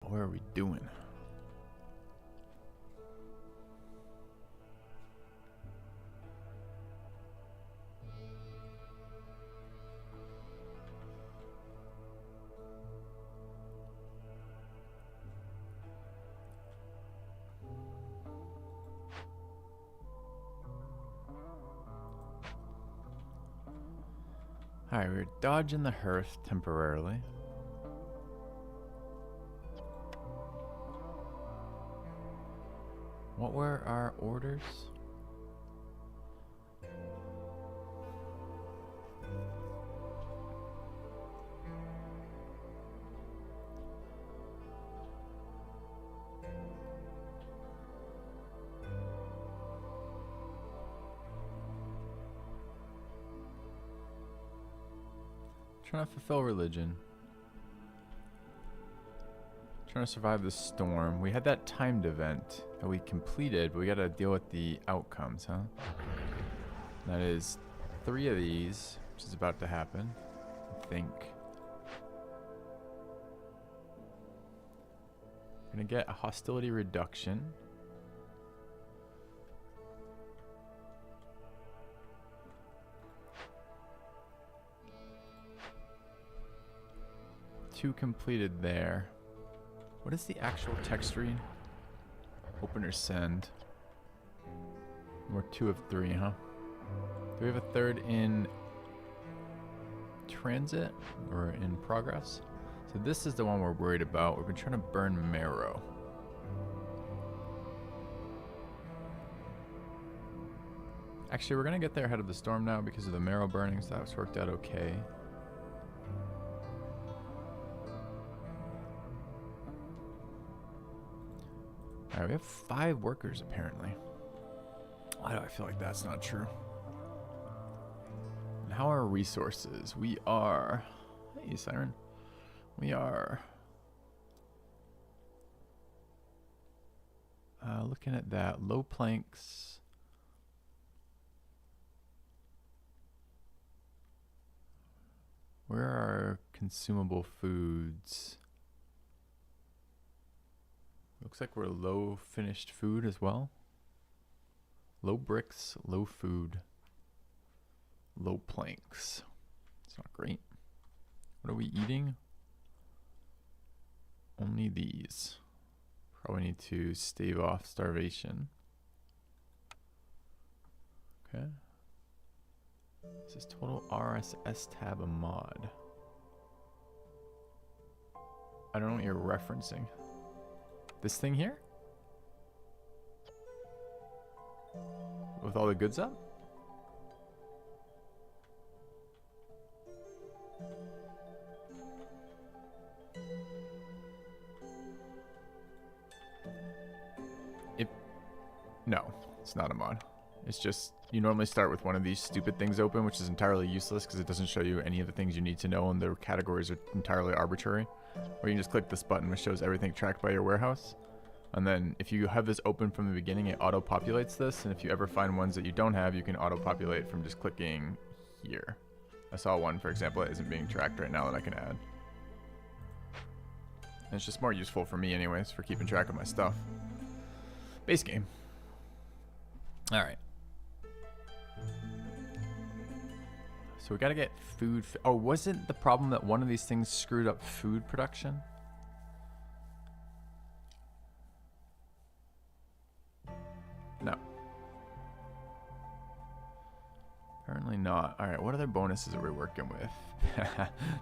What are we doing? Alright, we're dodging the hearth temporarily. What were our orders? Trying to fulfill religion. Trying to survive the storm. We had that timed event that we completed, but we gotta deal with the outcomes, huh? That is 3 of these, which is about to happen, I think. We're gonna get a hostility reduction. Two completed there. What is the actual text read? Open or send? We're 2 of 3, huh? Do we have a third in transit or in progress? So this is the one we're worried about. We've been trying to burn marrow. Actually, we're gonna get there ahead of the storm now because of the marrow burning, so that's worked out okay. Alright, we have 5 workers apparently. Why do I feel like that's not true? And how are our resources? We are... Hey, Siren. We are... looking at that. Low planks. Where are our consumable foods? Looks like we're low finished food as well. Low bricks, low food, low planks. It's not great. What are we eating? Only these. Probably need to stave off starvation. Okay. This is total RSS tab a mod. I don't know what you're referencing. This thing here? With all the goods up? No, it's not a mod. It's just, you normally start with one of these stupid things open, which is entirely useless because it doesn't show you any of the things you need to know, and the categories are entirely arbitrary. Or you can just click this button, which shows everything tracked by your warehouse. And then if you have this open from the beginning, it auto-populates this. And if you ever find ones that you don't have, you can auto-populate from just clicking here. I saw one, for example, that isn't being tracked right now that I can add. And it's just more useful for me anyways, for keeping track of my stuff. Base game. All right. So we gotta get food. Oh, wasn't the problem that one of these things screwed up food production? No. Apparently not. All right, what other bonuses are we working with?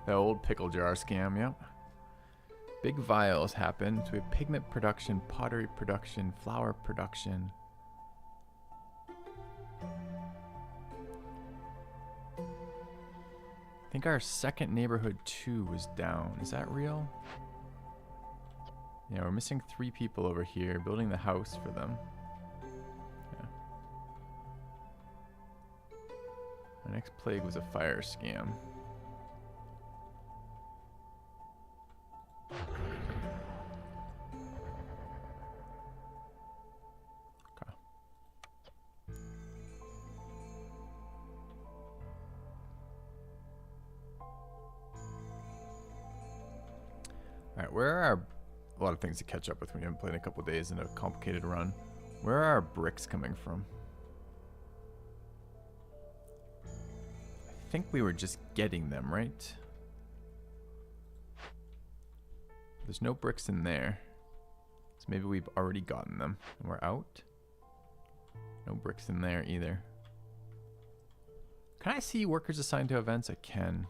The old pickle jar scam, yep. Big vials happen. So we have pigment production, pottery production, flour production. I think our second neighborhood 2 was down. Is that real? Yeah, we're missing 3 people over here, building the house for them. Yeah. Our next plague was a fire scam. Alright, where are our a lot of things to catch up with when you haven't played in a couple days in a complicated run. Where are our bricks coming from? I think we were just getting them, right? There's no bricks in there. So maybe we've already gotten them and we're out. No bricks in there either. Can I see workers assigned to events? I can.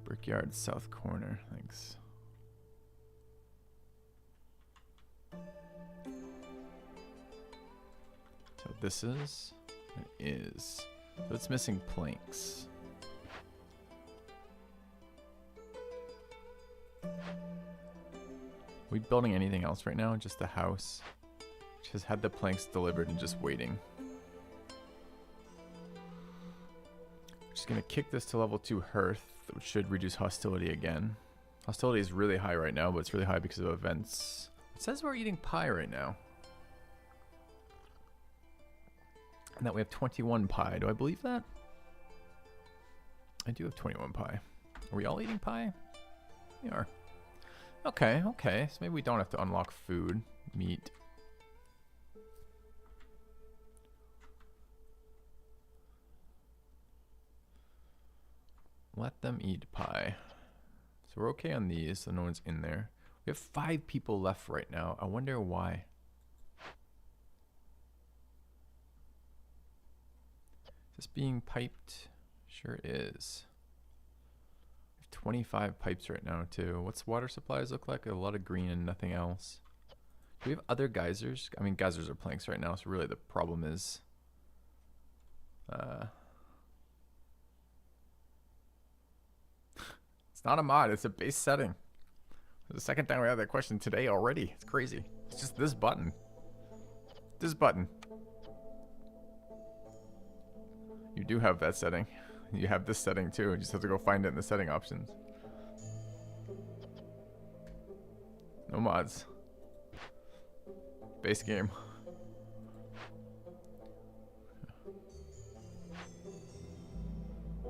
Brickyard south corner, thanks. So this is, it is. So it's missing planks. Are we building anything else right now? Just the house, which has had the planks delivered and just waiting. Just gonna kick this to level 2 hearth, which should reduce hostility again. Hostility is really high right now, but it's really high because of events. It says we're eating pie right now. And that we have 21 pie. Do I believe that? I do have 21 pie. Are we all eating pie? We are. Okay, okay. So maybe we don't have to unlock food, meat. Let them eat pie. So we're okay on these, so no one's in there. We have 5 people left right now. I wonder why. Is this being piped? Sure is. We have 25 pipes right now too. What's water supplies look like? A lot of green and nothing else. Do we have other geysers? I mean, geysers are planks right now, so really the problem is it's not a mod, it's a base setting. It's the second time we had that question today already. It's crazy. It's just this button. This button. You do have that setting. You have this setting too. You just have to go find it in the setting options. No mods. Base game.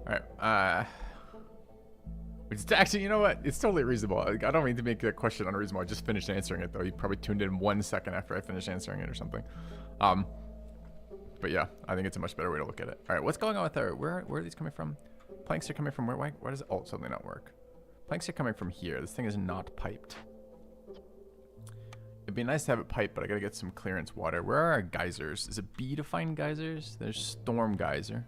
Alright, it's actually, you know what? It's totally reasonable. I don't mean to make that question unreasonable. I just finished answering it though. You probably tuned in 1 second after I finished answering it or something. But yeah, I think it's a much better way to look at it. All right, what's going on with our, where are these coming from? Planks are coming from where? Why does it suddenly not work? Planks are coming from here. This thing is not piped. It'd be nice to have it piped, but I gotta get some clearance water. Where are our geysers? Is it B defined geysers? There's storm geyser.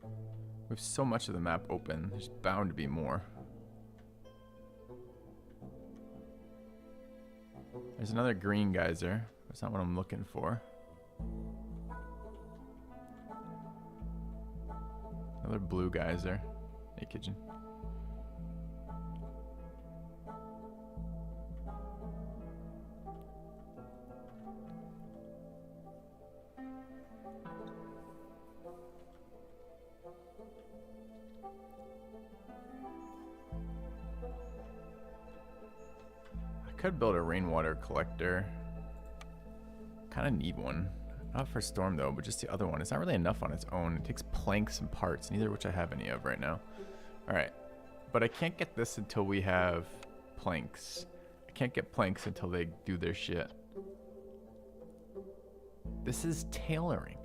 We have so much of the map open. There's bound to be more. There's another green geyser. That's not what I'm looking for. Another blue geyser. Hey, kitchen. Could build a rainwater collector. Kind of need one. Not for storm though, but just the other one. It's not really enough on its own. It takes planks and parts, neither of which I have any of right now. Alright. But I can't get this until we have planks. I can't get planks until they do their shit. This is tailoring.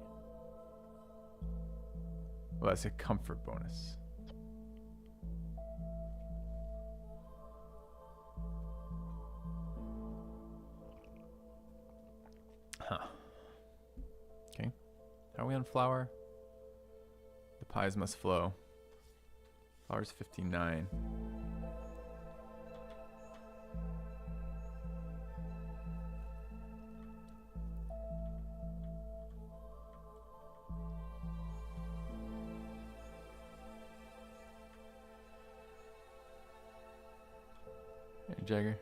Well, that's a comfort bonus. Huh. Okay. How are we on flour? The pies must flow. Flour's 59. Hey, Jagger.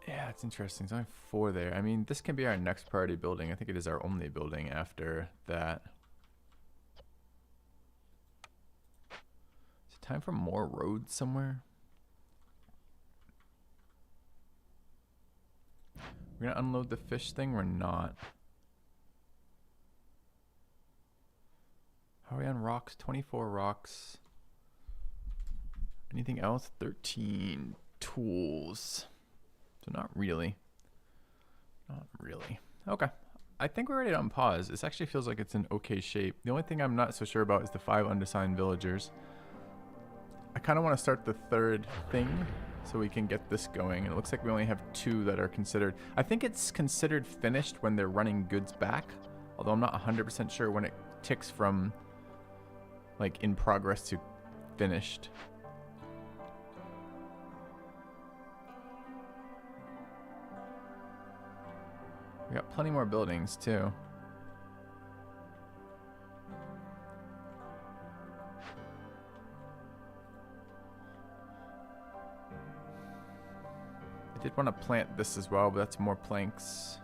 Yeah, it's interesting. There's only 4 there. I mean, this can be our next priority building. I think it is our only building after that. Is it time for more roads somewhere? We're gonna unload the fish thing. We're not. How are we on rocks? 24 rocks. Anything else? 13 tools. So not really. Not really. Okay. I think we're ready to unpause. This actually feels like it's in okay shape. The only thing I'm not so sure about is the 5 undersigned villagers. I kind of want to start the third thing so we can get this going. And it looks like we only have 2 that are considered. I think it's considered finished when they're running goods back. Although I'm not 100% sure when it ticks from like in progress to finished. We got plenty more buildings too. I did want to plant this as well, but that's more planks.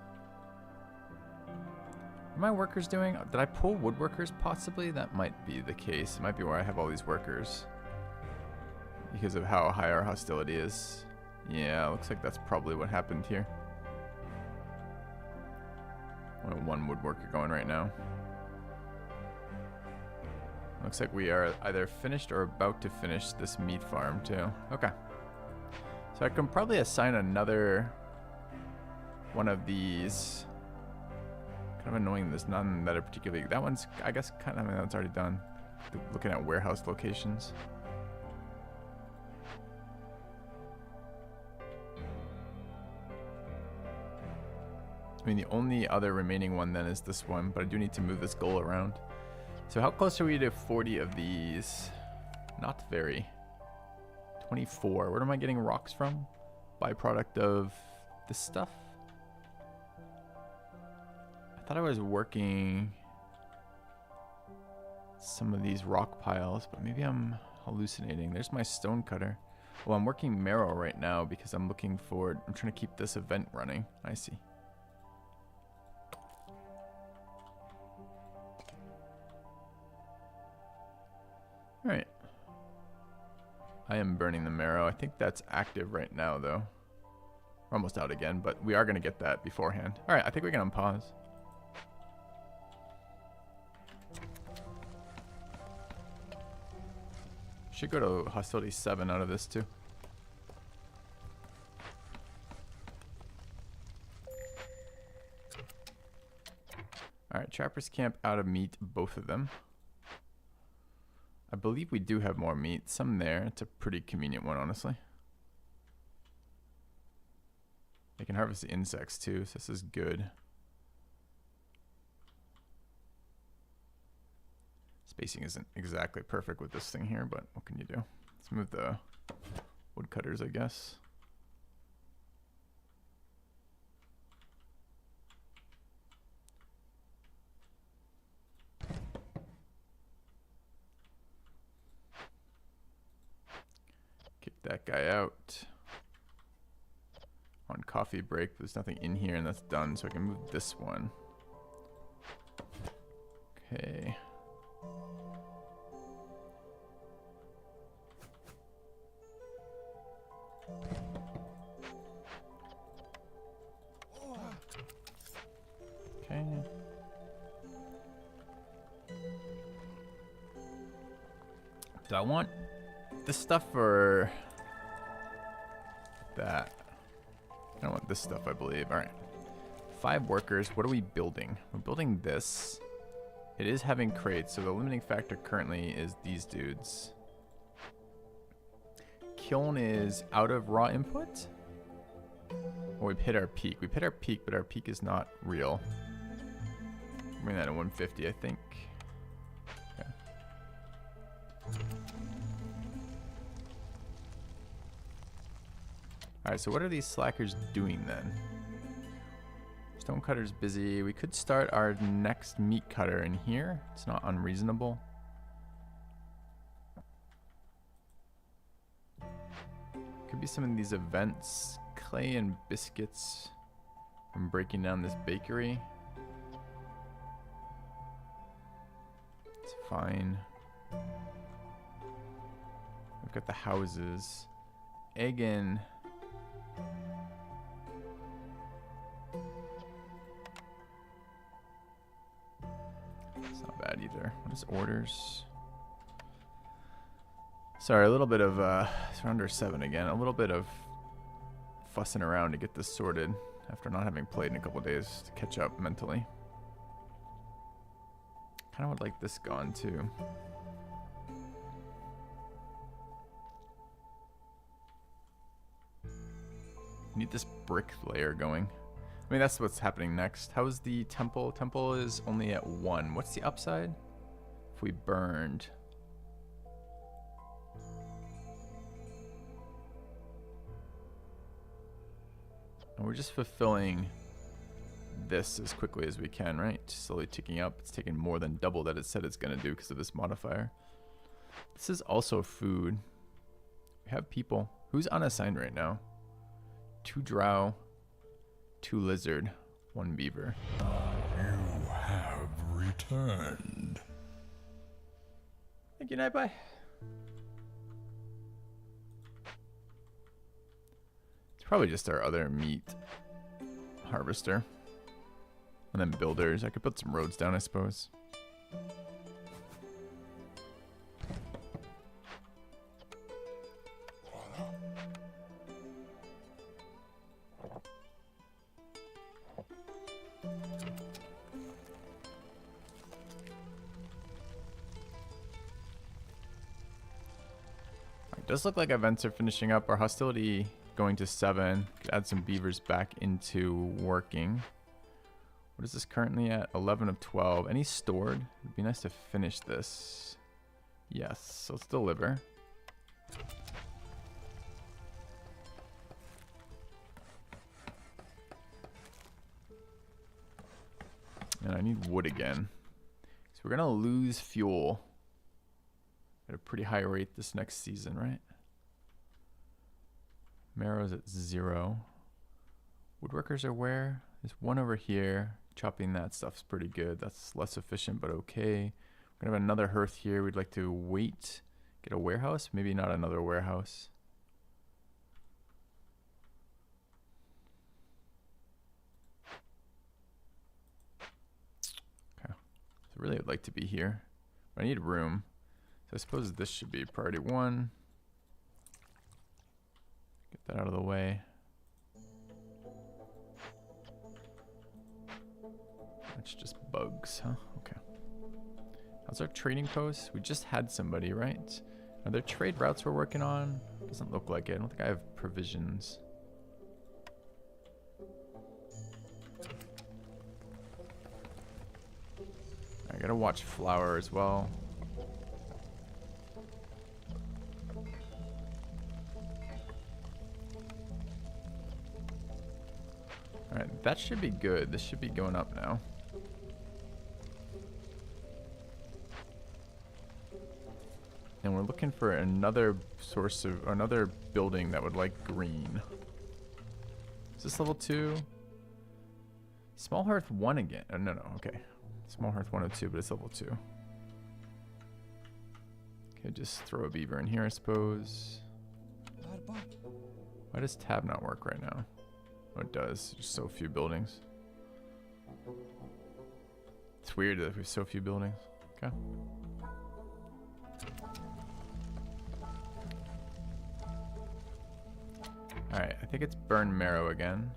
What are my workers doing? Did I pull woodworkers possibly? That might be the case. It might be where I have all these workers. Because of how high our hostility is. Yeah, looks like that's probably what happened here. Only 1 woodworker going right now. Looks like we are either finished or about to finish this meat farm too. Okay. So I can probably assign another one of these. Kind of annoying there's none that are particularly... That one's, I guess, kind of... I mean, that's already done. Looking at warehouse locations. I mean, the only other remaining one then is this one, but I do need to move this goal around. So how close are we to 40 of these? Not very. 24. Where am I getting rocks from? Byproduct of this stuff? I thought I was working some of these rock piles, but maybe I'm hallucinating. There's my stone cutter. Well, I'm working marrow right now because I'm looking for... I'm trying to keep this event running. I see. Alright. I am burning the marrow. I think that's active right now, though. We're almost out again, but we are going to get that beforehand. Alright, I think we can unpause. Should go to hostility 7 out of this, too. Alright, Trapper's Camp out of meat, both of them. I believe we do have more meat. Some there. It's a pretty convenient one, honestly. They can harvest the insects too, so this is good. Spacing isn't exactly perfect with this thing here, but what can you do? Let's move the woodcutters, I guess. That guy out on coffee break. There's nothing in here and that's done, so I can move this one. Okay. Okay. Do I want this stuff or that? I don't want this stuff, I believe. All right. 5 workers. What are we building? We're building this. It is having crates, so the limiting factor currently is these dudes. Kiln is out of raw input. Well, we've hit our peak. We've hit our peak, but our peak is not real. Bring that to 150, I think. Okay. Alright, so what are these slackers doing then? Stonecutter's busy. We could start our next meat cutter in here. It's not unreasonable. Could be some of these events. Clay and biscuits from breaking down this bakery. It's fine. We've got the houses. Egg and... that either. What is orders? Sorry, a little bit of, it's under 7 again. A little bit of fussing around to get this sorted after not having played in a couple days to catch up mentally. Kind of would like this gone too. Need this brick layer going. I mean, that's what's happening next. How is the temple? Temple is only at 1. What's the upside? If we burned. And we're just fulfilling this as quickly as we can, right? Slowly ticking up. It's taking more than double that it said it's going to do because of this modifier. This is also food. We have people. Who's unassigned right now? 2 drow, 2 lizard, 1 beaver. You have returned. Thank you, Nightbye. It's probably just our other meat harvester. And then builders. I could put some roads down, I suppose. Does look like events are finishing up. Our hostility going to 7. Could add some beavers back into working. What is this currently at? 11 of 12. Any stored? It'd be nice to finish this. Yes, so let's deliver. And I need wood again. So we're gonna lose fuel at a pretty high rate this next season, right? Marrow's at 0. Woodworkers are where? There's 1 over here. Chopping that stuff's pretty good. That's less efficient, but okay. We're gonna have another hearth here. We'd like to wait. Get a warehouse? Maybe not another warehouse. Okay. So really I'd like to be here. But I need room. So I suppose this should be priority 1. Get that out of the way. That's just bugs, huh? Okay. How's our trading post? We just had somebody, right? Are there trade routes we're working on? Doesn't look like it. I don't think I have provisions. I gotta watch flour as well. Alright, that should be good. This should be going up now. And we're looking for another source of, another building that would like green. Is this level 2? Small Hearth 1 again. Oh, no, okay. Small Hearth 102, but it's level 2. Okay, just throw a beaver in here, I suppose. Why does tab not work right now? Oh, it does. There's so few buildings. It's weird that we have so few buildings. Okay. Alright, I think it's Burn Marrow again.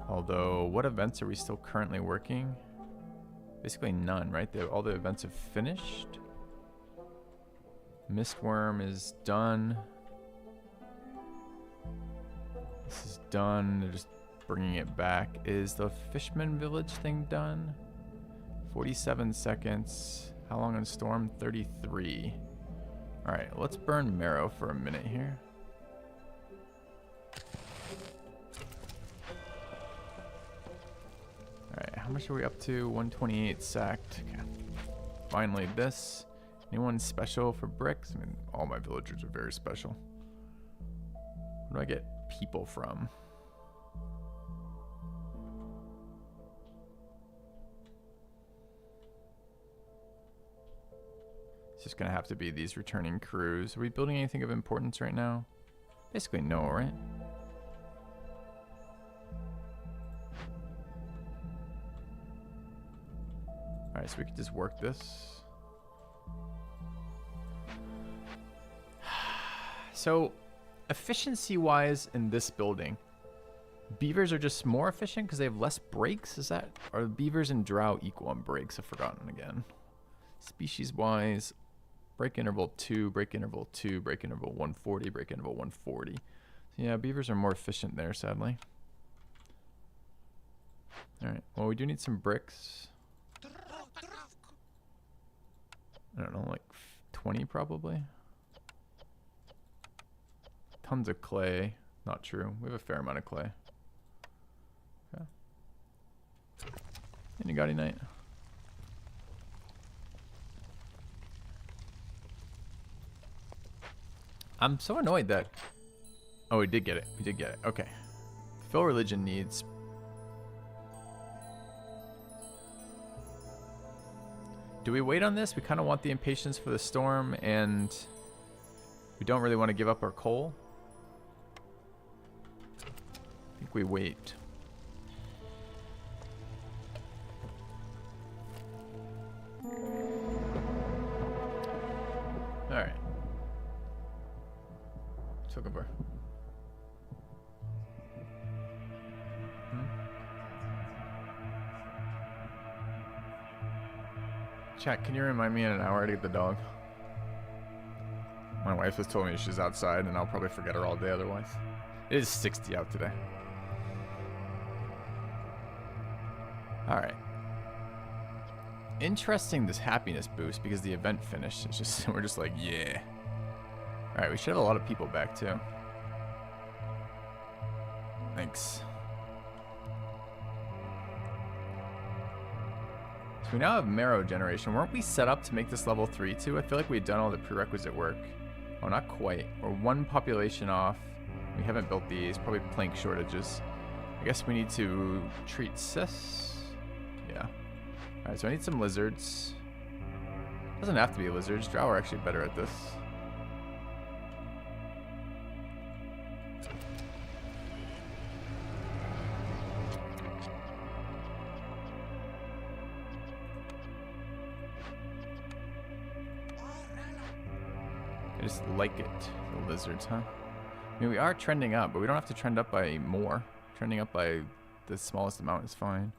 Although, what events are we still currently working? Basically none, right? All the events have finished. Mistworm is done. This is done. They're just bringing it back. Is the Fishman Village thing done? 47 seconds. How long on Storm? 33. Alright, let's burn Marrow for a minute here. Alright, how much are we up to? 128 sacked. Okay. Finally this. Anyone special for bricks? I mean, all my villagers are very special. Where do I get people from? It's just gonna have to be these returning crews. Are we building anything of importance right now? Basically no, right? Alright, so we could just work this. So, efficiency-wise in this building, beavers are just more efficient because they have less breaks? Is that... Are beavers and drow equal on breaks? I've forgotten again. Species-wise, break interval 2, break interval 2, break interval 140, break interval 140. So yeah, beavers are more efficient there, sadly. Alright, well, we do need some bricks. I don't know, like 20 probably. Tons of clay. Not true. We have a fair amount of clay. Okay. Any gaudy night? I'm so annoyed that... Oh, we did get it. We did get it. Okay. Fill religion needs... Do we wait on this? We kind of want the impatience for the storm, and we don't really want to give up our coal. I think we wait. Alright. What's looking for? Chat, can you remind me in an hour to get the dog? My wife has told me she's outside, and I'll probably forget her all day otherwise. It is 60 out today. Alright. Interesting, this happiness boost, because the event finished. It's just, we're just like, yeah. Alright, we should have a lot of people back, too. Thanks. So we now have marrow generation. Weren't we set up to make this level 3 too? I feel like we had done all the prerequisite work. Oh, not quite. We're one population off. We haven't built these. Probably plank shortages. I guess we need to treat cis. Yeah. Alright, so I need some lizards. Doesn't have to be lizards. Drow are actually better at this. I just like it, the lizards, huh? I mean, we are trending up, but we don't have to trend up by more. Trending up by the smallest amount is fine.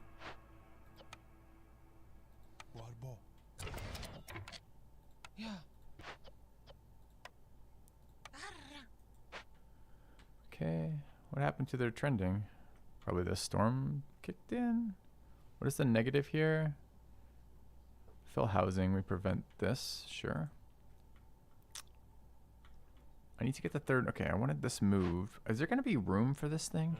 Okay, what happened to their trending? Probably the storm kicked in. What is the negative here? Fill housing, we prevent this, sure. I need to get the third. Okay, I wanted this move. Is there going to be room for this thing?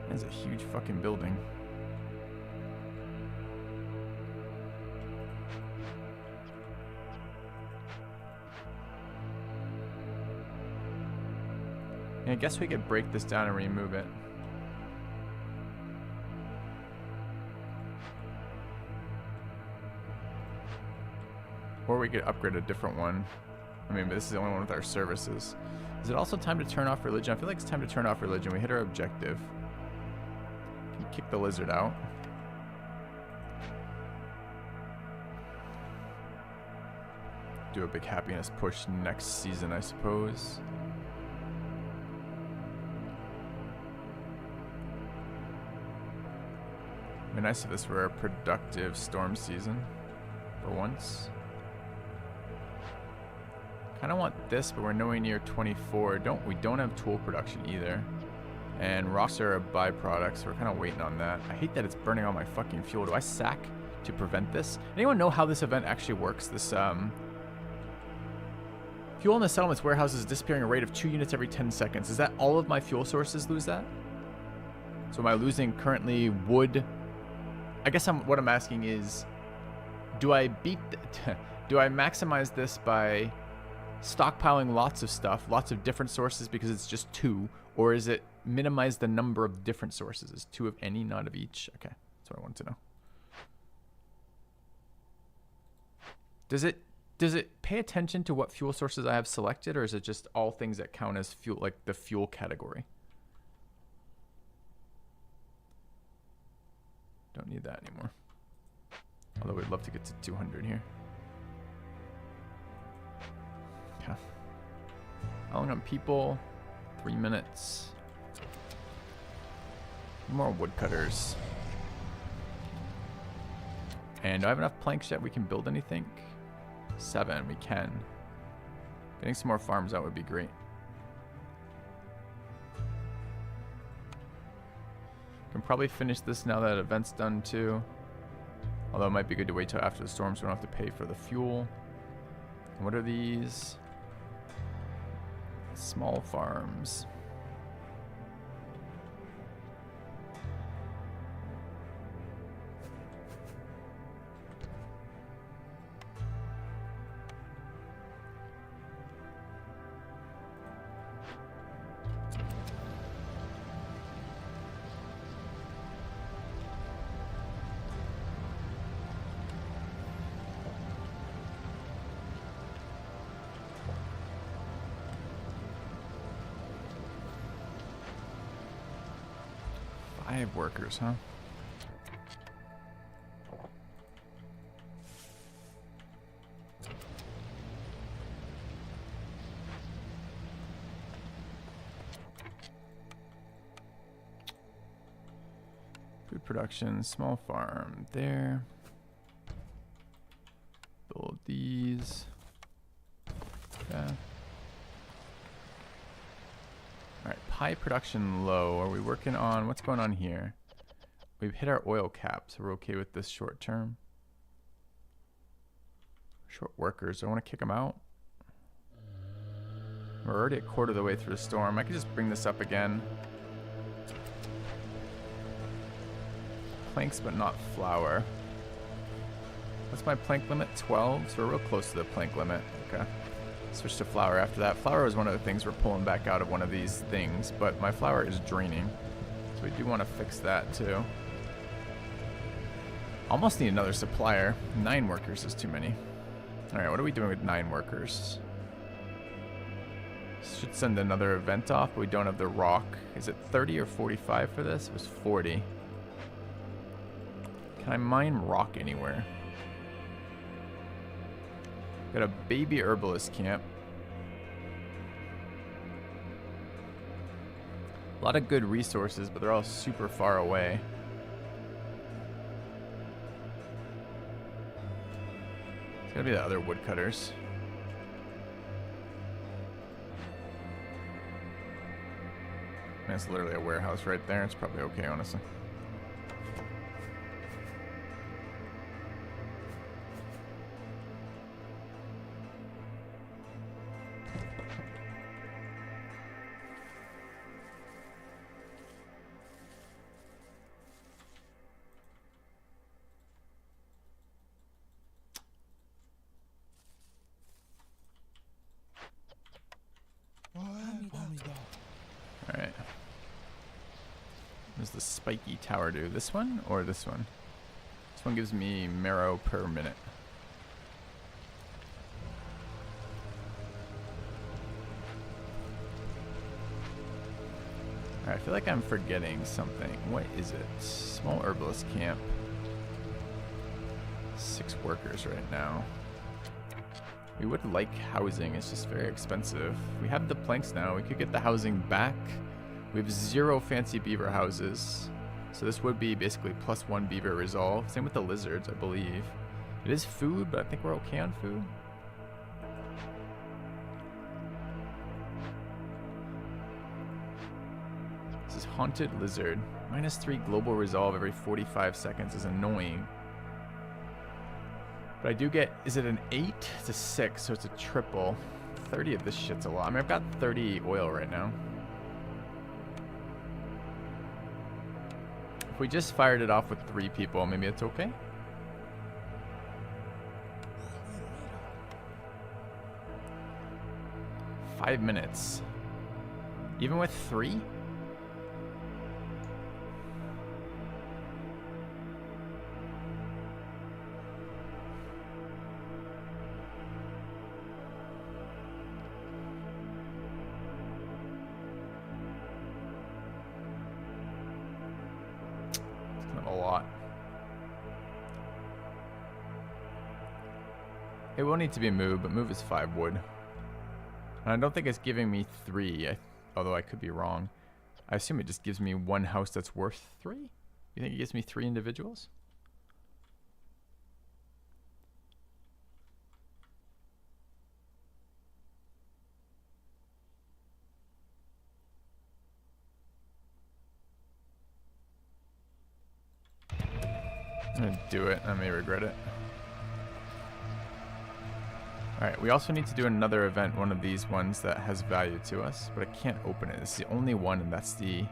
That's a huge fucking building. Yeah, I guess we could break this down and remove it. Or we could upgrade a different one. I mean, but this is the only one with our services. Is it also time to turn off religion? I feel like it's time to turn off religion. We hit our objective. Can you kick the lizard out? Do a big happiness push next season, I suppose. It'd be nice if this were a productive storm season for once. Kind of want this, but we're nowhere near 24. We don't have tool production either. And rocks are a byproduct, so we're kind of waiting on that. I hate that it's burning all my fucking fuel. Do I sack to prevent this? Anyone know how this event actually works? This, fuel in the settlement's warehouse is disappearing at a rate of 2 units every 10 seconds. Is that all of my fuel sources lose that? So am I losing currently wood? I guess what I'm asking is, do I do I maximize this by stockpiling lots of stuff, lots of different sources because it's just 2, or is it minimize the number of different sources? Is 2 of any, not of each? Okay, that's what I wanted to know. Does it pay attention to what fuel sources I have selected, or is it just all things that count as fuel, like the fuel category? Don't need that anymore. Although we'd love to get to 200 here. Okay. How long on people? 3 minutes. More woodcutters. And do I have enough planks yet? We can build anything? 7, we can. Getting some more farms out would be great. Can probably finish this now that event's done too. Although it might be good to wait till after the storm so we don't have to pay for the fuel. And what are these? Small farms. Workers, huh? Food production, small farm there. Build these. Yeah. Alright, pie production low. Are we working on, what's going on here? We've hit our oil cap, so we're okay with this short term. Short workers, do I want to kick them out? We're already a quarter of the way through the storm. I could just bring this up again. Planks, but not flour. What's my plank limit? 12, so we're real close to the plank limit. Okay. Switch to flour after that. Flour is one of the things we're pulling back out of one of these things, but my flour is draining. So we do want to fix that too. Almost need another supplier. 9 workers is too many. Alright, what are we doing with 9 workers? Should send another event off, but we don't have the rock. Is it 30 or 45 for this? It was 40. Can I mine rock anywhere? Got a baby herbalist camp. A lot of good resources, but they're all super far away. It's gotta be the other woodcutters. Man, it's literally a warehouse right there. It's probably okay, honestly. Alright. What does the spiky tower do? This one or this one? This one gives me marrow per minute. Alright, I feel like I'm forgetting something. What is it? Small herbalist camp. 6 workers right now. We would like housing, it's just very expensive. We have the planks now, we could get the housing back. We have 0 fancy beaver houses. So this would be basically +1 beaver resolve. Same with the lizards, I believe. It is food, but I think we're okay on food. This is haunted lizard. -3 global resolve every 45 seconds is annoying. But I do get, is it an 8? It's a 6, so it's a triple. 30 of this shit's a lot. I mean, I've got 30 oil right now. If we just fired it off with 3 people, maybe it's okay? Five minutes. Even with 3? A lot. It will need to be moved, but move is 5 wood. And I don't think it's giving me 3, although I could be wrong. I assume it just gives me one house that's worth 3? You think it gives me 3 individuals? I'm gonna do it. I may regret it. Alright, we also need to do another event, one of these ones that has value to us, but I can't open it. It's the only one, and that's the...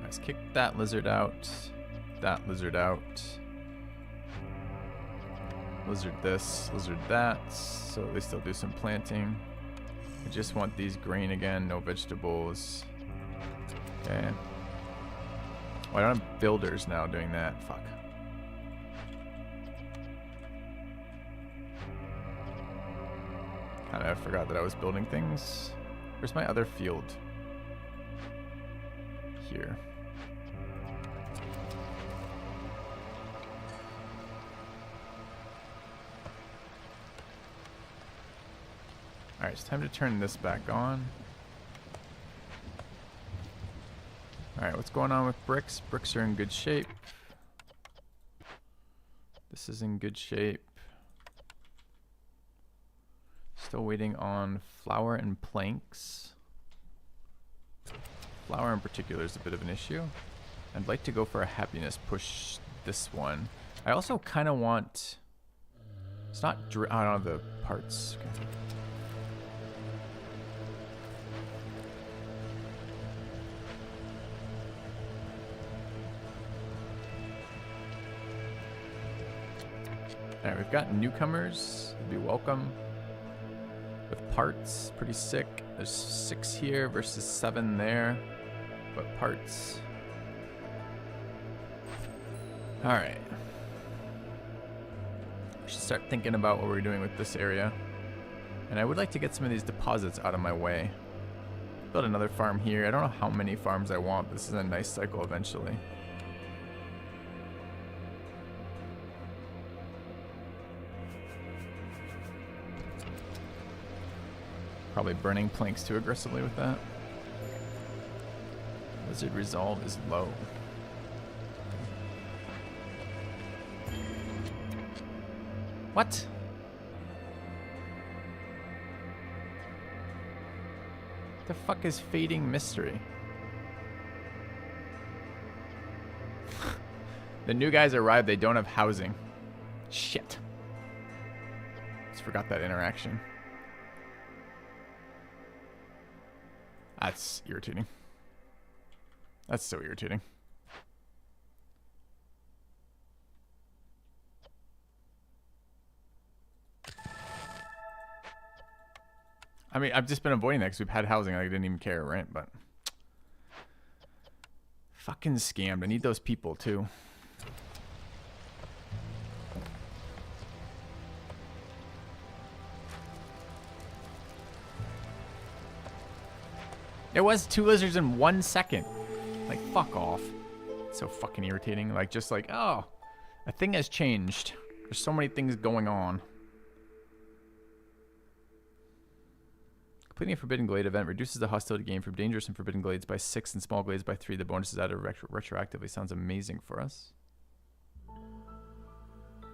Let's kick that lizard out, that lizard out, lizard this, lizard that, so at least I'll do some planting. I just want these grain again, no vegetables. Okay. Oh, I don't have builders now doing that, fuck. Kinda forgot that I was building things. Where's my other field? Here. Alright, it's time to turn this back on. Alright, what's going on with bricks? Bricks are in good shape. This is in good shape. Still waiting on flour and planks. Flour in particular is a bit of an issue. I'd like to go for a happiness push this one. I also kind of want... It's not... I don't have the parts. Okay. Alright, we've got newcomers. You'd be welcome. With parts, pretty sick. There's 6 here versus 7 there. But parts. Alright. We should start thinking about what we're doing with this area. And I would like to get some of these deposits out of my way. Build another farm here. I don't know how many farms I want. This is a nice cycle eventually. Probably burning planks too aggressively with that. Lizard resolve is low. What? The fuck is fading mystery? The new guys arrived, they don't have housing. Shit. Just forgot that interaction. That's irritating. That's so irritating. I mean, I've just been avoiding that because we've had housing. I didn't even care, right? But fucking scammed. I need those people too. There was 2 lizards in 1 second. Like, fuck off. It's so fucking irritating. Like, just like, oh, a thing has changed. There's so many things going on. Completing a Forbidden Glade event reduces the hostility gain from dangerous and forbidden glades by 6 and small glades by 3. The bonus is added retroactively. Sounds amazing for us.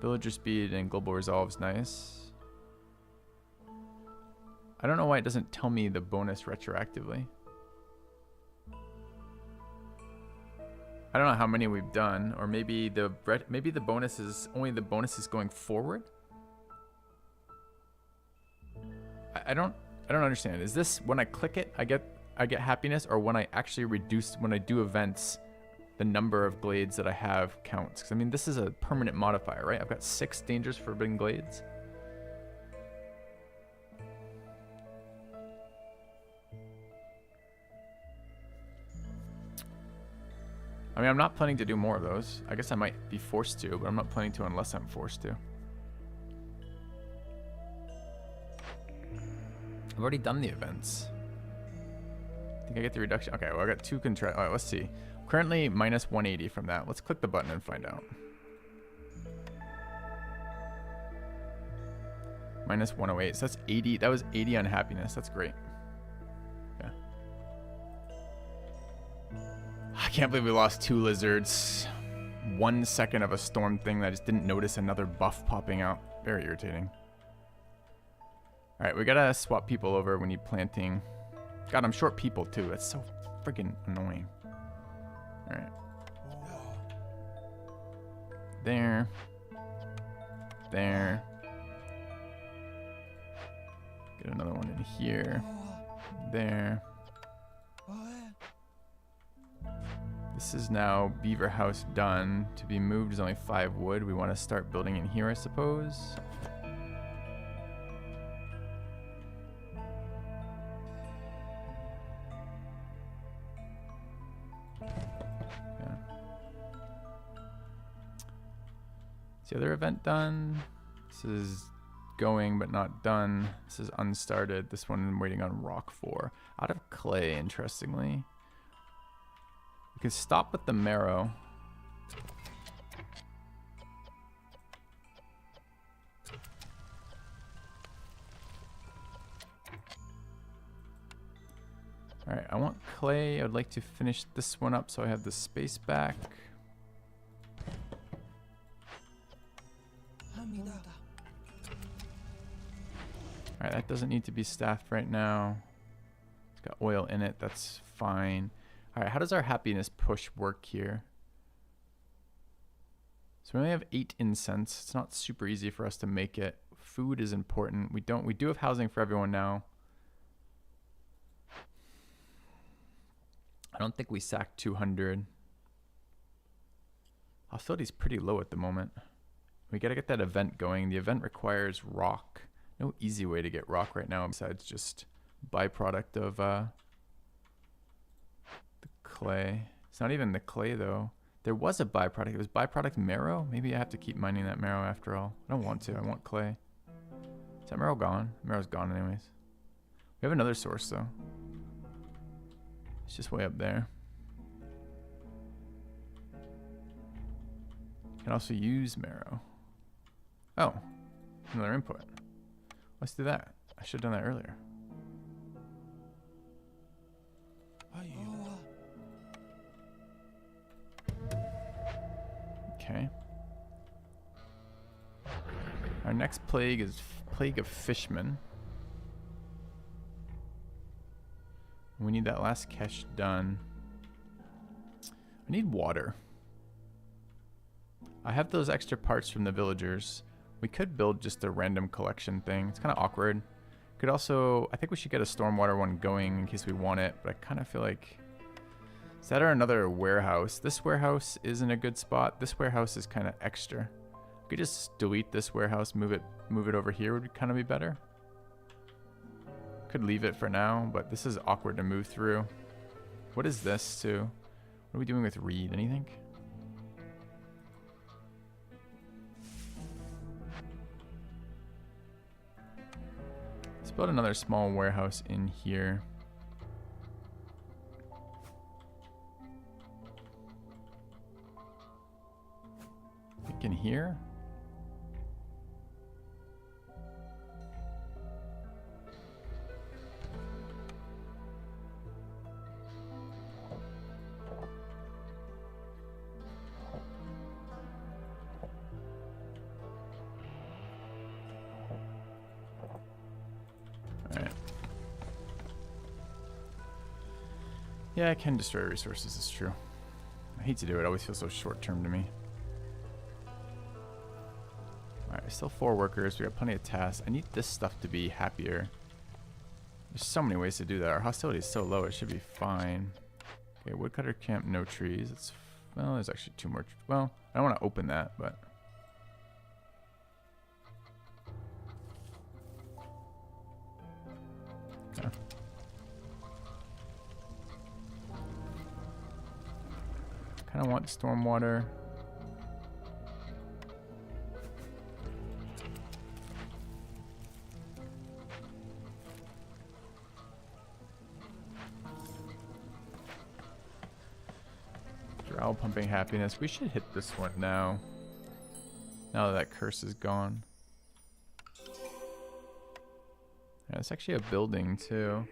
Villager speed and global resolve is nice. I don't know why it doesn't tell me the bonus retroactively. I don't know how many we've done, or maybe the bonus is only the bonuses going forward. I don't understand. Is this when I click it, I get happiness, or when I actually reduce when I do events, the number of glades that I have counts? Because I mean, this is a permanent modifier, right? I've got 6 dangerous forbidden glades. I mean, I'm not planning to do more of those. I guess I might be forced to, but I'm not planning to unless I'm forced to. I've already done the events. I think I get the reduction. Okay, well, I got 2 contract. All right, let's see. Currently minus 180 from that. Let's click the button and find out. Minus 108. So that's 80. That was 80 unhappiness. That's great. Yeah. I can't believe we lost 2 lizards. 1 second of a storm thing that I just didn't notice another buff popping out. Very irritating. All right, we gotta swap people over. We need planting. God, I'm short people too. That's so freaking annoying. All right. There. There. Get another one in here. There. This is now beaver house done. To be moved is only 5 wood. We want to start building in here, I suppose. The other event done. This is going but not done. This is unstarted. This one I'm waiting on rock for. Out of clay, interestingly. We can stop with the marrow. Alright, I want clay. I'd like to finish this one up so I have the space back. Alright, that doesn't need to be staffed right now. It's got oil in it, that's fine. Alright, how does our happiness push work here? So we only have 8 incense. It's not super easy for us to make it. Food is important. We do have housing for everyone now. I don't think we sacked 200. Hostility's pretty low at the moment. We gotta get that event going. The event requires rock. No easy way to get rock right now besides just byproduct of the clay. It's not even the clay though. There was a byproduct. It was byproduct marrow. Maybe I have to keep mining that marrow after all. I don't want to. I want clay. Is that marrow gone? Marrow's gone anyways. We have another source though. It's just way up there. You can also use marrow. Oh, another input. Let's do that. I should have done that earlier. Okay. Our next plague is Plague of Fishmen. We need that last cache done. I need water. I have those extra parts from the villagers. We could build just a random collection thing. It's kind of awkward. Could also, I think we should get a stormwater one going in case we want it, but I kind of feel like, is that another warehouse? This warehouse isn't a good spot. This warehouse is kind of extra. We could just delete this warehouse, move it over here would kind of be better. Could leave it for now, but this is awkward to move through. What is this too? What are we doing with reed? Anything? Let's build another small warehouse in here. Like in here? Yeah, I can destroy resources, it's true. I hate to do it, it always feels so short-term to me. Alright, still 4 workers, we got plenty of tasks. I need this stuff to be happier. There's so many ways to do that. Our hostility is so low, it should be fine. Okay, woodcutter camp, no trees. It's, well, there's actually 2 more. Well, I don't want to open that, but... Okay. Kind of want stormwater. Drow pumping happiness. We should hit this one now. Now that curse is gone. Yeah, it's actually a building too.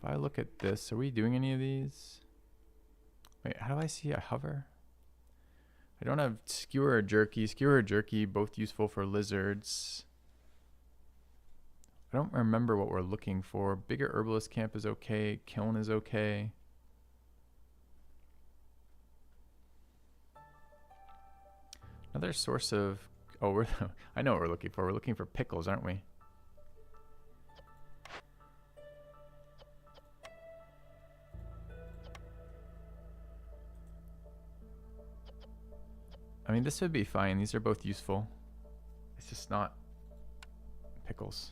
If I look at this, are we doing any of these? Wait, how do I see a hover? I don't have skewer or jerky. Skewer or jerky, both useful for lizards. I don't remember what we're looking for. Bigger herbalist camp is okay. Kiln is okay. Another source of... Oh, I know what we're looking for. We're looking for pickles, aren't we? I mean, this would be fine. These are both useful. It's just not pickles.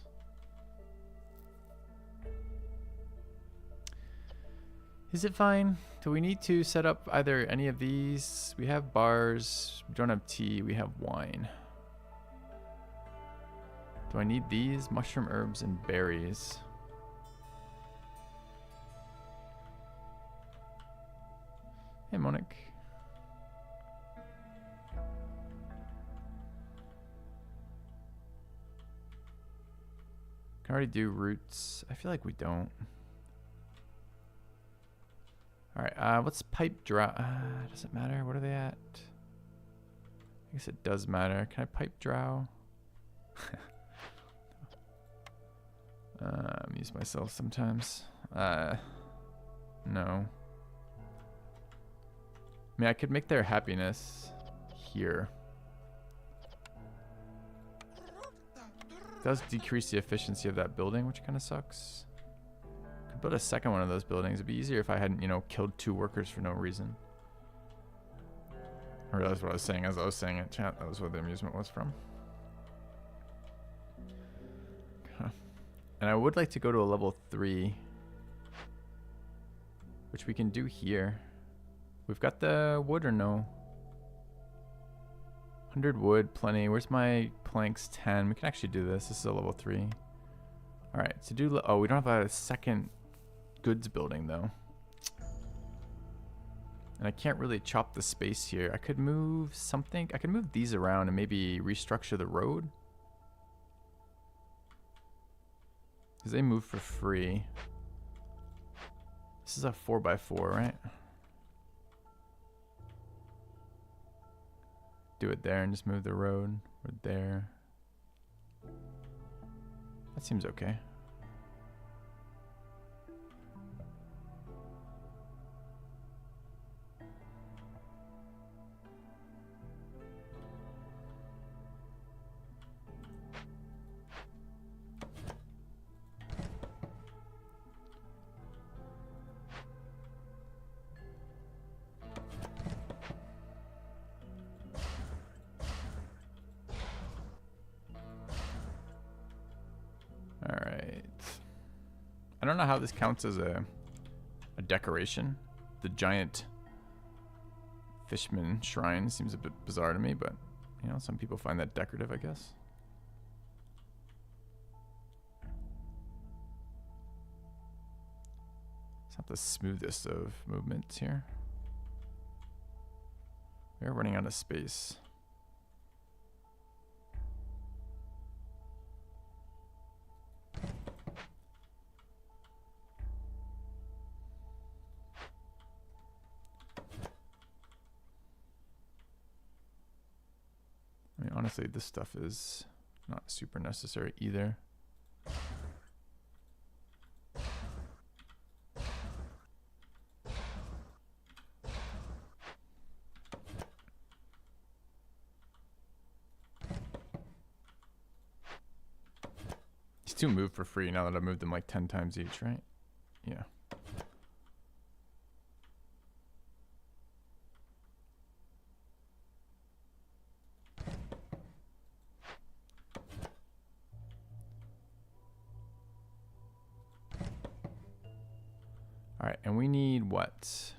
Is it fine? Do we need to set up either any of these? We have bars. We don't have tea. We have wine. Do I need these? Mushroom, herbs, and berries. Hey, Monique. Can already do roots. I feel like we don't. All right, what's pipe drow? Does it matter? What are they at? I guess it does matter. Can I pipe drow? Amuse myself sometimes. No. I mean, I could make their happiness here. Does decrease the efficiency of that building, which kind of sucks. Could build a second one of those buildings. It'd be easier if I hadn't, you know, killed 2 workers for no reason. I realized what I was saying as I was saying it, chat. That was where the amusement was from. Okay. And I would like to go to a level 3, which we can do here. We've got the wood or no? 100 wood, plenty. Where's my planks? 10. We can actually do this. This is a level 3. All right, to do... Oh, we don't have a second goods building, though. And I can't really chop the space here. I could move something. I could move these around and maybe restructure the road. Because they move for free. This is a 4x4, right? Do it there and just move the road. Or there. That seems okay. Alright. I don't know how this counts as a decoration. The giant fishman shrine seems a bit bizarre to me, but you know, some people find that decorative, I guess. It's not the smoothest of movements here. We're running out of space. I mean, honestly, this stuff is not super necessary either. These two move for free now that I've moved them like 10 times each, right? Yeah. All right, and we need what?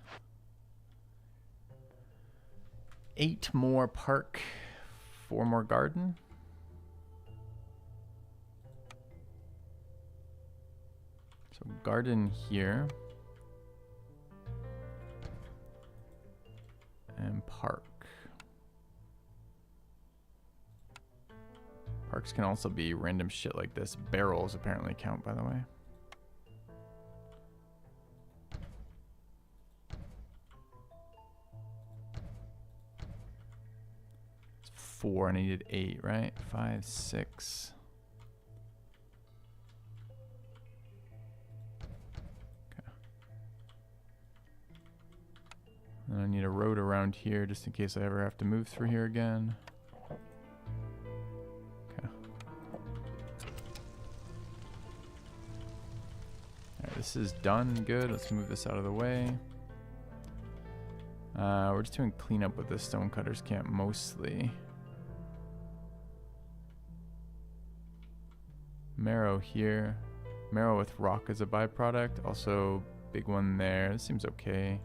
8 more park, 4 more garden. So garden here. And park. Parks can also be random shit like this. Barrels apparently count, by the way. It's 4, and I needed 8, right? 5, 6. Okay. And I need a road around here just in case I ever have to move through here again. This is done. Good. Let's move this out of the way. We're just doing cleanup with the stonecutters camp mostly. Marrow here. Marrow with rock as a byproduct. Also, big one there. This seems okay.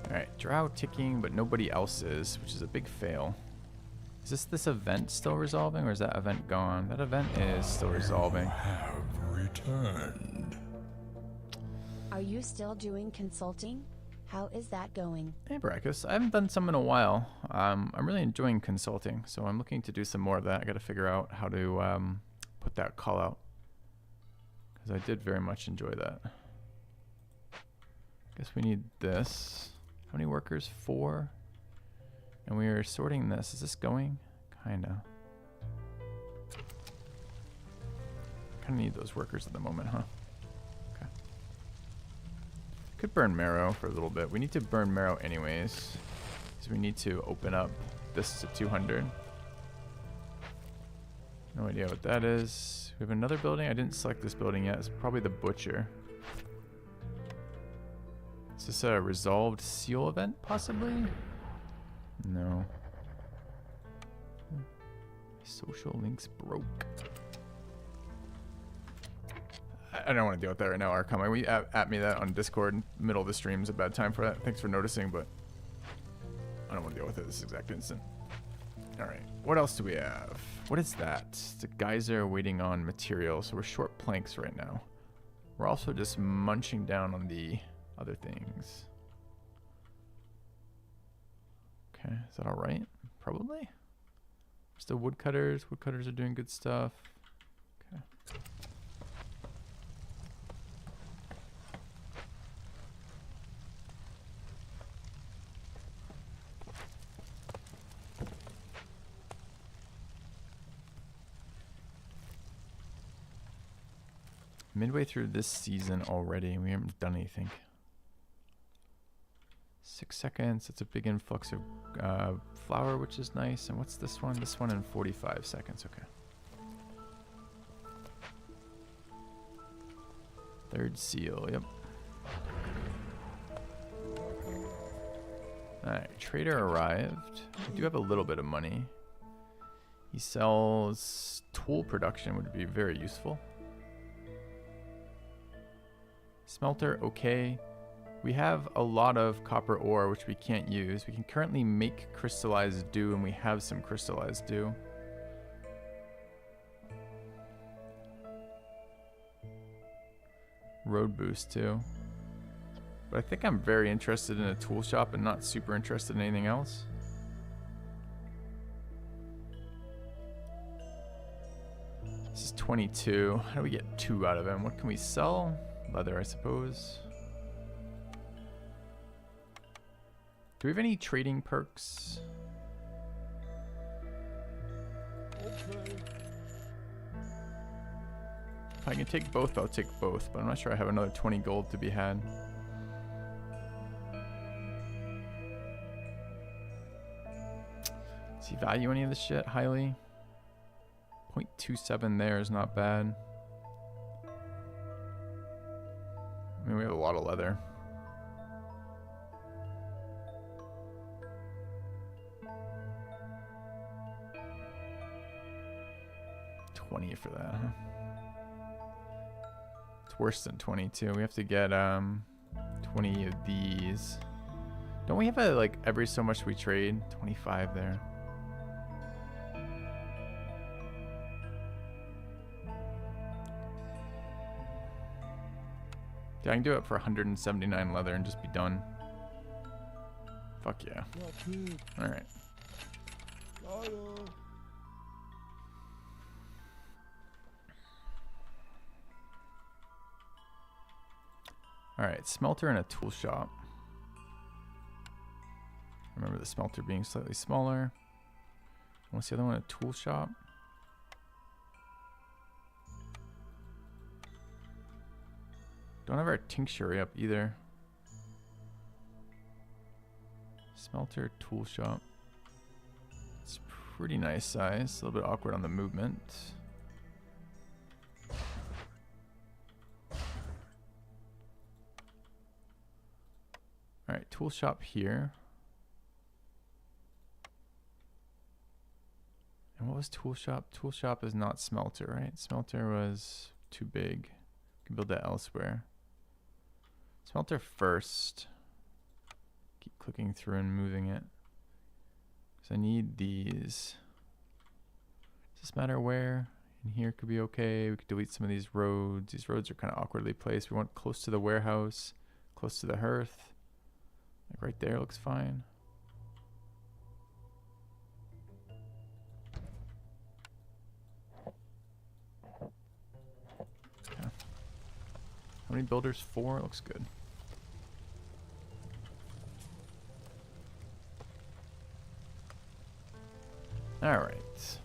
Alright, drow ticking, but nobody else is, which is a big fail. Is this event still resolving, or is that event gone? That event is still resolving. You have returned. Are you still doing consulting? How is that going? Hey, Brackus. I haven't done some in a while. I'm really enjoying consulting, so I'm looking to do some more of that. I got to figure out how to put that call out, because I did very much enjoy that. Guess we need this. How many workers? 4. And we are sorting this. Is this going? Kinda. Kinda need those workers at the moment, huh? Okay. Could burn marrow for a little bit. We need to burn marrow anyways, because we need to open up this to 200. No idea what that is. We have another building. I didn't select this building yet. It's probably the butcher. Is this a resolved seal event, possibly? No. Social links broke. I don't want to deal with that right now, Arkham. We at me that on Discord in the middle of the stream is a bad time for that. Thanks for noticing, but I don't want to deal with it this exact instant. Alright, what else do we have? What is that? It's a geyser waiting on material, so we're short planks right now. We're also just munching down on the other things. Okay, is that alright? Probably. Still woodcutters. Woodcutters are doing good stuff. Okay. Midway through this season already, we haven't done anything. 6 seconds. That's a big influx of flour, which is nice. And what's this one? This one in 45 seconds. Okay. Third seal. Yep. Alright. Trader arrived. We do have a little bit of money. He sells tool production, would be very useful. Smelter, okay. We have a lot of copper ore, which we can't use. We can currently make crystallized dew, and we have some crystallized dew. Road boost, too. But I think I'm very interested in a tool shop and not super interested in anything else. This is 22. How do we get 2 out of him? What can we sell? Leather, I suppose. Do we have any trading perks? Okay. If I can take both, I'll take both, but I'm not sure I have another 20 gold to be had. Does he value any of this shit highly? 0.27 there is not bad. I mean, we have a lot of leather. $20 for that, huh? It's worse than 22. We have to get 20 of these. Don't we have a, like, every so much we trade? 25 there. Yeah, I can do it for 179 leather and just be done. Fuck yeah. Not too. Alright. Got him. Alright, smelter and a tool shop. Remember the smelter being slightly smaller. What's the other one? A tool shop? Don't have our tincture up either. Smelter, tool shop. It's pretty nice size. A little bit awkward on the movement. Alright, tool shop here. And what was tool shop? Tool shop is not smelter, right? Smelter was too big. We can build that elsewhere. Smelter first. Keep clicking through and moving it. Because I need these. Does this matter where? In here could be okay. We could delete some of these roads. These roads are kind of awkwardly placed. We want close to the warehouse, close to the hearth. Like right there looks fine. Okay. How many builders? 4? Looks good. Alright.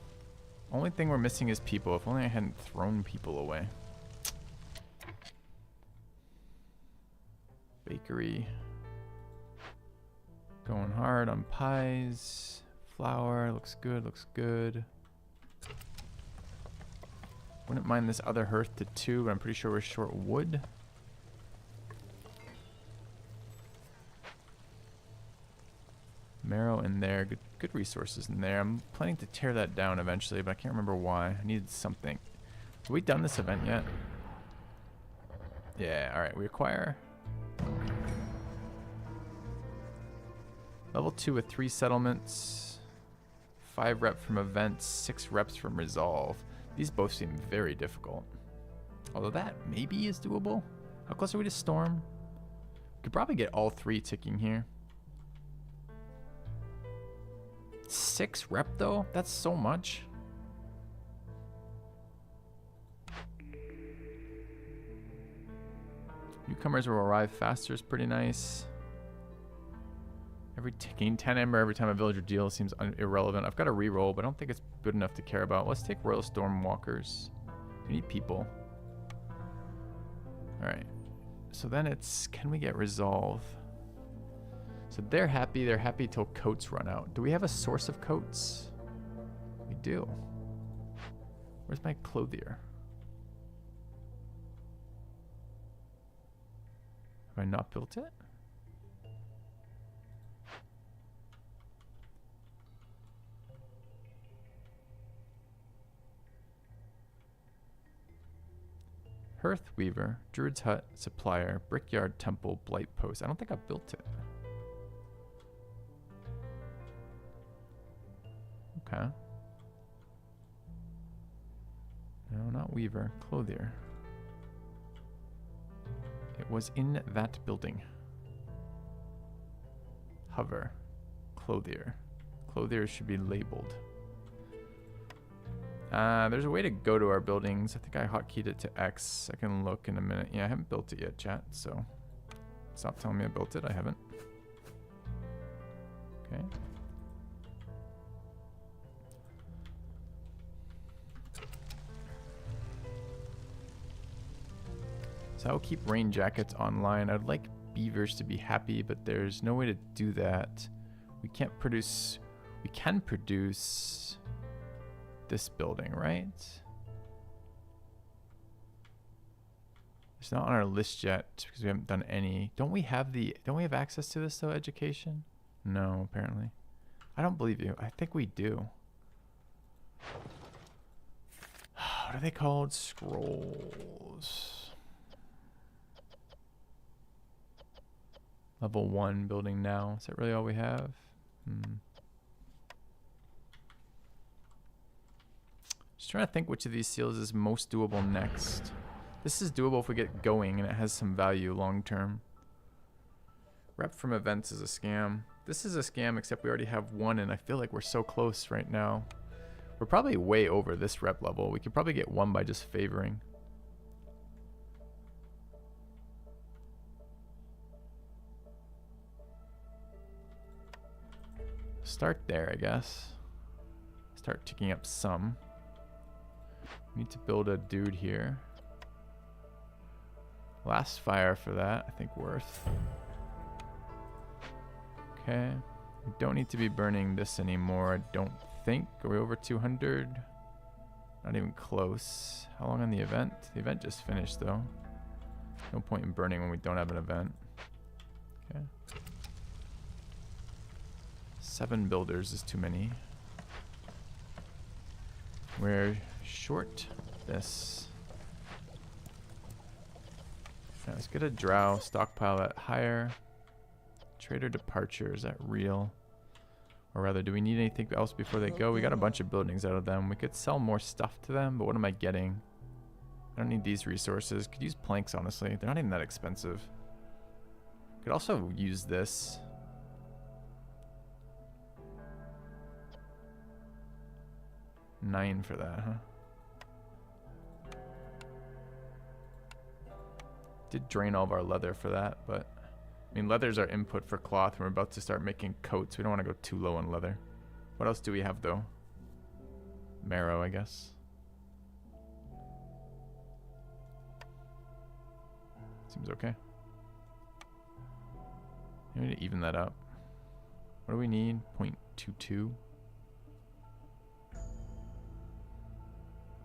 Only thing we're missing is people. If only I hadn't thrown people away. Bakery. Going hard on pies. Flour. Looks good, looks good. Wouldn't mind this other hearth to 2, but I'm pretty sure we're short wood. Marrow in there. Good resources in there. I'm planning to tear that down eventually, but I can't remember why. I needed something. Have we done this event yet? Yeah, alright. We acquire. Level 2 with 3 settlements. 5 rep from events. 6 reps from resolve. These both seem very difficult. Although that maybe is doable. How close are we to storm? Could probably get all 3 ticking here. 6 rep though? That's so much. Newcomers will arrive faster is pretty nice. Every ticking 10 ember every time a villager deals seems irrelevant. I've got a reroll, but I don't think it's good enough to care about. Let's take Royal Stormwalkers. We need people. Alright. So then it's, can we get resolve? So they're happy till coats run out. Do we have a source of coats? We do. Where's my clothier? Have I not built it? Hearth Weaver, Druid's Hut, Supplier, Brickyard, Temple, Blight Post. I don't think I built it. Okay. No, not Weaver. Clothier. It was in that building. Hover. Clothier. Clothier should be labeled. There's a way to go to our buildings. I think I hotkeyed it to X. I can look in a minute. Yeah, I haven't built it yet, chat, so stop telling me I built it. I haven't. Okay. So I'll keep rain jackets online. I'd like beavers to be happy, but there's no way to do that. We can't produce... We can produce this building, right? It's not on our list yet because we haven't done any. Don't we have access to this though, education? No, apparently. I don't believe you. I think we do. What are they called? Scrolls. Level 1 building now. Is that really all we have? Just trying to think which of these seals is most doable next. This is doable if we get going and it has some value long term. Rep from events is a scam. This is a scam except we already have one and I feel like we're so close right now. We're probably way over this rep level. We could probably get one by just favoring. Start there, I guess. Start ticking up some. We need to build a dude here. Last fire for that, I think worth. Okay. We don't need to be burning this anymore, I don't think. Are we over 200? Not even close. How long on the event? The event just finished though. No point in burning when we don't have an event. Okay. 7 builders is too many. We're short this. Yeah, let's get a drow, stockpile that higher. Trader departure, is that real? Or rather, do we need anything else before they go? We got a bunch of buildings out of them. We could sell more stuff to them, but what am I getting? I don't need these resources. Could use planks, honestly. They're not even that expensive. Could also use this. $9 for that, huh? Did drain all of our leather for that, but I mean, leather's our input for cloth, and we're about to start making coats. We don't want to go too low on leather. What else do we have, though? Marrow, I guess. Seems okay. We need to even that up. What do we need? 0.22.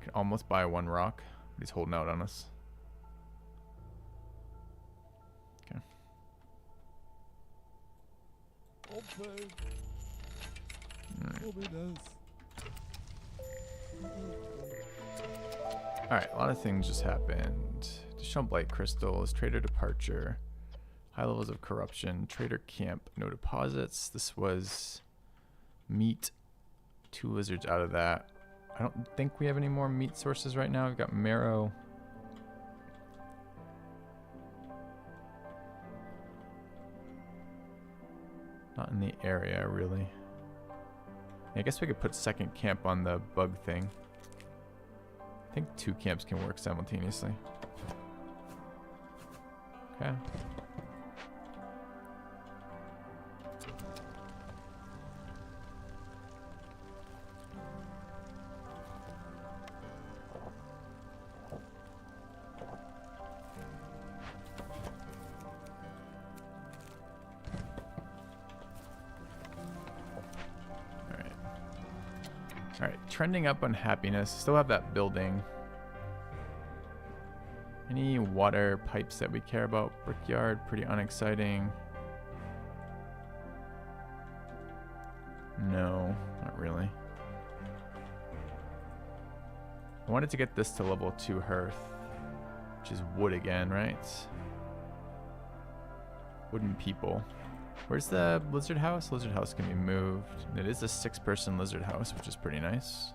Can almost buy 1 rock, but he's holding out on us. Okay. Upping. Alright, a lot of things just happened. Additional blight crystals, trader departure, high levels of corruption, trader camp, no deposits. This was meat, 2 lizards out of that. I don't think we have any more meat sources right now. We've got marrow. Not in the area, really. I guess we could put second camp on the bug thing. I think 2 camps can work simultaneously. Okay. Alright, trending up on happiness. Still have that building. Any water pipes that we care about? Brickyard, pretty unexciting. No, not really. I wanted to get this to level 2 hearth, which is wood again, right? Wooden people. Where's the lizard house? Lizard house can be moved. It is a 6-person lizard house, which is pretty nice.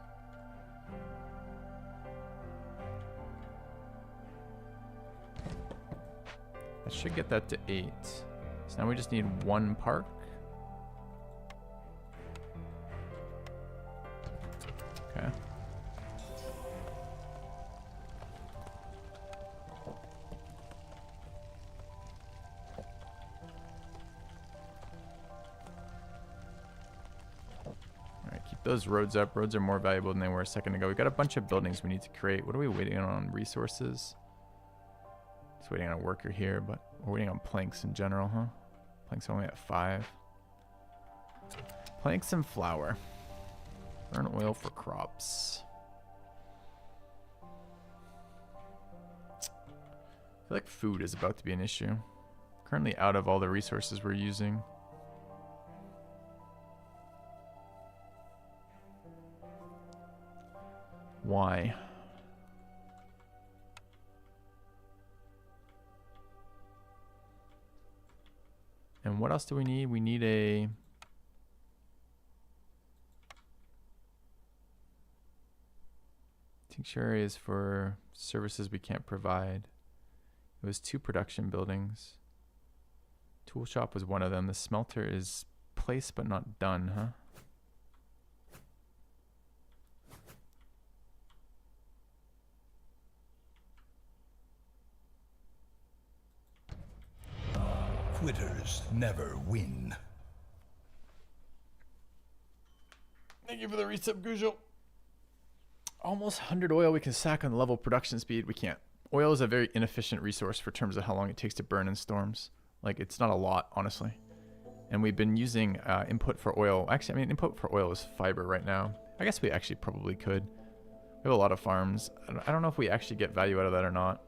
I should get that to 8. So now we just need 1 park. Okay. Those roads up. Roads are more valuable than they were a second ago. We got a bunch of buildings we need to create. What are we waiting on? Resources? Just waiting on a worker here, but we're waiting on planks in general, huh? Planks only at 5. Planks and flour. Burn oil for crops. feel like food is about to be an issue. Currently out of all the resources we're using. Why? And what else do we need? We need a... tincture areas for services we can't provide. It was 2 production buildings. Tool shop was one of them. The smelter is placed but not done, huh? Quitters never win. Thank you for the resub, Gujal. Almost 100 oil we can sack on level production speed. We can't. Oil is a very inefficient resource for terms of how long it takes to burn in storms. Like, it's not a lot, honestly. And we've been using input for oil. Actually, I mean, input for oil is fiber right now. I guess we actually probably could. We have a lot of farms. I don't know if we actually get value out of that or not.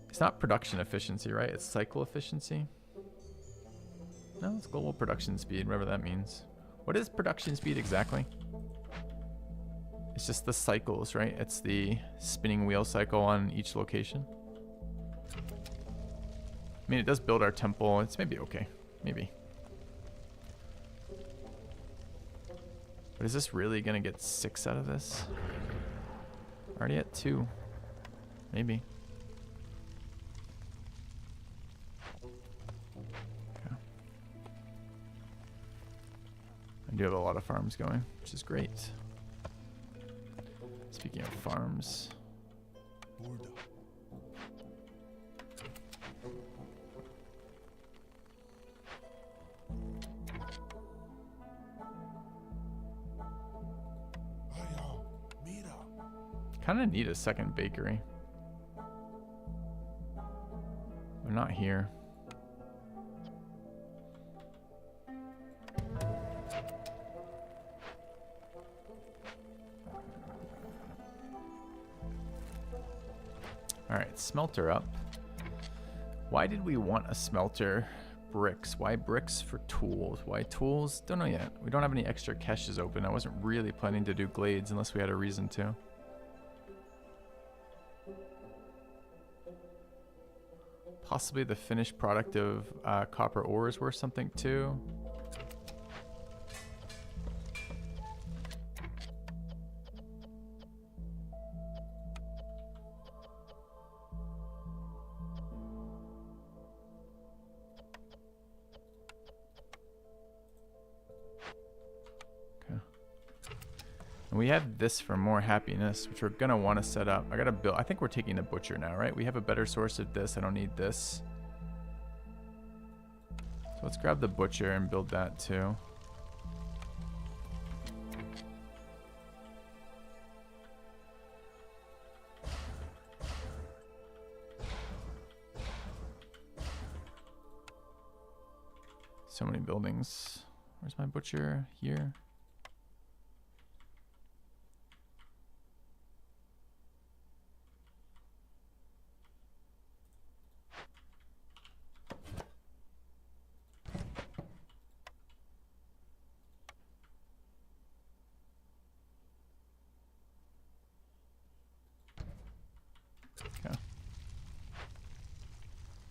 It's not production efficiency, right? It's cycle efficiency. No, it's global production speed, whatever that means. What is production speed exactly? It's just the cycles, right? It's the spinning wheel cycle on each location. I mean, it does build our temple. It's maybe okay. Maybe. But is this really going to get 6 out of this? Already at 2. Maybe. I do have a lot of farms going, which is great. Speaking of farms. Kind of need a second bakery. They're not here. Alright, smelter up. Why did we want a smelter? Bricks. Why bricks for tools? Why tools? Don't know yet. We don't have any extra caches open. I wasn't really planning to do glades unless we had a reason to. Possibly the finished product of copper ore is worth something too. We have this for more happiness, which we're gonna want to set up. I gotta build. I think we're taking the butcher now, right? We have a better source of this. I don't need this. So let's grab the butcher and build that too. So many buildings. Where's my butcher? Here.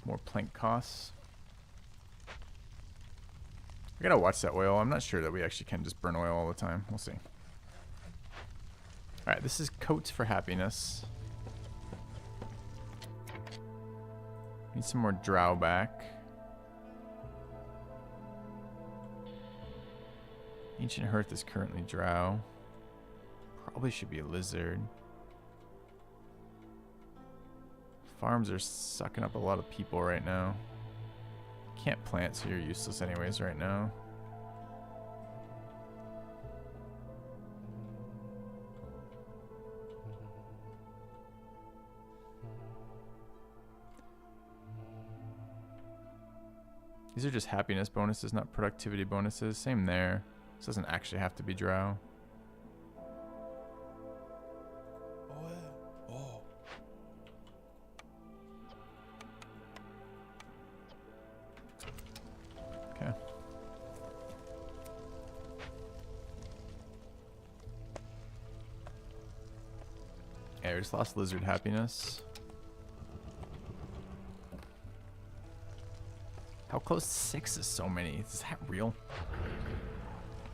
More plank costs. I gotta watch that oil. I'm not sure that we actually can just burn oil all the time. We'll see. Alright, this is coats for happiness. Need some more drow back. Ancient Hearth is currently drow. Probably should be a lizard. Farms are sucking up a lot of people right now. Can't plant, so you're useless anyways right now. These are just happiness bonuses, not productivity bonuses. Same there. This doesn't actually have to be drow. Yeah, we just lost lizard happiness. How close to 6 is so many? Is that real?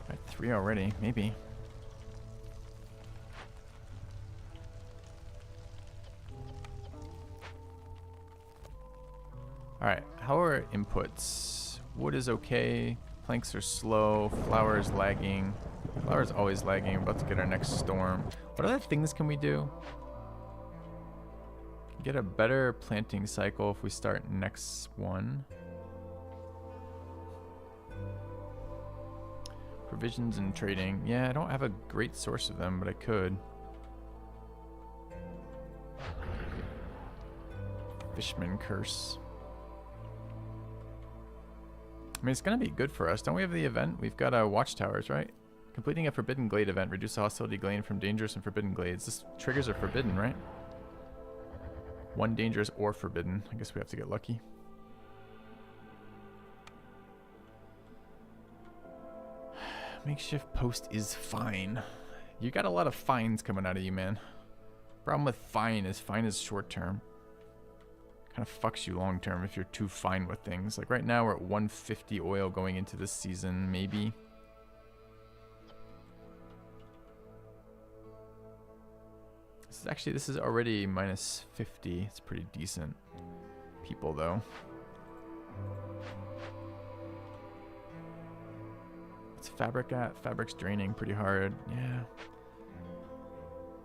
We're at 3 already, maybe. Alright, how are inputs? Wood is okay. Planks are slow. Flour is lagging. Flour is always lagging. We're about to get our next storm. What other things can we do? Get a better planting cycle if we start next one. Provisions and trading. Yeah, I don't have a great source of them, but I could. Fishman curse. I mean, it's going to be good for us. Don't we have the event? We've got watchtowers, right? Completing a Forbidden Glade event. Reduce the hostility gain from dangerous and forbidden glades. This triggers are forbidden, right? One dangerous or forbidden. I guess we have to get lucky. Makeshift post is fine. You got a lot of fines coming out of you, man. Problem with fine is short term. Kind of fucks you long term if you're too fine with things. Like right now we're at 150 oil going into this season, maybe. This is already minus 50. It's pretty decent. People though. What's fabric at? Fabric's draining pretty hard. Yeah.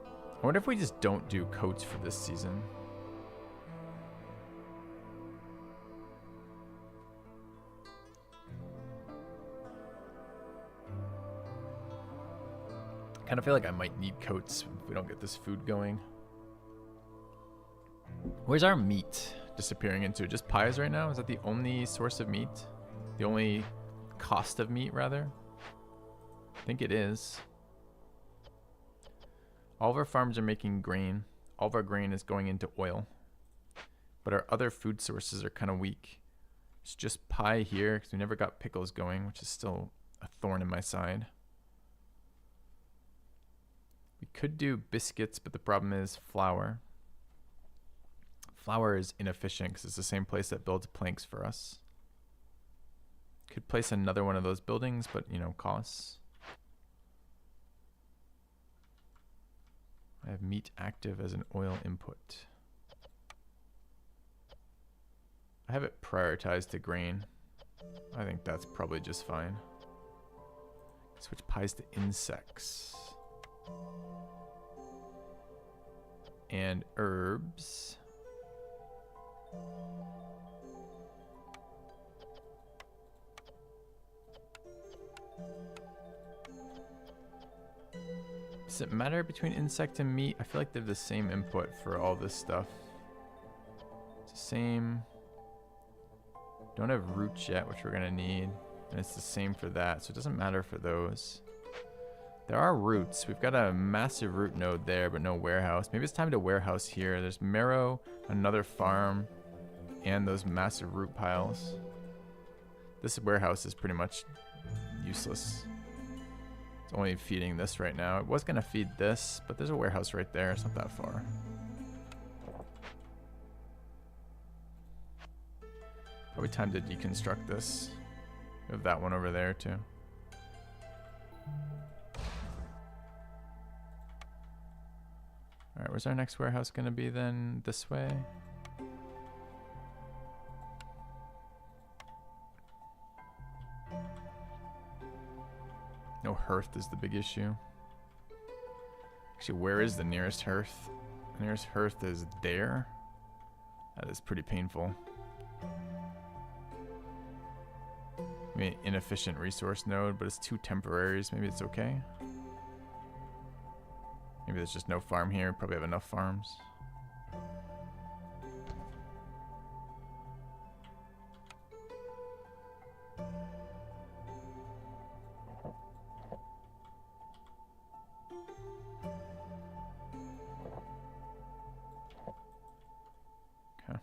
I wonder if we just don't do coats for this season. I kind of feel like I might need coats if we don't get this food going. Where's our meat disappearing into? Just pies right now? Is that the only source of meat? The only cost of meat, rather? I think it is. All of our farms are making grain. All of our grain is going into oil. But our other food sources are kind of weak. It's just pie here because we never got pickles going, which is still a thorn in my side. We could do biscuits, but the problem is flour. Flour is inefficient because it's the same place that builds planks for us. Could place another one of those buildings, but, you know, costs. I have meat active as an oil input. I have it prioritized to grain. I think that's probably just fine. Switch pies to insects. And herbs. Does it matter between insect and meat? I feel like they're the same input for all this stuff. It's the same. Don't have roots yet, which we're gonna need. And it's the same for that, so it doesn't matter for those. There are roots. We've got a massive root node there, but no warehouse. Maybe it's time to warehouse here. There's marrow, another farm, and those massive root piles. This warehouse is pretty much useless. It's only feeding this right now. It was going to feed this, but there's a warehouse right there. It's not that far. Probably time to deconstruct this. We have that one over there too. Alright, where's our next warehouse going to be then? This way? No hearth is the big issue. Actually, where is the nearest hearth? The nearest hearth is there. That is pretty painful. I mean, inefficient resource node, but it's 2 temporaries. Maybe it's okay. Maybe there's just no farm here. Probably have enough farms. Okay.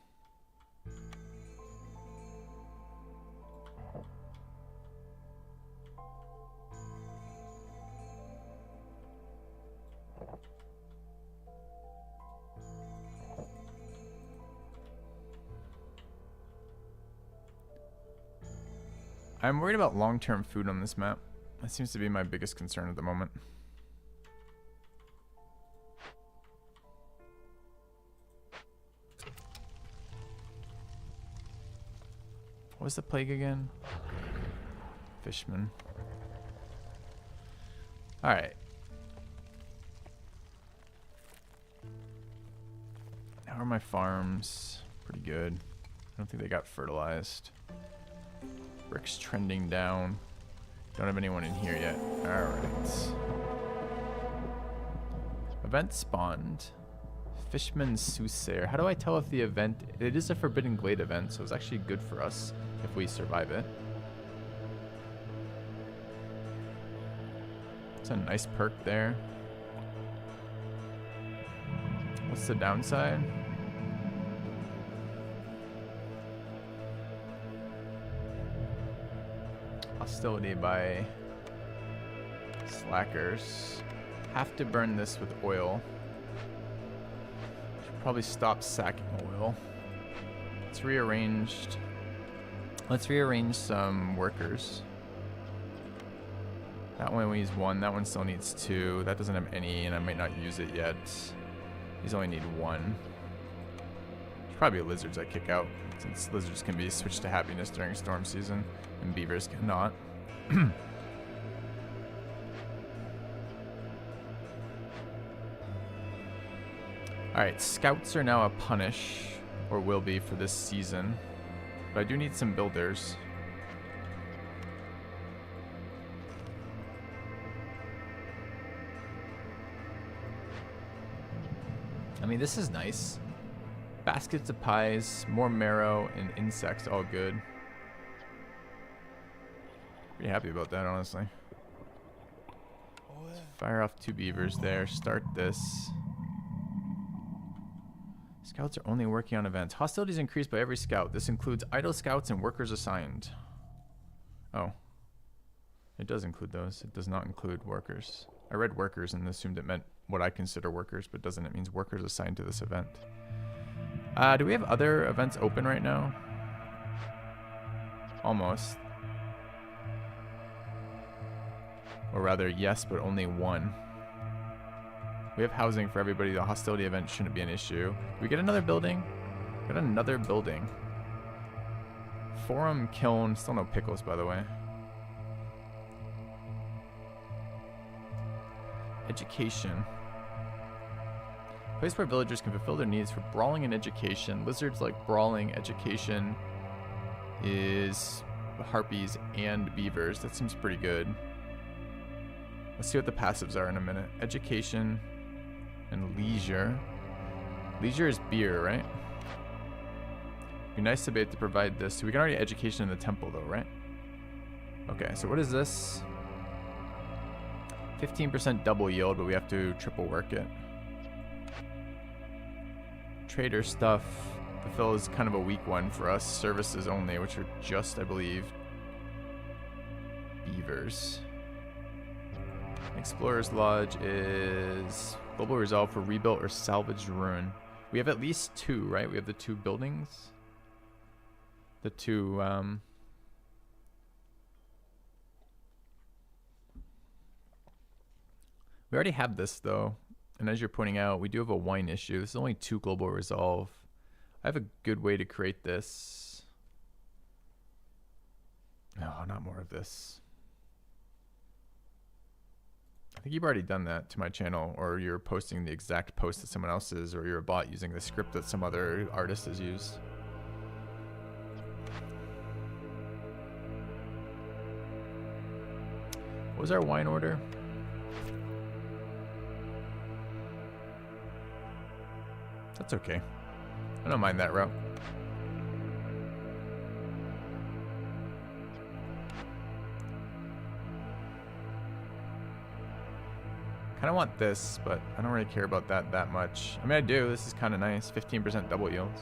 I'm worried about long-term food on this map. That seems to be my biggest concern at the moment. What was the plague again? Fishman. Alright. How are my farms? Pretty good. I don't think they got fertilized. Brick's trending down. Don't have anyone in here yet. Alright. Event spawned. Fishman's Soothsayer. How do I tell if the event... It is a Forbidden Glade event, so it's actually good for us if we survive it. It's a nice perk there. What's the downside? Hostility by slackers. Have to burn this with oil. Should probably stop sacking oil. Let's rearrange some workers. That one needs 1. That one still needs 2. That doesn't have any, and I might not use it yet. These only need 1. There's probably lizards I kick out, since lizards can be switched to happiness during storm season, and beavers cannot. Alright, scouts are now a punish, or will be for this season. But I do need some builders. I mean, this is nice. Baskets of pies, more marrow, and insects, all good. Pretty happy about that, honestly. Let's fire off 2 beavers there. Start this. Scouts are only working on events. Hostilities increased by every scout. This includes idle scouts and workers assigned. Oh. It does include those. It does not include workers. I read workers and assumed it meant what I consider workers, but doesn't. It means workers assigned to this event. Do we have other events open right now? Almost. Or rather, yes, but only 1. We have housing for everybody. The hostility event shouldn't be an issue. Do we get another building? Got another building. Forum, kiln. Still no pickles, by the way. Education. Place where villagers can fulfill their needs for brawling and education. Lizards like brawling. Education is harpies and beavers. That seems pretty good. Let's see what the passives are in a minute. Education and leisure. Leisure is beer, right? Be nice to be able to provide this. So we can already education in the temple though, right? Okay, so what is this? 15% double yield, but we have to triple work it. Trader stuff. Fulfill is kind of a weak one for us. Services only, which are just, I believe, beavers. Explorer's Lodge is global resolve for rebuilt or salvaged ruin. We have at least 2, right? We have the 2 buildings. The 2, we already have this though. And as you're pointing out, we do have a wine issue. This is only 2 global resolve. I have a good way to create this. No, not more of this. I think you've already done that to my channel, or you're posting the exact post that someone else is, or you're a bot using the script that some other artist has used. What was our wine order? That's okay. I don't mind that route. Kind of want this, but I don't really care about that much. I mean, I do. This is kind of nice. 15% double yields.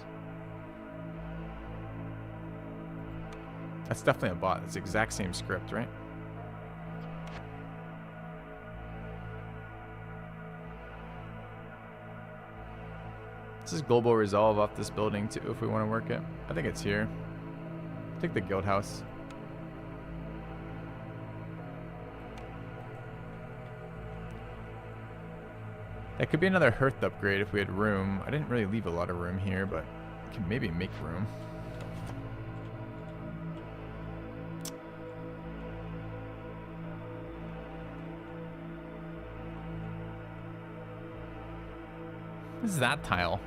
That's definitely a bot. It's the exact same script, right? This is global resolve off this building too, if we want to work it. I think it's here. Take the guild house. That could be another hearth upgrade if we had room. I didn't really leave a lot of room here, but we can maybe make room. What is that tile?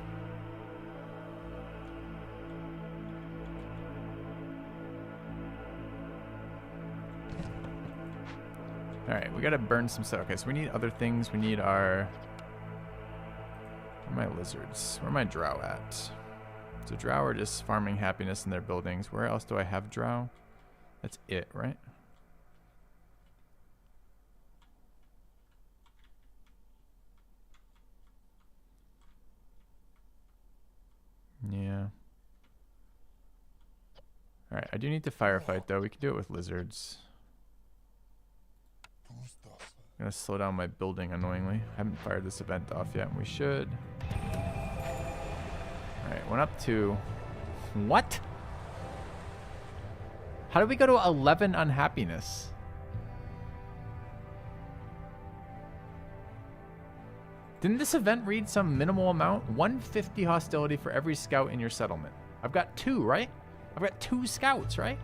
Alright, we gotta burn some stuff. Okay, so we need other things. We need our... Where are my lizards? Where are my drow at? So drow are just farming happiness in their buildings. Where else do I have drow? That's it, right? Yeah. Alright, I do need to firefight though. We can do it with lizards. I'm gonna slow down my building annoyingly. I haven't fired this event off yet, and we should. Alright, went up to... What? How did we go to 11 unhappiness? Didn't this event read some minimal amount? 150 hostility for every scout in your settlement. I've got 2, right? I've got 2 scouts, right?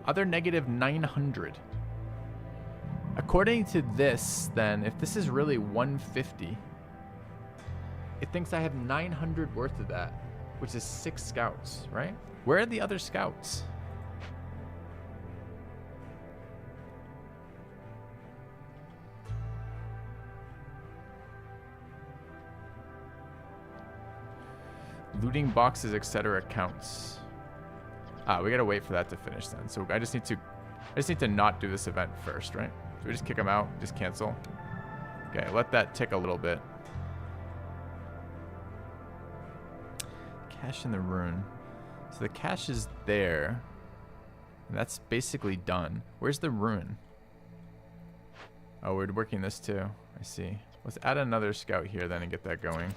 Other negative 900. According to this, then, if this is really 150, it thinks I have 900 worth of that, which is 6 scouts, right? Where are the other scouts? Looting boxes, etc. counts. Ah, we gotta wait for that to finish then. So I just need to not do this event first, right? So we just kick them out, just cancel. Okay, let that tick a little bit. Cache in the rune. So the cache is there. And that's basically done. Where's the rune? Oh, we're working this too. I see. Let's add another scout here then and get that going.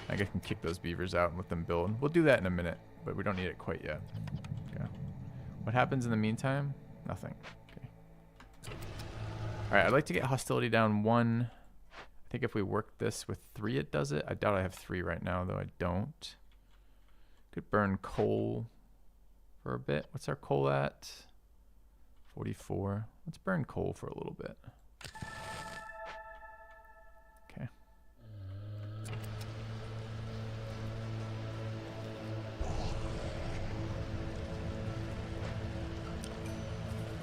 I guess I can kick those beavers out and let them build. We'll do that in a minute, but we don't need it quite yet. Okay. What happens in the meantime? Nothing. Okay. All right, I'd like to get hostility down 1. I think if we work this with 3, it does it. I doubt I have 3 right now, though I don't. Could burn coal for a bit. What's our coal at? 44. Let's burn coal for a little bit. Okay.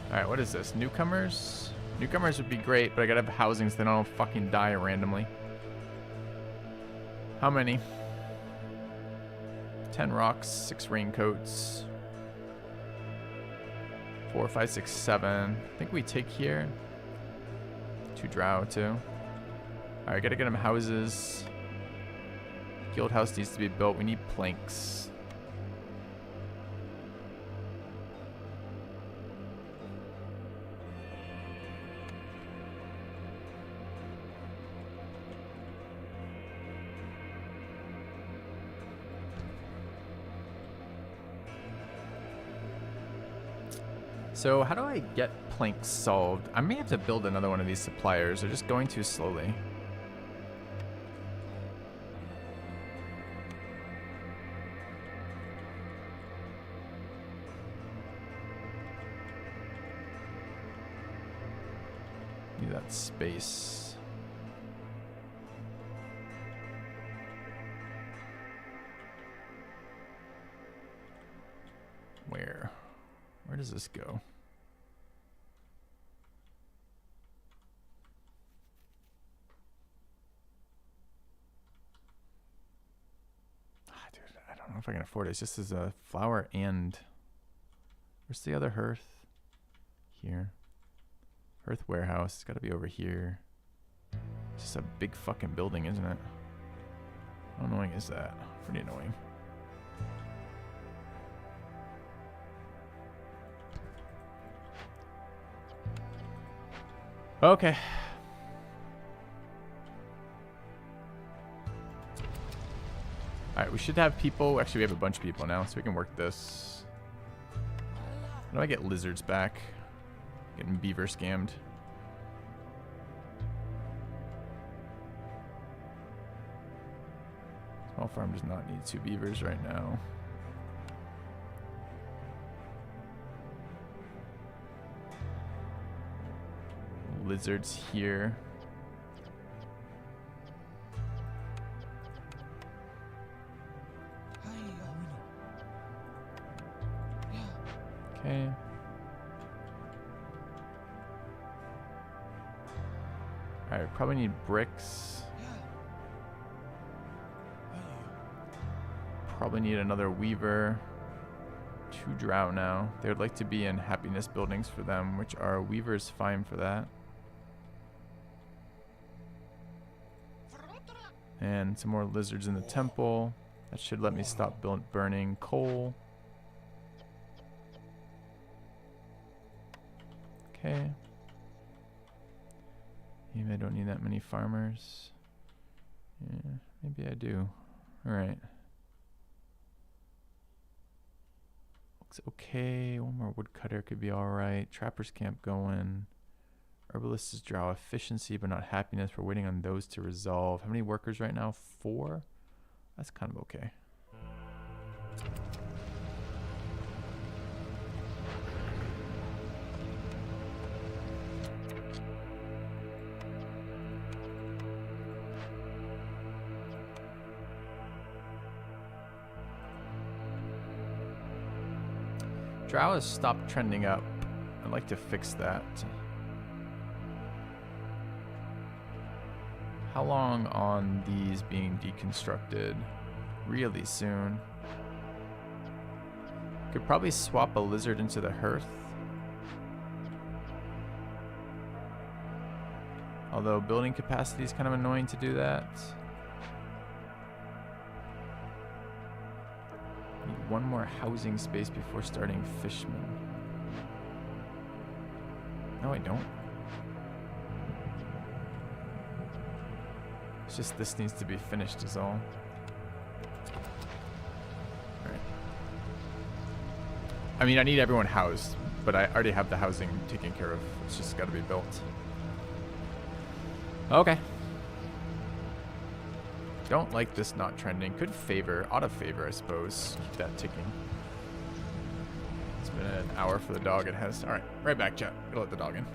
All right, what is this? Newcomers? Newcomers would be great, but I gotta have housing so they don't fucking die randomly. How many? 10 rocks, 6 raincoats. 4, 5, 6, 7. I think we take here. 2 drow too. Alright, gotta get them houses. Guild house needs to be built. We need planks. So how do I get planks solved? I may have to build another one of these suppliers. They're just going too slowly. Need that space. Where? Where does this go? I don't know if I can afford it. It's just as a flower and... Where's the other hearth? Here. Hearth warehouse. It's got to be over here. It's just a big fucking building, isn't it? How annoying is that? Pretty annoying. Okay. Alright, we should have people. Actually, we have a bunch of people now, so we can work this. How do I get lizards back? Getting beaver scammed. Small farm does not need 2 beavers right now. Lizards here. Okay. Alright, probably need bricks. Probably need another weaver. 2 drow now. They would like to be in happiness buildings for them, which are weavers fine for that. And some more lizards in the temple. That should let me stop burning coal. Okay. Maybe I don't need that many farmers. Yeah, maybe I do. Alright. Looks okay. One more woodcutter could be alright. Trapper's camp going. Herbalist is drow efficiency, but not happiness. We're waiting on those to resolve. How many workers right now? 4? That's kind of okay. Drow has stopped trending up. I'd like to fix that. How long on these being deconstructed? Really soon. Could probably swap a lizard into the hearth. Although building capacity is kind of annoying to do that. Need 1 more housing space before starting Fishman. No, I don't. It's just this needs to be finished is all. Alright. I mean, I need everyone housed, but I already have the housing taken care of. It's just got to be built. Okay. Don't like this not trending. Could favor, ought to favor, I suppose. Keep that ticking. It's been an hour for the dog. It has. Alright, right back, chat. Gotta let the dog in.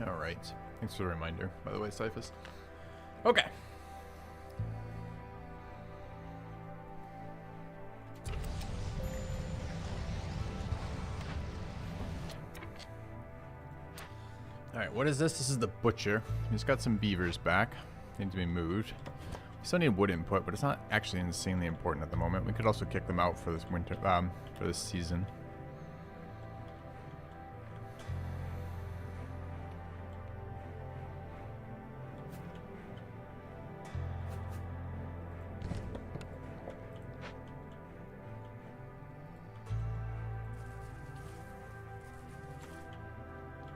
Alright. Thanks for the reminder, by the way, Cyphus. Okay. Alright, what is this? This is the butcher. He's got some beavers back. Need to be moved. We still need wood input, but it's not actually insanely important at the moment. We could also kick them out for this winter, for this season.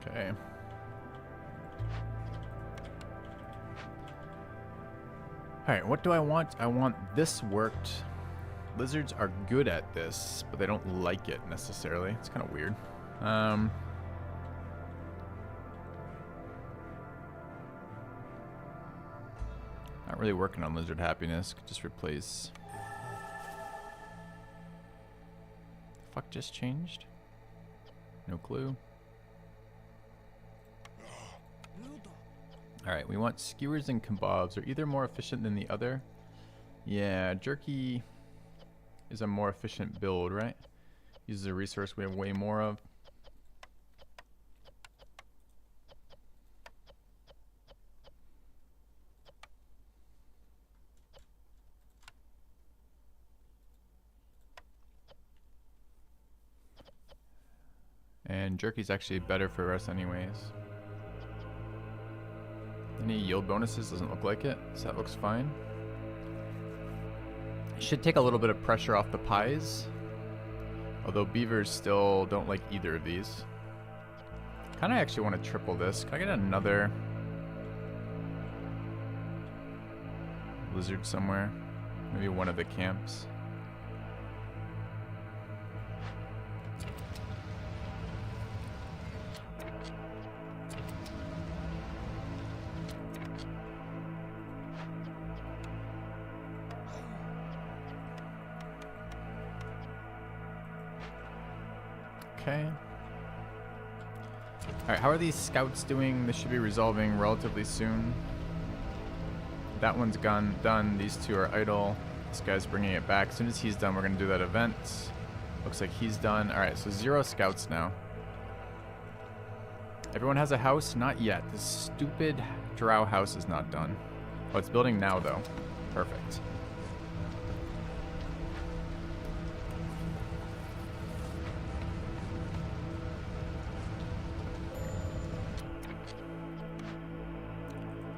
Okay. Alright, what do I want? I want this worked. Lizards are good at this, but they don't like it necessarily. It's kind of weird. Not really working on lizard happiness. Could just replace... Fuck just changed? No clue. Alright, we want skewers and kebabs. Are either more efficient than the other? Yeah, jerky is a more efficient build, right? Uses a resource we have way more of. And jerky's actually better for us anyways. Any yield bonuses? Doesn't look like it, so that looks fine. Should take a little bit of pressure off the pies. Although beavers still don't like either of these. Kinda actually want to triple this. Can I get another lizard somewhere? Maybe one of the camps. Okay. Alright, how are these scouts doing? This should be resolving relatively soon. That one's done. These two are idle. This guy's bringing it back. As soon as he's done, we're going to do that event. Looks like he's done. Alright, so 0 scouts now. Everyone has a house? Not yet. This stupid drow house is not done. Oh, it's building now, though. Perfect.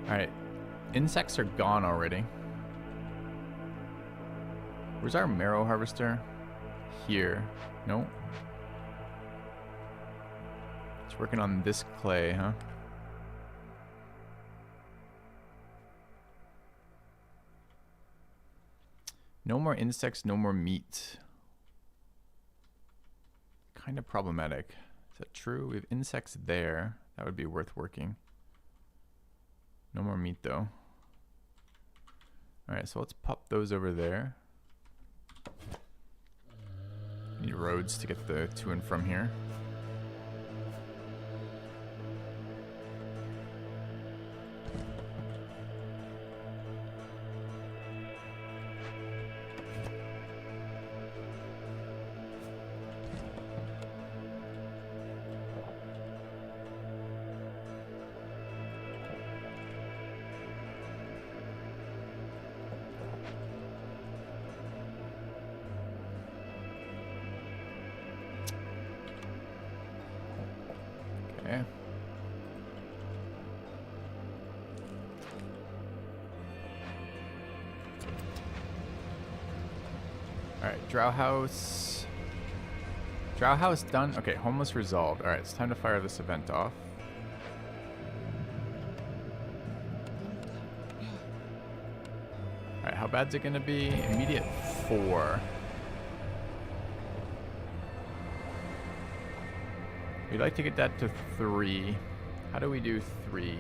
Alright, insects are gone already. Where's our marrow harvester? Here. No. It's working on this clay, huh? No more insects, no more meat. Kind of problematic. Is that true? We have insects there. That would be worth working. No more meat though. Alright, so let's pop those over there. Need roads to get the to and from here. Okay. Alright, drow house. Drow house done. Okay, homeless resolved. Alright, it's time to fire this event off. Alright, how bad's it gonna be? Immediate 4. We'd like to get that to 3. How do we do 3?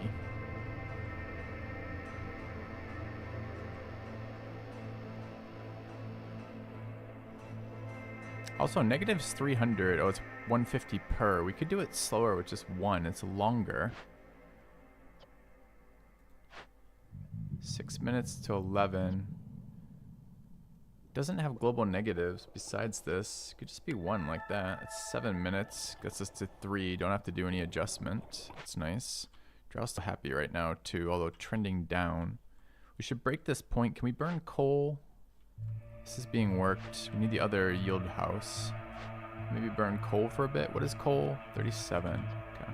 Also, negative's 300. Oh, it's 150 per. We could do it slower with just 1. It's longer. 6 minutes to 11. Doesn't have global negatives besides this. Could just be 1 like that. It's 7 minutes. Gets us to 3. Don't have to do any adjustment. That's nice. Drow's still happy right now too, although trending down. We should break this point. Can we burn coal? This is being worked. We need the other yield house. Maybe burn coal for a bit. What is coal? 37. Okay.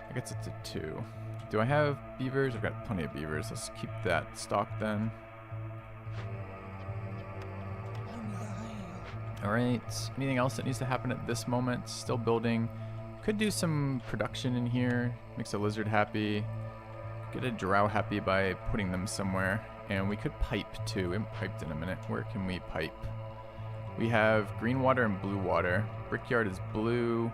That gets it to 2. Do I have beavers? I've got plenty of beavers. Let's keep that stock then. Alright, anything else that needs to happen at this moment? Still building. Could do some production in here. Makes a lizard happy. Get a drow happy by putting them somewhere. And we could pipe too. We haven't piped in a minute. Where can we pipe? We have green water and blue water. Brickyard is blue.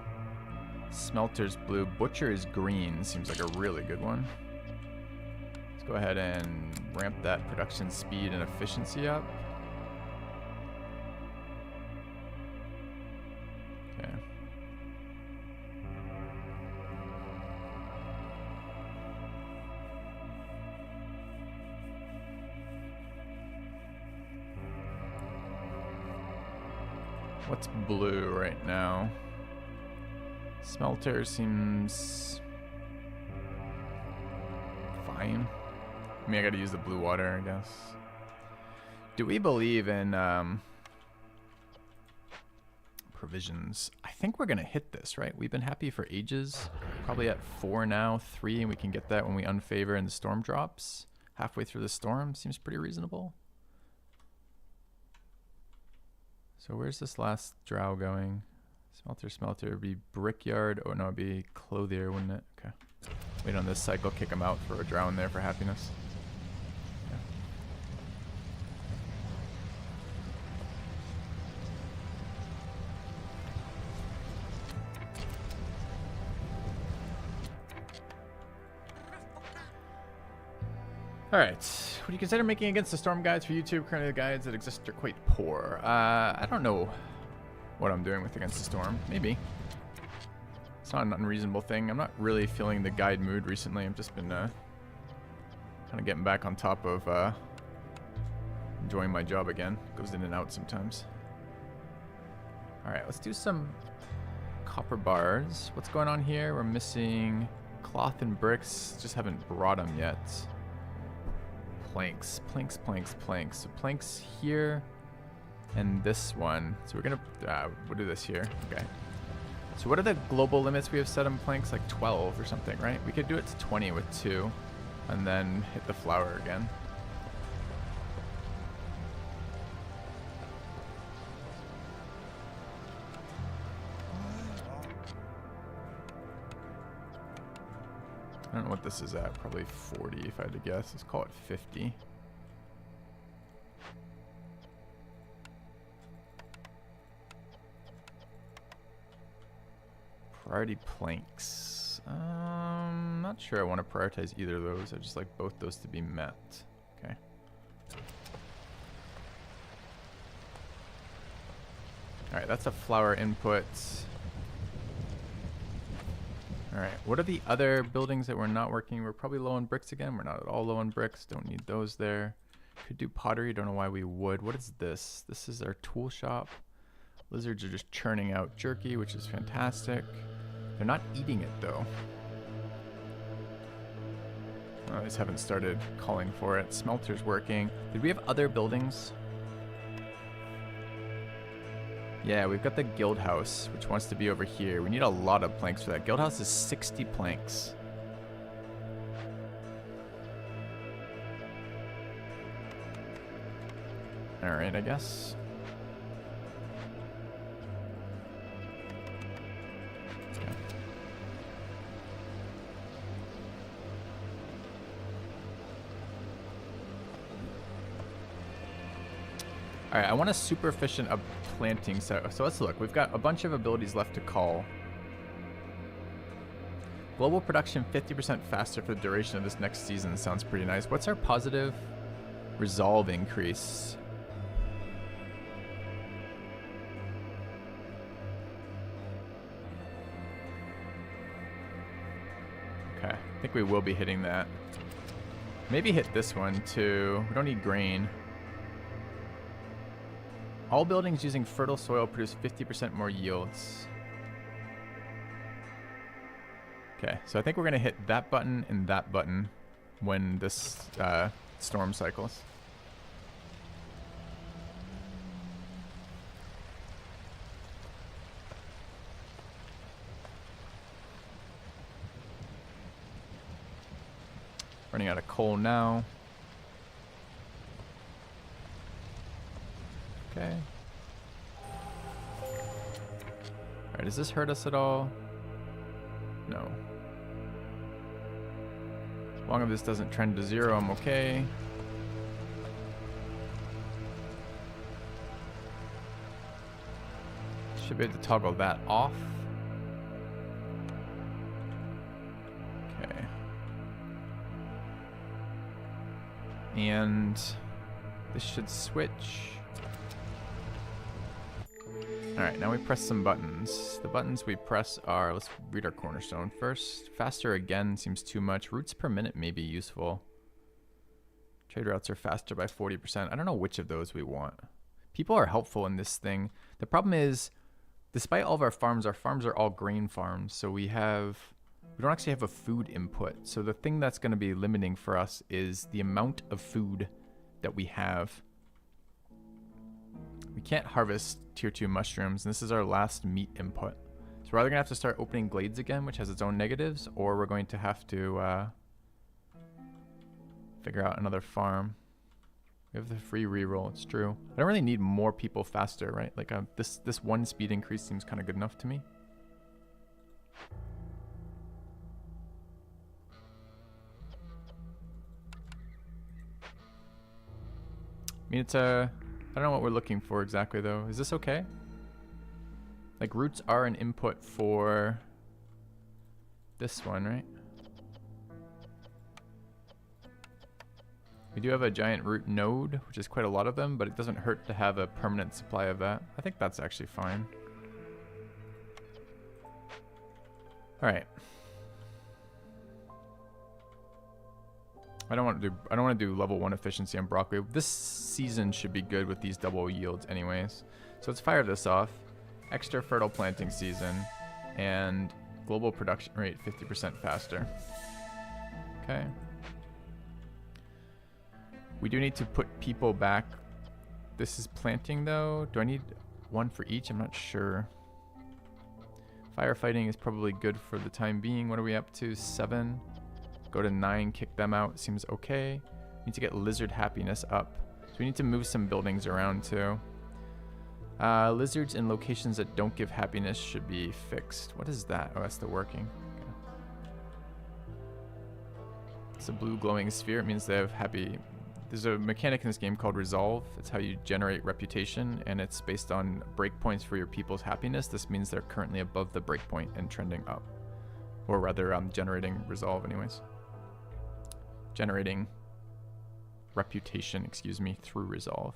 Smelter's blue. Butcher is green. Seems like a really good one. Let's go ahead and ramp that production speed and efficiency up. Okay. What's blue right now? Smelter seems fine. I mean, I gotta use the blue water, I guess. Do we believe in provisions? I think we're gonna hit this, right? We've been happy for ages. Probably at 4 now, 3, and we can get that when we unfavor and the storm drops. Halfway through the storm seems pretty reasonable. So where's this last drow going? Smelter would be brickyard. Oh no, it'd be clothier, wouldn't it? Okay. Wait on this cycle, kick him out, throw a drow in there for happiness. Okay. Alright, what do you consider making against the storm guides for YouTube? Currently the guides that exist are quite poor. I don't know what I'm doing with Against the Storm. Maybe. It's not an unreasonable thing. I'm not really feeling the guide mood recently. I've just been kind of getting back on top of enjoying my job again. Goes in and out sometimes. Alright, let's do some copper bars. What's going on here? We're missing cloth and bricks. Just haven't brought them yet. Planks. So planks here. And this one. So we're gonna we'll do this here. Okay. So what are the global limits we have set on planks? Like 12 or something, right? We could do it to 20 with 2 and then hit the flower again. I don't know what this is at. Probably 40 if I had to guess. Let's call it 50. Priority planks. Not sure I want to prioritize either of those. I just like both those to be met. Okay. Alright, that's a flower input. Alright, what are the other buildings that we're not working? We're probably low on bricks again. We're not at all low on bricks. Don't need those there. Could do pottery. Don't know why we would. What is this? This is our tool shop. Lizards are just churning out jerky, which is fantastic. They're not eating it, though. Oh, I just haven't started calling for it. Smelter's working. Did we have other buildings? Yeah, we've got the guild house, which wants to be over here. We need a lot of planks for that. Guild house is 60 planks. Alright, I guess. Alright, I want a super efficient planting set. So let's look. We've got a bunch of abilities left to call. Global production 50% faster for the duration of this next season. Sounds pretty nice. What's our positive resolve increase? Okay, I think we will be hitting that. Maybe hit this one too. We don't need grain. All buildings using fertile soil produce 50% more yields. Okay, so I think we're going to hit that button and that button when this storm cycles. Running out of coal now. Okay. Alright, does this hurt us at all? No. As long as this doesn't trend to 0, I'm okay. Should be able to toggle that off. Okay. And this should switch. Alright, now we press some buttons. The buttons we press are, let's read our cornerstone first. Faster again seems too much. Routes per minute may be useful. Trade routes are faster by 40%. I don't know which of those we want. People are helpful in this thing. The problem is, despite all of our farms are all grain farms. So we don't actually have a food input. So the thing that's going to be limiting for us is the amount of food that we have. We can't harvest tier 2 mushrooms, and this is our last meat input. So we're either going to have to start opening glades again, which has its own negatives, or we're going to have to figure out another farm. We have the free reroll, it's true. I don't really need more people faster, right? Like this one speed increase seems kind of good enough to me. I mean, it's a... I don't know what we're looking for exactly, though. Is this okay? Like, roots are an input for this one, right? We do have a giant root node, which is quite a lot of them, but it doesn't hurt to have a permanent supply of that. I think that's actually fine. Alright. I don't want to do level 1 efficiency on broccoli. This season should be good with these double yields anyways. So let's fire this off. Extra fertile planting season and global production rate 50% faster. Okay. We do need to put people back. This is planting though. Do I need one for each? I'm not sure. Firefighting is probably good for the time being. What are we up to? 7. Go to 9, kick them out. Seems okay. Need to get lizard happiness up. So we need to move some buildings around too. Lizards in locations that don't give happiness should be fixed. What is that? Oh, that's the working. Okay. It's a blue glowing sphere. It means they have happy... There's a mechanic in this game called Resolve. It's how you generate reputation, and it's based on breakpoints for your people's happiness. This means they're currently above the breakpoint and trending up. Or rather, generating Resolve anyways. Generating reputation, excuse me, through Resolve.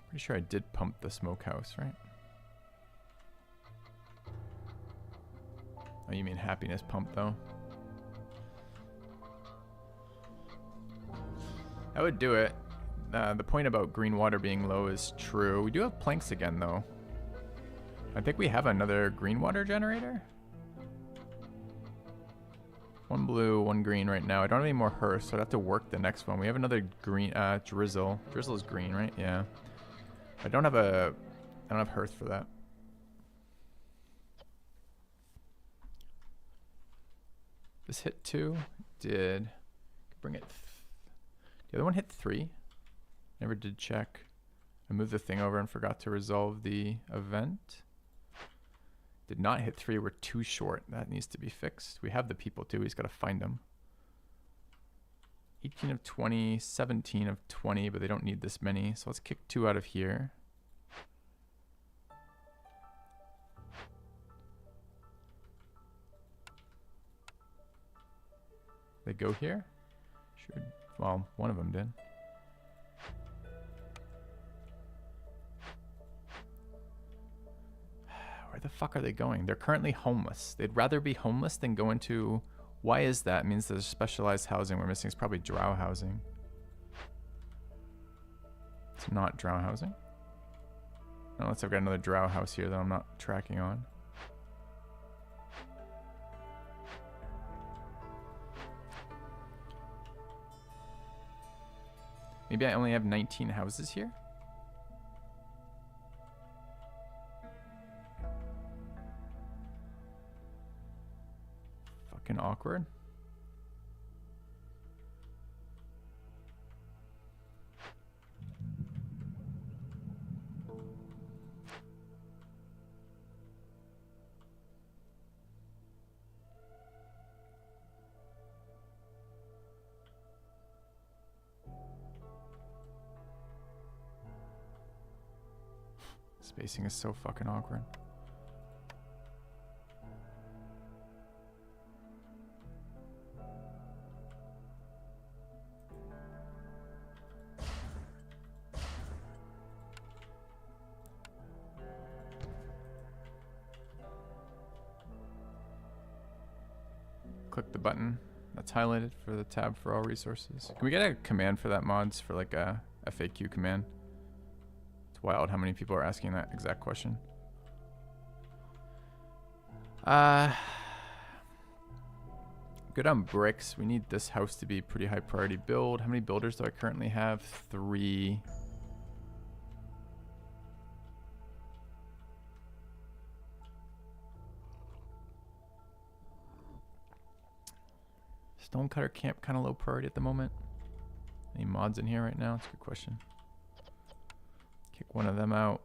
Pretty sure I did pump the smokehouse, right? Oh, you mean happiness pump, though? I would do it. The point about green water being low is true. We do have planks again, though. I think we have another green water generator. 1 blue, 1 green right now. I don't have any more hearth, so I'd have to work the next one. We have another green, drizzle. Drizzle is green, right? Yeah. I don't have hearth for that. This hit 2. Did bring it. The other one hit 3. Never did check. I moved the thing over and forgot to resolve the event. Did not hit 3. We're too short. That needs to be fixed. We have the people too. He's got to find them. 18 of 20, 17 of 20, but they don't need this many. So let's kick 2 out of here. They go here? Should, well, one of them did. Where the fuck are they going? They're currently homeless. They'd rather be homeless than go into... Why is that? It means there's specialized housing we're missing. It's probably drow housing. It's not drow housing. Unless I've got another drow house here that I'm not tracking on. Maybe I only have 19 houses here? Fucking awkward. Spacing is so fucking awkward. Click the button that's highlighted for the tab for all resources. Can we get a command for that mods for like a FAQ command? It's wild how many people are asking that exact question. Good on bricks. We need this house to be pretty high priority build. How many builders do I currently have? 3. Stonecutter camp kind of low priority at the moment. Any mods in here right now? That's a good question. Kick one of them out.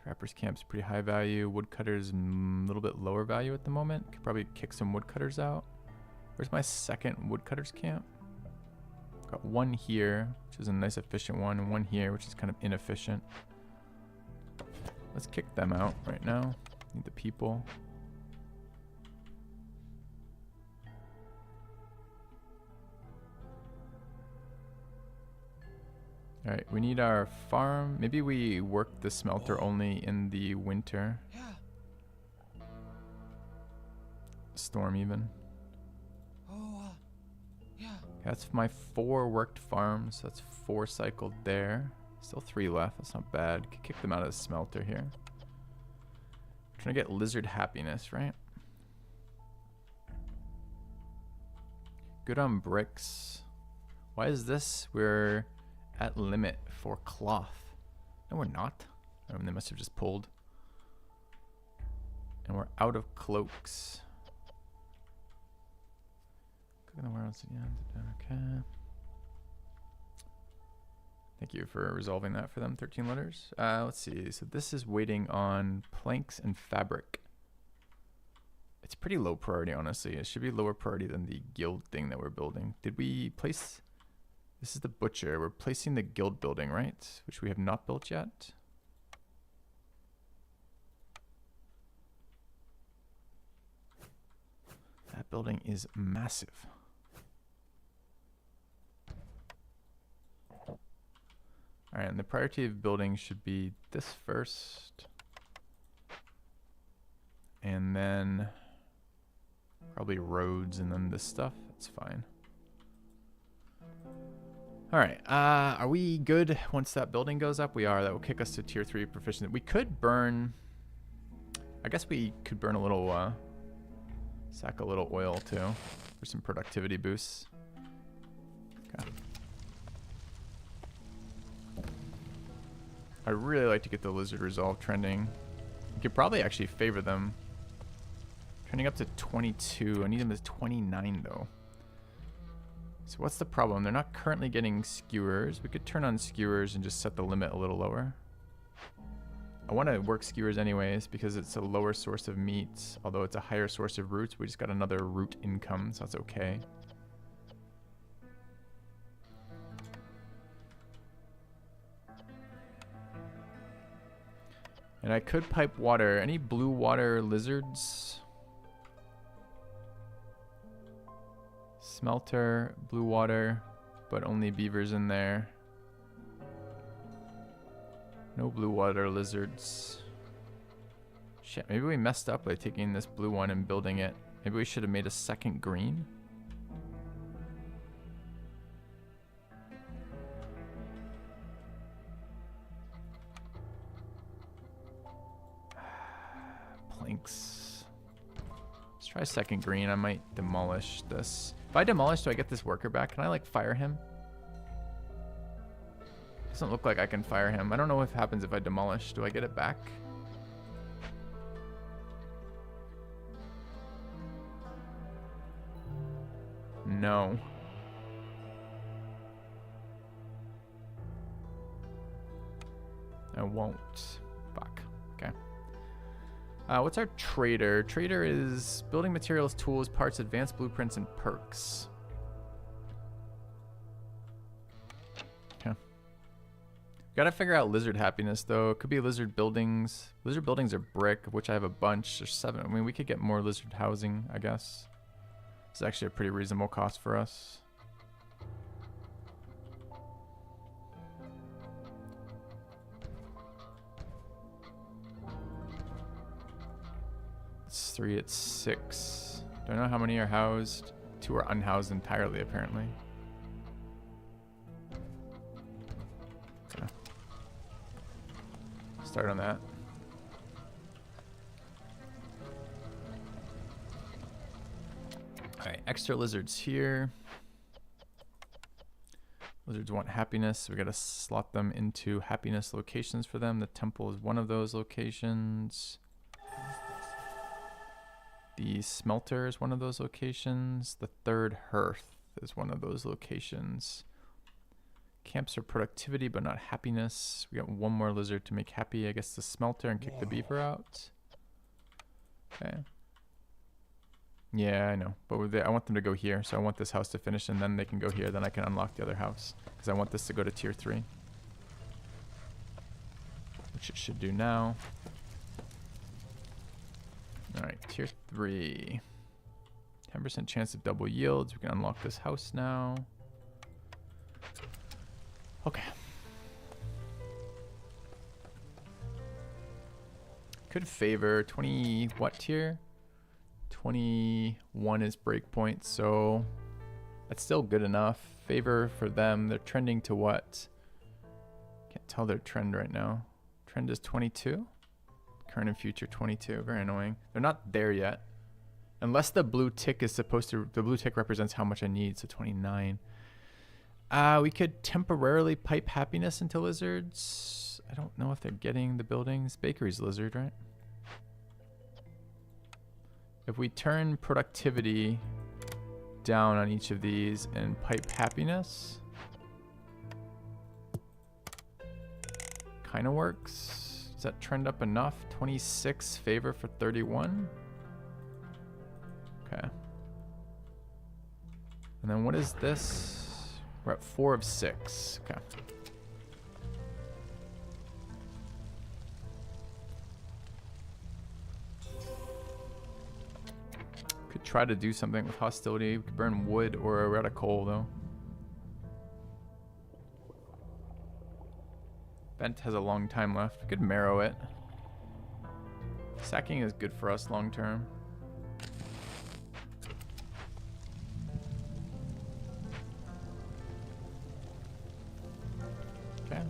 Trappers camp's pretty high value. Woodcutters a little bit lower value at the moment. Could probably kick some woodcutters out. Where's my second woodcutters camp? Got one here, which is a nice efficient one, and one here, which is kind of inefficient. Let's kick them out right now. Need the people. All right, we need our farm. Maybe we work the smelter only in the winter. Storm even. That's my 4 worked farms. That's 4 cycled there. Still 3 left. That's not bad. Could kick them out of the smelter here. Trying to get lizard happiness, right? Good on bricks. Why is this? We're at limit for cloth. No, we're not. They must have just pulled. And we're out of cloaks. Cooking the warehouse again. Okay. Thank you for resolving that for them. 13 letters. Let's see. So this is waiting on planks and fabric. It's pretty low priority, honestly. It should be lower priority than the guild thing that we're building. Did we place... This is the butcher. We're placing the guild building, right? Which we have not built yet. That building is massive. All right, and the priority of building should be this first. And then probably roads and then this stuff. That's fine. All right, are we good once that building goes up? We are. That will kick us to tier 3 proficient. We could burn, I guess we could burn a little, sack a little oil too for some productivity boosts. Okay. I really like to get the lizard resolve trending. You could probably actually favor them. Trending up to 22. I need them to 29 though. So what's the problem? They're not currently getting skewers. We could turn on skewers and just set the limit a little lower. I want to work skewers anyways because it's a lower source of meat, although it's a higher source of roots. We just got another root income, so that's okay. And I could pipe water. Any blue water lizards? Smelter, blue water, but only beavers in there. No blue water lizards. Shit, maybe we messed up by taking this blue one and building it. Maybe we should have made a second green. Planks. Let's try second green. I might demolish this. If I demolish, do I get this worker back? Can I like fire him? Doesn't look like I can fire him. I don't know what happens if I demolish. Do I get it back? No. I won't. Fuck. Okay. What's our trader? Trader is building materials, tools, parts, advanced blueprints, and perks. Okay. Gotta figure out lizard happiness though. It could be lizard buildings. Lizard buildings are brick, of which I have a bunch. There's 7. I mean, we could get more lizard housing, I guess. It's actually a pretty reasonable cost for us. It's 3, it's 6. Don't know how many are housed. 2 are unhoused entirely, apparently. Okay. Start on that. Alright, extra lizards here. Lizards want happiness, so we gotta slot them into happiness locations for them. The temple is one of those locations. The smelter is one of those locations. The third hearth is one of those locations. Camps are productivity, but not happiness. We got one more lizard to make happy. I guess the smelter and kick the beaver out. Okay. Yeah, I know. But I want them to go here. So I want this house to finish and then they can go here. Then I can unlock the other house. Because I want this to go to tier 3. Which it should do now. Alright, tier 3. 10% chance of double yields. We can unlock this house now. Okay. Could favor 20 what tier? 21 is breakpoint, so that's still good enough. Favor for them. They're trending to what? Can't tell their trend right now. Trend is 22. Current and future 22. Very annoying. They're not there yet. Unless the blue tick is supposed to... The blue tick represents how much I need, so 29. We could temporarily pipe happiness into lizards. I don't know if they're getting the buildings. Bakery's lizard, right? If we turn productivity down on each of these and pipe happiness, kind of works. Does that trend up enough? 26 favor for 31. Okay. And then what is this? We're at 4 of 6. Okay. Could try to do something with hostility. We could burn wood or we're out of coal though. Vent has a long time left. We could marrow it. Sacking is good for us long term. Okay.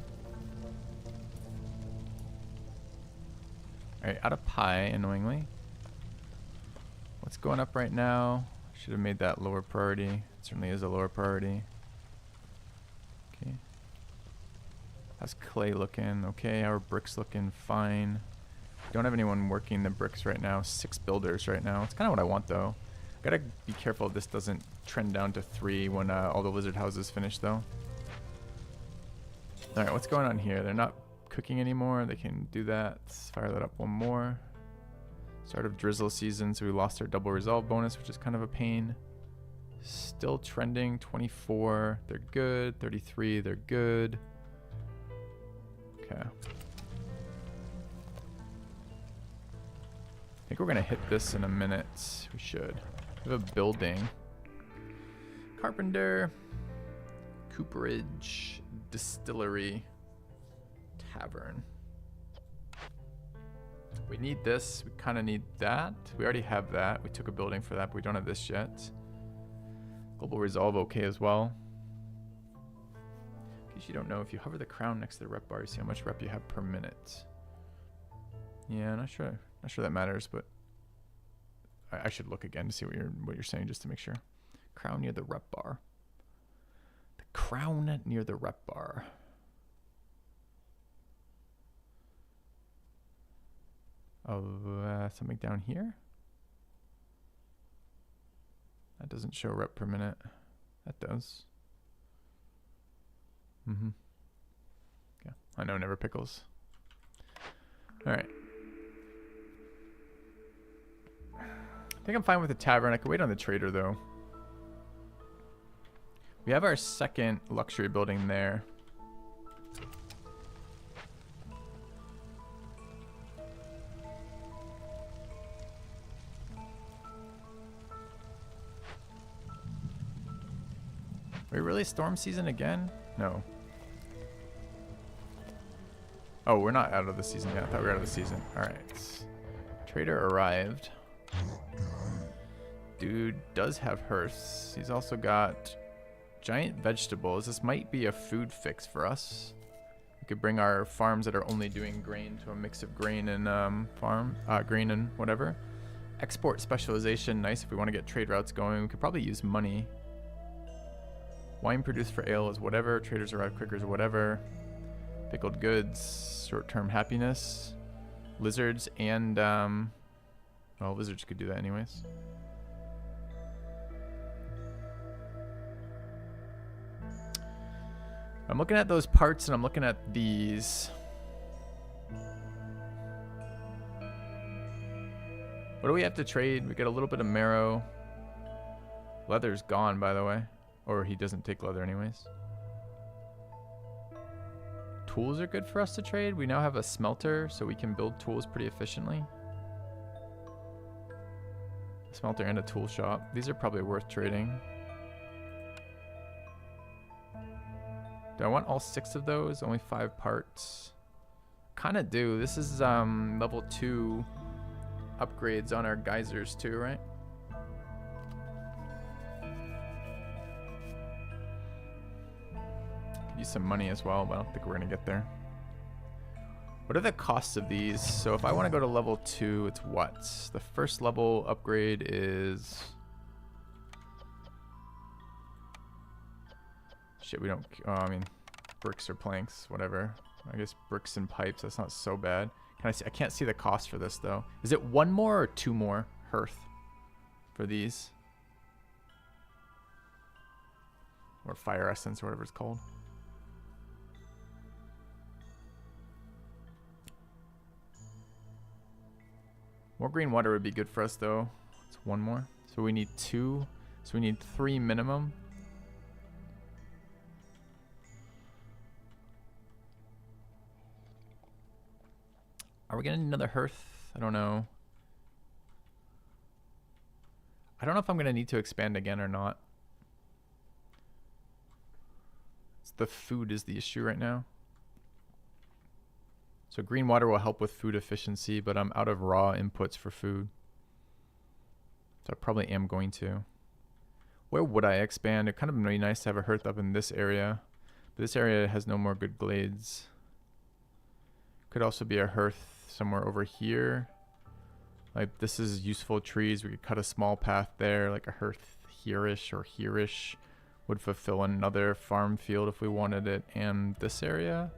Alright, out of pie, annoyingly. What's going up right now? Should have made that lower priority. It certainly is a lower priority. Okay. How's clay looking? Okay, how are bricks looking? Fine. Don't have anyone working the bricks right now. 6 builders right now. It's kind of what I want though. Gotta be careful this doesn't trend down to 3 when all the lizard houses finish though. Alright, what's going on here? They're not cooking anymore. They can do that. Let's fire that up one more. Start of drizzle season, so we lost our double resolve bonus, which is kind of a pain. Still trending. 24, they're good. 33, they're good. Okay. I think we're gonna hit this in a minute. We should. We have a building. Carpenter. Cooperage. Distillery. Tavern. We need this. We kind of need that. We already have that. We took a building for that, but we don't have this yet. Global resolve okay as well. In case you don't know, if you hover the crown next to the rep bar, you see how much rep you have per minute. Yeah, not sure that matters, but I should look again to see what you're saying just to make sure. Crown near the rep bar. The crown near the rep bar. Oh, something down here? That doesn't show rep per minute. That does. Mm-hmm. Yeah, I know, never pickles. All right. I think I'm fine with the tavern. I could wait on the trader, though. We have our second luxury building there. Wait, really? Storm season again? No. Oh, we're not out of the season yet. I thought we were out of the season. Alright. Trader arrived. Dude does have hearths. He's also got giant vegetables. This might be a food fix for us. We could bring our farms that are only doing grain to a mix of grain and grain and whatever. Export specialization, nice if we want to get trade routes going. We could probably use money. Wine produced for ale is whatever. Traders arrive quicker is whatever. Pickled goods, short-term happiness. Lizards and, well, lizards could do that anyways. I'm looking at those parts and I'm looking at these. What do we have to trade? We get a little bit of marrow. Leather's gone, by the way. Or he doesn't take leather anyways. Tools are good for us to trade. We now have a smelter, so we can build tools pretty efficiently. A smelter and a tool shop. These are probably worth trading. Do I want all 6 of those? Only 5 parts. Kind of do. This is level 2 upgrades on our geysers too, right? Use some money as well, but I don't think we're gonna get there. What are the costs of these? So if I want to go to level 2, it's what? The first level upgrade is... Shit, we don't... Oh, I mean, bricks or planks, whatever. I guess bricks and pipes, that's not so bad. Can I see? I can't see the cost for this, though. Is it 1 more or 2 more hearth for these? Or fire essence, or whatever it's called. More green water would be good for us, though. It's 1 more. So we need 2. So we need 3 minimum. Are we going to need another hearth? I don't know. I don't know if I'm going to need to expand again or not. The food is the issue right now. So green water will help with food efficiency, but I'm out of raw inputs for food. So I probably am going to. Where would I expand? It kind of would be nice to have a hearth up in this area. But this area has no more good glades. Could also be a hearth somewhere over here. Like this is useful trees. We could cut a small path there, like a hearth here-ish or here-ish. Would fulfill another farm field if we wanted it. And this area.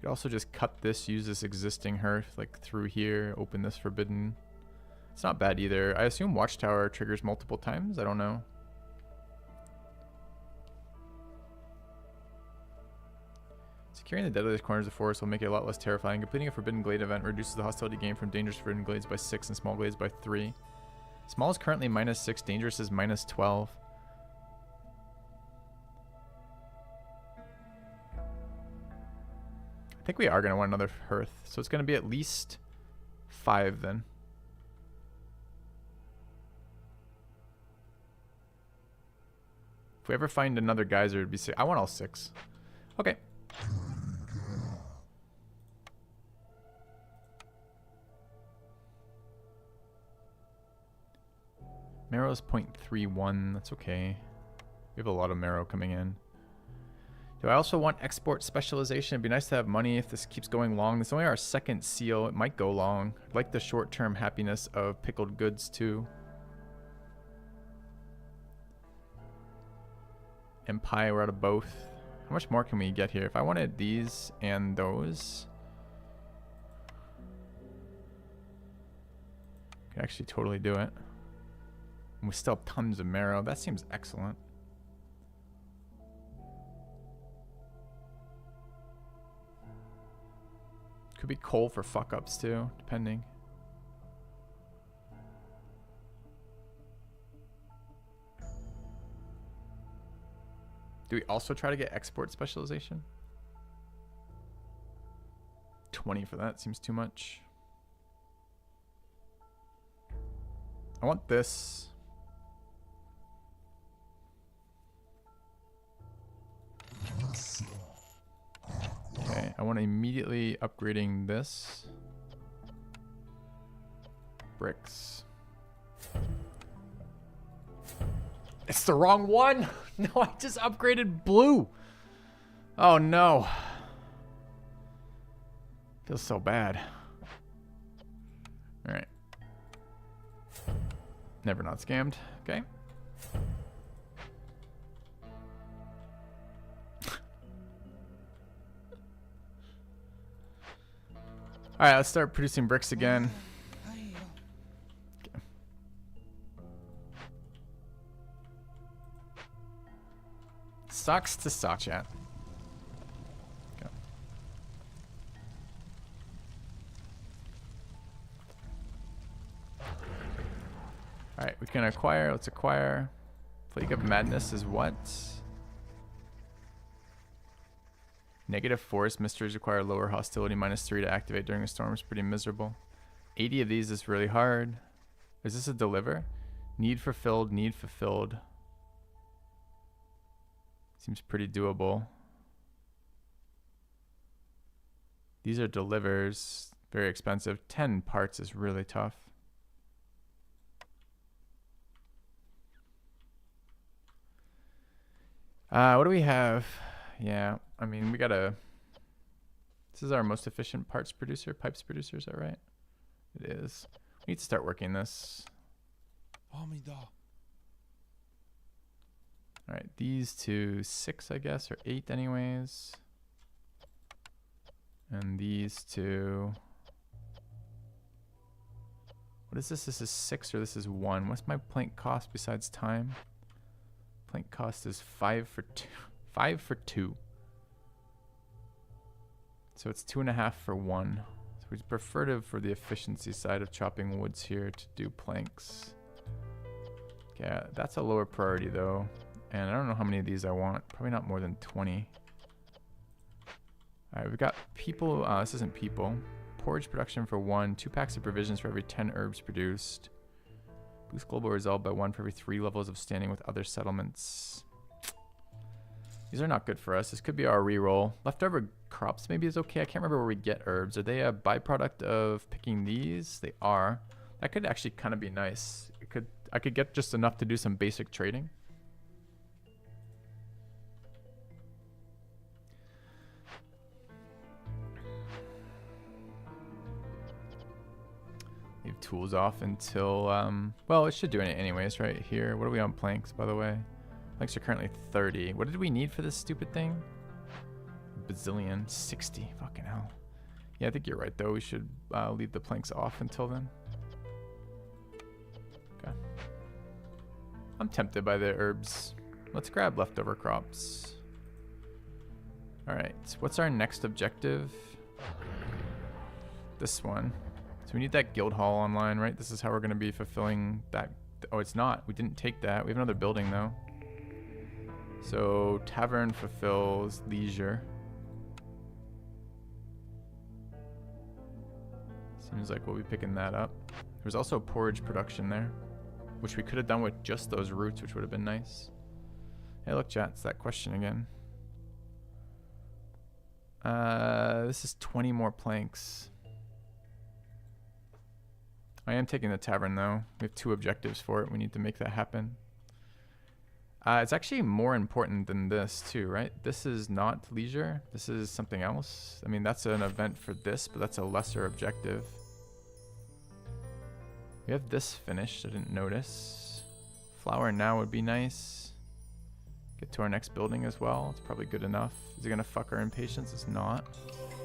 Could also just cut this, use this existing hearth like through here, open this forbidden. It's not bad either. I assume Watchtower triggers multiple times. I don't know. Securing the deadliest corners of the forest will make it a lot less terrifying. Completing a Forbidden Glade event reduces the hostility gain from dangerous Forbidden Glades by 6 and small glades by 3. Small is currently -6, dangerous is -12. I think we are going to want another hearth. So it's going to be at least 5 then. If we ever find another geyser, it'd be 6. I want all 6. Okay. Marrow's 0.31. That's okay. We have a lot of marrow coming in. Do I also want export specialization? It'd be nice to have money if this keeps going long. This is only our second seal. It might go long. I'd like the short-term happiness of pickled goods too. And pie, we're out of both. How much more can we get here? If I wanted these and those, I could actually totally do it. And we still have tons of marrow. That seems excellent. Could be coal for fuck-ups too, depending. Do we also try to get export specialization? 20 for that seems too much. I want this. Okay, I want immediately upgrading this. Bricks. It's the wrong one! No, I just upgraded blue! Oh no. Feels so bad. Alright. Never not scammed. Okay. Alright, let's start producing bricks again. Okay. Sucks to suck, chat. Okay. Alright, we can acquire. Let's acquire. Plague of Madness is what? Negative force. Mysteries require lower hostility. -3 to activate during a storm is pretty miserable. 80 of these is really hard. Is this a deliver? Need fulfilled. Need fulfilled. Seems pretty doable. These are delivers. Very expensive. 10 parts is really tough. What do we have? Yeah, I mean, we gotta... This is our most efficient parts producer, pipes producer, is that right? It is. We need to start working this. Alright, these two, 6, I guess, or 8 anyways. And these two... What is this? This is 6 or this is 1? What's my plank cost besides time? Plank cost is 5 for 2. 5 for 2. So it's 2.5 for 1. So we prefer to, for the efficiency side of chopping woods here, to do planks. Okay, that's a lower priority though. And I don't know how many of these I want. Probably not more than 20. Alright, we've got people. This isn't people. Porridge production for 1. 2 packs of provisions for every 10 herbs produced. Boost global resolve by 1 for every 3 levels of standing with other settlements. These are not good for us. This could be our reroll. Leftover crops maybe is okay. I can't remember where we get herbs. Are they a byproduct of picking these? They are. That could actually kind of be nice. I could get just enough to do some basic trading. Leave tools off until, well, it should do it anyways, right here. What are we on planks, by the way? Planks are currently 30. What did we need for this stupid thing? Bazillion. 60. Fucking hell. Yeah, I think you're right, though. We should leave the planks off until then. Okay. I'm tempted by the herbs. Let's grab leftover crops. Alright, so what's our next objective? This one. So we need that guild hall online, right? This is how we're going to be fulfilling that. Oh, it's not. We didn't take that. We have another building, though. So tavern fulfills leisure. Seems like we'll be picking that up. There's also porridge production there, which we could have done with just those roots, which would have been nice. Hey, look, chat, it's that question again. This is 20 more planks. I am taking the tavern though. We have 2 objectives for it. We need to make that happen. It's actually more important than this too, right? This is not leisure. This is something else. I mean, that's an event for this, but that's a lesser objective. We have this finished. I didn't notice. Flower now would be nice. Get to our next building as well. It's probably good enough. Is it gonna fuck our impatience? It's not.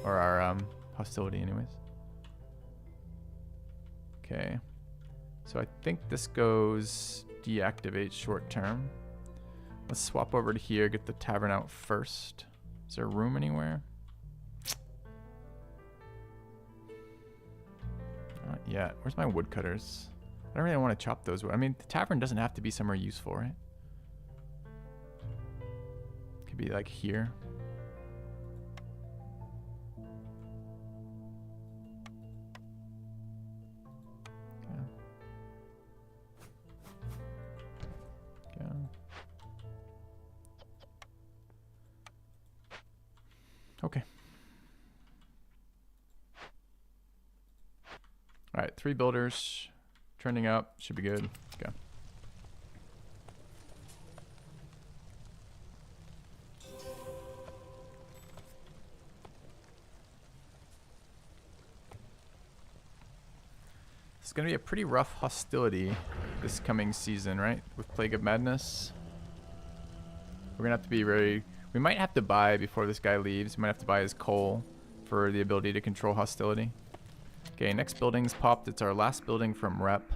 Or our hostility anyways. Okay. So I think this goes deactivate short term. Let's swap over to here, get the tavern out first. Is there room anywhere? Not yet. Where's my woodcutters? I don't really want to chop those. I mean, the tavern doesn't have to be somewhere useful, right? Could be like here. Okay. All right, 3 builders, trending up, should be good. Go. It's gonna be a pretty rough hostility this coming season, right? With Plague of Madness. We're gonna have to be very... We might have to buy before this guy leaves. We might have to buy his coal for the ability to control hostility. Okay, next building's popped. It's our last building from rep.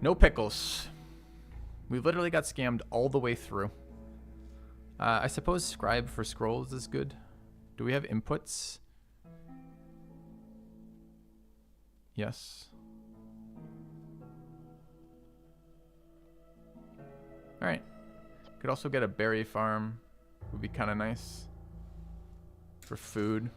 No pickles. We literally got scammed all the way through. I suppose scribe for scrolls is good. Do we have inputs? Yes. Alright. Could also get a berry farm. Would be kind of nice. For food.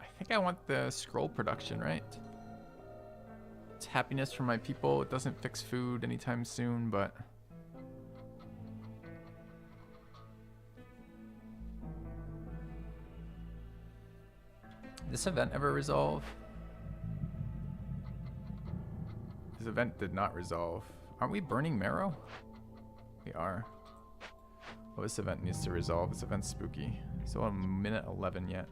I think I want the scroll production, right? It's happiness for my people. It doesn't fix food anytime soon, but... This event ever resolve? This event did not resolve. Aren't we burning marrow? We are. Well, this event needs to resolve. This event's spooky. Still a minute 11 yet.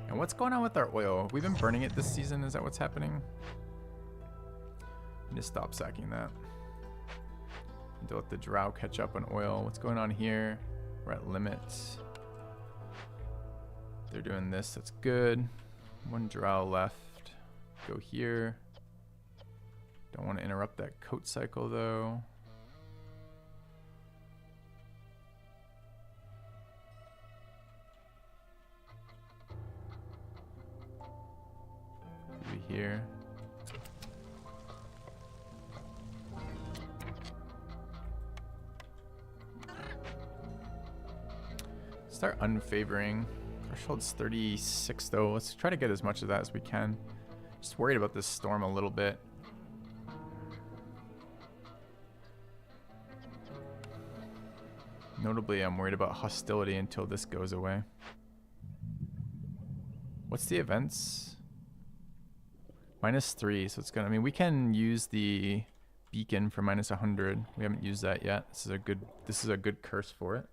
And what's going on with our oil? Have we been burning it this season? Is that what's happening? I need to stop sacking that. Need to let the drow catch up on oil. What's going on here? We're at limits. They're doing this. That's good. 1 drow left. Go here. Don't want to interrupt that coat cycle though. Here. Start unfavoring. Threshold's 36 though. Let's try to get as much of that as we can. Just worried about this storm a little bit. Notably, I'm worried about hostility until this goes away. What's the events? -3, so it's gonna, I mean, we can use the beacon for -100. We haven't used that yet. This is a good curse for it.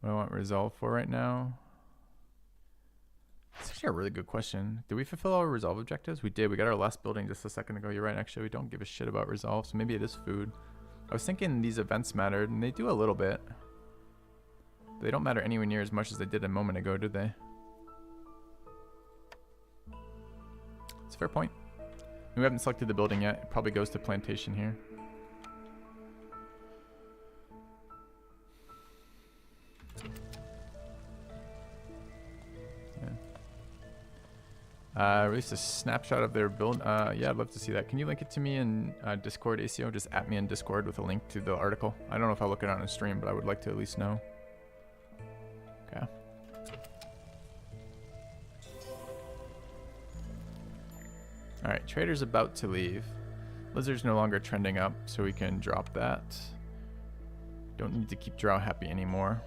What do I want resolve for right now? It's actually actually a really good question. Did we fulfill our resolve objectives? We did. We got our last building just a second ago. You're right. Actually, we don't give a shit about resolve, so maybe it is food. I was thinking these events mattered, and they do a little bit. But they don't matter anywhere near as much as they did a moment ago, did they? It's a fair point. We haven't selected the building yet. It probably goes to plantation here. Release a snapshot of their build. Yeah, I'd love to see that. Can you link it to me in Discord, ACO? Just at me in Discord with a link to the article. I don't know if I'll look it on a stream, but I would like to at least know. Okay. Alright, trader's about to leave. Lizard's no longer trending up, so we can drop that. Don't need to keep Drow happy anymore.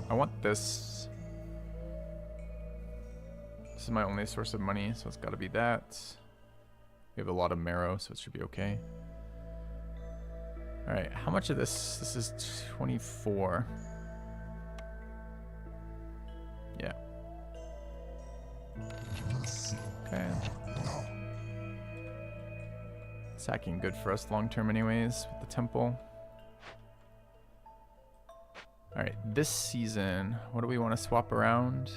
I want this. This is my only source of money, so it's got to be that. We have a lot of marrow, so it should be okay. All right, how much of this? This is 24. Yeah. Okay. Sacking good for us long term anyways with the temple. All right, this season, what do we want to swap around?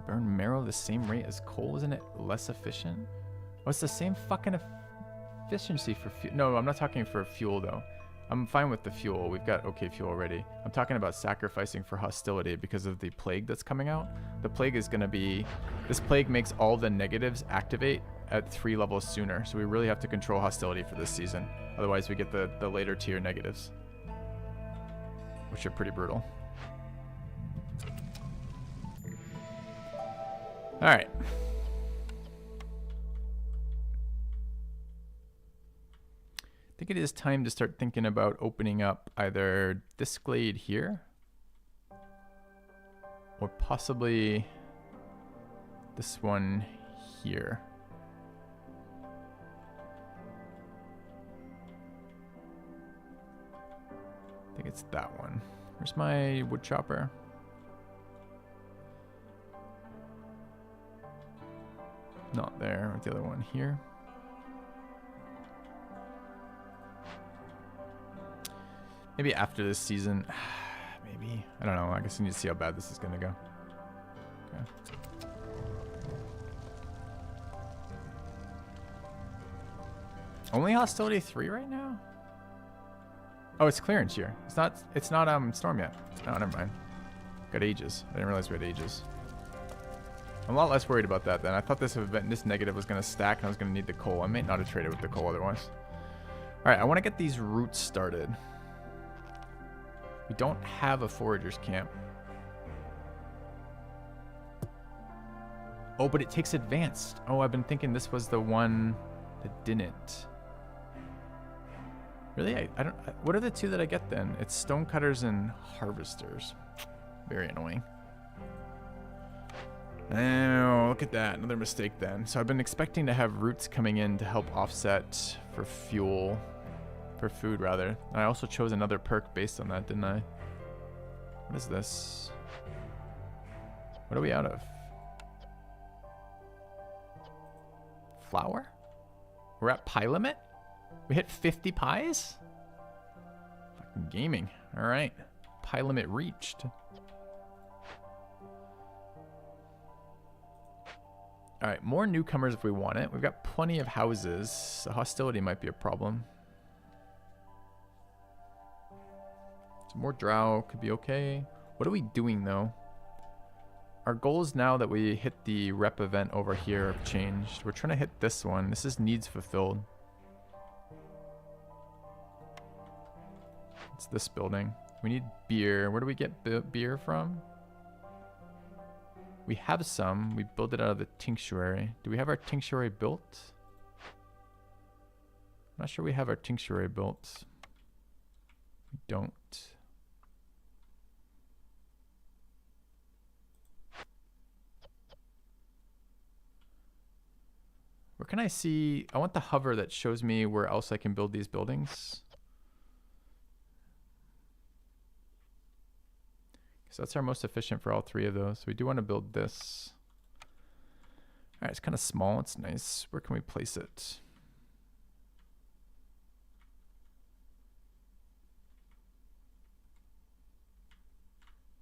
Burn marrow the same rate as coal, isn't it less efficient? Oh, it's the same fucking efficiency for fuel. No, I'm not talking for fuel though. I'm fine with the fuel. We've got okay fuel already. I'm talking about sacrificing for hostility because of the plague that's coming out. The plague is going to be... This plague makes all the negatives activate at 3 levels sooner. So we really have to control hostility for this season. Otherwise we get the later tier negatives, which are pretty brutal. All right. I think it is time to start thinking about opening up either this glade here or possibly this one here. I think it's that one. Where's my wood chopper? Not there. With the other one here. Maybe after this season. Maybe. I don't know. I guess I need to see how bad this is going to go. Okay. Only hostility 3 right now? Oh, it's clearance here. It's not storm yet. Oh, never mind. Got ages. I didn't realize we had ages. I'm a lot less worried about that then. I thought this negative was going to stack and I was going to need the coal. I may not have traded with the coal otherwise. Alright, I want to get these roots started. We don't have a forager's camp. Oh, but it takes advanced. Oh, I've been thinking this was the one that didn't. Really? I don't... What are the 2 that I get then? It's stonecutters and harvesters. Very annoying. Oh, look at that. Another mistake then. So I've been expecting to have roots coming in to help offset for fuel. For food, rather. I also chose another perk based on that, didn't I? What is this? What are we out of? Flour? We're at pie limit? We hit 50 pies? Fucking gaming. Alright. Pie limit reached. Alright, more newcomers if we want it. We've got plenty of houses. So hostility might be a problem. Some more drow could be okay. What are we doing though? Our goals now that we hit the rep event over here have changed. We're trying to hit this one. This is needs fulfilled. It's this building. We need beer. Where do we get beer from? We have some. We built it out of the tinctuary. Do we have our tinctuary built? I'm not sure we have our tinctuary built. We don't. Where can I see? I want the hover that shows me where else I can build these buildings. So that's our most efficient for all three of those. So we do want to build this. All right, it's kind of small. It's nice. Where can we place it?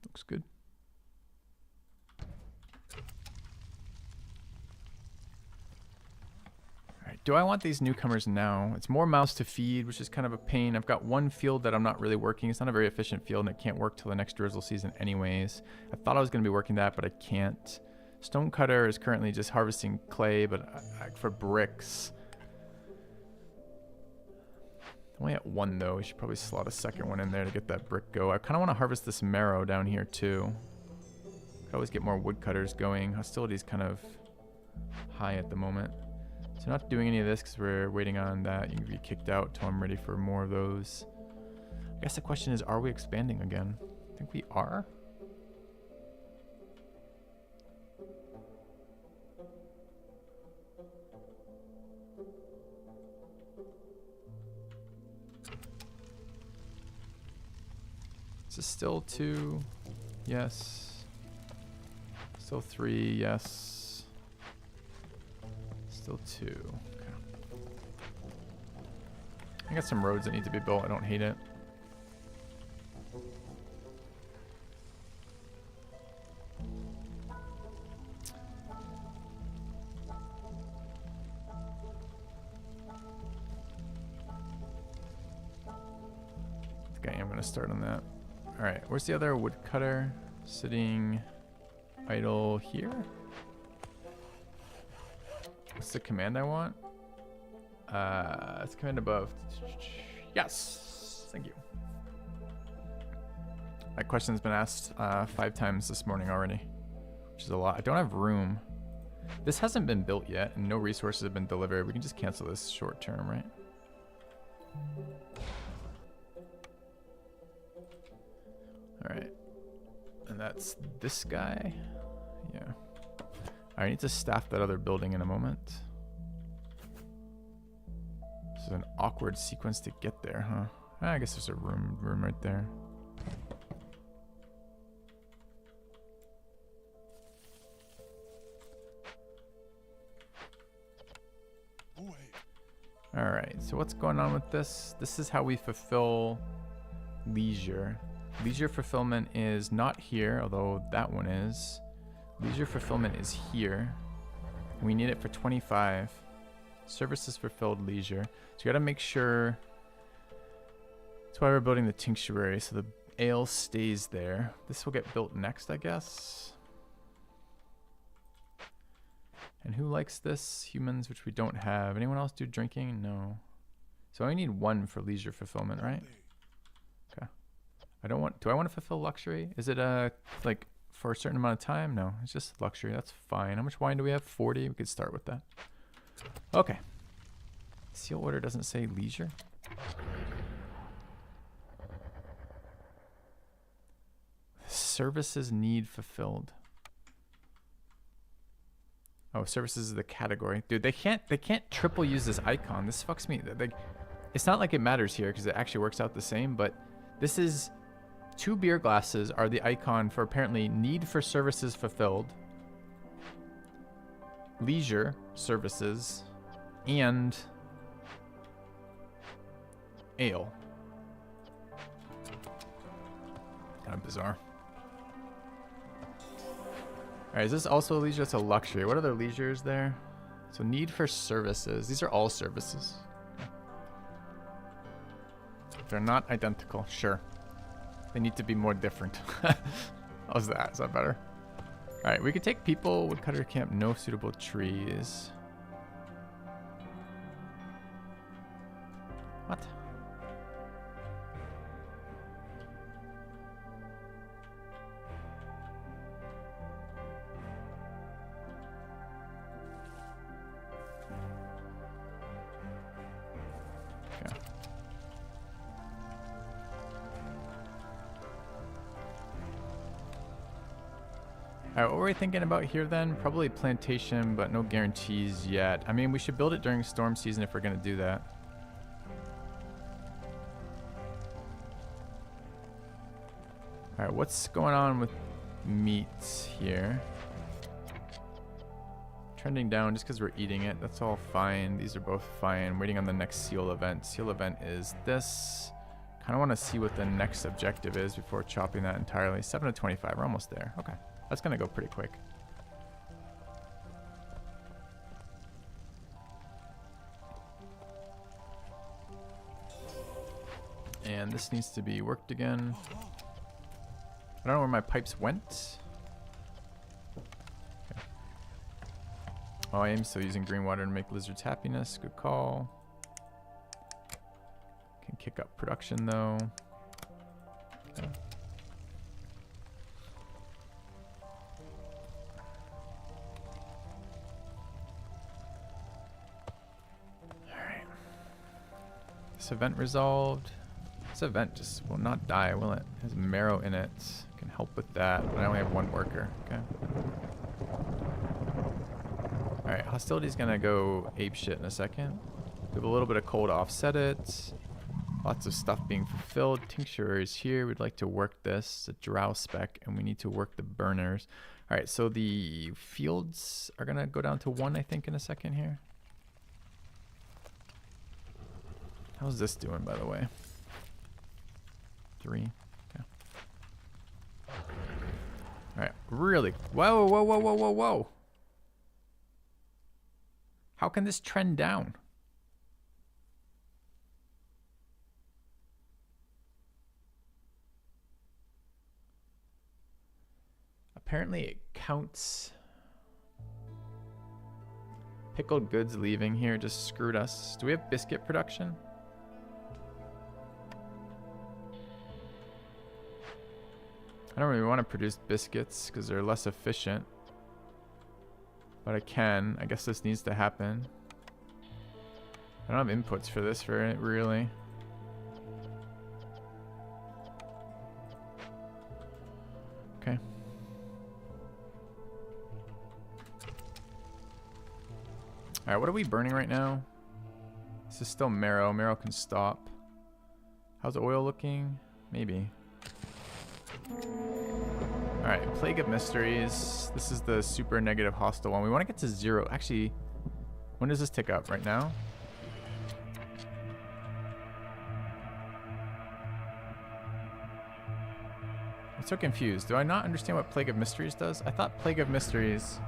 Looks good. All right, do I want these newcomers now? It's more mouths to feed, which is kind of a pain. I've got one field that I'm not really working. It's not a very efficient field, and it can't work till the next drizzle season anyways. I thought I was going to be working that, but I can't. Stonecutter is currently just harvesting clay, but for bricks. Only at one, though. We should probably slot a second one in there to get that brick go. I kind of want to harvest this marrow down here, too. Could always get more woodcutters going. Hostility's kind of high at the moment. So not doing any of this because we're waiting on that. You can be kicked out till I'm ready for more of those. I guess the question is, are we expanding again? I think we are. Is this still 2? Yes. Still 3, yes. Still 2. Okay. I got some roads that need to be built. I don't hate it. I think I am going to start on that. All right, where's the other woodcutter? Sitting idle here. What's the command I want? It's command above. Yes, thank you. That question's been asked 5 times this morning already, which is a lot. I don't have room. This hasn't been built yet, and no resources have been delivered. We can just cancel this short term, right? All right, and that's this guy. Yeah. I need to staff that other building in a moment. This is an awkward sequence to get there, huh? I guess there's a room right there. All right, so what's going on with this? This is how we fulfill leisure. Leisure fulfillment is not here, although that one is. Leisure fulfillment is here. We need it for 25. Services fulfilled leisure. So you gotta make sure. That's why we're building the tinctuary, so the ale stays there. This will get built next, I guess. And who likes this? Humans, which we don't have. Anyone else do drinking? No. So I need 1 for leisure fulfillment, right? Okay. I don't want. Do I want to fulfill luxury? Is it like for a certain amount of time? No, it's just luxury. That's fine. How much wine do we have? 40. We could start with that. Okay. Seal order doesn't say leisure. Services need fulfilled. Oh, services is the category. Dude, they can't triple use this icon. This fucks me. It's not like it matters here because it actually works out the same, but this is 2 beer glasses are the icon for apparently need for services fulfilled, leisure services, and ale. Kind of bizarre. All right, is this also a leisure? It's a luxury. What other leisures there? So need for services. These are all services. They're not identical. Sure. They need to be more different. How's that? Is that better? All right, we could take people. Woodcutter camp. No suitable trees. What? Alright, what were we thinking about here then? Probably plantation, but no guarantees yet. I mean, we should build it during storm season if we're going to do that. Alright, what's going on with meat here? Trending down just because we're eating it. That's all fine. These are both fine. Waiting on the next seal event. Seal event is this. Kind of want to see what the next objective is before chopping that entirely. 7 to 25. We're almost there. Okay. That's going to go pretty quick. And this needs to be worked again. I don't know where my pipes went. Okay. Oh, I am still using green water to make lizards happiness. Good call. Can kick up production though. Okay. Alright. This event resolved. This event just will not die, will it? It has marrow in it. Can help with that, but I only have one worker. Okay. Alright, hostility's gonna go ape shit in a second. We have a little bit of coal to offset it. Lots of stuff being fulfilled. Tincture is here. We'd like to work this. It's a drow spec, and we need to work the burners. Alright, so the fields are gonna go down to 1, I think, in a second here. How's this doing, by the way? 3. Okay. Alright, really. Whoa, whoa, whoa, whoa, whoa, whoa. How can this trend down? Apparently it counts. Pickled goods leaving here just screwed us. Do we have biscuit production? I don't really want to produce biscuits because they're less efficient. But I can. I guess this needs to happen. I don't have inputs for this for it, really. Okay. Alright, what are we burning right now? This is still marrow. Marrow can stop. How's oil looking? Maybe. Alright, Plague of Mysteries. This is the super negative hostile one. We want to get to 0. Actually, when does this tick up? Right now? I'm so confused. Do I not understand what Plague of Mysteries does? I thought Plague of Mysteries...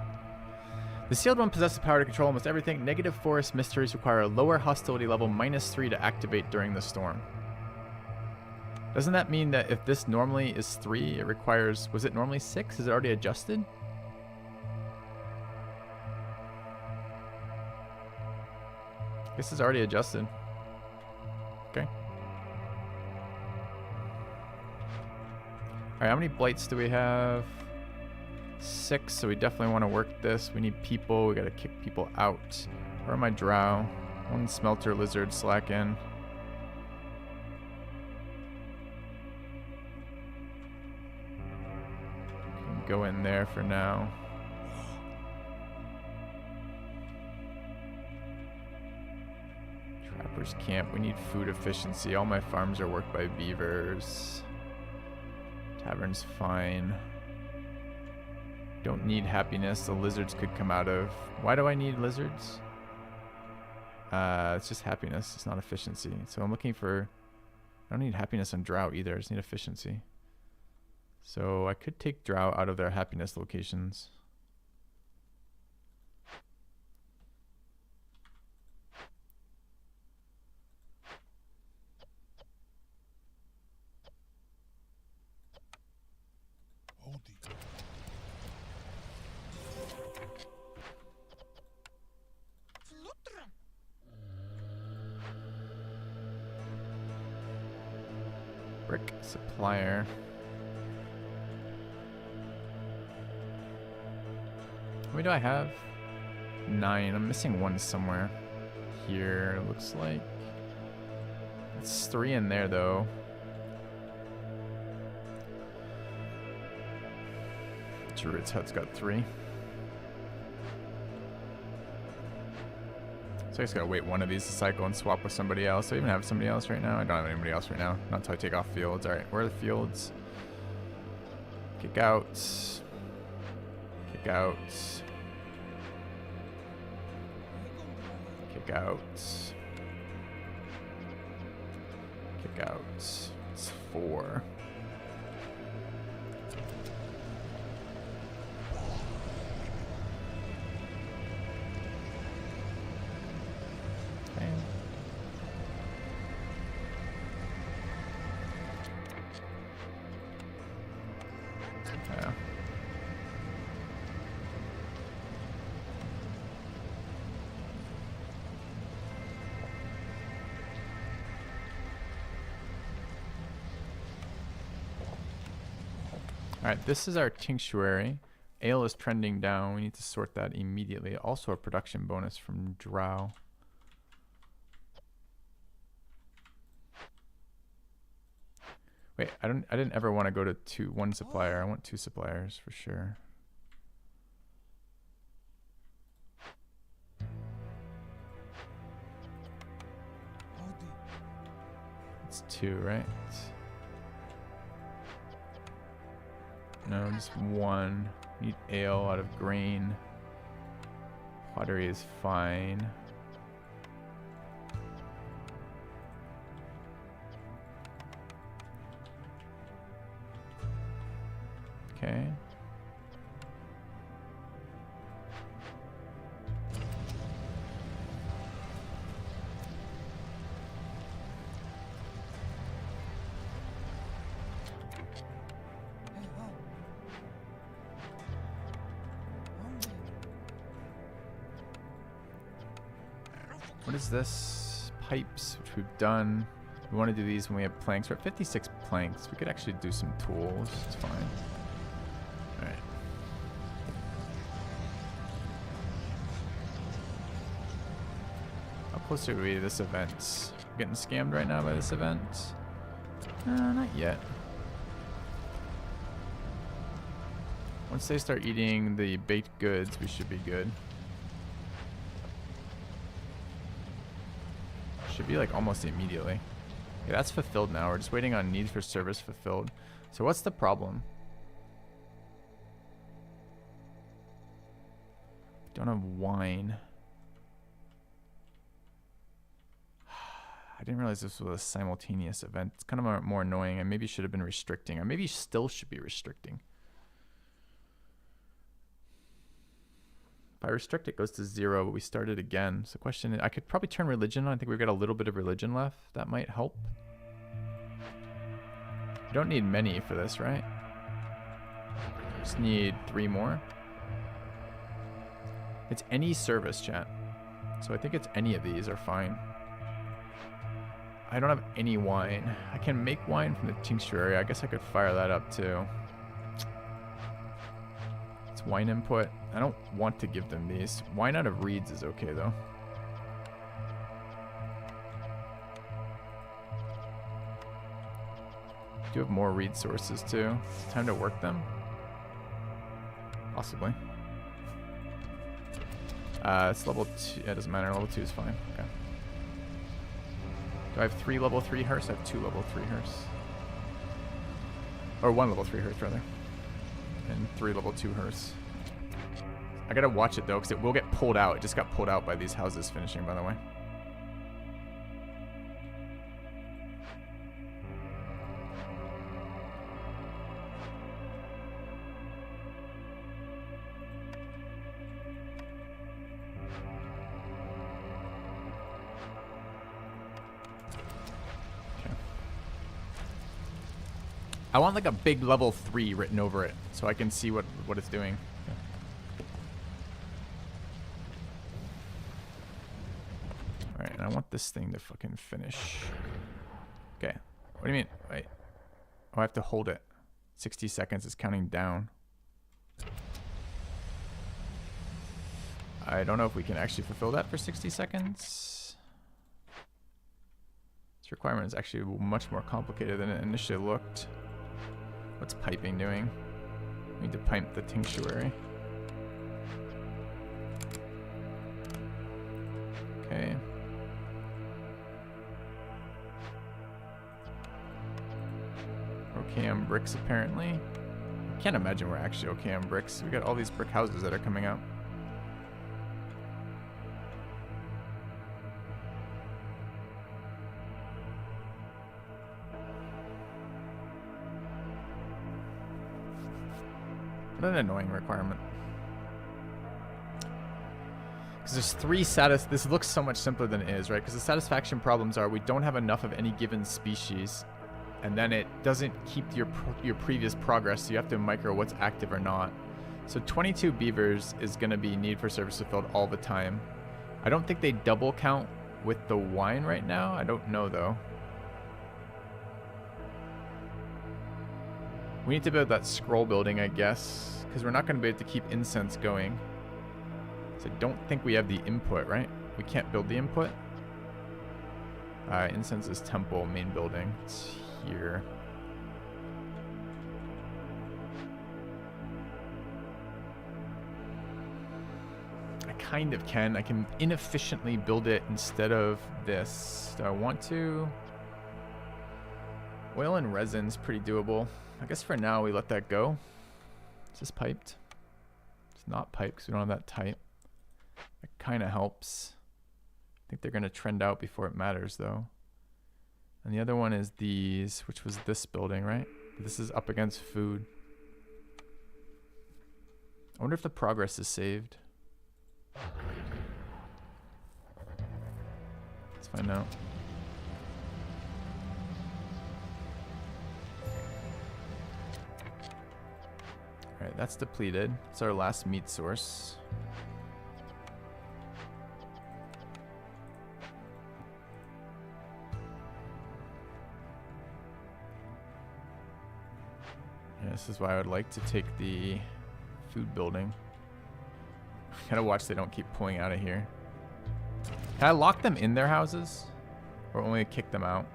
The sealed one possesses the power to control almost everything. Negative forest mysteries require a lower hostility level -3 to activate during the storm. Doesn't that mean that if this normally is 3, it requires... Was it normally 6? Is it already adjusted? This is already adjusted. Okay. Alright, how many blights do we have? 6, so we definitely want to work this. We need people. We got to kick people out. Where are my drow? 1 smelter lizard slack in. Can go in there for now. Trappers camp. We need food efficiency. All my farms are worked by beavers. Tavern's fine. Don't need happiness. The lizards could come out of... Why do I need lizards? It's just happiness. It's not efficiency. So I'm looking for... I don't need happiness on drow either. I just need efficiency. So I could take drow out of their happiness locations. Brick supplier. How many do I have? 9. I'm missing 1 somewhere. Here, it looks like. It's 3 in there, though. Druid's hut's got 3. So I just gotta wait one of these to cycle and swap with somebody else. Do I even have somebody else right now? I don't have anybody else right now. Not until I take off fields. Alright, where are the fields? Kick out. Kick out. Kick out. Kick out. It's 4. Okay. Yeah. Alright, this is our tinctuary. Ale is trending down. We need to sort that immediately. Also a production bonus from Drow. Wait, I didn't ever want to go to one supplier. I want 2 suppliers for sure. It's 2, right? No, just 1. Need ale out of grain. Pottery is fine. Okay. What is this? Pipes, which we've done. We want to do these when we have planks. We're at 56 planks. We could actually do some tools. It's fine. Alright. How close are we to this event? We're getting scammed right now by this event? Not yet. Once they start eating the baked goods, we should be good. Should be like almost immediately. Okay, that's fulfilled now. We're just waiting on needs for service fulfilled. So what's the problem? Don't have wine. I didn't realize this was a simultaneous event. It's kind of more annoying. I maybe should have been restricting. I maybe still should be restricting. If I restrict, it goes to 0, but we started again. So the question is, I could probably turn religion on. I think we've got a little bit of religion left. That might help. You don't need many for this, right? Just need 3 more. It's any service, chat. So I think it's any of these are fine. I don't have any wine. I can make wine from the tinctuary. I guess I could fire that up too. It's wine input. I don't want to give them these. Wine out of reeds is okay though. Do have more reed sources too. Time to work them. Possibly. It's level 2. Yeah, it doesn't matter. Level 2 is fine. Okay. Do I have 3 level 3 hearse? I have 2 level 3 hearse. Or 1 level 3 hearse rather. And 3 level 2 hearse. I gotta watch it though, because it will get pulled out. It just got pulled out by these houses finishing, by the way. Okay. I want like a big level 3 written over it, so I can see what it's doing. Alright, and I want this thing to fucking finish. Okay. What do you mean? Wait. Oh, I have to hold it. 60 seconds is counting down. I don't know if we can actually fulfill that for 60 seconds. This requirement is actually much more complicated than it initially looked. What's piping doing? We need to pipe the tinctuary. Okay. Okay, on bricks apparently. Can't imagine we're actually okay on bricks. We got all these brick houses that are coming out. What an annoying requirement. Because there's 3 this looks so much simpler than it is, right? Because the satisfaction problems are we don't have enough of any given species, and then it doesn't keep your previous progress, so you have to micro what's active or not. So 22 beavers is going to be need for service fulfilled all the time. I don't think they double count with the wine right now. I don't know, though. We need to build that scroll building, I guess, because we're not going to be able to keep incense going. So I don't think we have the input, right? We can't build the input. Incense is temple, main building. It's here. I kind of can. I can inefficiently build it instead of this. Do I want to? Oil and resin's pretty doable. I guess for now we let that go. Is this piped? It's not piped because we don't have that type. That kind of helps. I think they're going to trend out before it matters, though. And the other one is these, which was this building, right? This is up against food. I wonder if the progress is saved. Let's find out. Alright, that's depleted. It's our last meat source. Yeah, this is why I would like to take the food building. Gotta watch they don't keep pulling out of here. Can I lock them in their houses? Or only kick them out?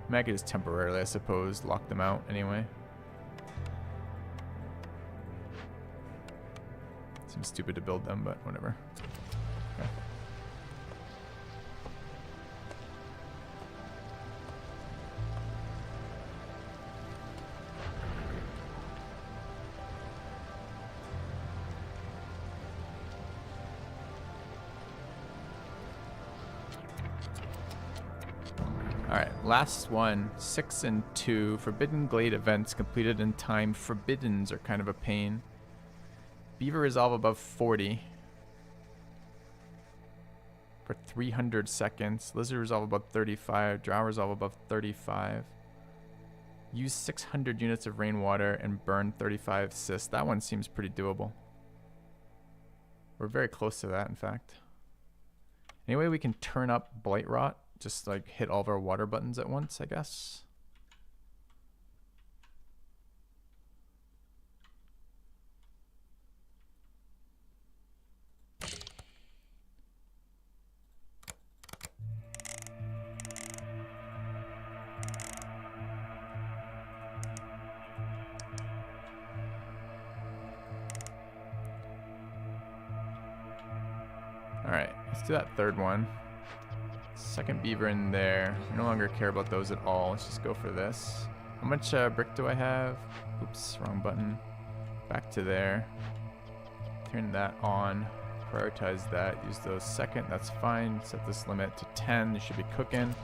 I mean, I could just temporarily, I suppose, lock them out anyway. Seems stupid to build them, but whatever. Okay. Alright, last one. 6 and 2. Forbidden Glade events completed in time. Forbiddens are kind of a pain. Beaver resolve above 40. For 300 seconds. Lizard resolve above 35. Drow resolve above 35. Use 600 units of rainwater and burn 35 cysts. That one seems pretty doable. We're very close to that, in fact. Anyway, we can turn up Blight Rot. Just like hit all of our water buttons at once, I guess. All right, let's do that third one. Second beaver in there. We no longer care about those at all. Let's just go for this. How much brick do I have? Oops, wrong button. Back to there. Turn that on. Prioritize that. Use those second. That's fine. Set this limit to 10. You should be cooking.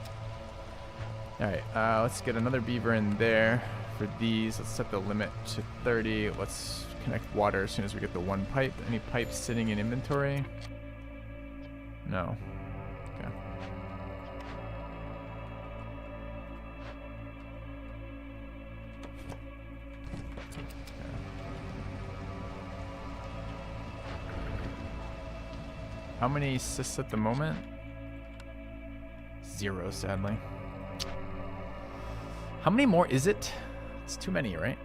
Alright, let's get another beaver in there. For these, let's set the limit to 30. Let's connect water as soon as we get the one pipe. Any pipes sitting in inventory? No. Okay. How many cysts at the moment? 0, sadly. How many more is it? It's too many, right?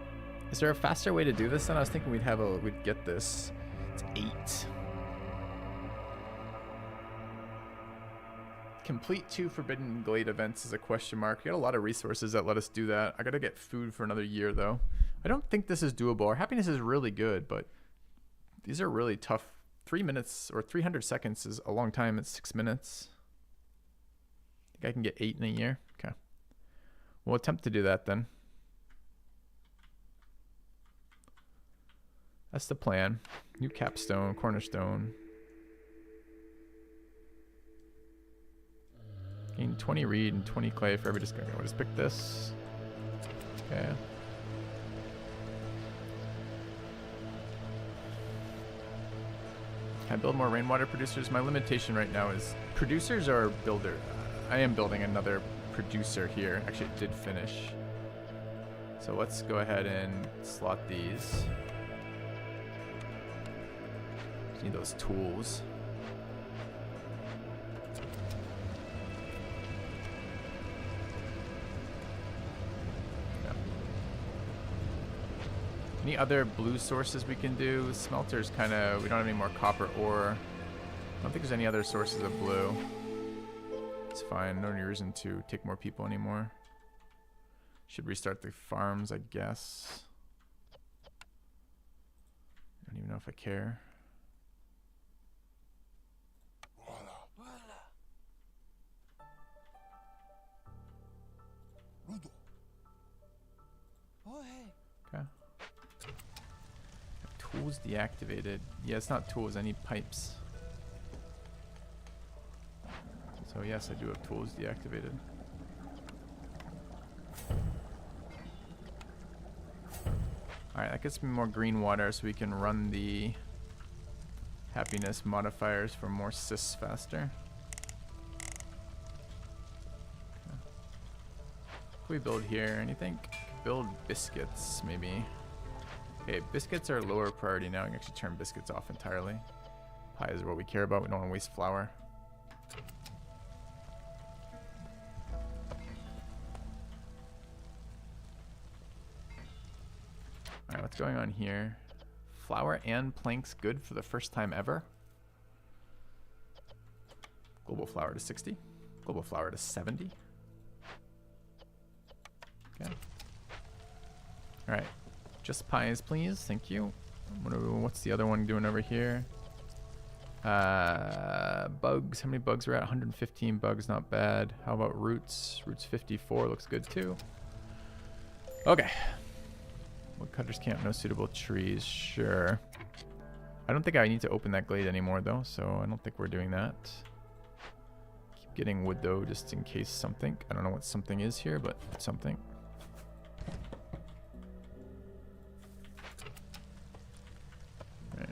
Is there a faster way to do this then? I was thinking we'd get this. It's 8. Complete 2 Forbidden Glade events is a question mark. We got a lot of resources that let us do that. I gotta get food for another year though. I don't think this is doable. Our happiness is really good, but these are really tough. 3 minutes or 300 seconds is a long time. It's 6 minutes. I think I can get 8 in a year. Okay. We'll attempt to do that then. That's the plan. New capstone, cornerstone. Gain 20 reed and 20 clay for every discard. We'll just pick this. Okay. Can I build more rainwater producers? My limitation right now is producers or builder. I am building another producer here. Actually, it did finish. So let's go ahead and slot these. Just need those tools. Yeah. Any other blue sources we can do? Smelters kind of, we don't have any more copper ore. I don't think there's any other sources of blue. It's fine. No reason to take more people anymore. Should restart the farms, I guess. I don't even know if I care. Okay. Tools deactivated. Yeah, it's not tools. I need pipes. So yes, I do have tools deactivated. Alright, that gets me more green water so we can run the happiness modifiers for more sys faster. Okay. If we build here, anything? Build biscuits, maybe. Okay, biscuits are lower priority now. I can actually turn biscuits off entirely. Pie is what we care about. We don't want to waste flour. Alright, what's going on here? Flour and planks good for the first time ever. Global flour to 60. Global flour to 70. Okay. Alright. Just pies, please. Thank you. What's the other one doing over here? Bugs. How many bugs are at? 115 bugs, not bad. How about roots? Roots 54 looks good too. Okay. Woodcutter's camp, no suitable trees. Sure. I don't think I need to open that glade anymore though, so I don't think we're doing that. Keep getting wood though, just in case something. I don't know what something is here, but something. Right.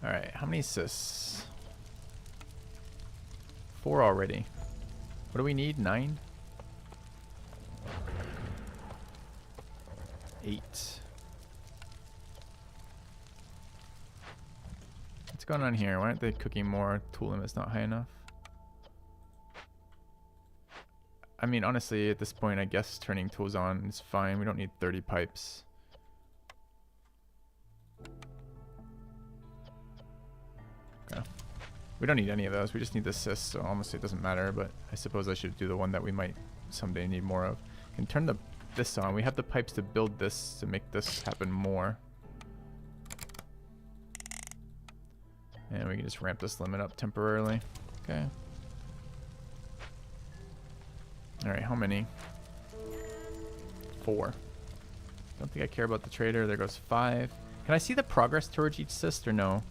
Alright, how many sys? 4 already. What do we need? 9? 8. What's going on here? Why aren't they cooking more? Tool limit's not high enough. I mean, honestly, at this point, I guess turning tools on is fine. We don't need 30 pipes. Okay. We don't need any of those. We just need the sys, so honestly it doesn't matter, but I suppose I should do the one that we might someday need more of. Can turn this on. We have the pipes to build this to make this happen more. And we can just ramp this limit up temporarily. Okay. Alright, how many? 4. Don't think I care about the trader. There goes 5. Can I see the progress towards each sys or no?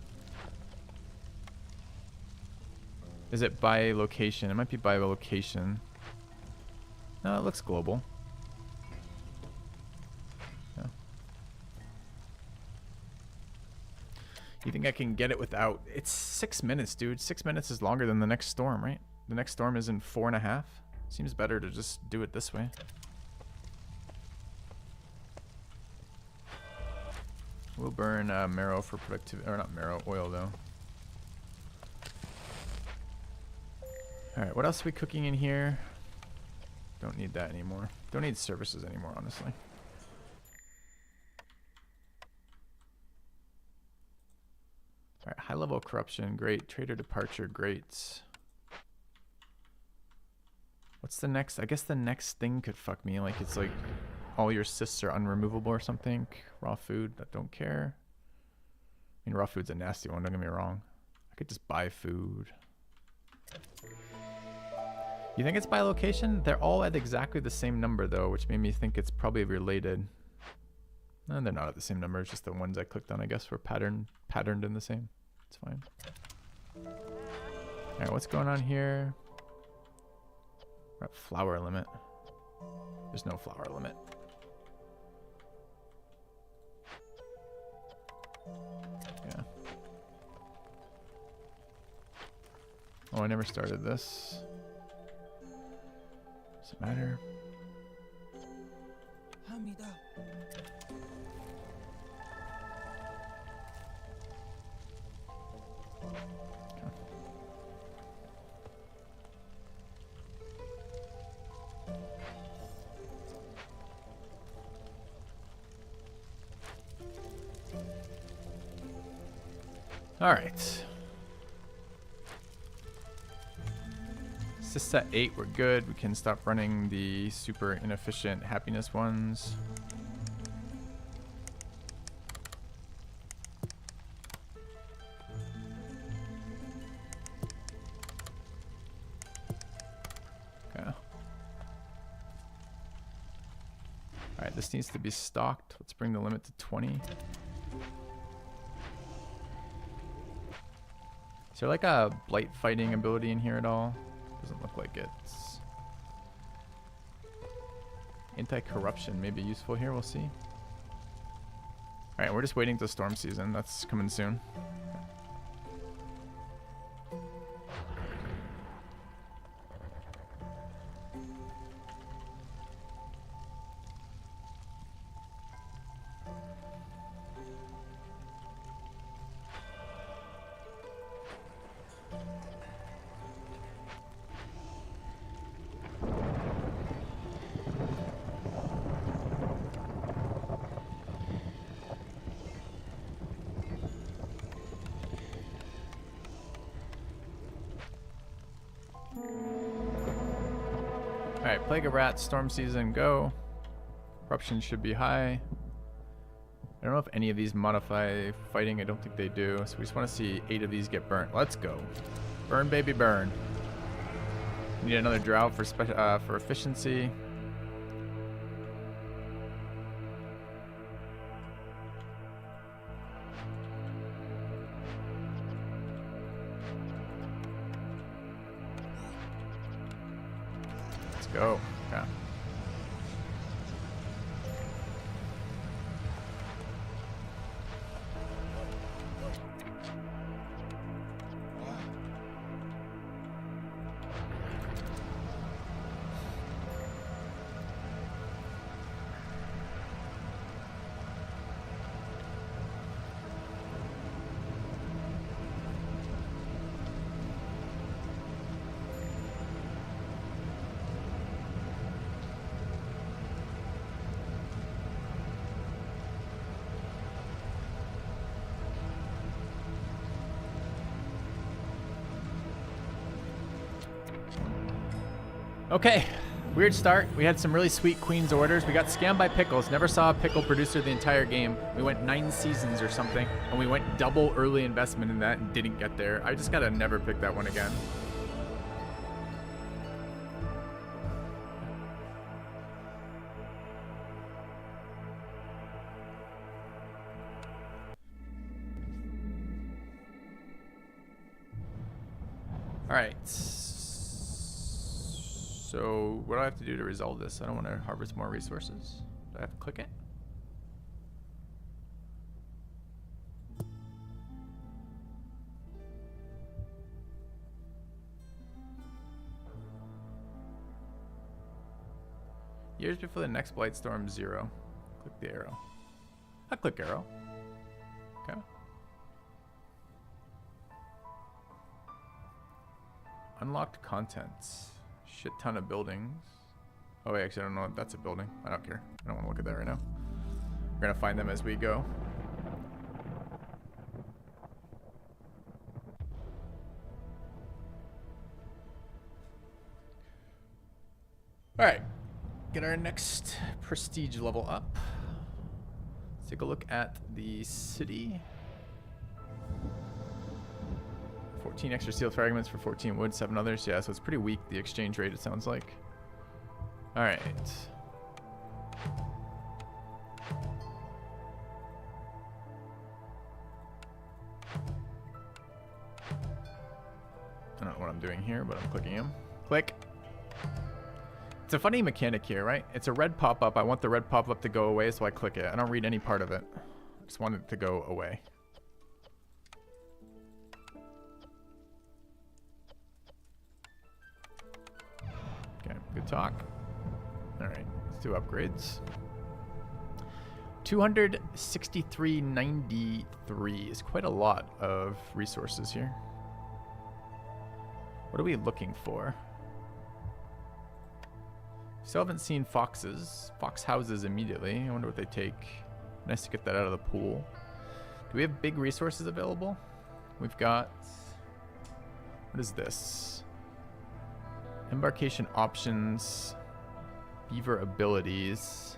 Is it by location? It might be by location. No, it looks global. Yeah. You think I can get it without... It's 6 minutes, dude. 6 minutes is longer than the next storm, right? The next storm is in 4.5. Seems better to just do it this way. We'll burn marrow for productivity. Or not marrow, oil though. Alright, what else are we cooking in here? Don't need that anymore. Don't need services anymore, honestly. Alright, high level corruption, great. Trader departure, great. What's the next? I guess the next thing could fuck me. Like, it's like all your cysts are unremovable or something. Raw food, I don't care. I mean, raw food's a nasty one, don't get me wrong. I could just buy food. You think it's by location? They're all at exactly the same number though, which made me think it's probably related. No, they're not at the same number, it's just the ones I clicked on, I guess, were patterned in the same. It's fine. Alright, what's going on here? We're at flower limit. There's no flower limit. Yeah. Oh, I never started this. Doesn't matter. All right. Cysts at 8, we're good. We can stop running the super inefficient happiness ones. Okay. All right, this needs to be stocked. Let's bring the limit to 20. Is there like a blight fighting ability in here at all? Doesn't look like it's... Anti-corruption may be useful here, we'll see. Alright, we're just waiting till storm season. That's coming soon. Alright, Plague of Rats, storm season, go. Corruption should be high. I don't know if any of these modify fighting. I don't think they do. So we just want to see 8 of these get burnt. Let's go. Burn, baby, burn. Need another drought for efficiency. Let's go. Okay. Okay, weird start. We had some really sweet Queen's orders. We got scammed by pickles. Never saw a pickle producer the entire game. We went 9 seasons or something, and we went double early investment in that and didn't get there. I just gotta never pick that one again. All right. So what do I have to do to resolve this? I don't want to harvest more resources. Do I have to click it? Years before the next blight storm, 0. Click the arrow. I'll click arrow. Okay. Unlocked contents. Shit ton of buildings. Oh wait, actually I don't know if that's a building. I don't care. I don't want to look at that right now. We're gonna find them as we go. Alright. get our next prestige level up. Let's take a look at the city. 14 extra steel fragments for 14 wood, 7 others. Yeah, so it's pretty weak, the exchange rate, it sounds like. Alright. I don't know what I'm doing here, but I'm clicking him. Click. It's a funny mechanic here, right? It's a red pop-up. I want the red pop-up to go away, so I click it. I don't read any part of it. I just want it to go away. Okay, good talk. Alright, let's do upgrades. 263.93 is quite a lot of resources here. What are we looking for? Still haven't seen foxes. Fox houses immediately. I wonder what they take. Nice to get that out of the pool. Do we have big resources available? We've got... What is this? Embarkation options. Beaver abilities.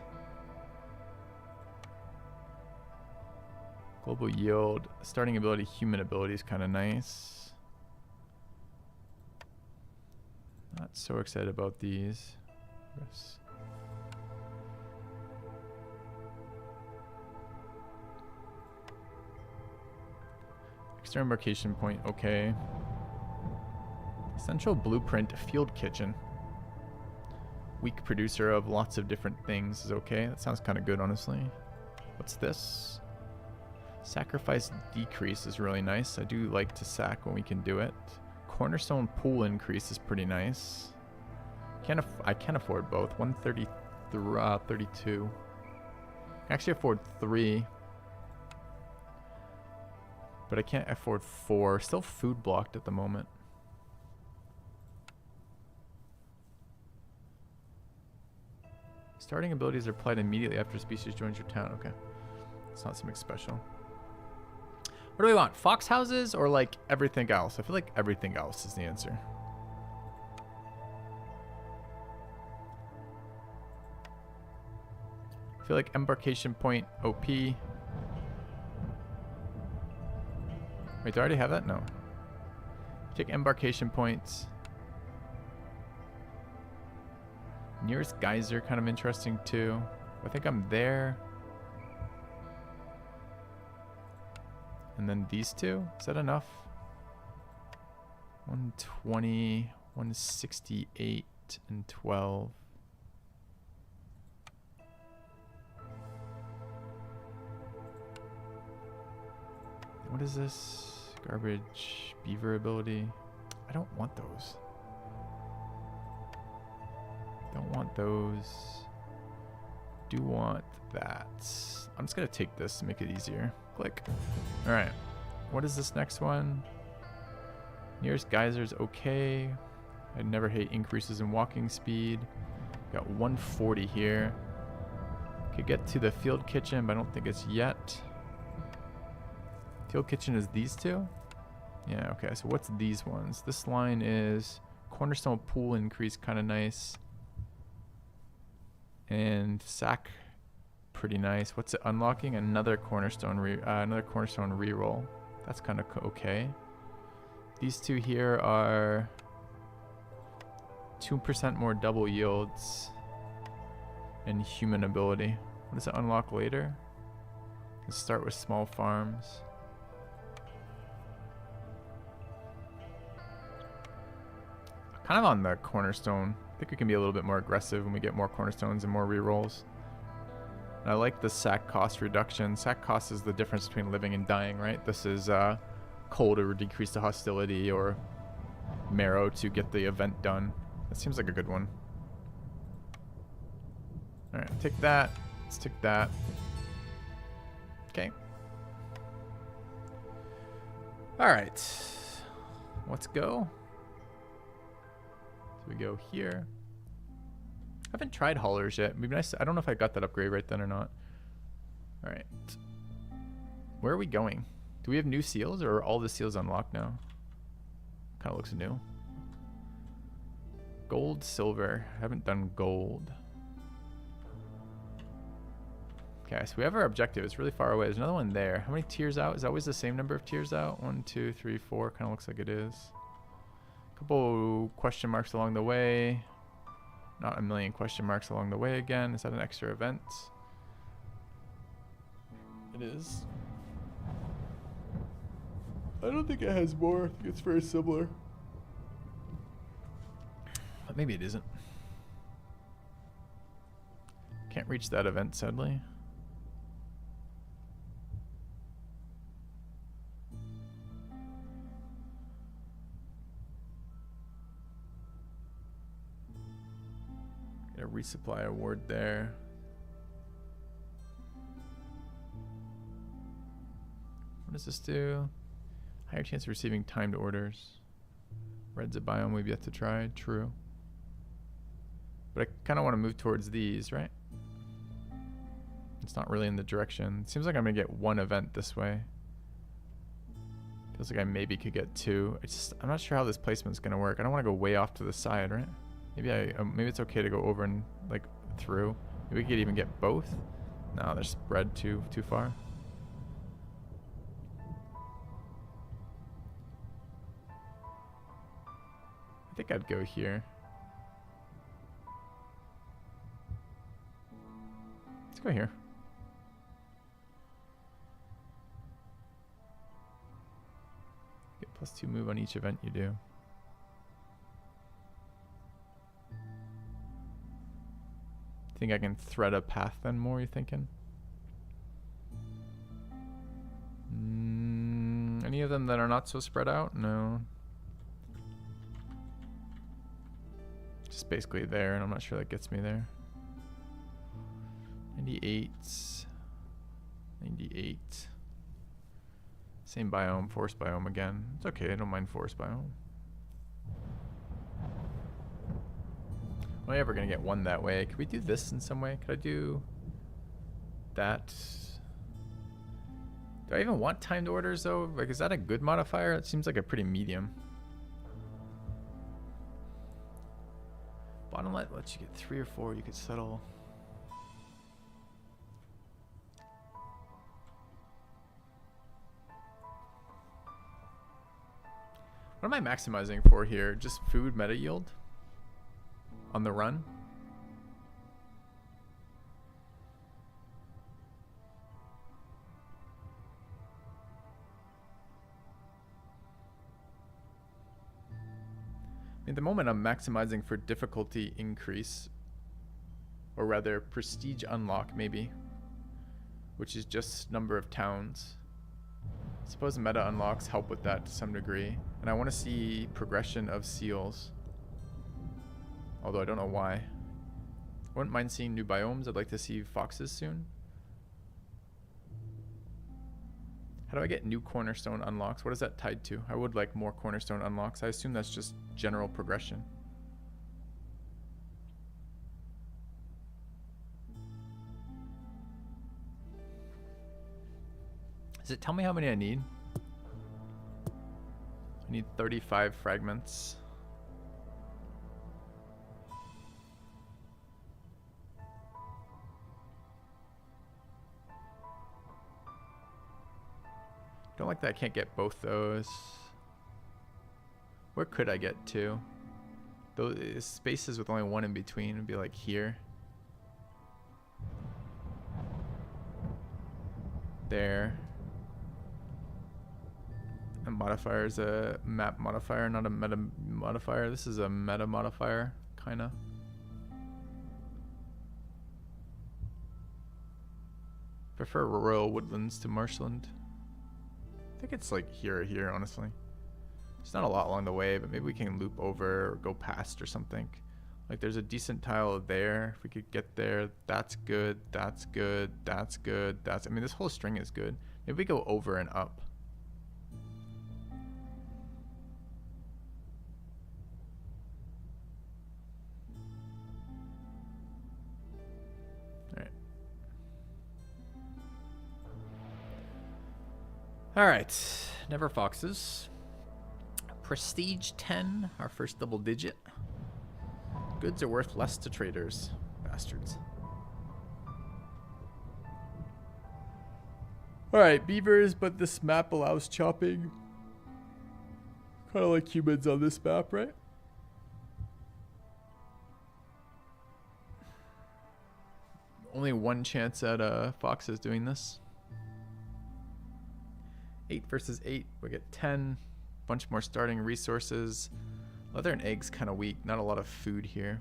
Global yield. Starting ability, human ability is kind of nice. Not so excited about these. Yes. Extra embarkation point, okay. Essential blueprint field kitchen. Weak producer of lots of different things is okay. That sounds kind of good, honestly. What's this? Sacrifice decrease is really nice. I do like to sack when we can do it. Cornerstone pool increase is pretty nice. I can afford both. 132. I actually afford 3. But I can't afford 4. Still food blocked at the moment. Starting abilities are applied immediately after a species joins your town. Okay. It's not something special. What do we want? Fox houses or like everything else? I feel like everything else is the answer. I feel like embarkation point OP. Wait, do I already have that? No. Take embarkation points. Nearest geyser, kind of interesting too. I think I'm there. And then these two, is that enough? 120, 168, and 12. What is this? Garbage, beaver ability. I don't want those. Don't want those. Do want that. I'm just gonna take this and make it easier. Click. All right. What is this next one? Nearest geysers, okay. I never hate increases in walking speed. Got 140 here. Could get to the field kitchen, but I don't think it's yet. Field kitchen is these two? Yeah, okay. So what's these ones? This line is cornerstone pool increase, kind of nice. And sack, pretty nice. What's it unlocking? Another cornerstone reroll. That's kind of okay. These two here are 2% more double yields and human ability. What does it unlock later? Let's start with small farms. Kind of on the cornerstone. I think we can be a little bit more aggressive when we get more cornerstones and more rerolls. And I like the sack cost reduction. Sack cost is the difference between living and dying, right? This is coal to decrease the hostility, or marrow to get the event done. That seems like a good one. All right, take that. Let's take that. Okay. All right. Let's go. So we go here. I haven't tried haulers yet. Maybe nice. I don't know if I got that upgrade right then or not. All right. Where are we going? Do we have new seals, or are all the seals unlocked now? Kind of looks new. Gold, silver. I haven't done gold. Okay, so we have our objective. It's really far away. There's another one there. How many tiers out? Is it always the same number of tiers out? 1, 2, 3, 4. Kind of looks like it is. Couple question marks along the way. Not a million question marks along the way again. Is that an extra event? It is. I don't think it has more. I think it's very similar. But maybe it isn't. Can't reach that event, sadly. Get a resupply award there. What does this do? Higher chance of receiving timed orders. Red's a biome we've yet to try. True. But I kind of want to move towards these, right? It's not really in the direction. Seems like I'm going to get one event this way. Feels like I maybe could get two. I'm not sure how this placement's going to work. I don't want to go way off to the side, right? Maybe it's okay to go over and like through. Maybe we could even get both. No, they're spread too far. I think I'd go here. Let's go here. Get +2 move on each event you do. Think I can thread a path then more, you thinking? Any of them that are not so spread out? No. Just basically there, and I'm not sure that gets me there. 98. 98. Same biome, forest biome again. It's okay, I don't mind forest biome. I'm only ever gonna get one that way. Could we do this in some way? Could I do that? Do I even want timed orders though? Like, is that a good modifier? It seems like a pretty medium. Bottom light lets you get 3 or 4. You could settle. What am I maximizing for here? Just food meta yield? On the run? At the moment I'm maximizing for difficulty increase, or rather prestige unlock maybe, which is just number of towns. I suppose meta unlocks help with that to some degree, and I want to see progression of seals, although I don't know why. I wouldn't mind seeing new biomes. I'd like to see foxes soon. How do I get new cornerstone unlocks? What is that tied to? I would like more cornerstone unlocks. I assume that's just general progression. Does it tell me how many I need? I need 35 fragments. Don't like that I can't get both those. Where could I get to? Those spaces with only one in between would be like here. There. A modifier is a map modifier, not a meta modifier. This is a meta modifier, kinda. Prefer rural woodlands to marshland. I think it's like here or here, honestly. It's not a lot along the way, but maybe we can loop over or go past or something. Like there's a decent tile there. If we could get there, that's good, that's good, that's good, that's... I mean, this whole string is good. Maybe we go over and up. Alright, never foxes. Prestige 10, our first double digit. Goods are worth less to traders. Bastards. Alright, beavers, but this map allows chopping. Kind of like humans on this map, right? Only one chance at foxes doing this. 8 versus 8. We get 10. Bunch more starting resources. Leather and eggs kind of weak. Not a lot of food here.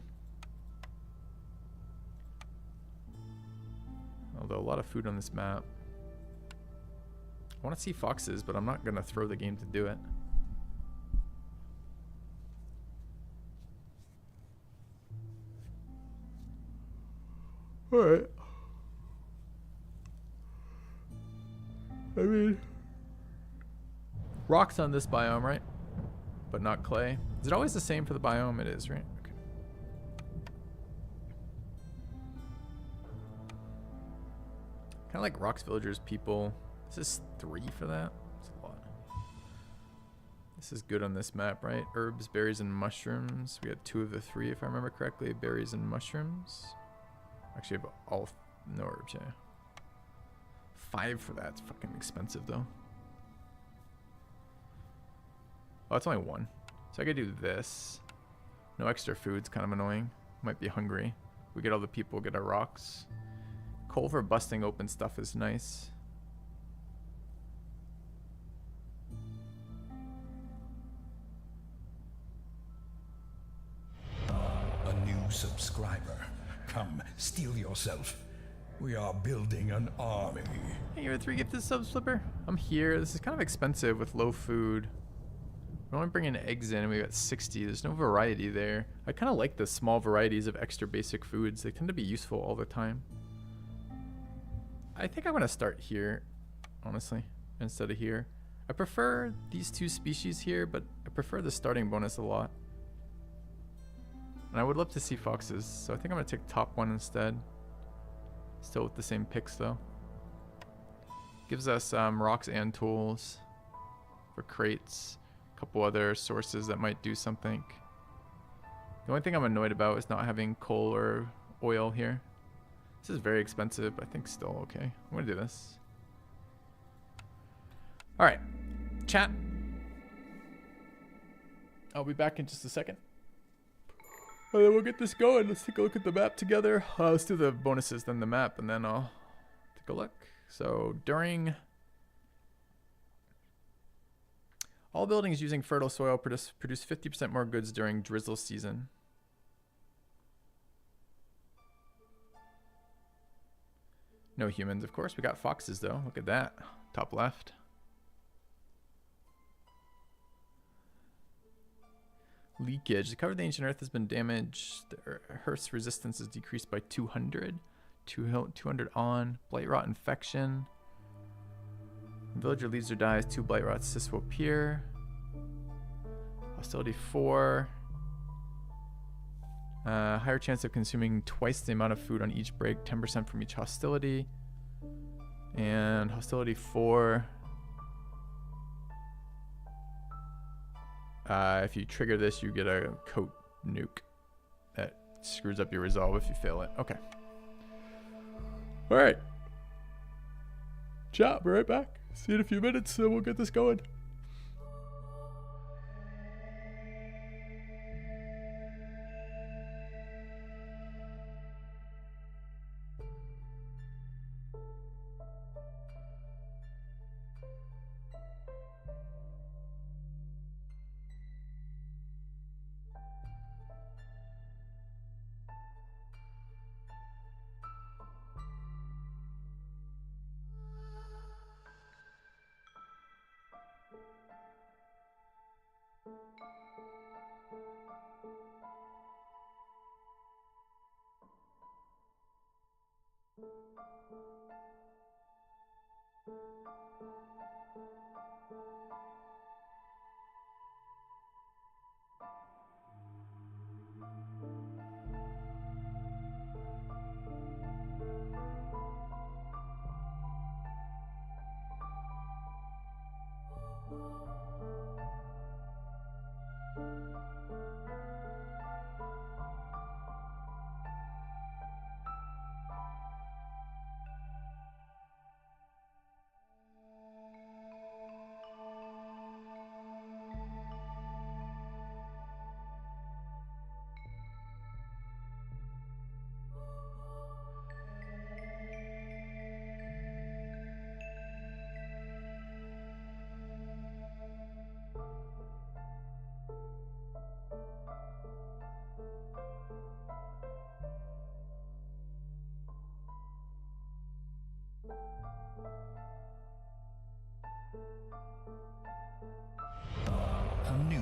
Although a lot of food on this map. I want to see foxes, but I'm not going to throw the game to do it. Alright. I mean, rocks on this biome, right? But not clay. Is it always the same for the biome? It is, right? Okay. Kind of like rocks, villagers, people. This is 3 for that. That's a lot. This is good on this map, right? Herbs, berries, and mushrooms. We got 2 of the 3, if I remember correctly. Berries and mushrooms. Actually, I have all no herbs, yeah. 5 for that. It's fucking expensive, though. Oh, it's only 1. So I could do this. No extra food's kind of annoying. Might be hungry. We get all the people, get our rocks. Coal for busting open stuff is nice. A new subscriber. Come, steel yourself. We are building an army. Hey, you're a 3 gifted subs flipper. I'm here. This is kind of expensive with low food. We're only bringing eggs in and we got 60. There's no variety there. I kind of like the small varieties of extra basic foods. They tend to be useful all the time. I think I'm going to start here, honestly, instead of here. I prefer these 2 species here, but I prefer the starting bonus a lot. And I would love to see foxes, so I think I'm going to take top 1 instead. Still with the same picks, though. Gives us rocks and tools for crates. A couple other sources that might do something. The only thing I'm annoyed about is not having coal or oil here. This is very expensive, but I think still okay. I'm going to do this. Alright. Chat. I'll be back in just a second. And then we'll get this going. Let's take a look at the map together. Let's do the bonuses, then the map, and then I'll take a look. So during... all buildings using fertile soil produce 50% more goods during drizzle season. No humans, of course. We got foxes, though. Look at that. Top left. Leakage. The cover of the ancient earth has been damaged. The Earth's resistance is decreased by 200. 200 on. Blight rot infection. When villager leaves or dies, 2 blight rot cysts will appear. Hostility 4. Higher chance of consuming twice the amount of food on each break. 10% from each hostility. And hostility 4. If you trigger this, you get a coat nuke that screws up your resolve if you fail it. Okay. All right. Chat, be right back. See you in a few minutes, and we'll get this going.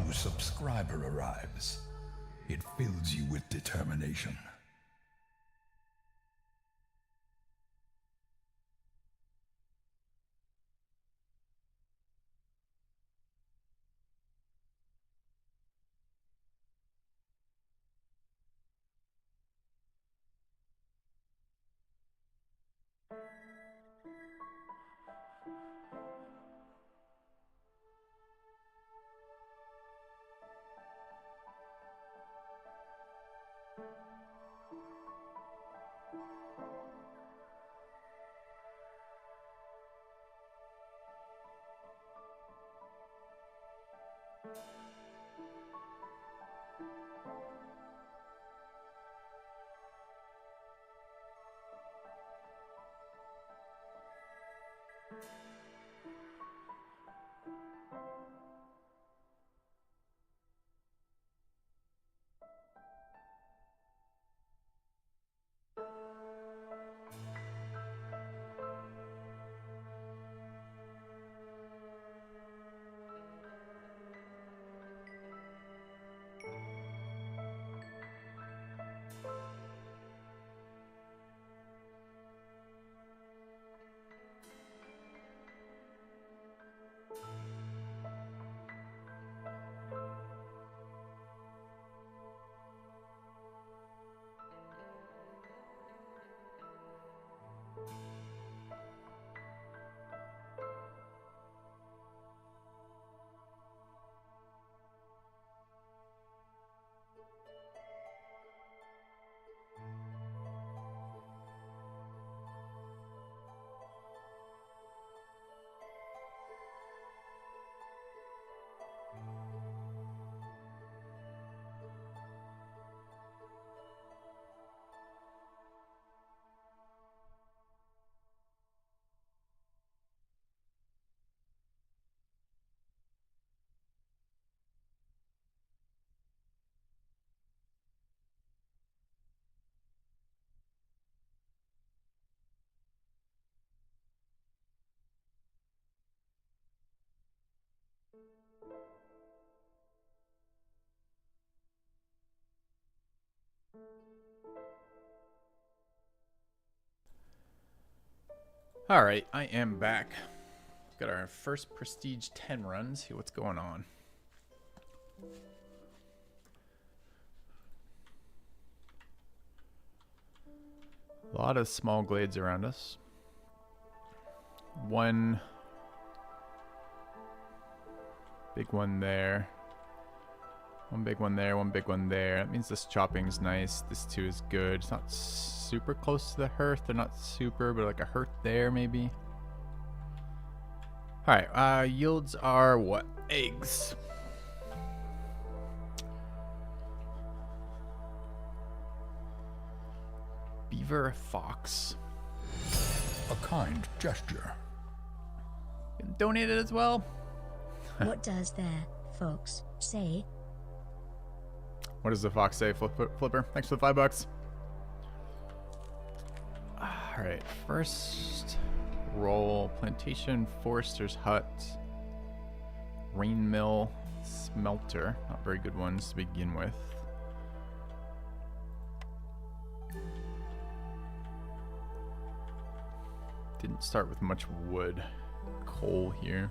new subscriber arrives, it fills you with determination. Alright, I am back. Got our first Prestige 10 run. See what's going on. A lot of small glades around us. One big one there. One big one there, one big one there. That means this chopping's nice. This too is good. It's not super close to the hearth. They're not super, but like a hearth there maybe. Alright, yields are what? Eggs. Beaver, fox. A kind gesture. Donated as well. What does their fox say? What does the fox say, Flipper? Thanks for the $5. Alright, first roll. Plantation, Forester's Hut, Rain Mill, Smelter. Not very good ones to begin with. Didn't start with much wood. Coal here.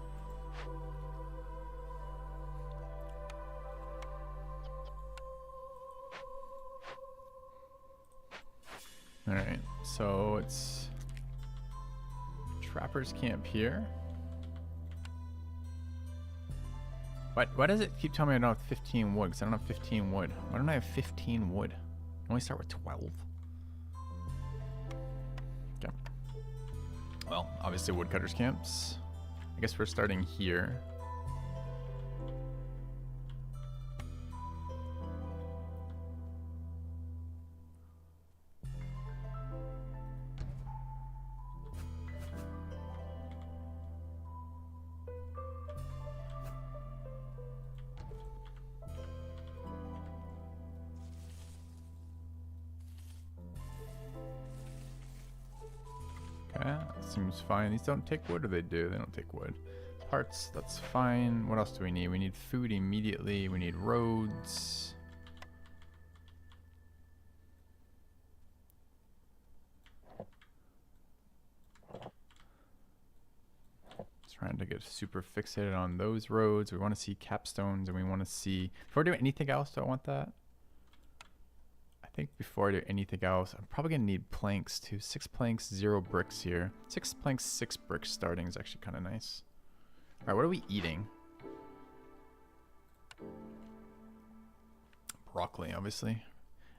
Alright, so it's Trapper's Camp here. Why does it keep telling me I don't have 15 wood? Because I don't have 15 wood. Why don't I have 15 wood? I only start with 12. Okay. Well, obviously woodcutters camps. I guess we're starting here. Okay, seems fine. These don't take wood, or they do? They don't take wood. parts. That's fine. What else do we need? We need food immediately. We need roads. Trying to get super fixated on those roads. We want to see capstones, and we want to see... Before I do anything else, do I want that? I think before I do anything else, I'm probably going to need planks too. 6 planks, 0 bricks here. 6 planks, 6 bricks starting is actually kind of nice. All right, what are we eating? Broccoli, obviously.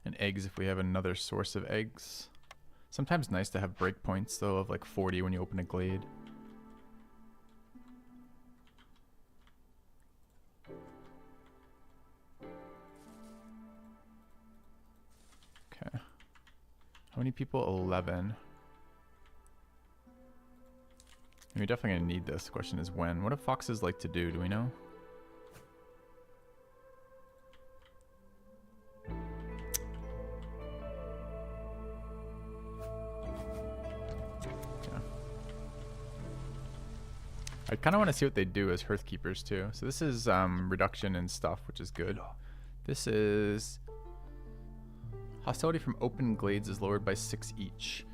And eggs if we have another source of eggs. Sometimes nice to have breakpoints, though, of like 40 when you open a glade. Okay. How many people? 11. We're definitely going to need this. The question is when. What do foxes like to do? Do we know? Yeah. I kind of want to see what they do as Hearthkeepers too. So this is reduction in stuff, which is good. This is... Hostility from open glades is lowered by 6 each.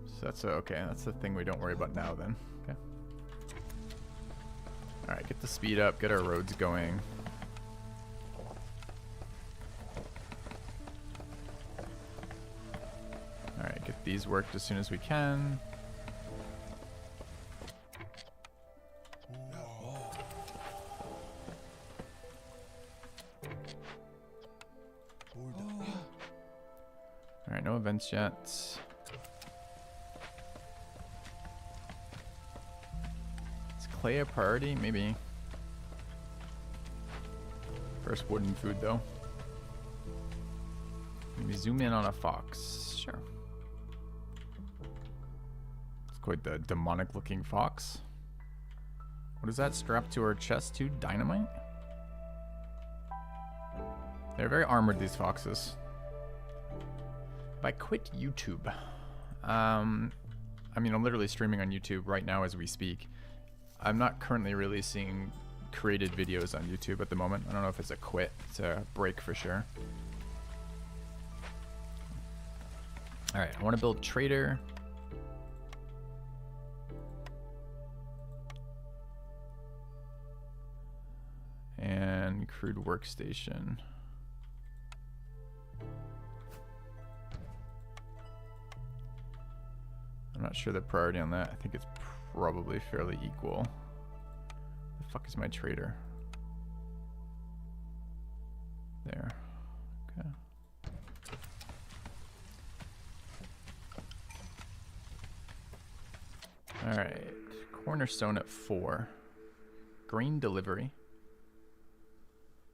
So that's okay. That's the thing we don't worry about now then. Okay. Alright, get the speed up, get our roads going. Alright, get these worked as soon as we can. Alright, no events yet. Is clay a priority? Maybe. First wooden food though. Maybe zoom in on a fox. Sure. It's quite the demonic looking fox. What is that strapped to our chest too? Dynamite? They're very armored, these foxes. If I quit YouTube, I mean, I'm literally streaming on YouTube right now as we speak. I'm not currently releasing created videos on YouTube at the moment. I don't know if it's a quit. It's a break for sure. All right, I want to build trader. And crude workstation. I'm not sure the priority on that. I think it's probably fairly equal. The fuck is my trader? There. Okay. Alright. Cornerstone at 4. Green delivery.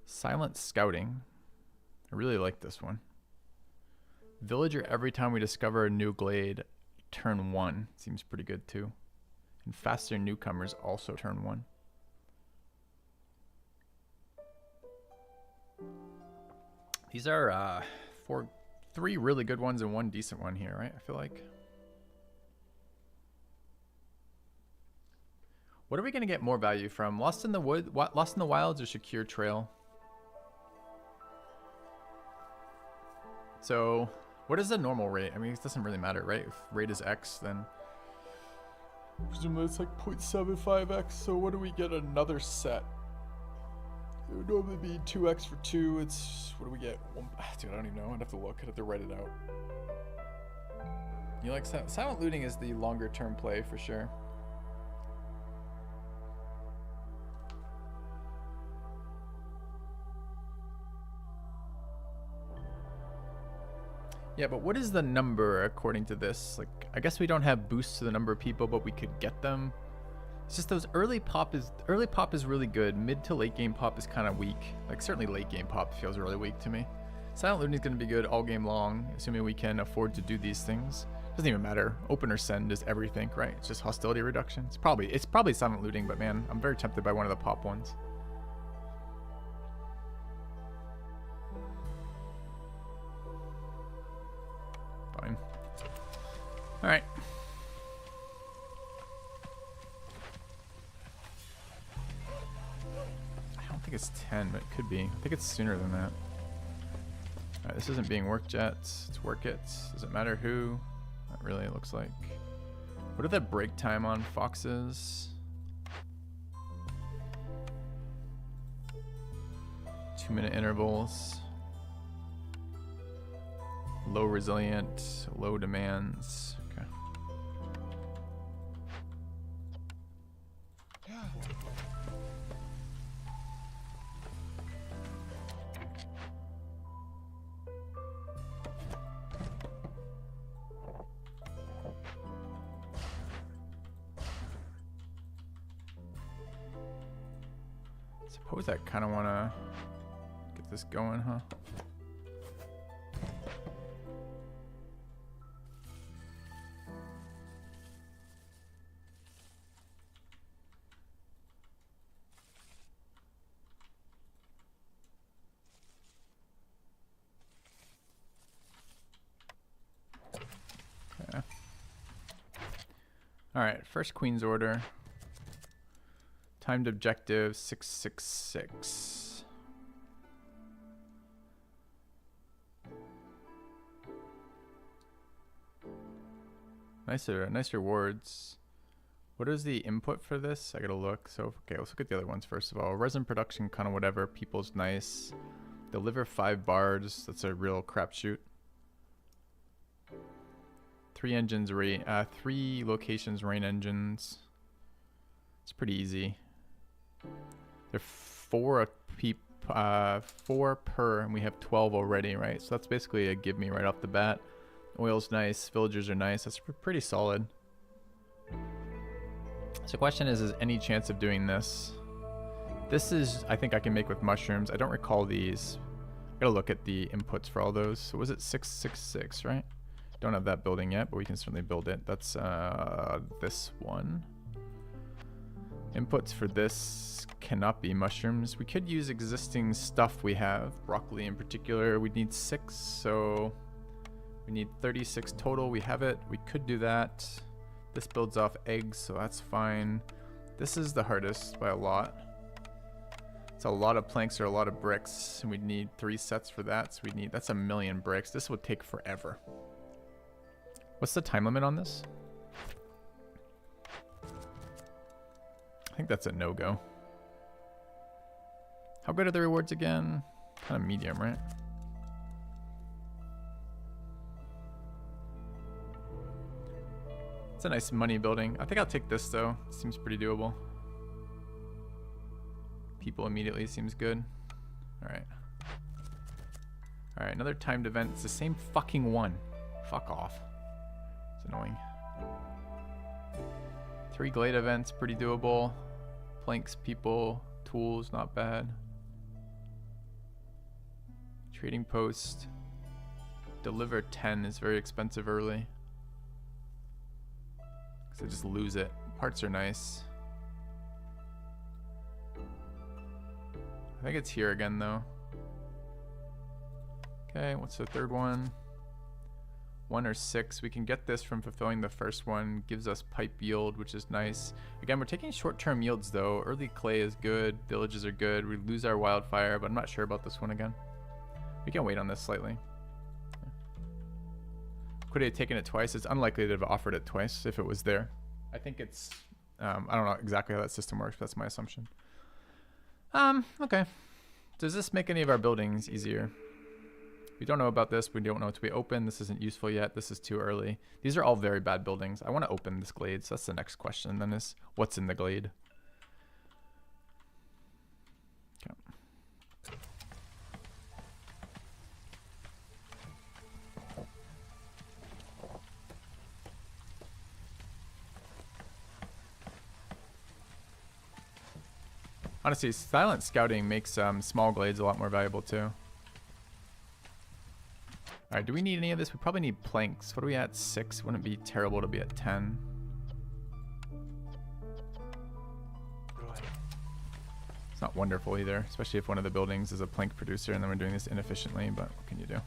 Silent scouting. I really like this one. Villager every time we discover a new glade. Turn 1 seems pretty good too. And faster newcomers also turn 1. These are 3 really good ones and 1 decent one here, right? I feel like. What are we gonna get more value from? Lost in the Lost in the Wilds or Secure Trail? So. What is the normal rate? I mean, it doesn't really matter, right? If rate is X, then presumably it's like 0.75X. So what do we get another set? It would normally be 2X for 2. It's, what do we get? Dude, I don't even know. I'd have to look. I'd have to write it out. You like silent looting is the longer term play for sure. Yeah, but what is the number according to this? Like, I guess we don't have boosts to the number of people, but we could get them. It's just those early pop is really good. Mid to late game pop is kind of weak. Like certainly late game pop feels really weak to me. Silent looting is going to be good all game long, assuming we can afford to do these things. Doesn't even matter. Open or send is everything, right? It's just hostility reduction. It's probably silent looting, but man, I'm very tempted by one of the pop ones. Fine. All right. it's 10, but it could be. I think it's sooner than that. Alright, this isn't being worked yet. Let's work it. Does it matter who? Not really, it looks like. What are the break time on foxes? 2-minute intervals. Low resilient, low demands. Okay. Suppose I kind of want to get this going, huh? Alright, first Queen's Order. Timed objective 666. Nice rewards. What is the input for this? I gotta look. So, okay, let's look at the other ones first of all. Resin production, kind of whatever. People's nice. Deliver 5 bards. That's a real crapshoot. 3 engines, 3 locations, rain engines. It's pretty easy. They're 4 per, and we have 12 already, right? So that's basically a give me right off the bat. Oil's nice, villagers are nice. That's pretty solid. So the question is any chance of doing this? This is, I think I can make with mushrooms. I don't recall these. I gotta look at the inputs for all those. So was it 666, right? Don't have that building yet, but we can certainly build it. That's this one. Inputs for this cannot be mushrooms. We could use existing stuff we have. Broccoli in particular, we'd need 6, so we need 36 total. We have it. We could do that. This builds off eggs, so that's fine. This is the hardest by a lot. It's a lot of planks or a lot of bricks, and we'd need 3 sets for that. So we need, that's 1,000,000 bricks. This would take forever. What's the time limit on this? I think that's a no-go. How good are the rewards again? Kind of medium, right? It's a nice money building. I think I'll take this though. Seems pretty doable. People immediately seems good. Alright. Alright, another timed event. It's the same fucking one. Fuck off. It's annoying. 3 glade events, pretty doable. Planks, people, tools, not bad. Trading post. Deliver 10 is very expensive early. Because I just lose it. Parts are nice. I think it's here again though. Okay, what's the third one? 1 or 6. We can get this from fulfilling the first one. Gives us pipe yield, which is nice. Again, we're taking short-term yields though. Early clay is good. Villages are good. We lose our wildfire, but I'm not sure about this one again. We can wait on this slightly. Could I have taken it twice? It's unlikely to have offered it twice if it was there. I think it's, I don't know exactly how that system works, but that's my assumption. Okay. Does this make any of our buildings easier? We don't know about this. We don't know it to be open. This isn't useful yet. This is too early. These are all very bad buildings. I want to open this glade. So that's the next question then is what's in the glade? Okay. Honestly, silent scouting makes small glades a lot more valuable too. Alright, do we need any of this? We probably need planks. What are we at? 6? Wouldn't it be terrible to be at 10? It's not wonderful either, especially if one of the buildings is a plank producer and then we're doing this inefficiently, but what can you do?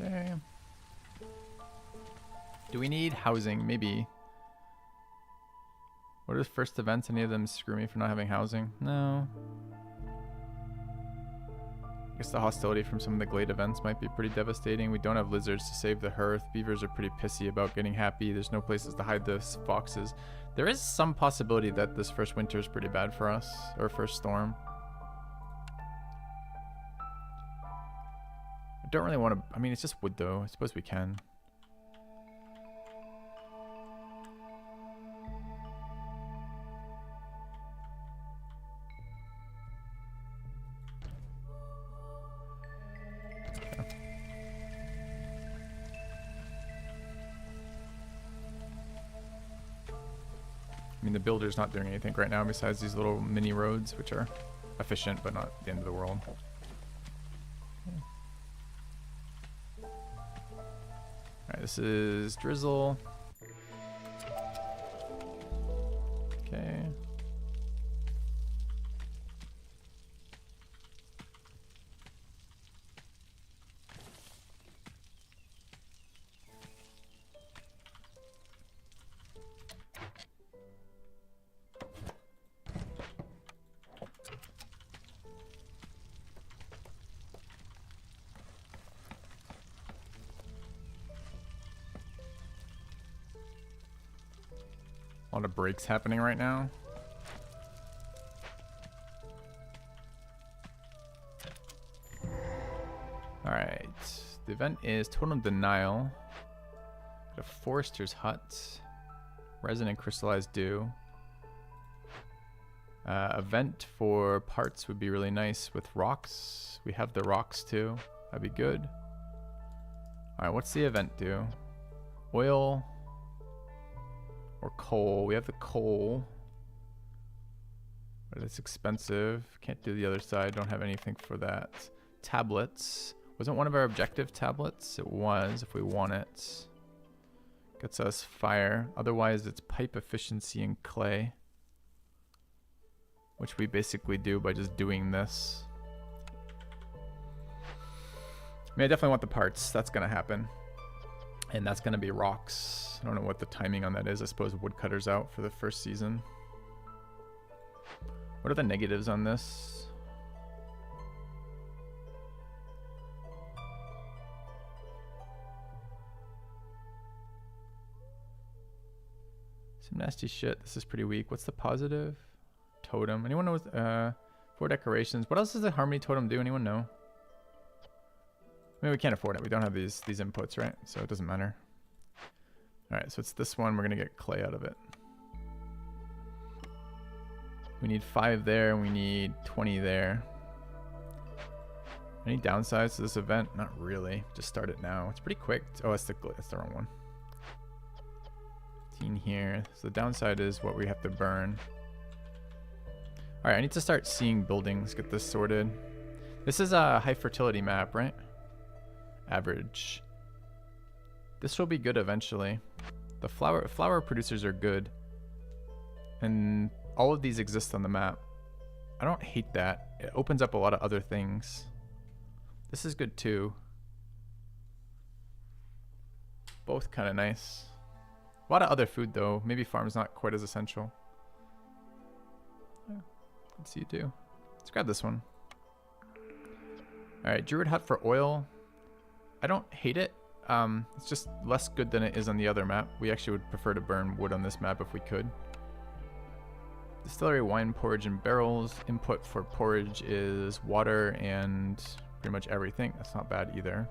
Okay. Do we need housing? Maybe. What are the first events? Any of them screw me for not having housing? No. I guess the hostility from some of the glade events might be pretty devastating. We don't have lizards to save the hearth. Beavers are pretty pissy about getting happy. There's no places to hide the foxes. There is some possibility that this first winter is pretty bad for us. Or first storm. I don't really want to... I mean, it's just wood though. I suppose we can. I mean, the builder's not doing anything right now besides these little mini roads, which are efficient, but not the end of the world. Alright, this is drizzle. Okay. A lot of breaks happening right now. Alright. The event is Totem Denial. Got a Forester's Hut. Resin and Crystallized Dew. Event for parts would be really nice with rocks. We have the rocks too. That'd be good. Alright, what's the event do? Oil. Or coal. We have the coal. But it's expensive. Can't do the other side. Don't have anything for that. Tablets. Wasn't one of our objective tablets? It was, if we want it. Gets us fire. Otherwise, it's pipe efficiency and clay. Which we basically do by just doing this. I mean, I definitely want the parts. That's going to happen. And that's going to be rocks. I don't know what the timing on that is. I suppose woodcutter's out for the first season. What are the negatives on this? Some nasty shit. This is pretty weak. What's the positive? Totem. Anyone know what, 4 decorations. What else does the Harmony Totem do? Anyone know? I mean, we can't afford it. We don't have these inputs, right? So it doesn't matter. Alright, so it's this one. We're going to get clay out of it. We need 5 there, and we need 20 there. Any downsides to this event? Not really. Just start it now. It's pretty quick. Oh, that's the wrong one. 15 here. So the downside is what we have to burn. Alright, I need to start seeing buildings. Get this sorted. This is a high fertility map, right? Average. This will be good eventually. The flower producers are good. And all of these exist on the map. I don't hate that. It opens up a lot of other things. This is good too. Both kind of nice. A lot of other food though. Maybe farm's not quite as essential. Yeah, let's see you too. Let's grab this one. Alright, Druid Hut for oil. I don't hate it. It's just less good than it is on the other map. We actually would prefer to burn wood on this map if we could. Distillery, wine, porridge, and barrels. Input for porridge is water and pretty much everything. That's not bad either.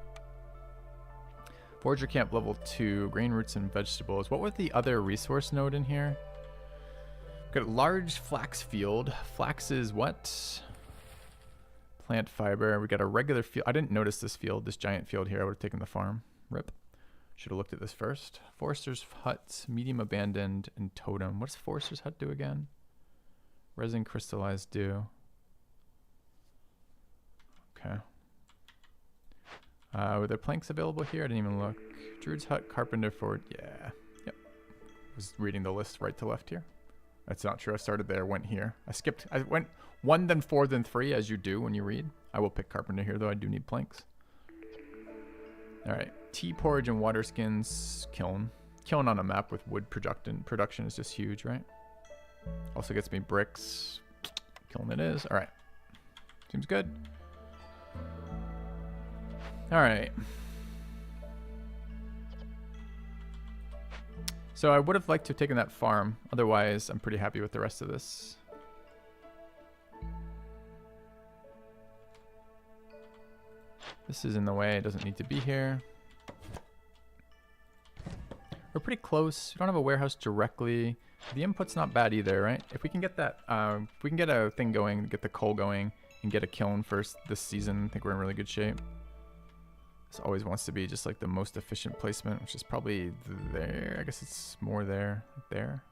Forager camp level 2. Grain, roots, and vegetables. What was the other resource node in here? Got a large flax field. Flax is what? Plant fiber. We got a regular field. I didn't notice this field, this giant field here. I would have taken the farm. Rip. Should have looked at this first. Forester's Hut, medium abandoned, and totem. What does Forester's Hut do again? Resin crystallized dew. Okay. Were there planks available here? I didn't even look. Druid's Hut, carpenter fort. Yeah. Yep. I was reading the list right to left here. That's not true. I started there, went here. I went 1, then 4, then 3, as you do when you read. I will pick carpenter here, though. I do need planks. All right, tea porridge and water skins kiln. Kiln on a map with wood production is just huge, right? Also gets me bricks. Kiln it is. All right, seems good. All right. So I would have liked to have taken that farm. Otherwise, I'm pretty happy with the rest of this. This is in the way. It doesn't need to be here. We're pretty close. We don't have a warehouse directly. The input's not bad either, right? If we can get that, if we can get a thing going, get the coal going, and get a kiln first this season, I think we're in really good shape. This always wants to be just like the most efficient placement, which is probably there. I guess it's more there. There.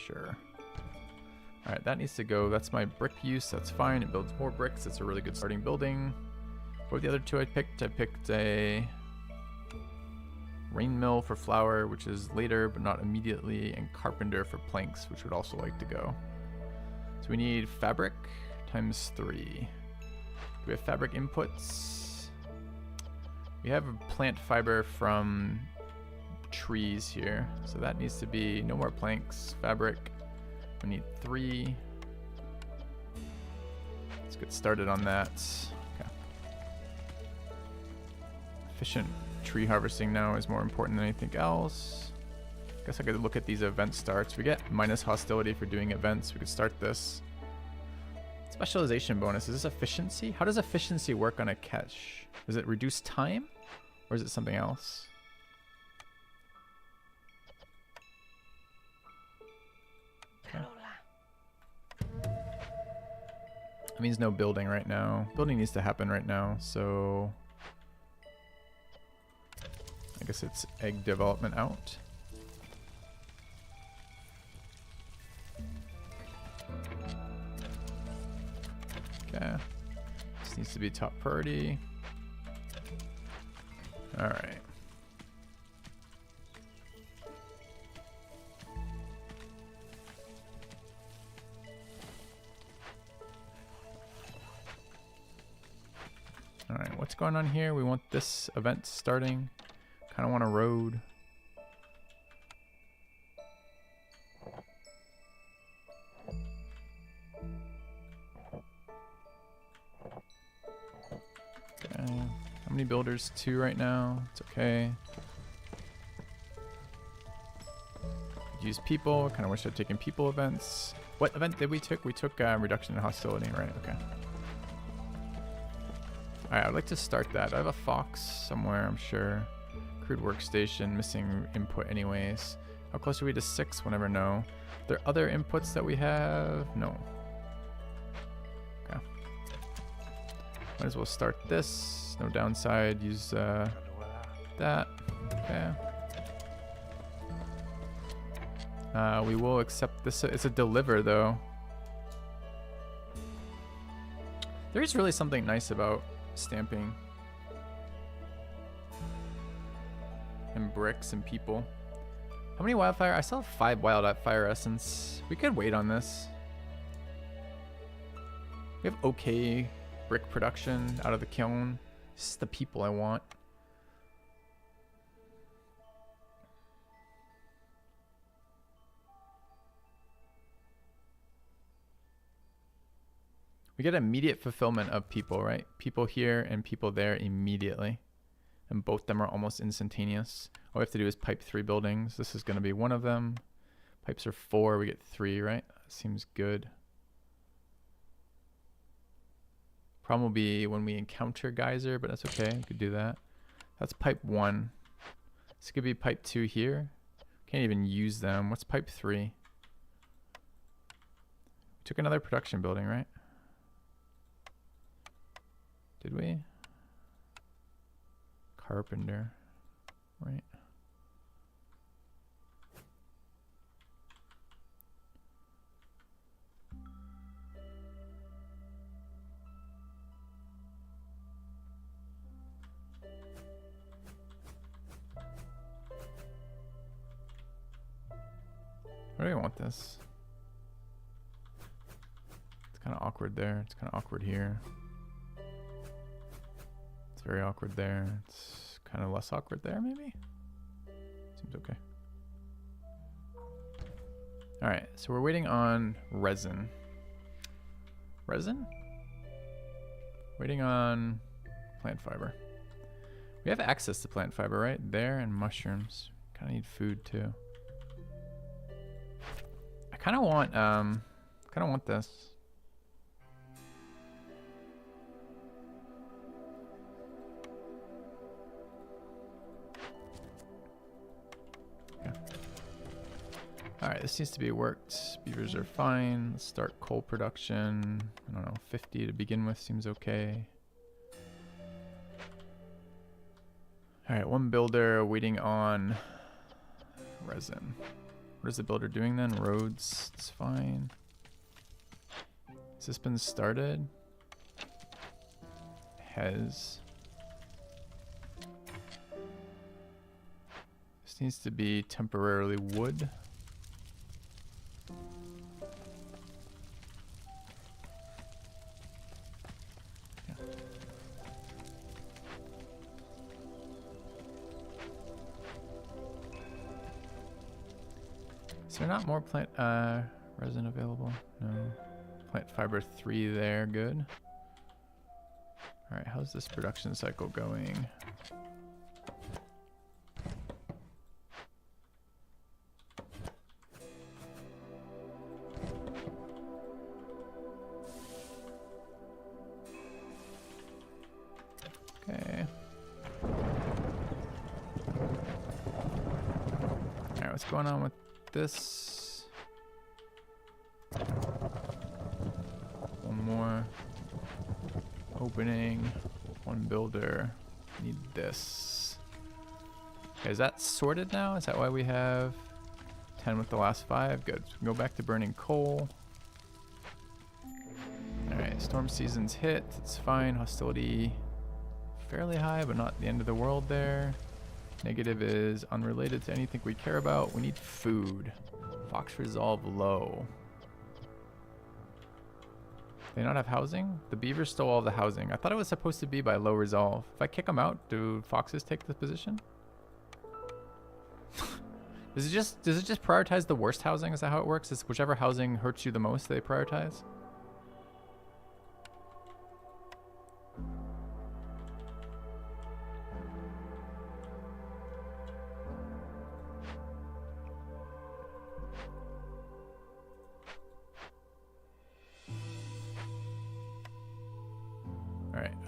Sure. Alright, that needs to go. That's my brick use. That's fine. It builds more bricks. It's a really good starting building. What were the other two I picked? I picked a rain mill for flour, which is later, but not immediately, and carpenter for planks, which would also like to go. So we need fabric times 3. Do we have fabric inputs? We have plant fiber from trees here. So that needs to be no more planks. Fabric. We need 3. Let's get started on that. Okay. Efficient tree harvesting now is more important than anything else. Guess I could look at these event starts. We get minus hostility for doing events. We could start this. Specialization bonus. Is this efficiency? How does efficiency work on a catch? Does it reduce time? Or is it something else? Okay. That means no building right now. Building needs to happen right now, so I guess it's egg development out. Okay. This needs to be top priority. Alright. Alright, what's going on here? We want this event starting. Kind of want a road. Okay. How many builders? 2 right now. It's okay. Could use people. Kind of wish I'd taken people events. What event did we take? We took reduction in hostility, right? Okay. Alright, I'd like to start that. I have a fox somewhere, I'm sure. Crude workstation, missing input anyways. How close are we to 6? We'll never know. Are there other inputs that we have? No. Okay. Might as well start this. No downside. Use that. Okay. We will accept this. It's a deliver though. There is really something nice about stamping and bricks and people. How many wildfire? I still have 5 wildfire essence. We could wait on this. We have okay brick production out of the kiln. This is the people I want. We get immediate fulfillment of people, right? People here and people there immediately. And both of them are almost instantaneous. All we have to do is pipe 3 buildings. This is going to be one of them. Pipes are 4. We get 3, right? That seems good. Problem will be when we encounter geyser, but that's okay. We could do that. That's pipe 1. This could be pipe 2 here. Can't even use them. What's pipe 3? We took another production building, right? Did we? Carpenter, right? Where do we want this? It's kind of of awkward there. It's kind of awkward here. It's very awkward there. It's kind of less awkward there, maybe? Seems okay. Alright, so we're waiting on resin. Resin? Waiting on plant fiber. We have access to plant fiber right there and mushrooms. Kind of need food too. I kind of want this. Yeah. All right, this seems to be worked. Beavers are fine. Let's start coal production. I don't know, 50 to begin with seems okay. All right, one builder waiting on resin. What is the builder doing then? Roads, it's fine. Has this been started? Has. This needs to be temporarily wood. Is there not more plant resin available? No. Plant fiber 3 there, good. Alright, how's this production cycle going? Okay. Alright, what's going on with this? One more opening, one builder. Need this. Okay, is that sorted now? Is that why we have 10 with the last 5? Good. So we can go back to burning coal. Alright, storm season's hit. It's fine. Hostility fairly high, but not the end of the world there. Negative is unrelated to anything we care about. We need food. Fox resolve low. They not have housing? The beavers stole all the housing. I thought it was supposed to be by low resolve. If I kick them out, do foxes take the position? Does it just prioritize the worst housing? Is that how it works? Is whichever housing hurts you the most, they prioritize?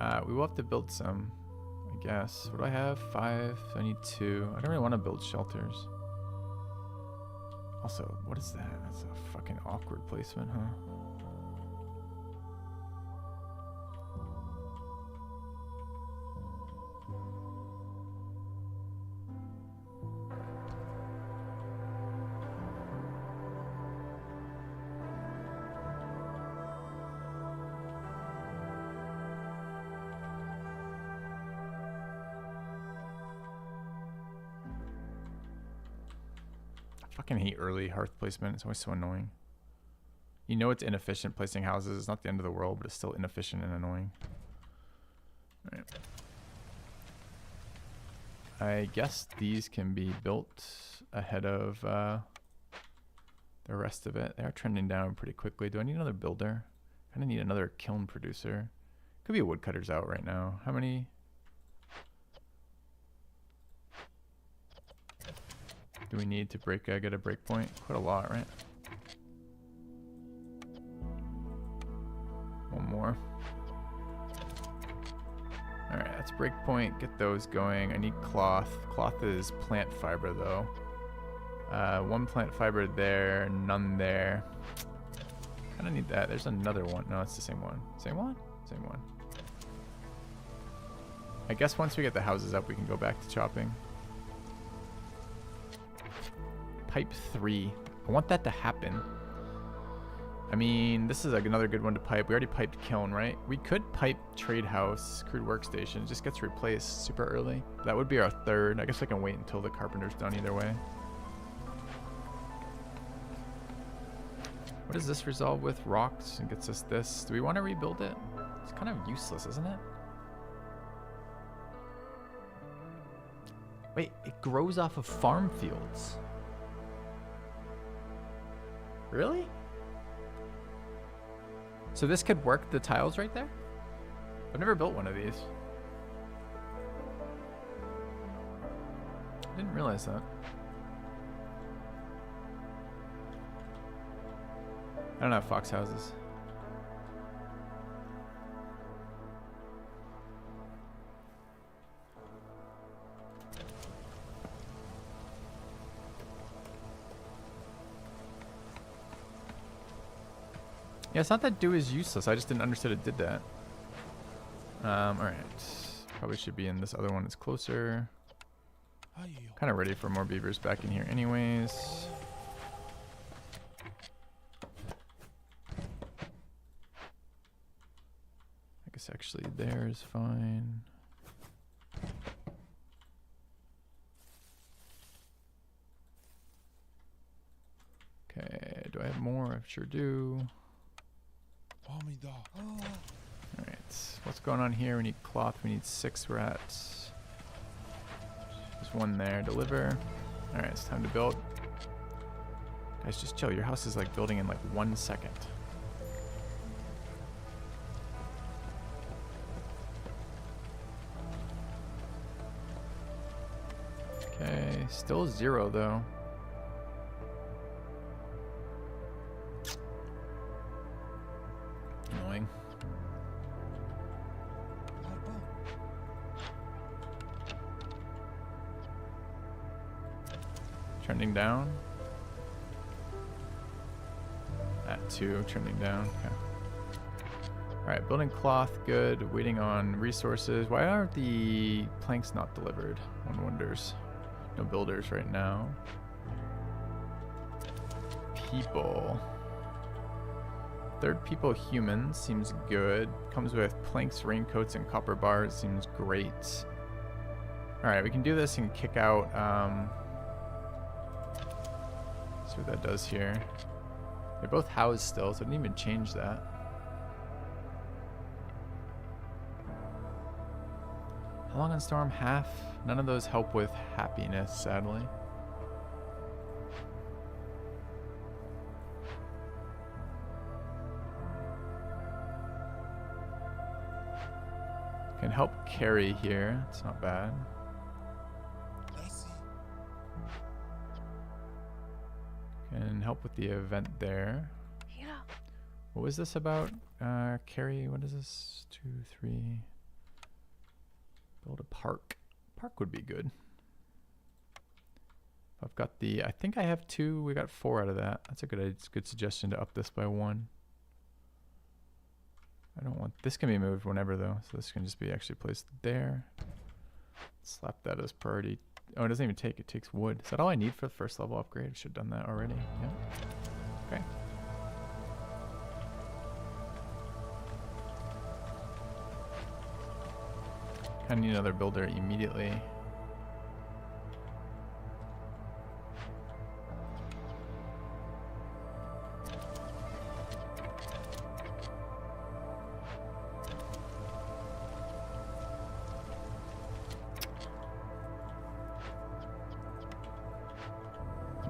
Alright, we will have to build some, I guess. What do I have? 5. I need 2. I don't really want to build shelters. Also, what is that? That's a fucking awkward placement, huh? I fucking hate early hearth placement. It's always so annoying. You know it's inefficient placing houses. It's not the end of the world, but it's still inefficient and annoying. All right. I guess these can be built ahead of the rest of it. They are trending down pretty quickly. Do I need another builder? I kind of need another kiln producer. Could be a woodcutter's out right now. How many? Do we need to get a breakpoint? Quite a lot, right? One more. Alright, that's breakpoint. Get those going. I need cloth. Cloth is plant fiber, though. One plant fiber there, none there. Kind of need that. There's another one. No, it's the same one. Same one? Same one. I guess once we get the houses up, we can go back to chopping. Pipe 3. I want that to happen. I mean, this is like another good one to pipe. We already piped kiln, right? We could pipe trade house, crude workstation. It just gets replaced super early. That would be our 3rd. I guess I can wait until the carpenter's done either way. What does this resolve with? Rocks and gets us this. Do we want to rebuild it? It's kind of useless, isn't it? Wait, it grows off of farm fields. Really? So this could work the tiles right there? I've never built one of these. I didn't realize that. I don't have fox houses. Yeah, it's not that do is useless. I just didn't understand it did that. Alright. Probably should be in this other one. It's closer. Kind of ready for more beavers back in here anyways. I guess actually there is fine. Okay, do I have more? I sure do. Alright, what's going on here? We need cloth, we need 6 rats. There's one there, deliver. Alright, it's time to build. Guys, just chill. Your house is like building in like 1 second. Okay, still 0 though. Annoying. Trending down. At 2, trending down. Okay. Alright, building cloth, good. Waiting on resources. Why aren't the planks not delivered? One wonders. No builders right now. People. Third people human seems good. Comes with planks, raincoats, and copper bars. Seems great. Alright, we can do this and kick out. See what that does here. They're both housed still, so I didn't even change that. How long on storm? Half? None of those help with happiness, sadly. Can help carry here. It's not bad. Can help with the event there. What was this about? Carry, what is this? 2, 3. Build a park. Park would be good. I've got the, I think I have 2. We got 4 out of that. That's a good suggestion to up this by 1. I don't want, this can be moved whenever though. So this can just be actually placed there. Slap that as priority. Oh, it doesn't even take, it takes wood. Is that all I need for the first level upgrade? I should have done that already. Yeah. Okay. I need another builder immediately.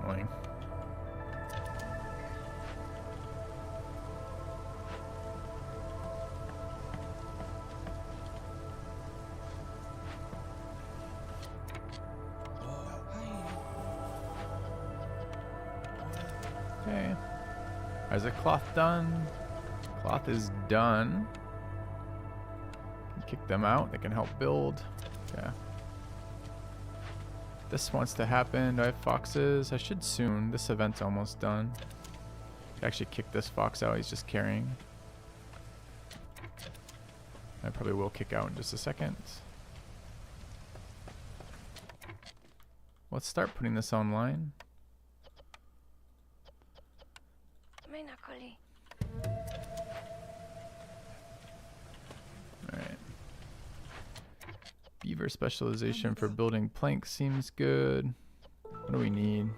Annoying. Okay. Is the cloth done? Cloth is done. Can kick them out. They can help build. Okay. This wants to happen. Do I have foxes? I should soon. This event's almost done. Could actually kick this fox out. He's just carrying. I probably will kick out in just a second. Let's start putting this online. Alright. Beaver specialization for building planks seems good. What do we need?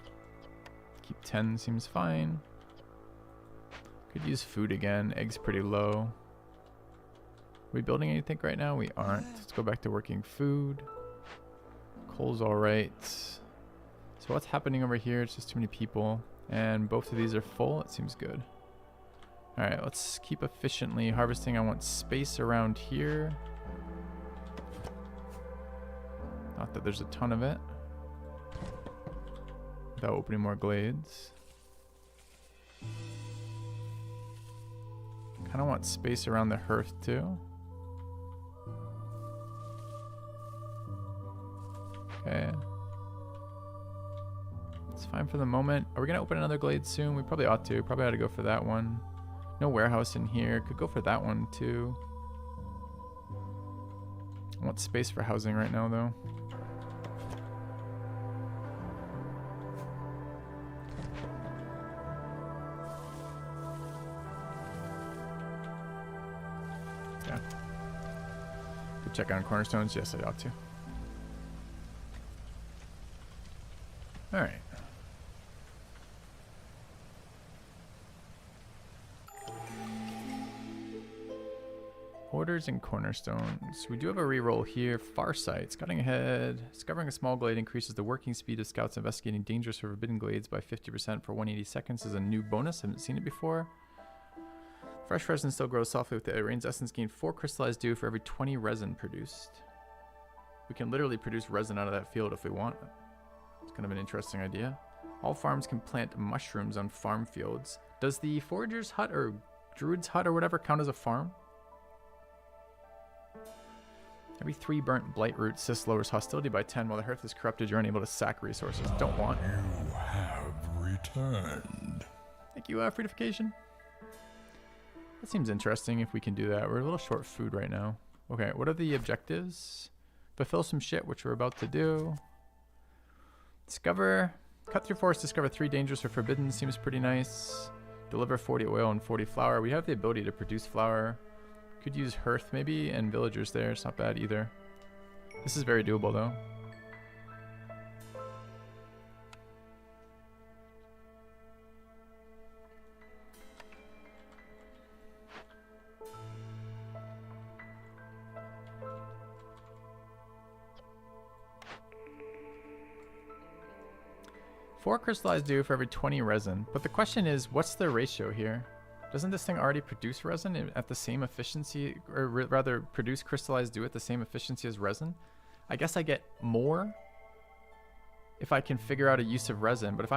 Keep 10 seems fine. Could use food again. Eggs pretty low. Are we building anything right now? We aren't. Let's go back to working food. Coal's alright. So what's happening over here? It's just too many people. And both of these are full. It seems good. Alright, let's keep efficiently harvesting. I want space around here. Not that there's a ton of it. Without opening more glades. Kind of want space around the hearth too. Okay. It's fine for the moment. Are we going to open another glade soon? We probably ought to. Probably ought to go for that one. No warehouse in here. Could go for that one too. I want space for housing right now though. Yeah. Could check on cornerstones. Yes, I ought to. All right. Orders and cornerstones. We do have a reroll here. Farsight. Scouting ahead. Discovering a small glade increases the working speed of scouts investigating dangerous or forbidden glades by 50% for 180 seconds is a new bonus. Haven't seen it before. Fresh resin still grows softly with the rain's essence. Gain 4 crystallized dew for every 20 resin produced. We can literally produce resin out of that field if we want. It's kind of an interesting idea. All farms can plant mushrooms on farm fields. Does the forager's hut or druid's hut or whatever count as a farm? Every 3 burnt blight root cyst lowers hostility by 10. While the hearth is corrupted, you're unable to sack resources. Don't want. You have returned. Thank you, Fruitification. That seems interesting if we can do that. We're a little short food right now. Okay, what are the objectives? Fulfill some shit, which we're about to do. Discover. Cut through forest, discover 3 dangerous or forbidden. Seems pretty nice. Deliver 40 oil and 40 flour. We have the ability to produce flour. Could use hearth maybe and villagers there. It's not bad either. This is very doable though. Four crystallized dew for every 20 resin. But the question is, what's the ratio here? Doesn't this thing already produce resin at the same efficiency, or rather produce crystallized dew at the same efficiency as resin? I guess I get more if I can figure out a use of resin. But if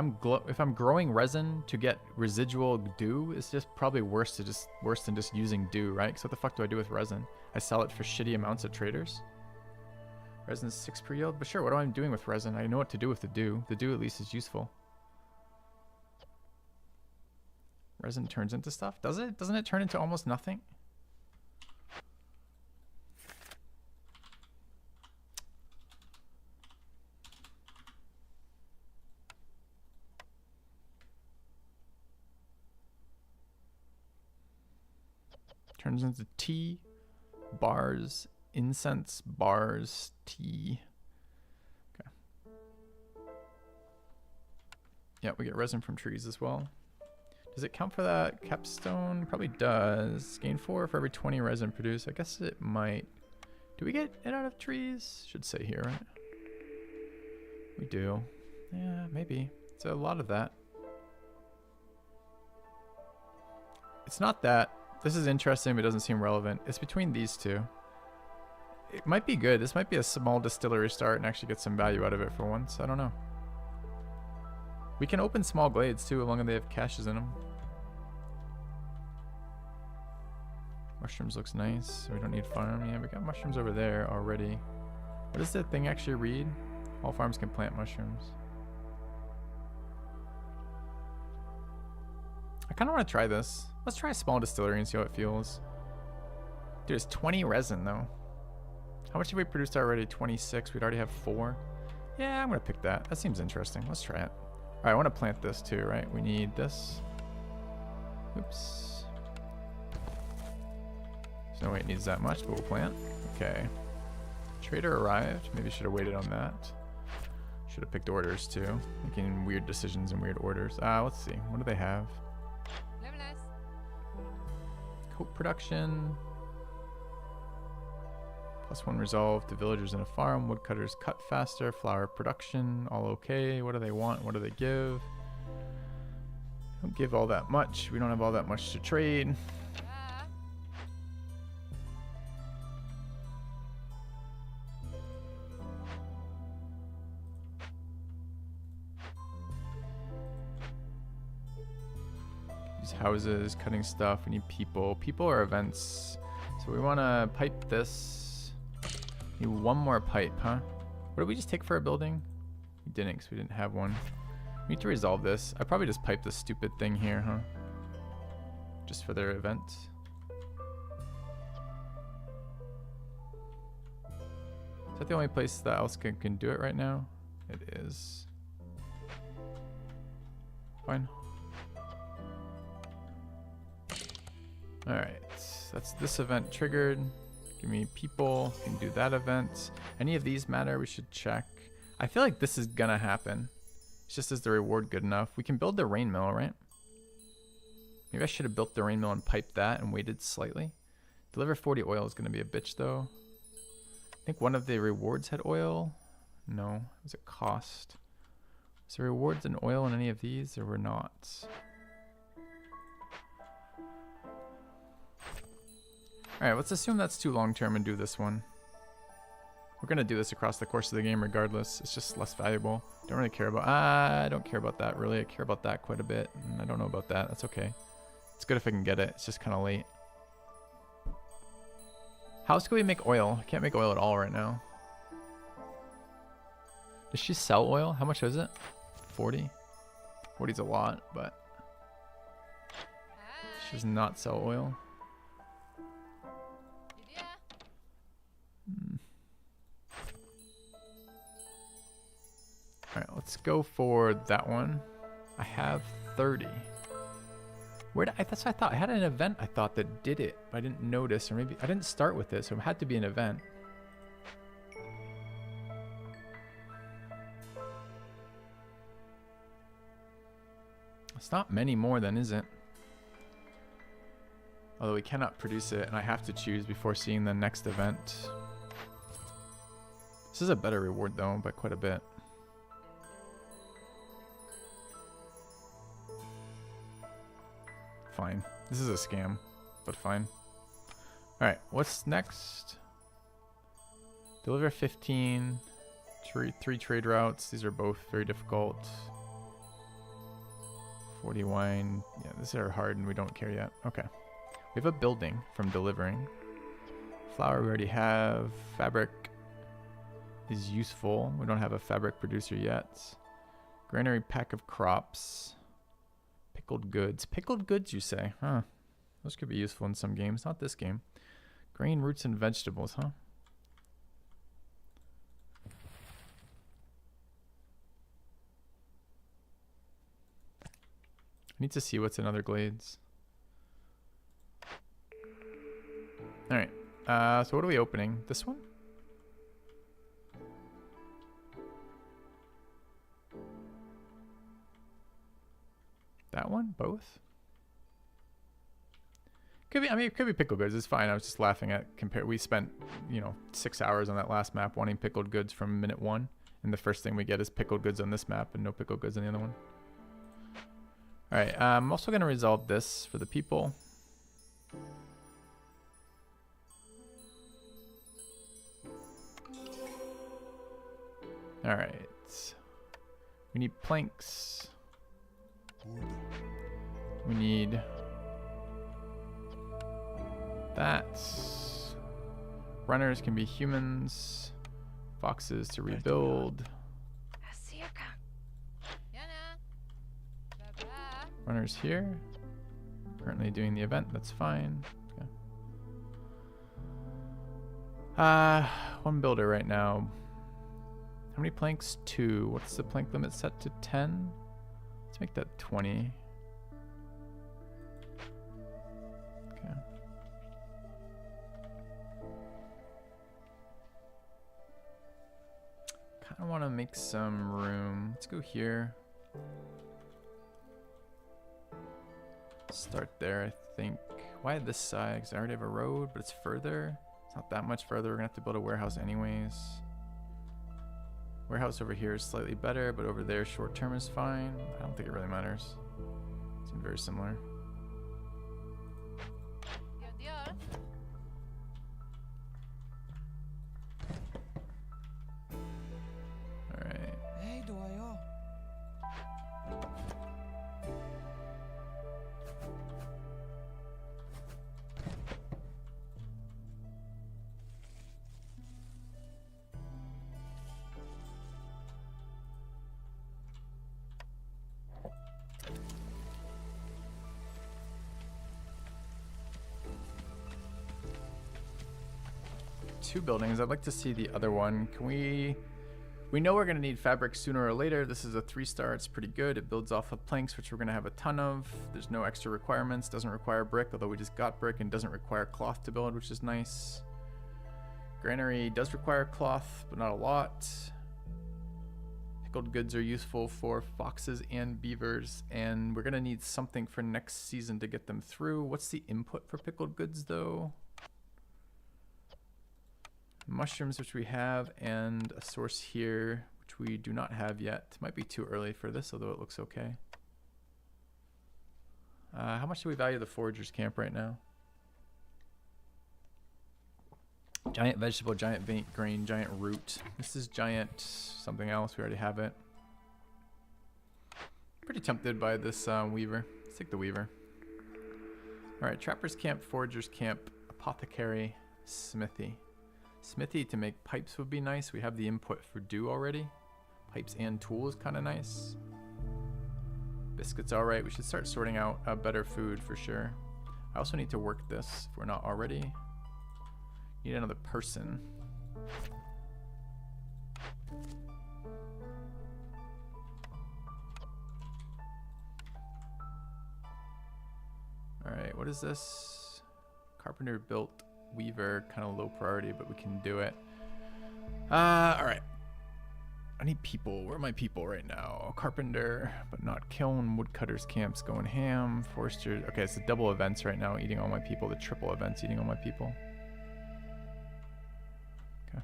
I'm growing resin to get residual dew, it's just probably worse than just using dew, right? Because what the fuck do I do with resin? I sell it for shitty amounts at traders. Resin's 6 per yield, but sure. What am I doing with resin? I know what to do with the dew. The dew at least is useful. Resin turns into stuff? Does it? Doesn't it turn into almost nothing? Turns into tea, bars, incense, bars, tea. Okay. Yeah, we get resin from trees as well. Does it count for that? Capstone probably does. Gain 4 for every 20 resin produced. I guess it might. Do we get it out of trees? Should say here, right? We do. Yeah, maybe. It's a lot of that. It's not that. This is interesting, but it doesn't seem relevant. It's between these two. It might be good. This might be a small distillery start and actually get some value out of it for once. I don't know. We can open small glades too, as long as they have caches in them. Mushrooms looks nice. We don't need farm. Yeah, we got mushrooms over there already. What does that thing actually read? All farms can plant mushrooms. I kind of want to try this. Let's try a small distillery and see how it feels. Dude, it's 20 resin though. How much have we produced already? 26. We'd already have 4. Yeah, I'm going to pick that. That seems interesting. Let's try it. All right, I want to plant this too, right? We need this. Oops. There's no way it needs that much, but we'll plant. Okay. Trader arrived. Maybe should have waited on that. Should have picked orders too. Making weird decisions and weird orders. Let's see. What do they have? coat production. +1 resolve to villagers in a farm. Woodcutters cut faster. Flour production. All okay. What do they want? What do they give? Don't give all that much. We don't have all that much to trade. These houses, cutting stuff. We need people. People are events. So we want to pipe this. Need one more pipe, huh? What did we just take for a building? We didn't, because we didn't have one. We need to resolve this. I probably just piped this stupid thing here, huh? Just for their event. Is that the only place that else can do it right now? It is. Fine. Alright, that's this event triggered. Give me people, can do that event. Any of these matter, we should check. I feel like this is gonna happen. It's just, is the reward good enough? We can build the rain mill, right? Maybe I should have built the rain mill and piped that and waited slightly. Deliver 40 oil is gonna be a bitch though. I think one of the rewards had oil. No, it was a cost. Was there rewards in oil in any of these? There were not. Alright, let's assume that's too long term and do this one. We're going to do this across the course of the game regardless. It's just less valuable. Don't really care about... I don't care about that really. I care about that quite a bit. And I don't know about that. That's okay. It's good if I can get it. It's just kind of late. How else can we make oil? I can't make oil at all right now. Does she sell oil? How much is it? 40? 40 is a lot, but... She does not sell oil. Alright, let's go for that one. I have 30. Where did that's what I thought. I had an event I thought that did it, but I didn't notice, or maybe I didn't start with it, so it had to be an event. It's not many more then, is it? Although we cannot produce it, and I have to choose before seeing the next event. This is a better reward though, by quite a bit. Fine. This is a scam, but fine. Alright, what's next? Deliver 15. 3 trade routes. These are both very difficult. 40 wine. Yeah, these are hard and we don't care yet. Okay. We have a building from delivering. Flour we already have. Fabric is useful. We don't have a fabric producer yet. Granary pack of crops. Pickled goods. Pickled goods, you say? Huh. Those could be useful in some games. Not this game. Grain, roots, and vegetables, huh? I need to see what's in other glades. Alright. So what are we opening? This one? That one? Both? Could be, I mean, it could be pickled goods. It's fine. I was just laughing at we spent, 6 hours on that last map wanting pickled goods from minute 1. And the first thing we get is pickled goods on this map and no pickled goods on the other one. Alright, I'm also going to resolve this for the people. Alright. We need planks. We need that. Runners can be humans. Foxes to rebuild. Runners here. Currently doing the event, that's fine. Okay. One builder right now. How many planks? 2. What's the plank limit set to? 10? Let's make that 20. Okay. Kind of want to make some room. Let's go here. Start there, I think. Why this side? Because I already have a road, but it's further. It's not that much further. We're gonna have to build a warehouse anyways. Warehouse over here is slightly better, but over there short term is fine. I don't think it really matters. Seems very similar. Alright. Hej då, ja. Two buildings. I'd like to see the other one. Can we know we're going to need fabric sooner or later. This is a 3-star. It's pretty good. It builds off of planks, which we're going to have a ton of. There's no extra requirements. Doesn't require brick, although we just got brick, and doesn't require cloth to build, which is nice. Granary does require cloth, but not a lot. Pickled goods are useful for foxes and beavers, and we're going to need something for next season to get them through. What's the input for pickled goods, though? Mushrooms, which we have, and a source here, which we do not have yet. Might be too early for this, although it looks okay. How much do we value the foragers camp right now? Giant vegetable, giant grain, giant root. This is giant something else. We already have it. Pretty tempted by this weaver. Let's take the weaver. All right, trappers camp, foragers camp, apothecary, smithy. Smithy to make pipes would be nice. We have the input for dew already. Pipes and tools kind of nice. Biscuits all right. We should start sorting out better food for sure. I also need to work this if we're not already. Need another person. All right, what is this? Carpenter built. Weaver, kind of low priority, but we can do it. All right. I need people. Where are my people right now? Carpenter, but not kiln. Woodcutters camps going ham. Forester. Okay, it's the double events right now, eating all my people. The triple events, eating all my people. Okay.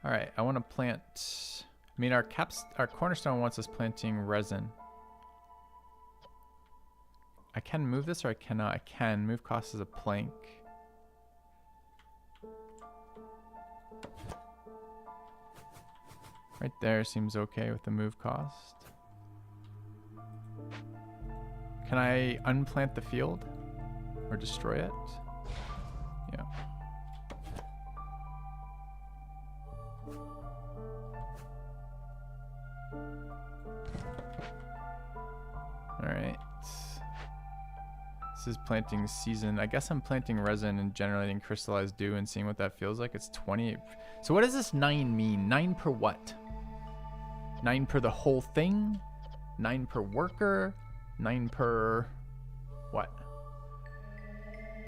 All right, I want to plant. I mean, our cornerstone wants us planting resin. I can move this, or I cannot. I can move cost as a plank. Right there seems okay with the move cost. Can I unplant the field or destroy it? Yeah. Alright. This is planting season. I guess I'm planting resin and generating crystallized dew and seeing what that feels like. It's 28. So what does this 9 mean? 9 per what? 9 per the whole thing? 9 per worker? 9 per what?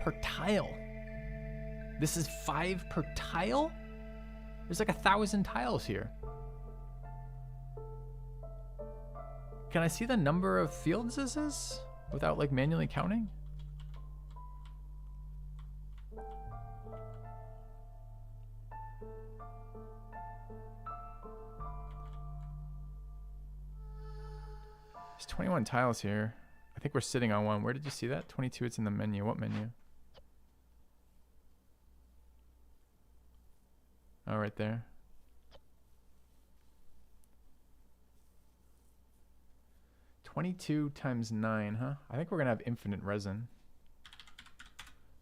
Per tile. This is 5 per tile? There's like 1,000 tiles here. Can I see the number of fields this is without like manually counting? There's 21 tiles here. I think we're sitting on one. Where did you see that? 22, it's in the menu. What menu? Oh, right there. $22 times 9, huh? I think we're gonna have infinite resin.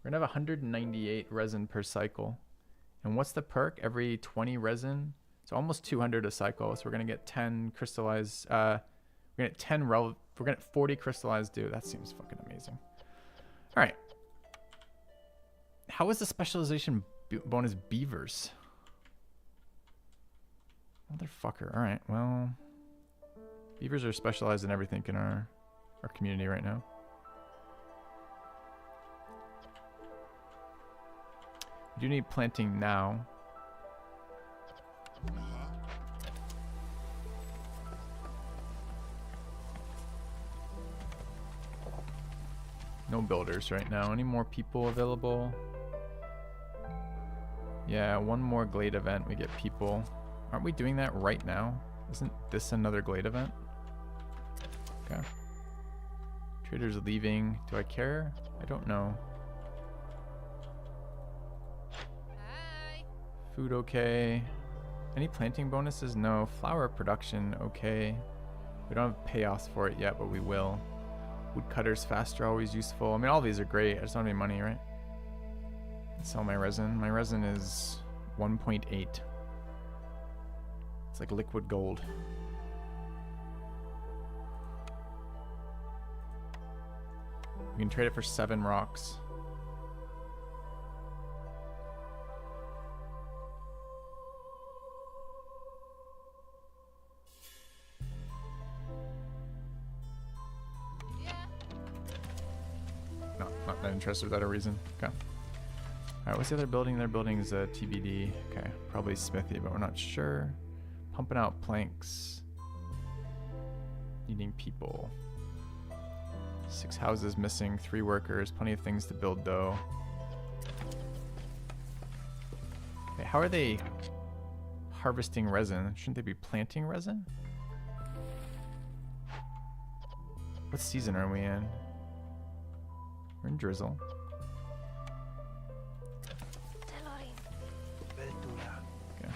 We're gonna have 198 resin per cycle. And what's the perk? Every 20 resin, so almost 200 a cycle. So we're gonna get 10 crystallized. We're gonna get 10 we're gonna get 40 crystallized dew. That seems fucking amazing. All right. How is the specialization bonus beavers? Motherfucker. All right. Well. Beavers are specialized in everything in our community right now. We do need planting now. No builders right now. Any more people available? Yeah, one more Glade event, we get people. Aren't we doing that right now? Isn't this another Glade event? Okay. Trader's leaving. Do I care? I don't know. Hi. Food okay. Any planting bonuses? No. Flower production okay. We don't have payoffs for it yet, but we will. Woodcutters faster, always useful. I mean, all these are great. I just don't have any money, right? Sell my resin. My resin is 1.8. It's like liquid gold. We can trade it for 7 rocks. Yeah. No, not that interested without a reason. Okay. Alright, what's the other building? Their building is a TBD. Okay, probably smithy, but we're not sure. Pumping out planks. Needing people. 6 houses missing, 3 workers. Plenty of things to build though. Okay, how are they harvesting resin? Shouldn't they be planting resin? What season are we in? We're in drizzle. Okay.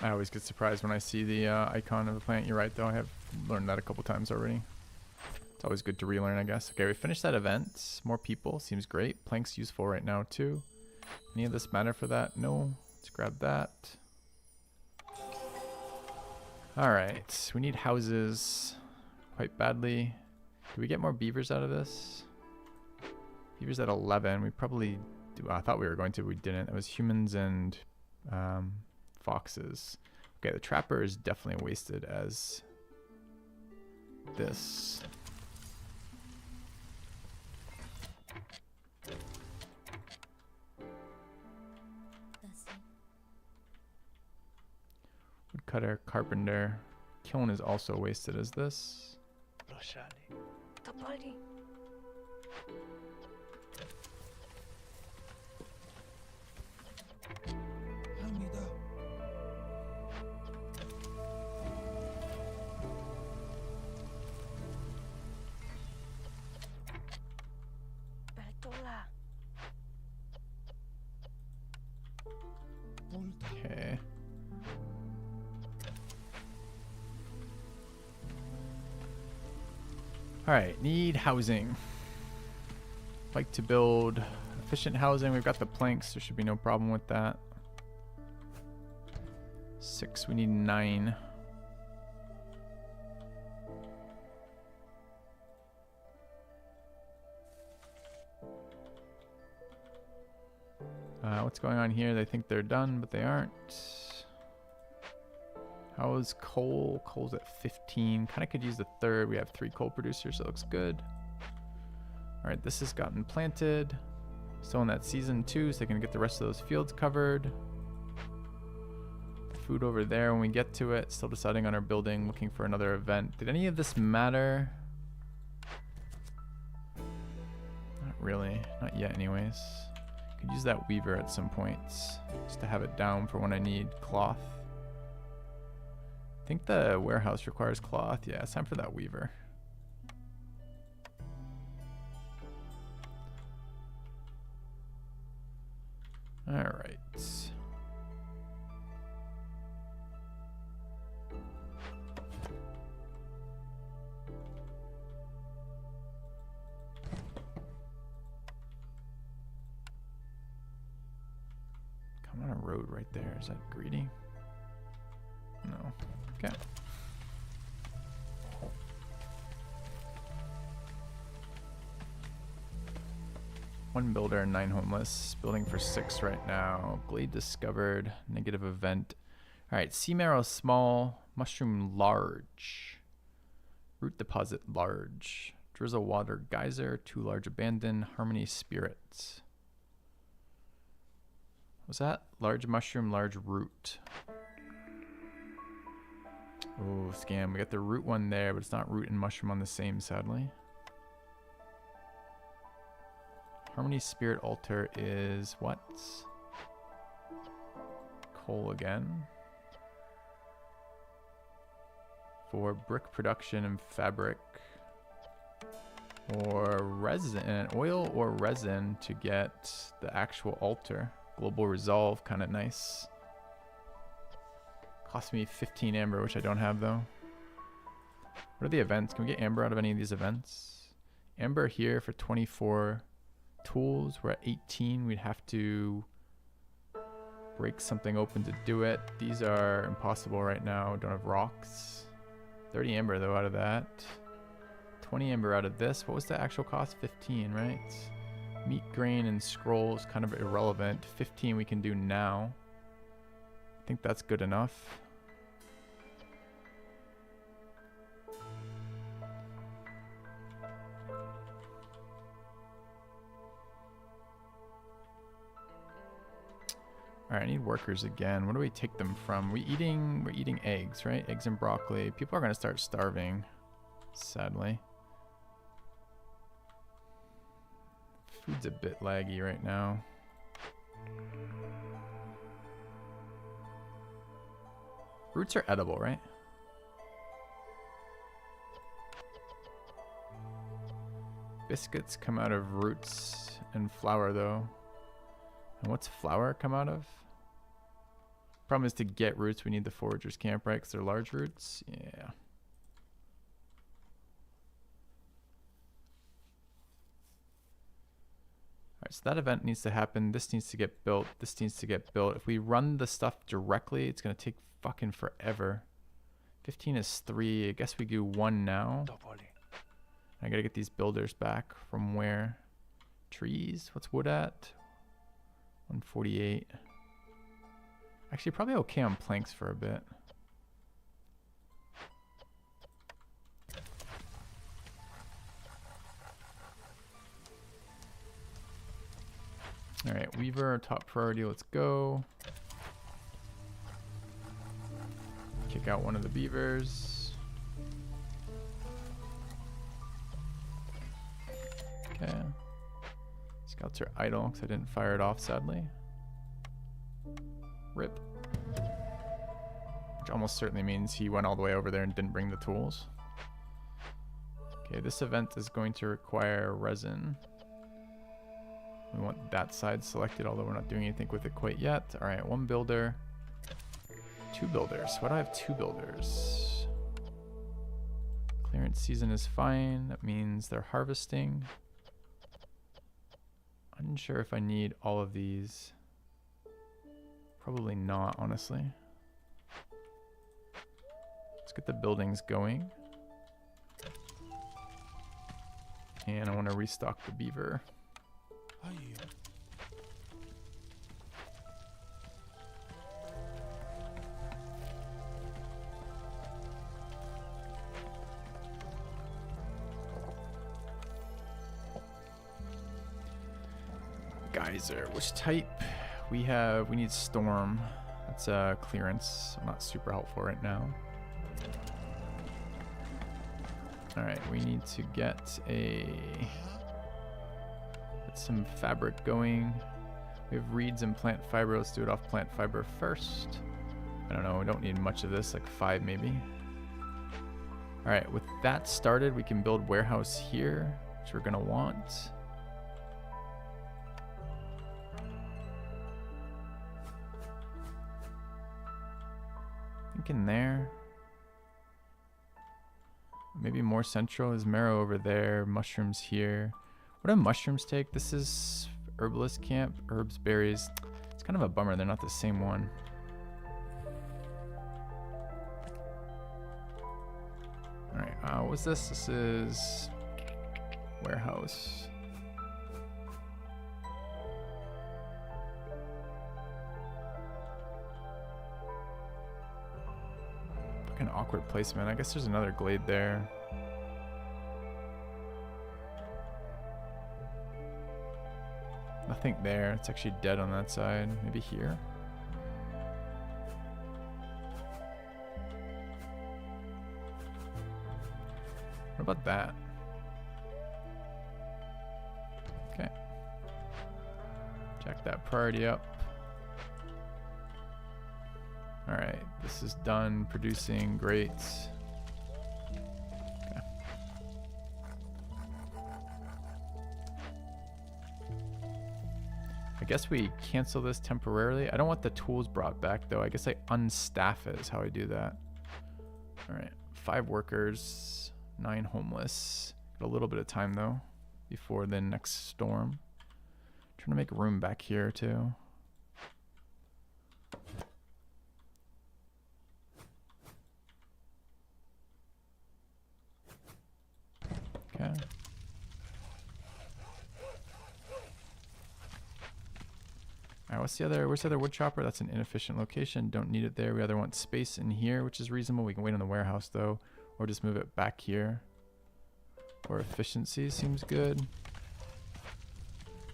I always get surprised when I see the icon of the plant. You're right, though. I have learned that a couple times already. It's always good to relearn, I guess. Okay, we finished that event. More people. Seems great. Plank's useful right now, too. Any of this matter for that? No. Let's grab that. Alright. We need houses quite badly. Do we get more beavers out of this? Beavers at 11. We probably do. I thought we were going to. We didn't. It was humans and foxes. Okay, the trapper is definitely wasted as this. Woodcutter, carpenter. Kiln is also wasted as this. Okay. Alright, need housing. Like to build efficient housing. We've got the planks. There should be no problem with that. 6, we need 9. What's going on here? They think they're done, but they aren't. How is coal? Coal's at 15. Kind of could use the 3rd. We have 3 coal producers, so it looks good. Alright, this has gotten planted. Still in that season 2, so they can get the rest of those fields covered. Food over there when we get to it. Still deciding on our building, looking for another event. Did any of this matter? Not really. Not yet anyways. Could use that weaver at some points. Just to have it down for when I need cloth. I think the warehouse requires cloth. Yeah, it's time for that weaver. Alright. Come on a road right there. Is that greedy? No. Okay. One builder, 9 homeless. Building for 6 right now. Glade discovered. Negative event. Alright, sea marrow small. Mushroom large. Root deposit large. Drizzle water geyser. 2 large abandoned. Harmony spirits. Was that? Large mushroom, large root. Oh, scam. We got the root one there, but it's not root and mushroom on the same, sadly. Harmony Spirit Altar is what? Coal again. For brick production and fabric. Or resin, oil or resin to get the actual altar. Global Resolve, kind of nice. Cost me 15 amber, which I don't have though. What are the events? Can we get amber out of any of these events? Amber here for 24 tools. We're at 18. We'd have to break something open to do it. These are impossible right now. Don't have rocks. 30 amber though out of that. 20 amber out of this. What was the actual cost? 15, right? Meat, grain, and scrolls kind of irrelevant. 15 we can do now. I think that's good enough. Alright, I need workers again. Where do we take them from? We're eating eggs, right? Eggs and broccoli. People are gonna start starving, sadly. Food's a bit laggy right now. Roots are edible, right? Biscuits come out of roots and flour, though. And what's flour come out of? Problem is to get roots, we need the foragers camp, right? Because they're large roots. Yeah. Alright, so that event needs to happen. This needs to get built. This needs to get built. If we run the stuff directly, it's going to take fucking forever. 15 is 3. I guess we do 1 now. I got to get these builders back from where? Trees? What's wood at? 148. Actually, probably okay on planks for a bit. All right, Weaver, top priority. Let's go. Kick out one of the beavers. Okay. Scouts are idle because I didn't fire it off, sadly. Rip. Which almost certainly means he went all the way over there and didn't bring the tools. Okay, this event is going to require resin. We want that side selected, although we're not doing anything with it quite yet. All right, 1 builder. 2 builders. Why do I have 2 builders? Clearance season is fine. That means they're harvesting. Unsure if I need all of these. Probably not, honestly. Let's get the buildings going. And I want to restock the beaver. Geyser, which type? We need storm. That's clearance. Not super helpful right now. Alright, we need to get some fabric going. We have reeds and plant fiber. Let's do it off plant fiber first. I don't know, we don't need much of this, like 5 maybe. Alright, with that started, we can build warehouse here, which we're gonna want. In there, maybe more central is marrow over there, mushrooms here. What do mushrooms take? This is herbalist camp, herbs, berries. It's kind of a bummer they're not the same one. Alright, what's this? This is warehouse. Fucking awkward placement. I guess there's another glade there. Nothing there. It's actually dead on that side. Maybe here? What about that? Okay. Jack that priority up. Alright, this is done producing. Great. Okay. I guess we cancel this temporarily. I don't want the tools brought back though. I guess I unstaff it is how I do that. Alright, 5 workers, 9 homeless. Got a little bit of time though before the next storm. Trying to make room back here too. Okay. Alright, what's the other? Where's the other wood chopper? That's an inefficient location. Don't need it there. We either want space in here, which is reasonable. We can wait on the warehouse though, or just move it back here. Or efficiency seems good.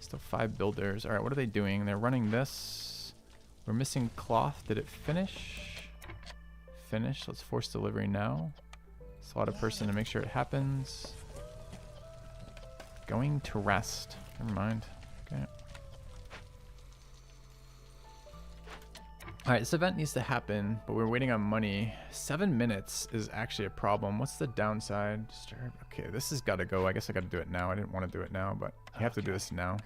Still 5 builders. Alright, what are they doing? They're running this. We're missing cloth. Did it finish? Finish. Let's force delivery now. Slot a person to make sure it happens. Going to rest. Never mind. Okay. Alright, this event needs to happen, but we're waiting on money. 7 minutes is actually a problem. What's the downside? Disturb. Okay, this has got to go. I guess I got to do it now. I didn't want to do it now, but you have to do this now.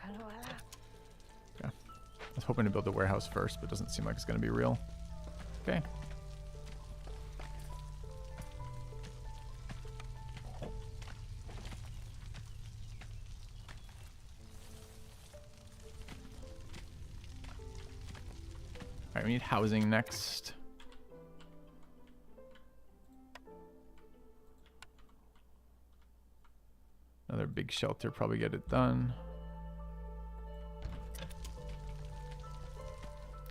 Okay. I was hoping to build the warehouse first, but it doesn't seem like it's going to be real. Okay. Alright, we need housing next. Another big shelter, probably get it done.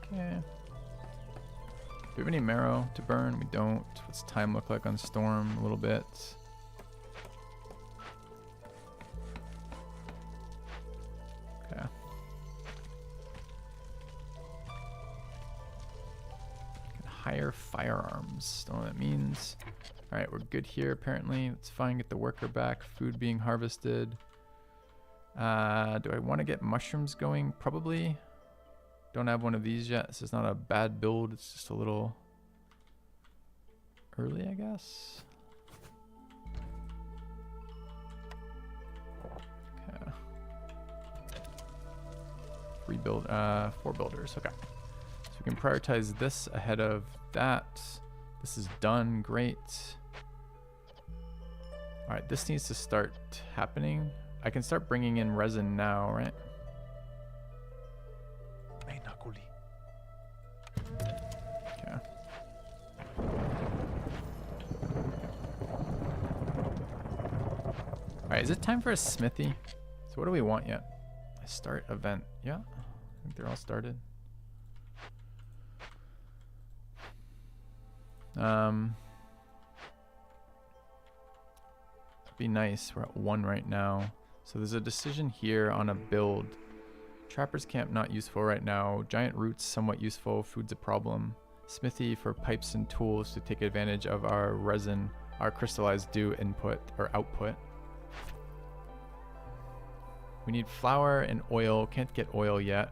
Okay. Do we have any marrow to burn? We don't. What's time look like on storm? A little bit. Okay. Hire firearms. Don't know what that means. Alright, we're good here apparently. Let's fine, get the worker back. Food being harvested. Do I want to get mushrooms going? Probably. Don't have one of these yet. This is not a bad build. It's just a little early, I guess. Okay. 4 builders. Okay. So we can prioritize this ahead of that. This is done. Great. Alright, this needs to start happening. I can start bringing in resin now, right? Okay. Alright, is it time for a smithy? So what do we want yet? I start event. Yeah, I think they're all started. Be nice. We're at 1 right now. So there's a decision here on a build. Trapper's camp not useful right now. Giant roots somewhat useful. Food's a problem. Smithy for pipes and tools to take advantage of our resin, our crystallized dew input or output. We need flour and oil. Can't get oil yet.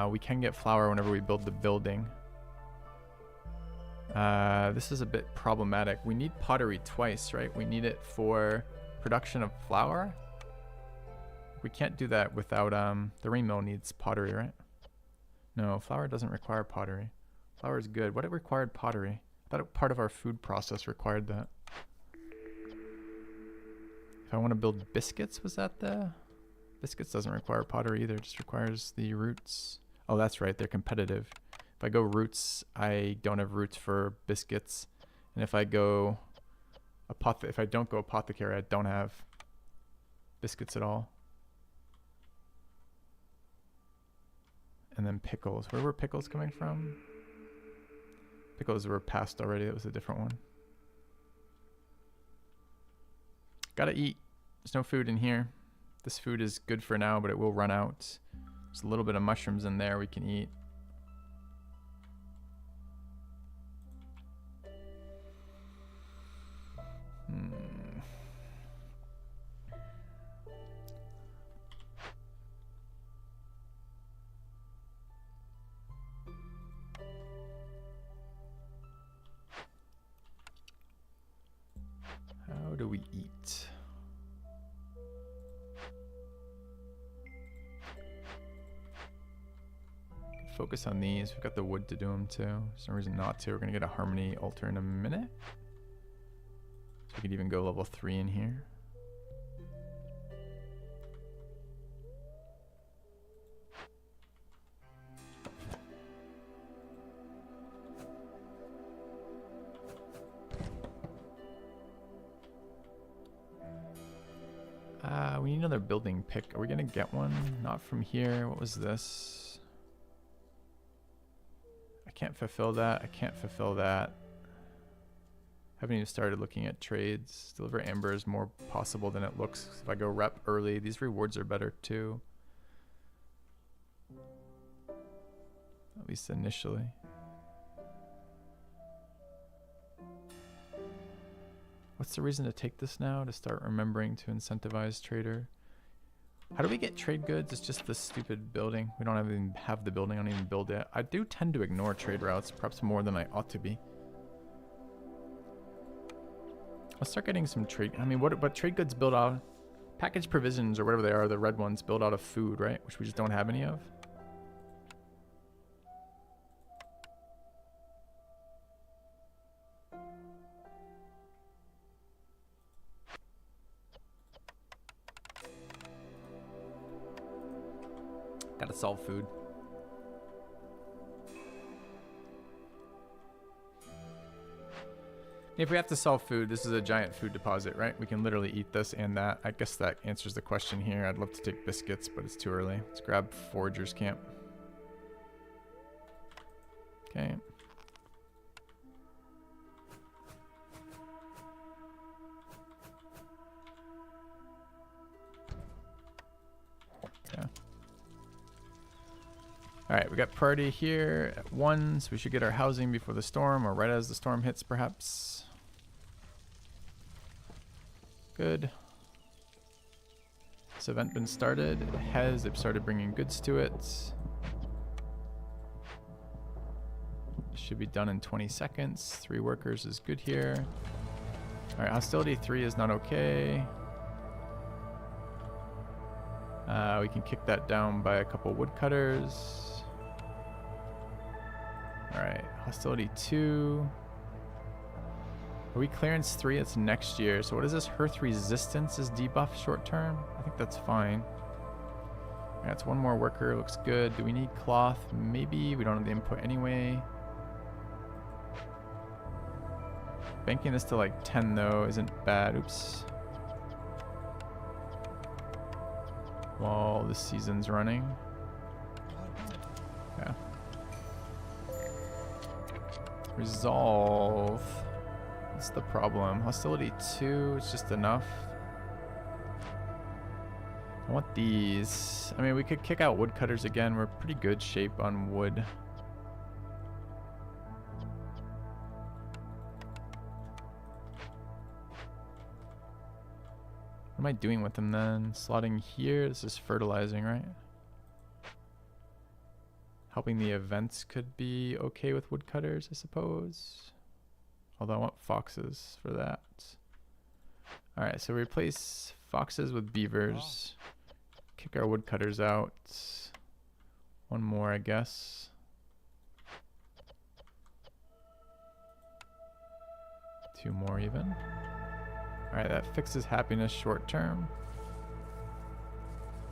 We can get flour whenever we build the building. This is a bit problematic. We need pottery twice, right? We need it for production of flour. We can't do that without the ring mill needs pottery, right? No, flour doesn't require pottery. Flour is good. What it required pottery? I thought part of our food process required that. If I want to build biscuits, was that the... Biscuits doesn't require pottery either. It just requires the roots. Oh, that's right. They're competitive. If I go roots, I don't have roots for biscuits. And if I go If I don't go apothecary, I don't have biscuits at all. And then pickles. Where were pickles coming from? Pickles were passed already. That was a different one. Gotta eat. There's no food in here. This food is good for now, but it will run out. There's a little bit of mushrooms in there we can eat. How do we eat? Focus on these. We've got the wood to do them too. There's no reason not to. We're gonna get a harmony altar in a minute. So we could even go level 3 in here. We need another building pick. Are we gonna get one? Not from here. What was this? I can't fulfill that. I can't fulfill that. Haven't even started looking at trades. Deliver amber is more possible than it looks. If I go rep early, these rewards are better too. At least initially. What's the reason to take this now? To start remembering to incentivize trader. How do we get trade goods? It's just this stupid building. We don't even have the building. I don't even build it. I do tend to ignore trade routes, perhaps more than I ought to be. Let's start getting some trade. I mean, what trade goods build out? Packaged provisions or whatever they are, the red ones build out of food, right? Which we just don't have any of. Gotta solve food. If we have to solve food, this is a giant food deposit, right? We can literally eat this and that. I guess that answers the question here. I'd love to take biscuits, but it's too early. Let's grab Forager's Camp. Okay. Okay. Alright, we got priority here at 1, so we should get our housing before the storm, or right as the storm hits, perhaps. Good. This event been started? It has. They've started bringing goods to it. Should be done in 20 seconds. 3 workers is good here. Alright, hostility 3 is not okay. We can kick that down by a couple woodcutters. Alright, hostility 2. Are we clearance 3? It's next year. So what is this? Hearth resistance is debuffed short term? I think that's fine. Alright, it's 1 more worker. Looks good. Do we need cloth? Maybe. We don't have the input anyway. Banking this to like 10 though isn't bad. Oops. While the season's running. Yeah. Resolve. What's the problem? Hostility 2, it's just enough. I want these. I mean, we could kick out woodcutters again. We're pretty good shape on wood. What am I doing with them then? Slotting here. This is fertilizing, right? Helping the events could be okay with woodcutters, I suppose. Although I want foxes for that. Alright, so replace foxes with beavers. Kick our woodcutters out. 1 more, I guess. Two more even. Alright, that fixes happiness short term.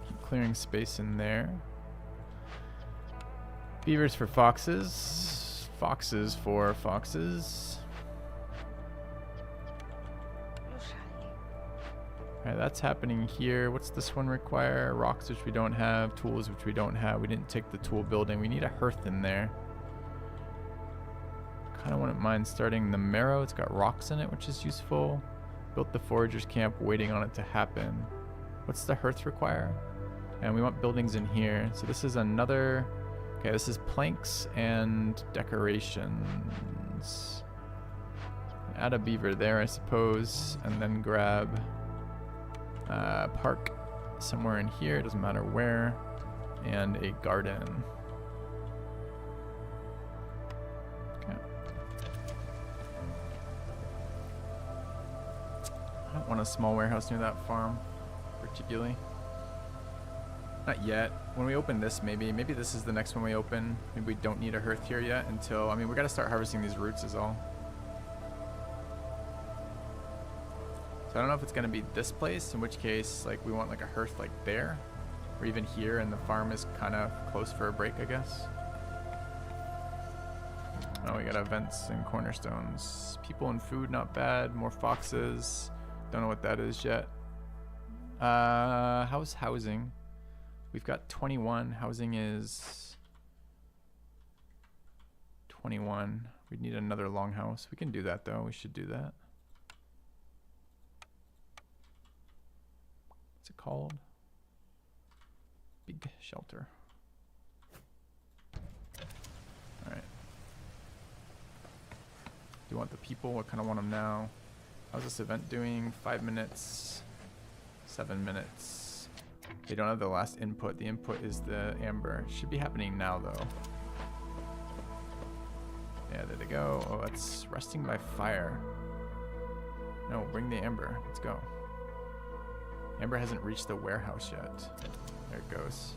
Keep clearing space in there. Beavers for foxes. Foxes for foxes. Alright, that's happening here. What's this one require? Rocks, which we don't have. Tools, which we don't have. We didn't take the tool building. We need a hearth in there. Kind of wouldn't mind starting the marrow. It's got rocks in it, which is useful. Built the foragers camp, waiting on it to happen. What's the hearth require? And we want buildings in here. So this is another... Okay, this is planks and decorations. Add a beaver there, I suppose, and then grab park somewhere in here, doesn't matter where, and a garden. Okay. I don't want a small warehouse near that farm, particularly. Not yet. When we open this, maybe this is the next one we open. Maybe we don't need a hearth here yet until, I mean, we gotta start harvesting these roots is all. So I don't know if it's gonna be this place, in which case, like, we want like a hearth like there, or even here, and the farm is kind of close for a break, I guess. Oh, we got events and cornerstones. People and food, not bad. More foxes. Don't know what that is yet. How's housing? We've got 21. Housing is 21. We'd need another longhouse. We can do that though. We should do that. What's it called? Big shelter. Alright. Do you want the people? I kind of want them now. How's this event doing? 5 minutes. 7 minutes. They don't have the last input. The input is the amber. It should be happening now though. Yeah, there they go. Oh, it's resting by fire. No, bring the amber. Let's go. Amber hasn't reached the warehouse yet. There it goes.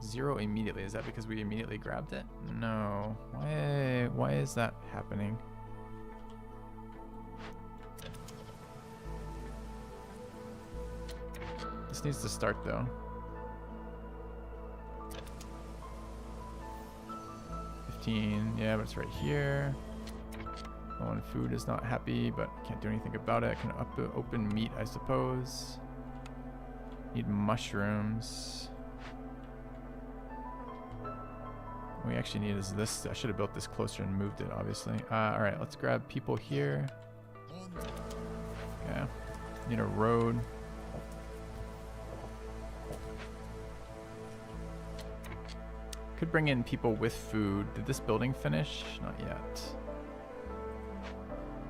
0 immediately. Is that because we immediately grabbed it? No. Why is that happening? This needs to start though. 15, yeah, but it's right here. Oh, and food is not happy, but can't do anything about it. I can open meat, I suppose. Need mushrooms. What we actually need is this. I should have built this closer and moved it, obviously. Alright, let's grab people here. Yeah. Need a road. Could bring in people with food. Did this building finish? Not yet.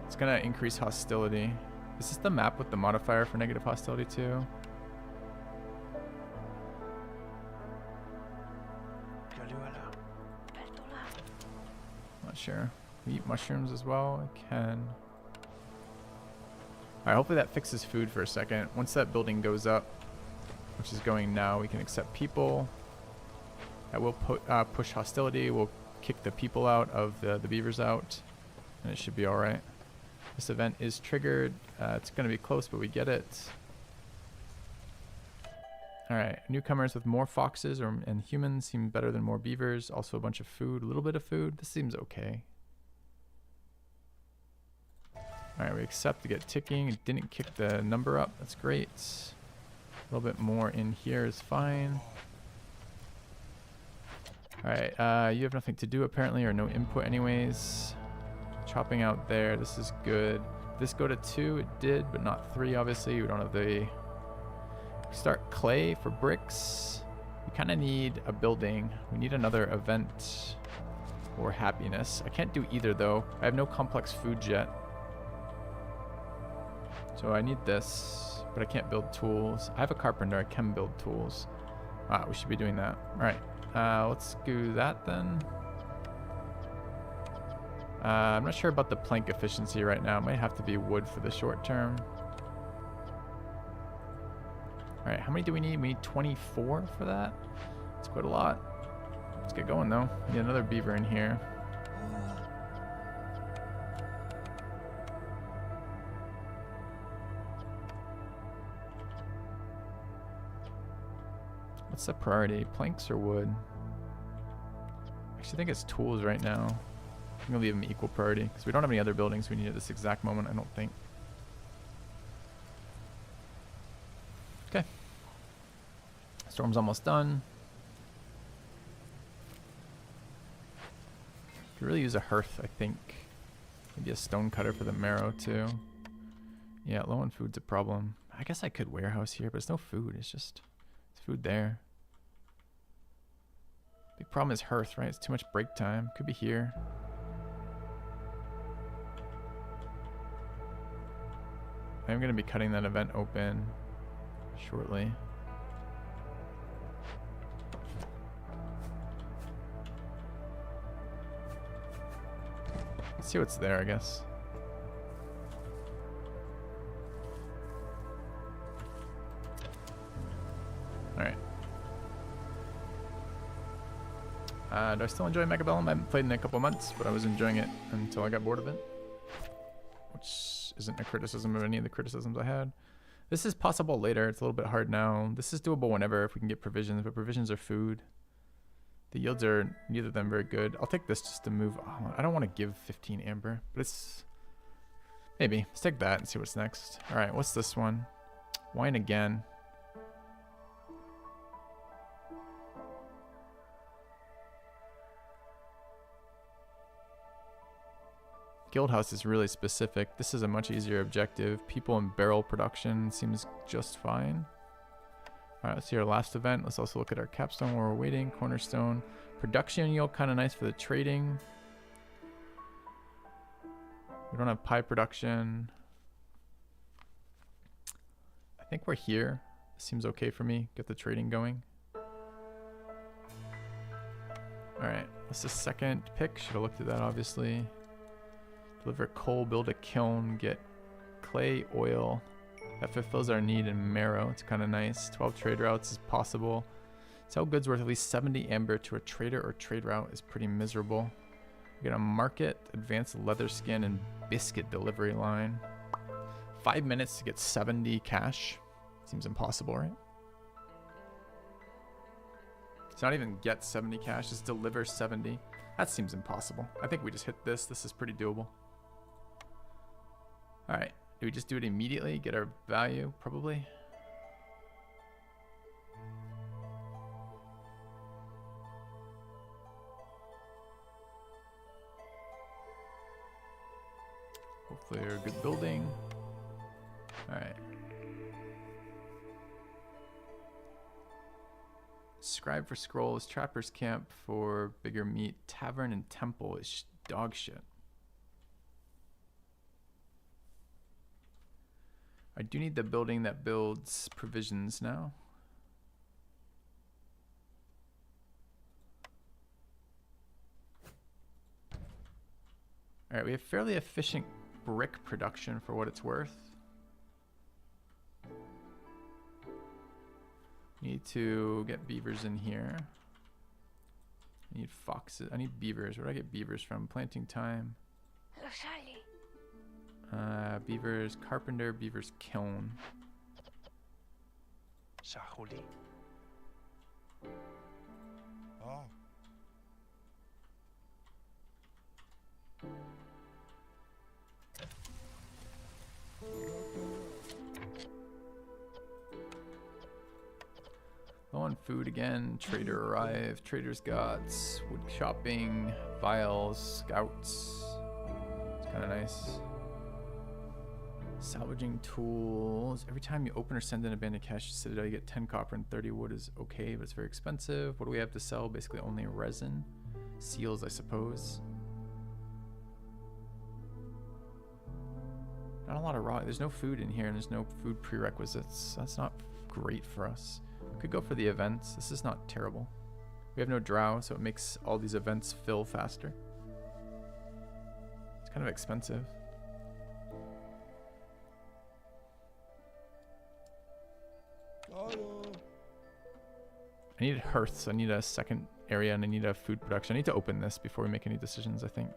It's gonna increase hostility. Is this the map with the modifier for negative hostility too? Not sure. We eat mushrooms as well? I can. Alright, hopefully that fixes food for a second. Once that building goes up, which is going now, we can accept people. That will push hostility. We'll kick the people out of the beavers out, and it should be all right. This event is triggered. It's going to be close, but we get it. All right, newcomers with more foxes and humans seem better than more beavers. Also a bunch of food, a little bit of food. This seems okay. All right, we accept to get ticking. It didn't kick the number up. That's great. A little bit more in here is fine. Alright, you have nothing to do apparently, or no input anyways. Chopping out there, this is good. Did this go to 2? It did, but not 3 obviously. We don't have the... Start clay for bricks. We kind of need a building. We need another event or happiness. I can't do either though. I have no complex food yet. So I need this, but I can't build tools. I have a carpenter, I can build tools. We should be doing that. Alright. Let's do that then. I'm not sure about the plank efficiency right now. It might have to be wood for the short term. Alright, how many do we need? We need 24 for that? That's quite a lot. Let's get going though. We need another beaver in here. What's the priority? Planks or wood? Actually, I think it's tools right now. I'm gonna leave them equal priority because we don't have any other buildings we need at this exact moment, I don't think. Okay. Storm's almost done. Could really use a hearth, I think. Maybe a stone cutter for the marrow too. Yeah, low on food's a problem. I guess I could warehouse here, but it's no food. It's just food there. Big problem is hearth, right? It's too much break time. Could be here. I'm going to be cutting that event open shortly. Let's see what's there, I guess. Alright. Do I still enjoy Megabellum? I haven't played in a couple months, but I was enjoying it until I got bored of it. Which isn't a criticism of any of the criticisms I had. This is possible later. It's a little bit hard now. This is doable whenever if we can get provisions, but provisions are food. The yields are neither of them very good. I'll take this just to move. Oh, I don't want to give 15 amber, but it's maybe. Let's take that and see what's next. All right, what's this one? Wine again. Guildhouse is really specific. This is a much easier objective. People in barrel production seems just fine. Alright, let's see our last event. Let's also look at our capstone while we're waiting. Cornerstone. Production yield, kind of nice for the trading. We don't have pie production. I think we're here. Seems okay for me. Get the trading going. Alright, what's the second pick? Should have looked at that, obviously. Deliver coal, build a kiln, get clay, oil. That fulfills our need in marrow. It's kind of nice. 12 trade routes is possible. Sell goods worth at least 70 amber to a trader or trade route is pretty miserable. We get a market, advanced leather skin, and biscuit delivery line. 5 minutes to get 70 cash. Seems impossible, right? It's not even get 70 cash, just deliver 70. That seems impossible. I think we just hit this. This is pretty doable. Alright, do we just do it immediately? Get our value? Probably. Hopefully a good building. Alright. Scribe for scrolls, trapper's camp for bigger meat, tavern and temple is dog shit. I do need the building that builds provisions now. Alright, we have fairly efficient brick production for what it's worth. Need to get beavers in here. I need foxes. I need beavers. Where do I get beavers from? Planting time. Beavers carpenter, beavers kiln. Sahuli. Oh. Low on food again. Trader arrived. Trader's gots. Wood shopping. Vials. Scouts. It's kind of nice. Salvaging tools. Every time you open or send in abandoned cache to Citadel, you get 10 copper and 30 wood is okay, but it's very expensive. What do we have to sell? Basically only resin. Seals, I suppose. Not a lot of raw. There's no food in here and there's no food prerequisites. That's not great for us. We could go for the events. This is not terrible. We have no drow, so it makes all these events fill faster. It's kind of expensive. I need hearths. I need a second area and I need a food production. I need to open this before we make any decisions, I think.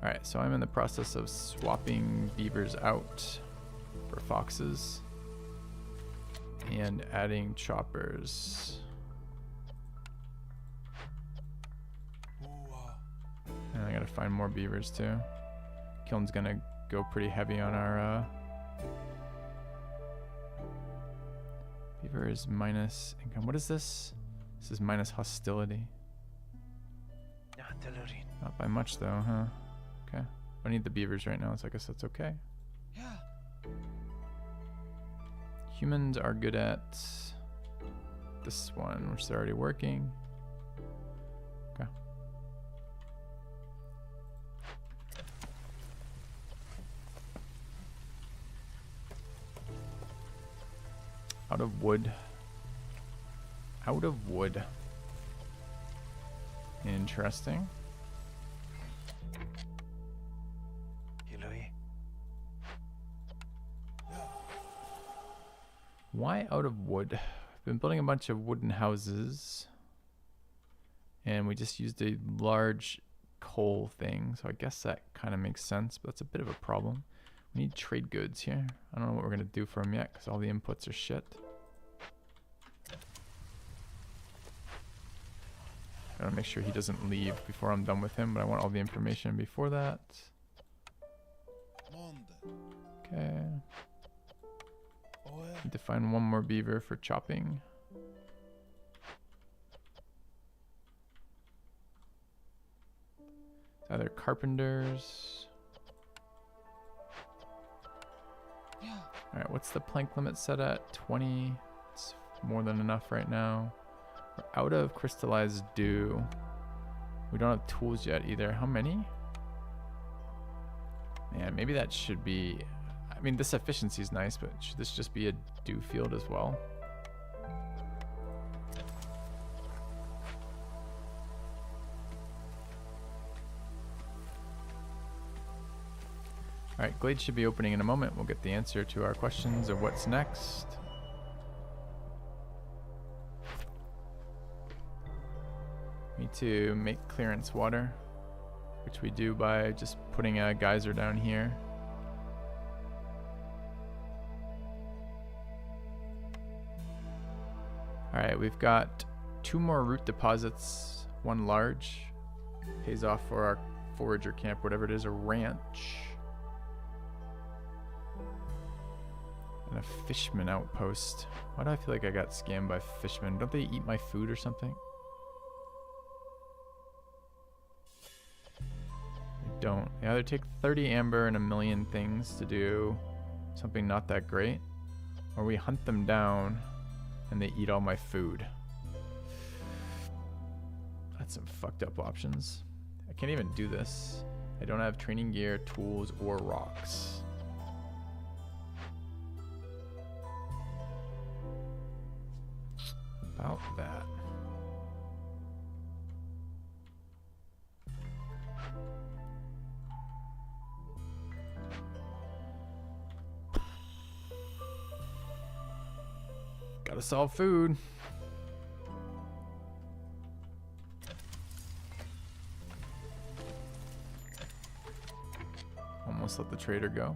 Alright, so I'm in the process of swapping beavers out for foxes and adding choppers. And I gotta find more beavers too. Kiln's gonna go pretty heavy on our beaver is minus income. What is this? This is minus hostility. Ja, Telerin. Not by much though, huh? Okay. I need the beavers right now, so I guess that's okay. Ja. Humans are good at this one, which is already working. Okay. Out of wood. Out of wood. Interesting. Hiloi. Why out of wood? I've been building a bunch of wooden houses. And we just used a large coal thing. So I guess that kind of makes sense. But that's a bit of a problem. We need trade goods here. I don't know what we're going to do for them yet. Because all the inputs are shit. Gotta make sure he doesn't leave before I'm done with him. But I want all the information before that. Okay. Need to find one more beaver for chopping. Either carpenters. Alright, what's the plank limit set at? 20. It's more than enough right now. We're out of crystallized dew. We don't have tools yet either. How many? Man, maybe that should be... I mean, this efficiency is nice, but should this just be a dew field as well? Alright, Glade should be opening in a moment. We'll get the answer to our questions of what's next. Need to make clearance water, which we do by just putting a geyser down here. Alright, we've got 2 more root deposits, 1 large. Pays off for our forager camp, whatever it is, a ranch. And a fishman outpost. Why do I feel like I got scammed by fishmen? Don't they eat my food or something? They don't. They either take 30 amber and 1,000,000 things to do something not that great, or we hunt them down and they eat all my food. That's some fucked up options. I can't even do this. I don't have training gear, tools, or rocks. About that. Gotta solve food. Almost let the trader go.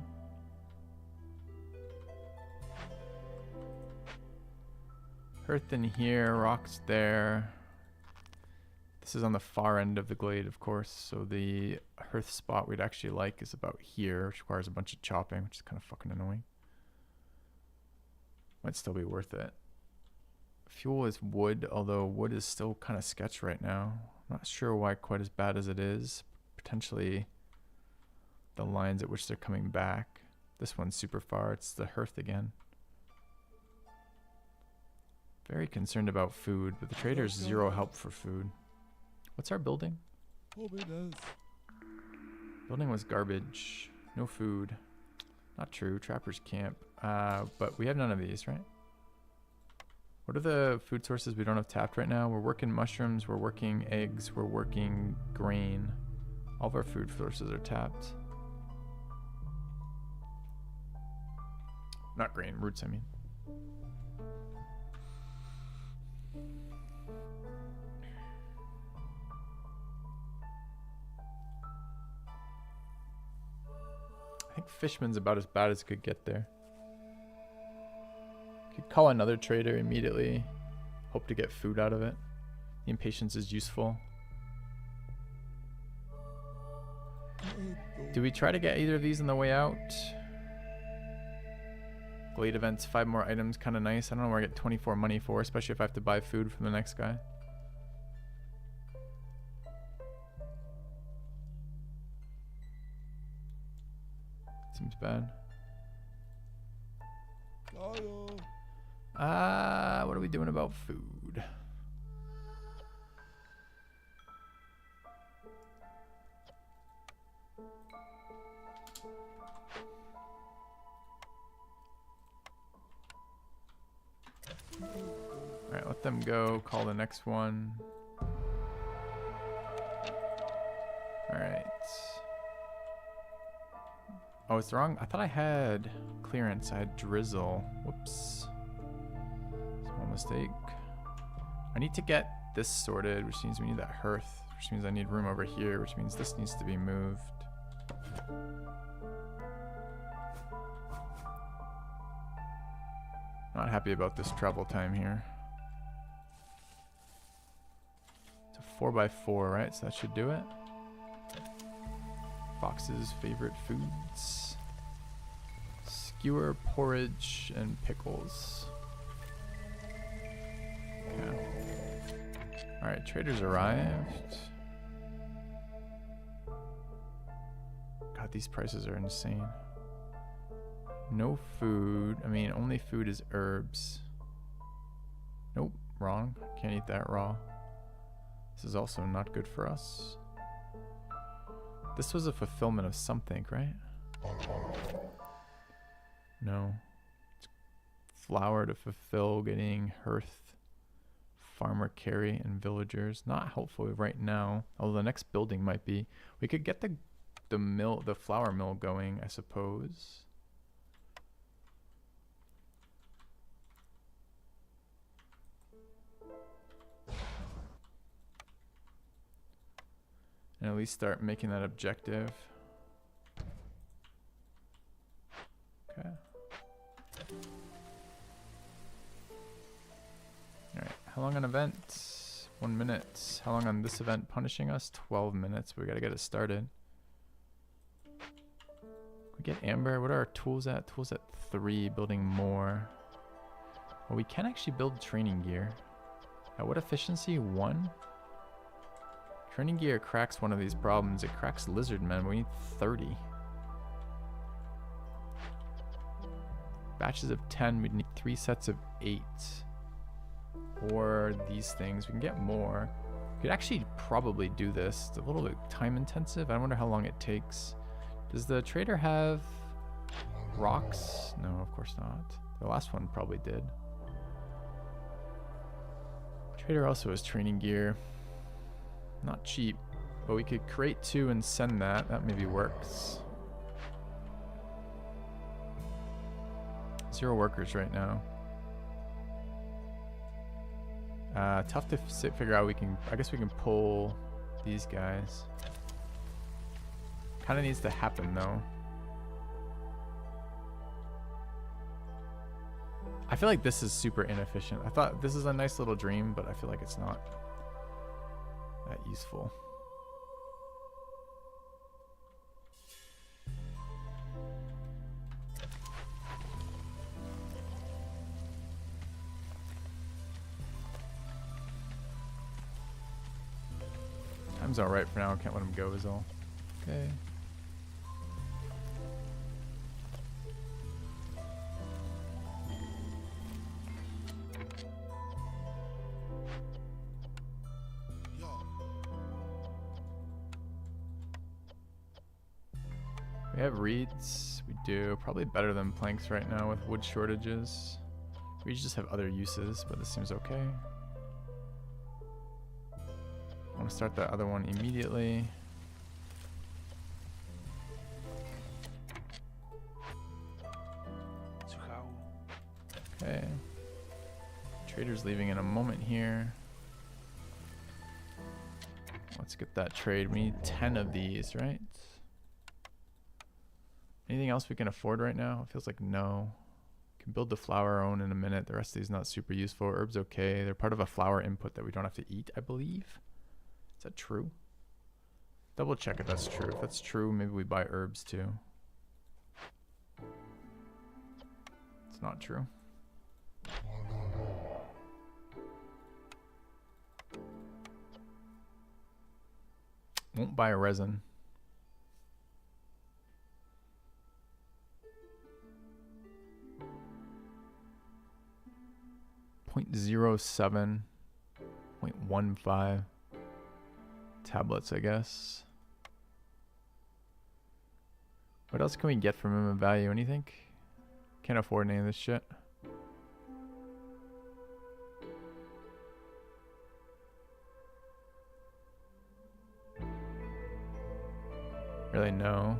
Hearth in here, rocks there. This is on the far end of the glade, of course, so the hearth spot we'd actually like is about here, which requires a bunch of chopping, which is kind of fucking annoying. Might still be worth it. Fuel is wood, although wood is still kind of sketch right now. I'm not sure why quite as bad as it is. Potentially the lines at which they're coming back. This one's super far. It's the hearth again. Very concerned about food, but the trader's 0 help for food. What's our building? Building was garbage. No food. Not true. Trapper's camp. But we have none of these, right? What are the food sources we don't have tapped right now? We're working mushrooms. We're working eggs. We're working grain. All of our food sources are tapped. Not grain. Roots, I mean. I think Fishman's about as bad as it could get there. Could call another trader immediately. Hope to get food out of it. The impatience is useful. Do we try to get either of these on the way out? Glade events, 5 more items, kind of nice. I don't know where I get 24 money for, especially if I have to buy food from the next guy. Seems bad. What are we doing about food? Alright, let them go. Call the next one. Alright. Oh, it's wrong. I thought I had clearance. I had drizzle. Whoops. Small mistake. I need to get this sorted, which means we need that hearth, which means I need room over here, which means this needs to be moved. Not happy about this travel time here. It's a 4x4, right? So that should do it. Fox's favorite foods. Skewer, porridge, and pickles. Okay. Alright, traders arrived. God, these prices are insane. No food. I mean, only food is herbs. Nope, wrong. Can't eat that raw. This is also not good for us. This was a fulfillment of something, right? No. It's flour to fulfill getting hearth, farmer carry, and villagers. Not helpful right now. Although the next building might be. We could get the mill, the flour mill going, I suppose. And at least start making that objective. Okay. Alright, how long on event? 1 minute. How long on this event punishing us? 12 minutes. We gotta get it started. We get amber. What are our tools at? Tools at 3, building more. Well, we can actually build training gear. At what efficiency? 1? Training gear cracks one of these problems. It cracks lizard men. We need 30. Batches of 10. We'd need 3 sets of 8. Or these things. We can get more. We could actually probably do this. It's a little bit time intensive. I wonder how long it takes. Does the trader have rocks? No, of course not. The last one probably did. Trader also has training gear. Not cheap, but we could create 2 and send that. That maybe works. 0 workers right now. Tough to figure out. I guess we can pull these guys. Kind of needs to happen though. I feel like this is super inefficient. I thought this is a nice little dream, but I feel like it's not that useful. Time's alright for now. Can't let him go is all. Okay. We have reeds. We do. Probably better than planks right now with wood shortages. We just have other uses, but this seems okay. I want to start that other one immediately. Okay. Trader's leaving in a moment here. Let's get that trade. We need 10 of these, right? Anything else we can afford right now? It feels like no. Can build the flour our own in a minute. The rest of these not super useful. Herbs okay. They're part of a flour input that we don't have to eat, I believe. Is that true? Double check if that's true. If that's true, maybe we buy herbs too. It's not true. Won't buy a resin. .07, 0.15 tablets, I guess. What else can we get from him of value? Anything? Can't afford any of this shit. Really, no.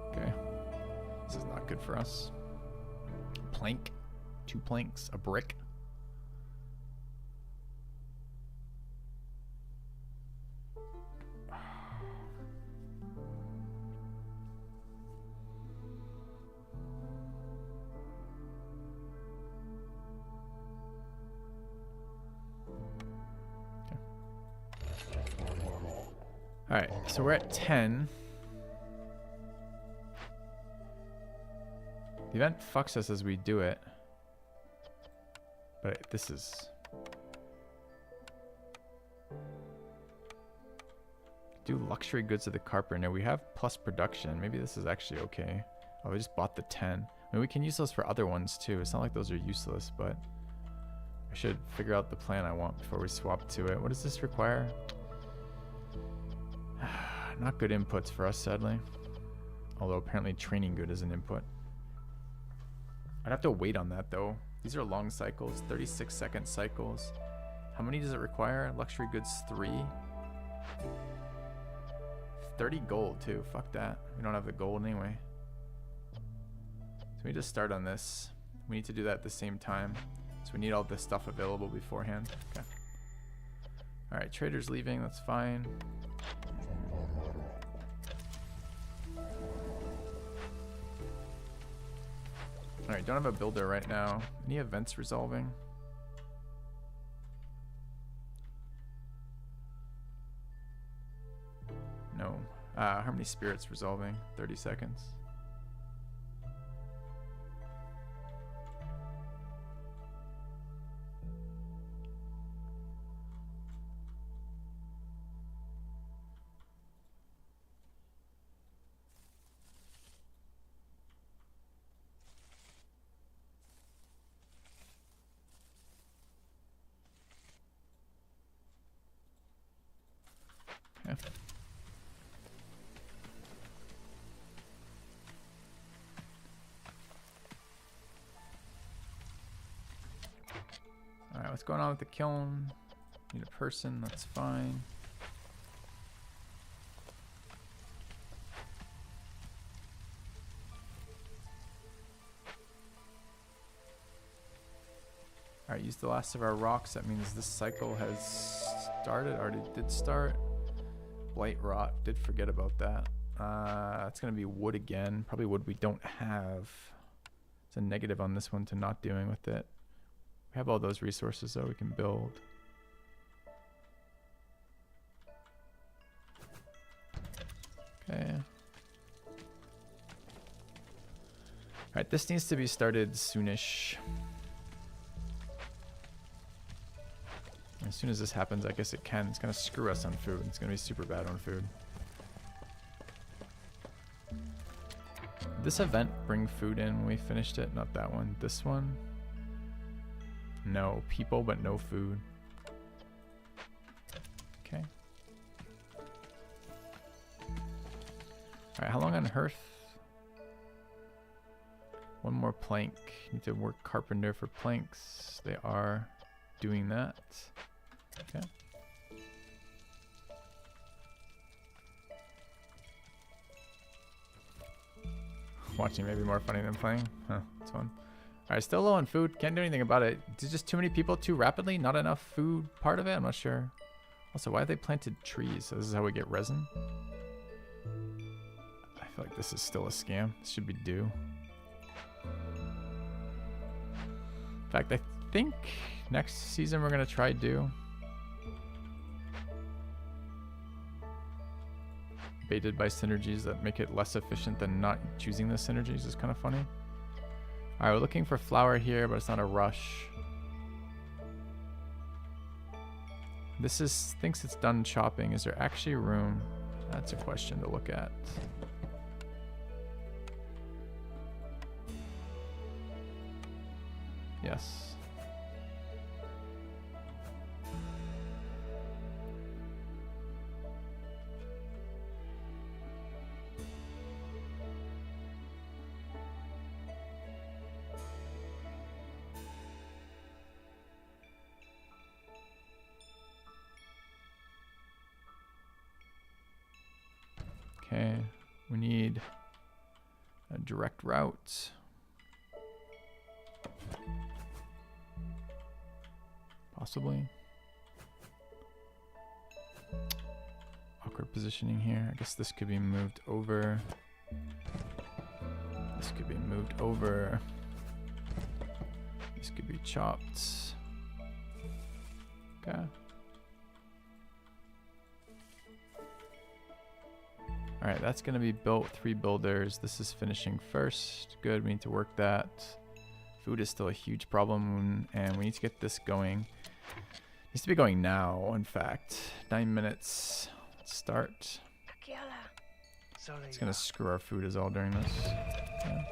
Okay. This is not good for us. Plank. 2 planks. A brick. Alright, so we're at 10. The event fucks us as we do it. But this is... Do luxury goods of the carpenter. We have plus production. Maybe this is actually okay. Oh, we just bought the 10. I mean, we can use those for other ones too. It's not like those are useless, but... I should figure out the plan I want before we swap to it. What does this require? Not good inputs for us, sadly. Although apparently training good is an input. I'd have to wait on that though. These are long cycles, 36-second cycles. How many does it require? Luxury goods 3. 30 gold too. Fuck that. We don't have the gold anyway. So we just start on this. We need to do that at the same time. So we need all this stuff available beforehand. Okay. Alright, trader's leaving. That's fine. Alright, don't have a builder right now. Any events resolving? No. Harmony Spirits resolving. 30 seconds. Alright, what's going on with the kiln? Need a person, that's fine. Alright, use the last of our rocks. That means this cycle has started, already did start. Blight rot, did forget about that. It's gonna be wood again. Probably wood we don't have. It's a negative on this one to not doing with it. We have all those resources though we can build. Okay. Alright, this needs to be started soonish. As soon as this happens, I guess it can. It's gonna screw us on food. It's gonna be super bad on food. Did this event bring food in when we finished it? Not that one. This one? No. People, but no food. Okay. Alright, how long on hearth? One more plank. Need to work carpenter for planks. They are doing that. Okay. Watching may be more funny than playing. Huh, it's fun. Alright, still low on food. Can't do anything about it. It's just too many people too rapidly. Not enough food part of it. I'm not sure. Also, why have they planted trees? So this is how we get resin? I feel like this is still a scam. This should be due. In fact, I think next season we're going to try do. baited by synergies that make it less efficient than not choosing the synergies is kind of funny. Alright, we're looking for flour here, but it's not a rush. This is thinks it's done chopping. Is there actually room? That's a question to look at. Yes. Okay, we need a direct route. Possibly. Awkward positioning here. I guess this could be moved over. This could be moved over. This could be chopped. Okay. Alright, that's going to be built. 3 builders. This is finishing first. Good, we need to work that. Food is still a huge problem, and we need to get this going. Needs to be going now, in fact. 9 minutes. Let's start. It's going to screw our food as all during this. Okay.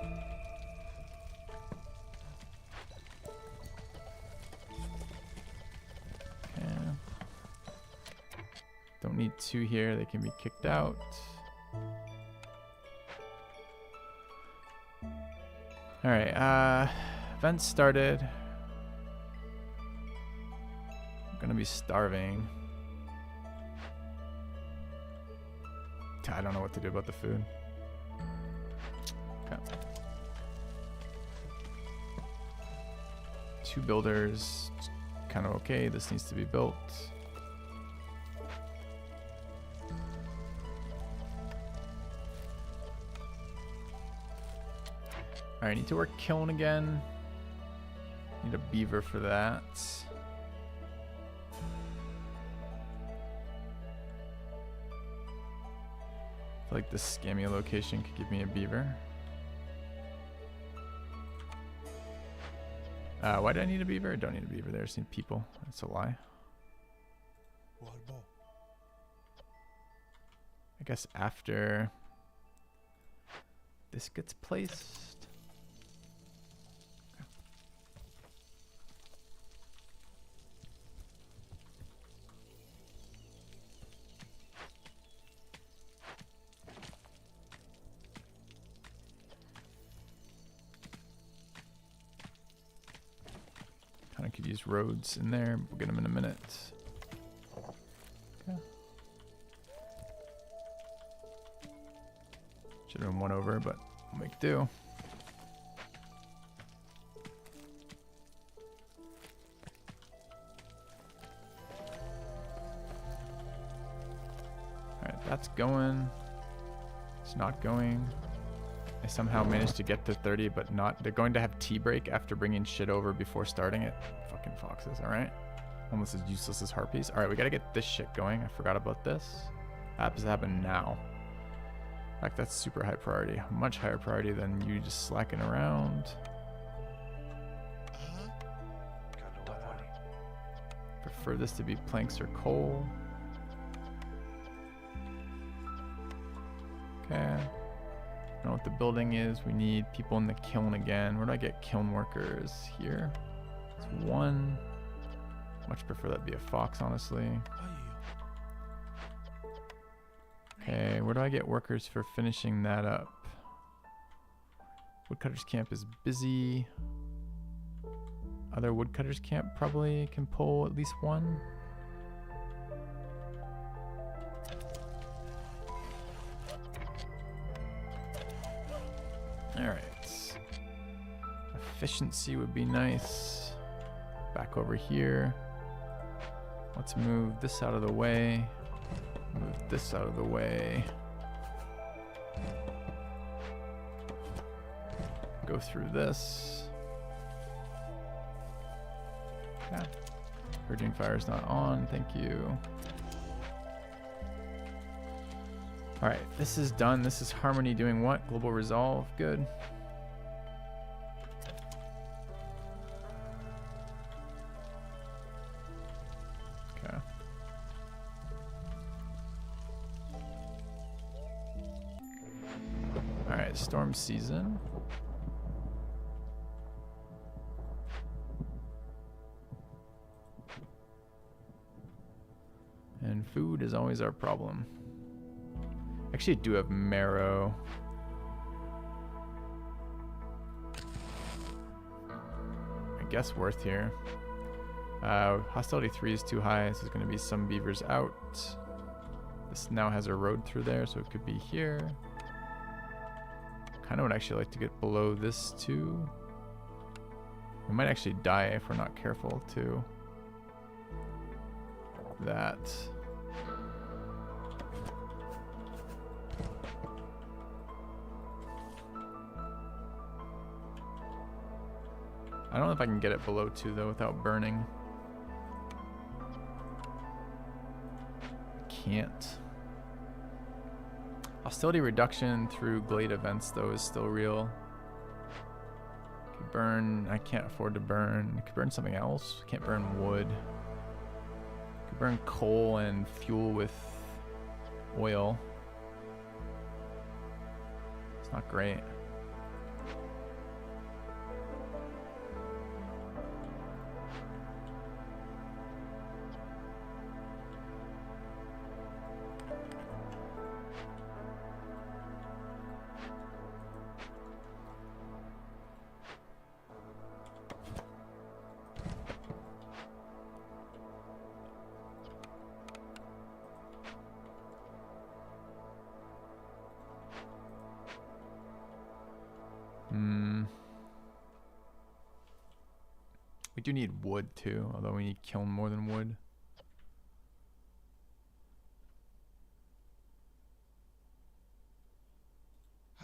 Okay. Don't need 2 here. They can be kicked out. Alright, event started. I'm gonna be starving. I don't know what to do about the food. Okay. 2 builders. Kind of okay. This needs to be built. Alright, need to work kiln again. Need a beaver for that. I feel like this scammy location could give me a beaver. Why do I need a beaver? I don't need a beaver there. I just need people. That's a lie. I guess after this gets placed. Kind of could use roads in there. We'll get them in a minute. Okay. Should have been 1 over, but we'll make do. Alright, that's going. It's not going. I somehow managed to get to 30, but not. They're going to have tea break after bringing shit over before starting it. Fucking foxes, alright? Almost as useless as harpies. Alright, we gotta get this shit going. I forgot about this. That has to happen now. In fact, that's super high priority. Much higher priority than you just slacking around. Prefer this to be planks or coal. Okay. I don't know what the building is. We need people in the kiln again. Where do I get kiln workers? Here. It's 1. Much prefer that be a fox, honestly. Okay, where do I get workers for finishing that up? Woodcutters camp is busy. Other woodcutters camp probably can pull at least 1. Alright. Efficiency would be nice. Back over here. Let's move this out of the way. Move this out of the way. Go through this. Okay. Purging fire is not on. Thank you. All right, this is done. This is Harmony doing what? Global resolve. Good. Okay. All right, storm season. And food is always our problem. Actually, I do have marrow. I guess worth here. Hostility 3 is too high, so there's going to be some beavers out. This now has a road through there, so it could be here. Kind of would actually like to get below this too. We might actually die if we're not careful too. That. I don't know if I can get it below 2 though without burning. Can't. Hostility reduction through Glade events though is still real. Could burn. I can't afford to burn. Could burn something else. Can't burn wood. Could burn coal and fuel with oil. It's not great. We do need wood too, although we need kiln more than wood.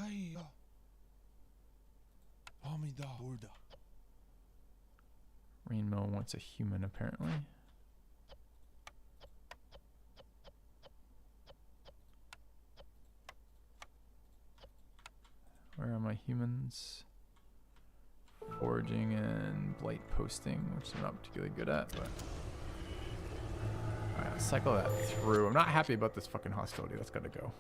Hayya. Hamida burada. Rainbow wants a human apparently. Where are my humans? Foraging and blight posting, which I'm not particularly good at, but alright, let's cycle that through. I'm not happy about this fucking hostility. That's gotta go.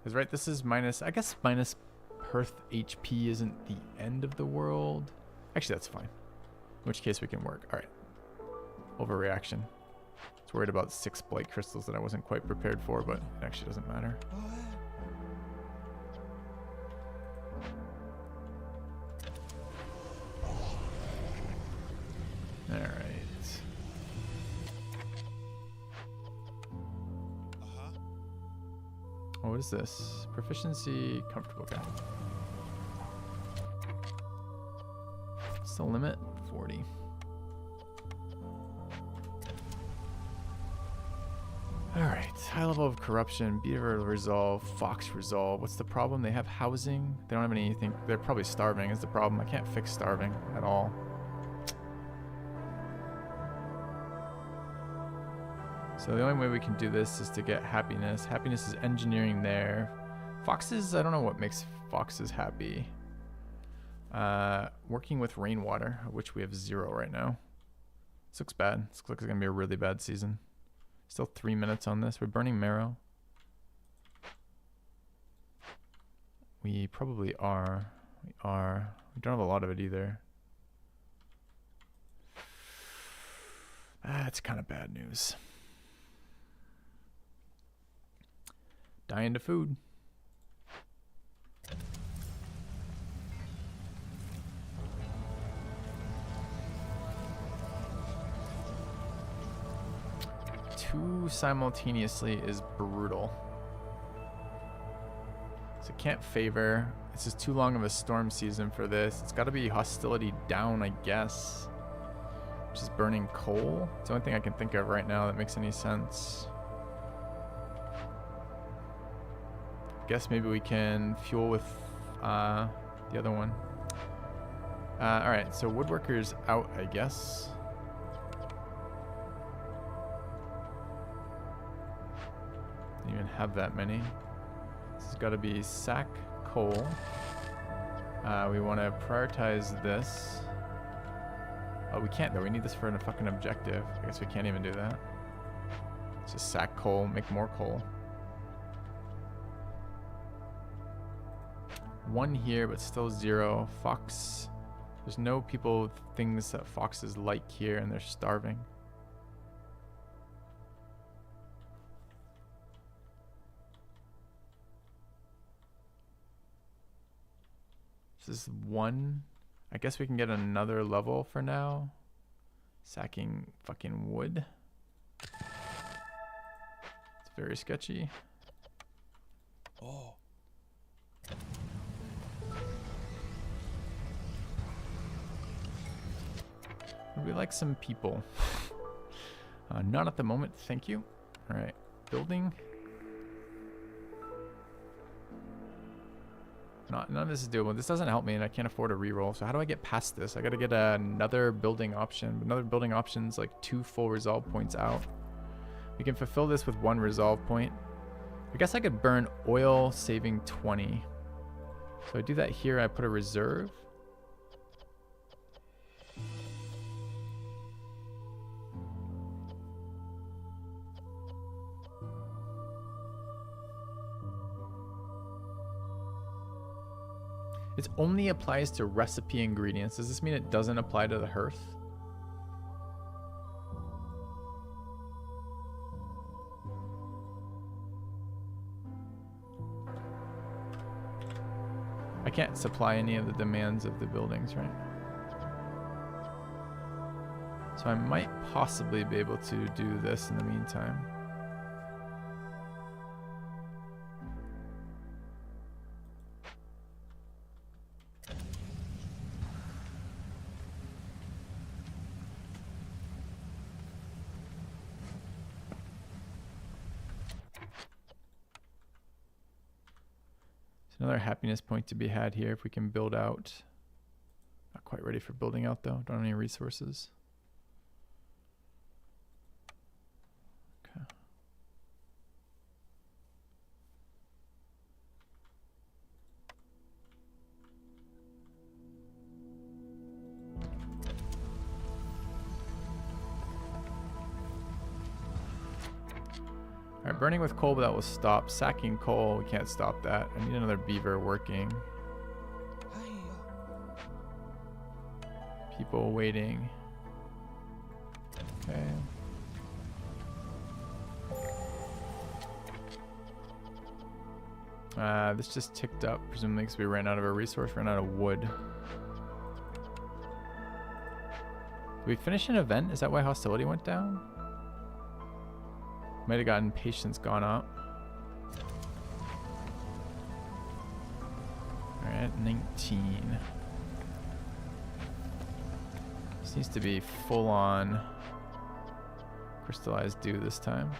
Because right, this is minus, I guess minus Perth HP isn't the end of the world. Actually, that's fine. In which case we can work. Alright. Overreaction. I was worried about 6 blight crystals that I wasn't quite prepared for, but it actually doesn't matter. Alright. Oh, what is this? Proficiency, comfortable guy. What's the limit? 40. Alright, high level of corruption, beaver resolve, fox resolve. What's the problem? They have housing. They don't have anything. They're probably starving is the problem. I can't fix starving at all. So the only way we can do this is to get happiness. Happiness is engineering there. Foxes, I don't know what makes foxes happy. Working with rainwater, of which we have 0 right now. This looks bad. This looks like it's going to be a really bad season. Still 3 minutes on this. We're burning marrow. We probably are. We are. We don't have a lot of it either. That's kind of bad news. Die into food. Two simultaneously is brutal. So can't favor. This is too long of a storm season for this. It's got to be hostility down, I guess. Which is burning coal. It's the only thing I can think of right now that makes any sense. Guess maybe we can fuel with the other one. Alright, so woodworker's out, I guess. Didn't even have that many. This has got to be sack coal. We want to prioritize this. Oh, we can't though. We need this for a fucking objective. I guess we can't even do that. It's just sack coal, make more coal. One here, but still 0. Fox. There's no people, things that foxes like here, and they're starving. This is 1. I guess we can get another level for now. Sacking fucking wood. It's very sketchy. Oh. Would we like some people? Not at the moment, thank you. Alright, building. None of this is doable. This doesn't help me and I can't afford a reroll. So how do I get past this? I gotta get another building option. Another building option's like 2 full resolve points out. We can fulfill this with 1 resolve point. I guess I could burn oil, saving 20. So I do that here, I put a reserve. It only applies to recipe ingredients. Does this mean it doesn't apply to the hearth? I can't supply any of the demands of the buildings, right? So I might possibly be able to do this in the meantime. Another happiness point to be had here if we can build out. Not quite ready for building out though. Don't have any resources. Okay. Alright, burning with coal, but that will stop. Sacking coal, we can't stop that. I need another beaver working. People waiting. Okay. This just ticked up, presumably because we ran out of a resource, ran out of wood. Did we finish an event? Is that why hostility went down? Might have gotten patience gone up. Alright, 19. This needs to be full on crystallized dew this time.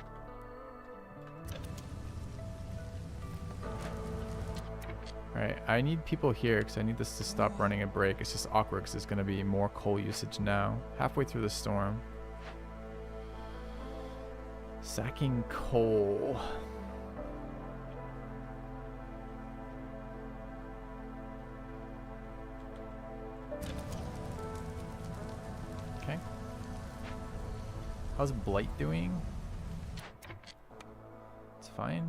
Alright, I need people here because I need this to stop running a break. It's just awkward because there's going to be more coal usage now. Halfway through the storm. Sacking coal. Okay. How's Blight doing? It's fine.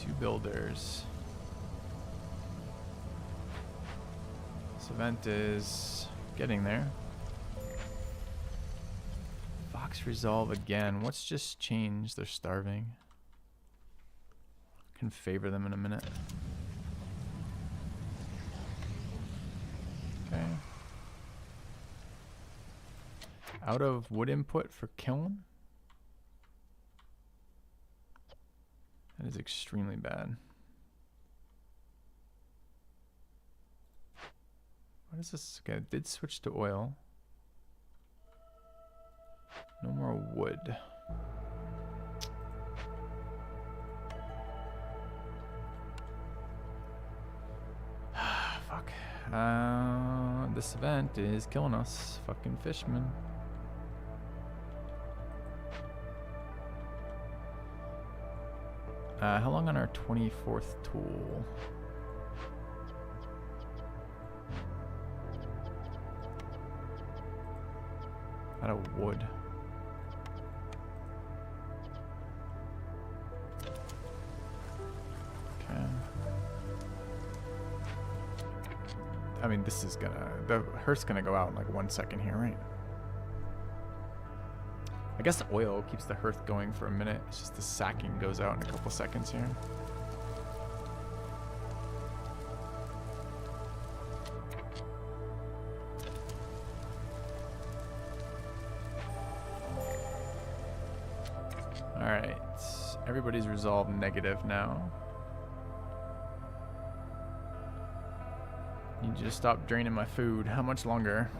2 builders. This event is getting there. Resolve again. What's just changed? They're starving. Can favor them in a minute. Okay. Out of wood input for kiln. That is extremely bad. What is this? Okay, I did switch to oil. No more wood. Fuck. This event is killing us. Fucking fishmen. How long on our 24th tool? Out of wood. Okay. I mean, this is gonna... The hearth's gonna go out in like 1 second here, right? I guess oil keeps the hearth going for a minute. It's just the sacking goes out in a couple seconds here. Alright. Everybody's resolved negative now. Need you to stop draining my food. How much longer?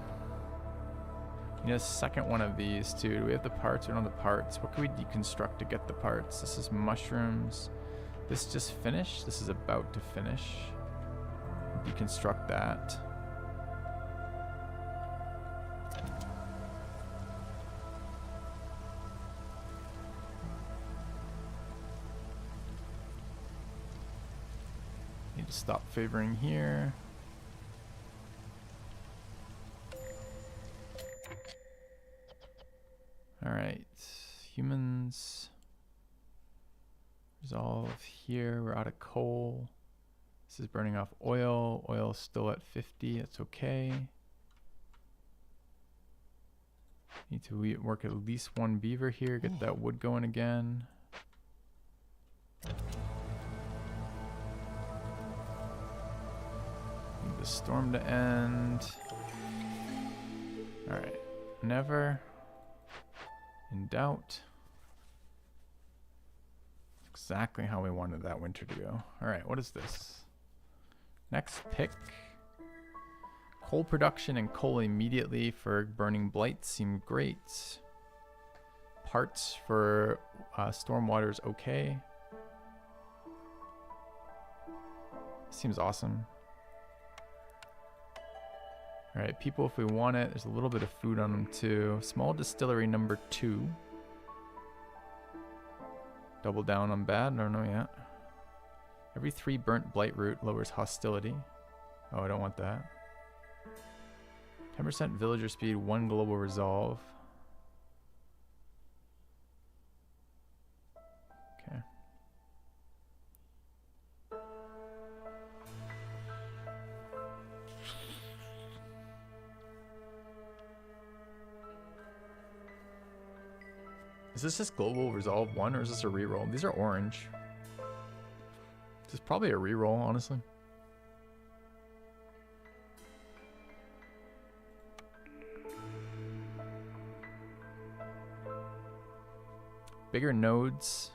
Need a second one of these too. Do we have the parts? We don't have the parts. What can we deconstruct to get the parts? This is mushrooms. This just finished. This is about to finish. Deconstruct that. Need to stop favoring here. Alright, humans resolve here. We're out of coal. This is burning off oil. Oil's still at 50. It's okay. Need to work at least one beaver here. Get that wood going again. Need the storm to end. Alright, never in doubt. Exactly how we wanted that winter to go. Alright, what is this? Next pick. Coal production and coal immediately for burning blight seem great. Parts for stormwater is okay. Seems awesome. Alright, people, if we want it, there's a little bit of food on them too. Small distillery number 2. Double down on bad? I don't know yet. Every 3 burnt blight root lowers hostility. Oh, I don't want that. 10% villager speed, 1 global resolve. Okay. Is this just global resolve 1 or is this a reroll? These are orange. This is probably a reroll, honestly. Bigger nodes.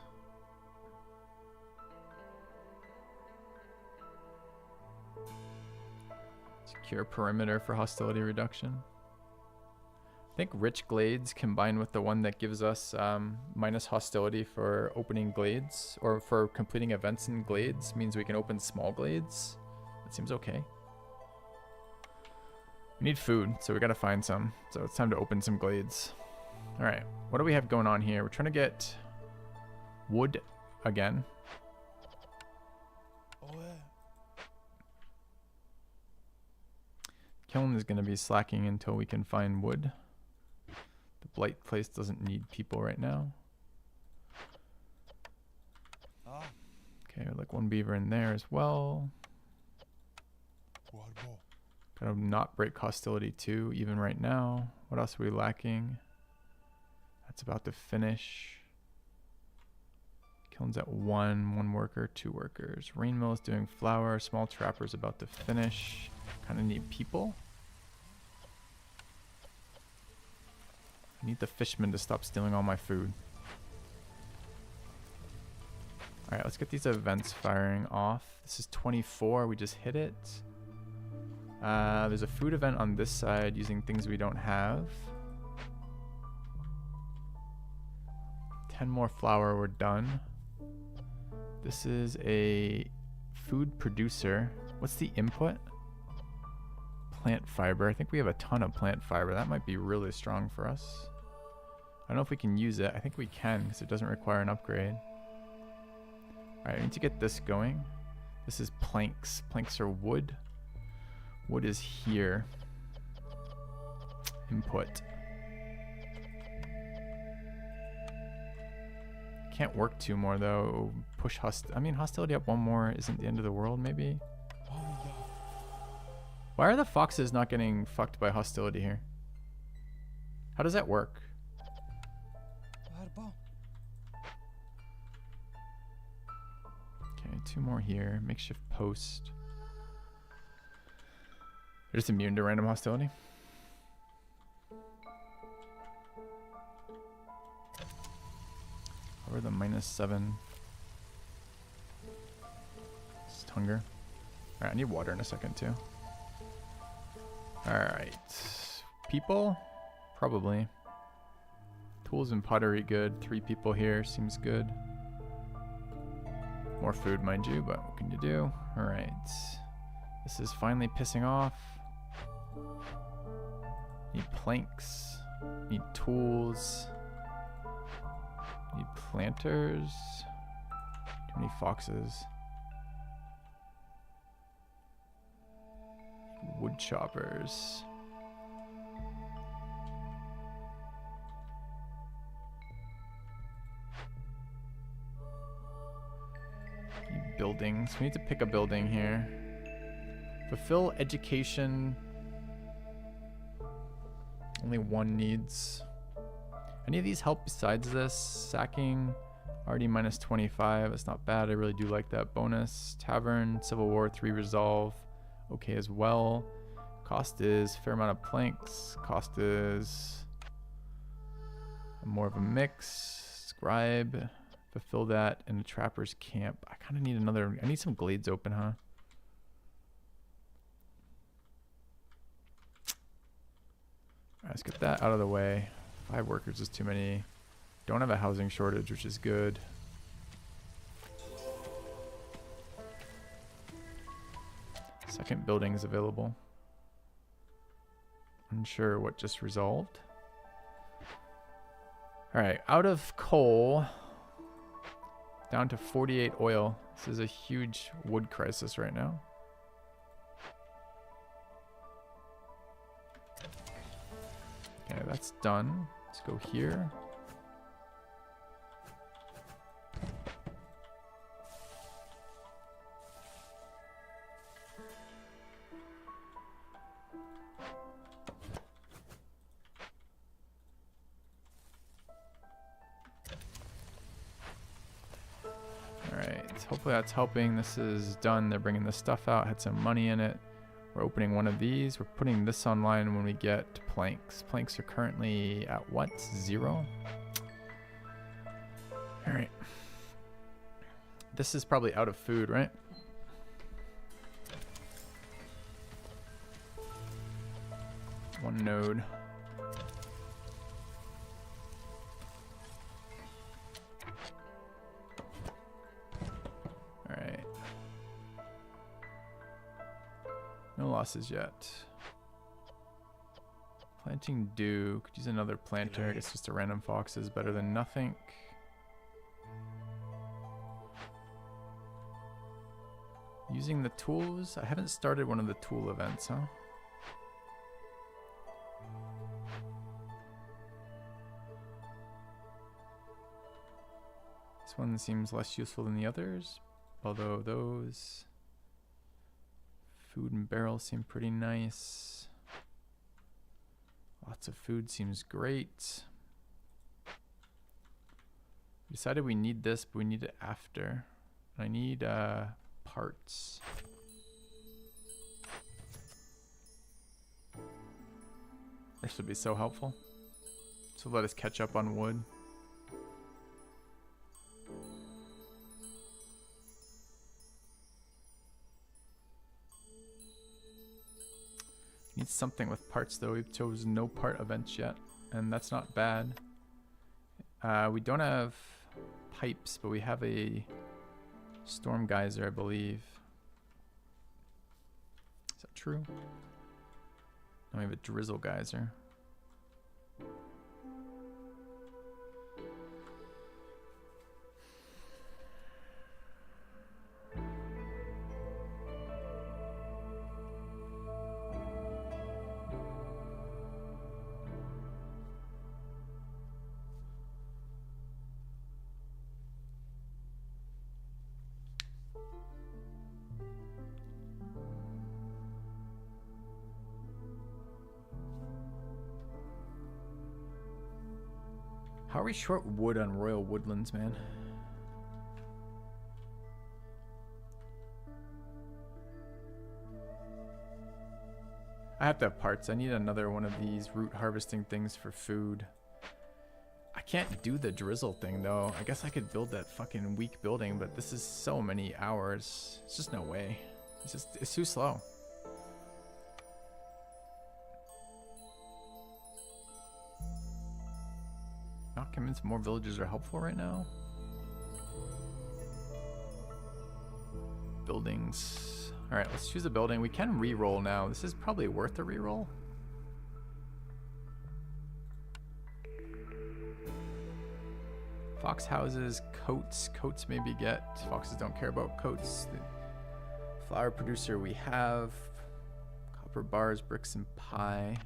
Secure perimeter for hostility reduction. I think rich glades combined with the one that gives us minus hostility for opening glades or for completing events in glades means we can open small glades. That seems okay. We need food, so we gotta find some. So it's time to open some glades. All right, what do we have going on here? We're trying to get wood again. Oh, yeah. Kiln is going to be slacking until we can find wood. The blight place doesn't need people right now. Ah, Okay, like 1 beaver in there as well. guarbo. Gotta not break hostility too, even right now. What else are we lacking? That's about to finish. Kiln's at 1 worker, 2 workers. Rain mill is doing flour. Small trapper's about to finish. Kind of need people. I need the fishermen to stop stealing all my food. Alright, let's get these events firing off. This is 24. We just hit it. There's a food event on this side using things we don't have. 10 more flour, we're done. This is a food producer. What's the input? Plant fiber. I think we have a ton of plant fiber. That might be really strong for us. I don't know if we can use it. I think we can because it doesn't require an upgrade. Alright, I need to get this going. This is planks. Planks are wood. Wood is here. Input. Can't work 2 more though. Push hostility up 1 more isn't the end of the world, maybe? Why are the foxes not getting fucked by hostility here? How does that work? Okay, 2 more here. Makeshift post. They're just immune to random hostility. Over the -7. Just hunger. Alright, I need water in a second too. Alright. People? Probably. Tools and pottery good. 3 people here. Seems good. More food, mind you, but what can you do? Alright. This is finally pissing off. Need planks. Need tools. Need planters. Too many foxes. Wood choppers. Need buildings. We need to pick a building here. Fulfill education. Only 1 needs. Any of these help besides this? Sacking. Already -25. That's not bad. I really do like that bonus. Tavern. Civil War 3 resolve. Okay as well. Cost is fair amount of planks. Cost is more of a mix. Scribe. Fulfill that in the trapper's camp. I kind of need another. I need some glades open, huh? Alright, let's get that out of the way. 5 workers is too many. Don't have a housing shortage, which is good. Second building is available. Unsure what just resolved. Alright, out of coal. Down to 48 oil. This is a huge wood crisis right now. Okay, that's done. Let's go here. Hopefully that's helping. This is done. They're bringing this stuff out. Had some money in it. We're opening one of these. We're putting this online when we get planks. Planks are currently at what? 0? Alright. This is probably out of food, right? One node. No losses yet. Planting dew. Could use another planter. I guess just a random fox is better than nothing. Using the tools. I haven't started one of the tool events, huh? This one seems less useful than the others. Although those... Food and barrels seem pretty nice. Lots of food seems great. We decided we need this, but we need it after. I need parts. This would be so helpful. So let us catch up on wood. Need something with parts though. We've chosen no part events yet, and that's not bad. We don't have pipes, but we have a storm geyser, I believe. Is that true? No, we have a drizzle geyser. we short wood on Royal Woodlands, man? I have to have parts. I need another one of these root harvesting things for food. I can't do the drizzle thing though. I guess I could build that fucking weak building, but this is so many hours. It's just no way. It's too slow. Not convinced more villagers are helpful right now. Buildings. All right, let's choose a building. We can re-roll now. This is probably worth a re-roll. Fox houses, coats. Coats maybe get. Foxes don't care about coats. The flour producer we have. Copper bars, bricks, and pie.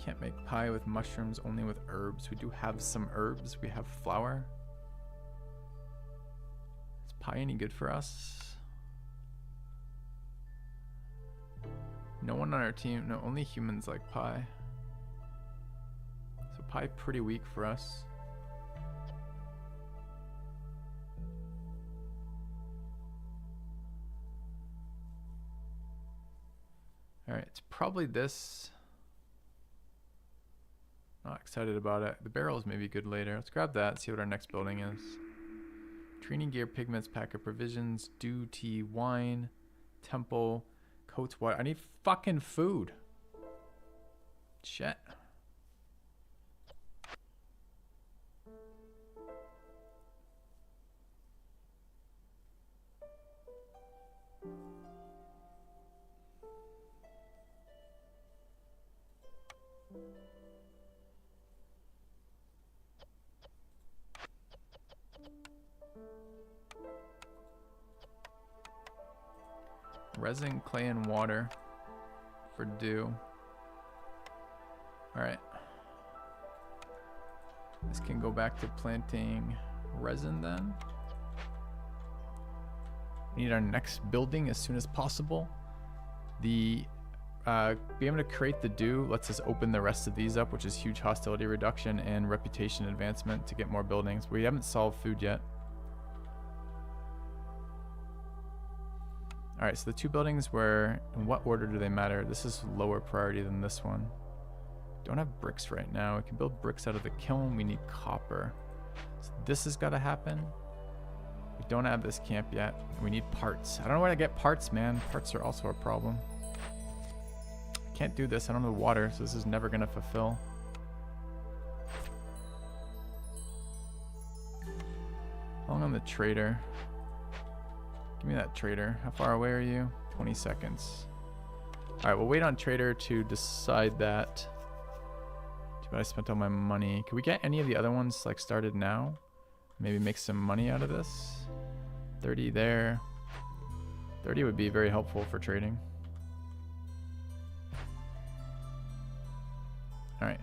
Can't make pie with mushrooms, only with herbs. We do have some herbs. We have flour. Is pie any good for us? No one on our team. No, only humans like pie. So pie pretty weak for us. All right, it's probably this. Not excited about it. The barrels may be good later. Let's grab that, see what our next building is. Training gear, pigments, pack of provisions, dew, tea, wine, temple, coats, water. I need fucking food. Shit. Resin, clay, and water for dew. Alright. This can go back to planting resin then. We need our next building as soon as possible. The being able to create the dew lets us open the rest of these up, which is huge hostility reduction and reputation advancement to get more buildings. We haven't solved food yet. All right, so the two buildings were, in what order do they matter? This is lower priority than this one. Don't have bricks right now. We can build bricks out of the kiln. We need copper. So this has got to happen. We don't have this camp yet. We need parts. I don't know where to get parts, man. Parts are also a problem. I can't do this. I don't have water, so this is never going to fulfill. How long on the trader? Give me that trader. How far away are you? 20 seconds. All right, we'll wait on trader to decide that. Too bad I spent all my money. Can we get any of the other ones like started now? Maybe make some money out of this. 30 there. 30 would be very helpful for trading. All right.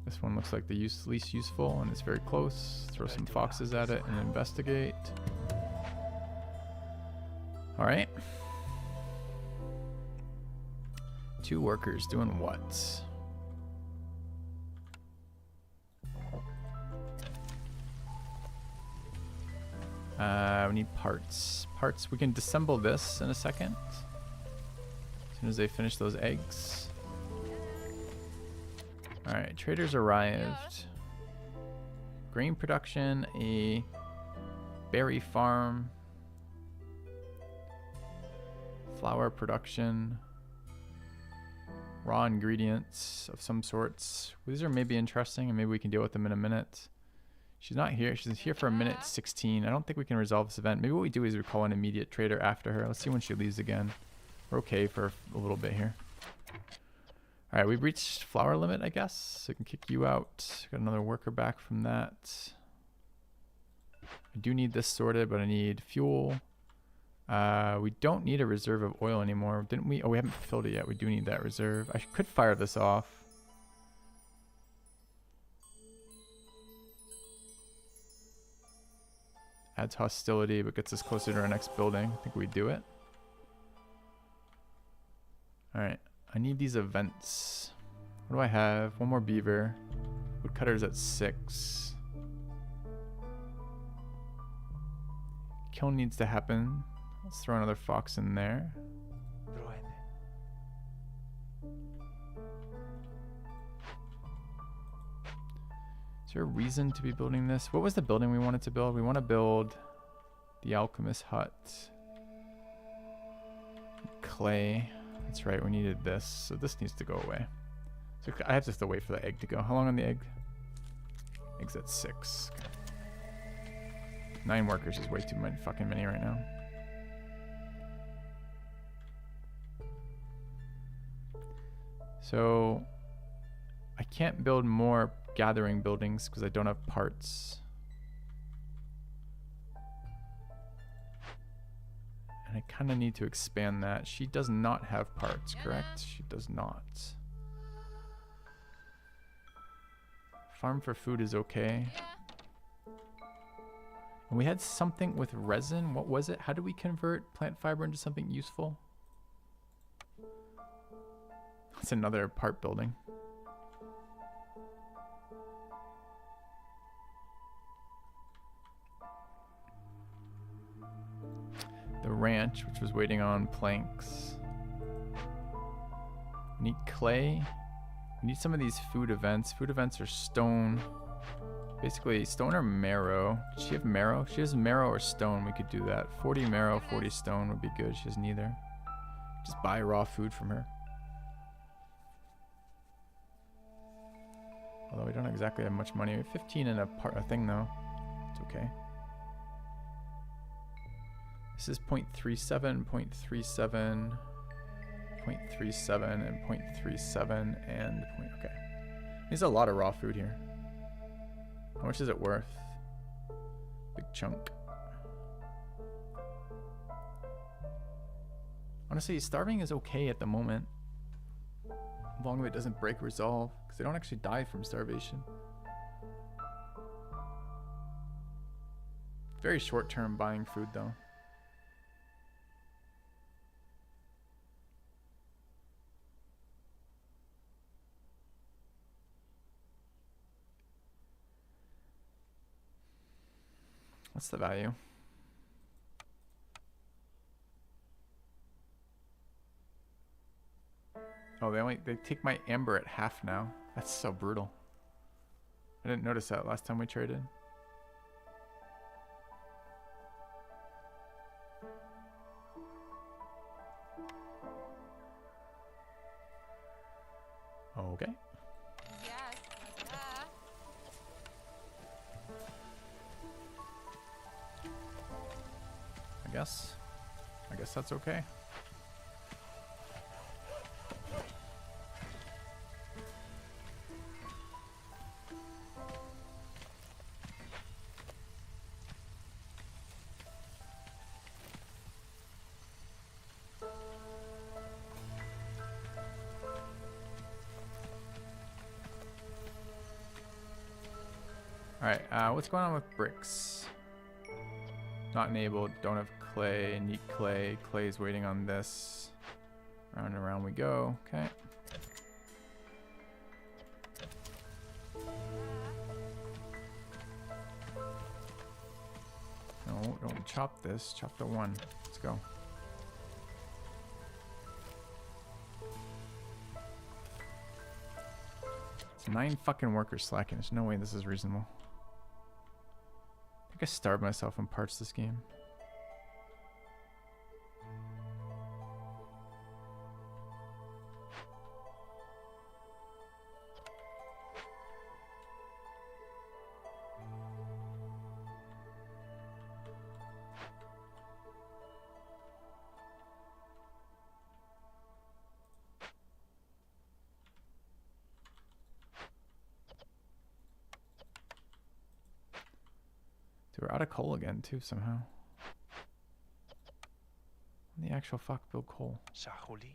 This one looks like the least useful, and it's very close. Throw some foxes at it and investigate. All right. 2 workers doing what? We need parts. Parts. We can disassemble this in a second. As soon as they finish those eggs. Alright, traders arrived. Grain production, a berry farm, flour production, raw ingredients of some sorts. These are maybe interesting, and maybe we can deal with them in a minute. She's not here. She's here for a minute 16. I don't think we can resolve this event. Maybe what we do is we call an immediate trader after her. Let's see when she leaves again. We're okay for a little bit here. All right, we've reached flour limit, I guess. So I can kick you out. Got another worker back from that. I do need this sorted, but I need fuel. We don't need a reserve of oil anymore, didn't we? Oh, we haven't filled it yet. We do need that reserve. I could fire this off. Adds hostility, but gets us closer to our next building. I think we do it. Alright, I need these events. What do I have? One more beaver. Woodcutter's at 6. Kill needs to happen. Let's throw another fox in there. Droide. Is there a reason to be building this? What was the building we wanted to build? We want to build the alchemist hut. Clay. That's right, we needed this. So this needs to go away. So I have to wait for the egg to go. How long on the egg? Egg's at 6. Okay. 9 workers is way too many, fucking many right now. So I can't build more gathering buildings because I don't have parts. And I kind of need to expand that. She does not have parts, correct? She does not. Farm for food is okay. And we had something with resin. What was it? How do we convert plant fiber into something useful? That's another part building. The ranch, which was waiting on planks. We need clay. We need some of these food events. Food events are stone. Basically, stone or marrow. Does she have marrow? She has marrow or stone. We could do that. 40 marrow, 40 stone would be good. She has neither. Just buy raw food from her. Although we don't exactly have much money. We have 15 in a thing though. It's okay. This is 0.37, 0.37, 0.37, and 0.37, and okay. There's a lot of raw food here. How much is it worth? Big chunk. Honestly, starving is okay at the moment. As long as it doesn't break resolve, because they don't actually die from starvation. Very short term buying food though. What's the value? Oh, they take my amber at half now. That's so brutal. I didn't notice that last time we traded. Okay. Yes. I guess that's okay. Alright, what's going on with bricks? Not enabled, don't have clay, need clay. Clay is waiting on this. Round and around we go, okay. No, don't chop this, chop the one. Let's go. It's 9 fucking workers slacking, there's no way this is reasonable. I think I starved myself in parts this game. We're out of coal again too somehow. When the actual fuck build coal? Sahuli.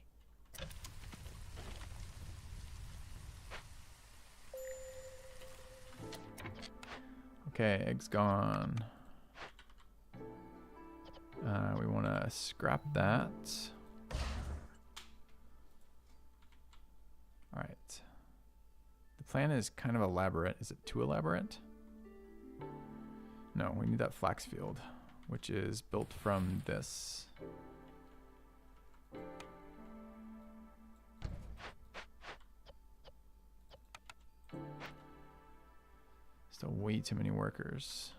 Okay, egg's gone. Scrap that. Alright. The plan is kind of elaborate. Is it too elaborate? No, we need that flax field, which is built from this. Still way too many workers.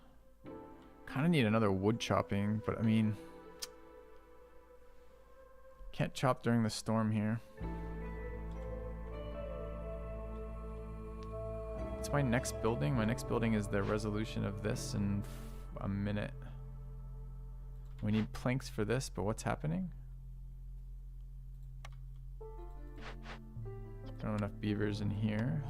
Kind of need another wood chopping, but I mean, can't chop during the storm here. It's my next building. My next building is the resolution of this in a minute. We need planks for this, but what's happening? Don't have enough beavers in here.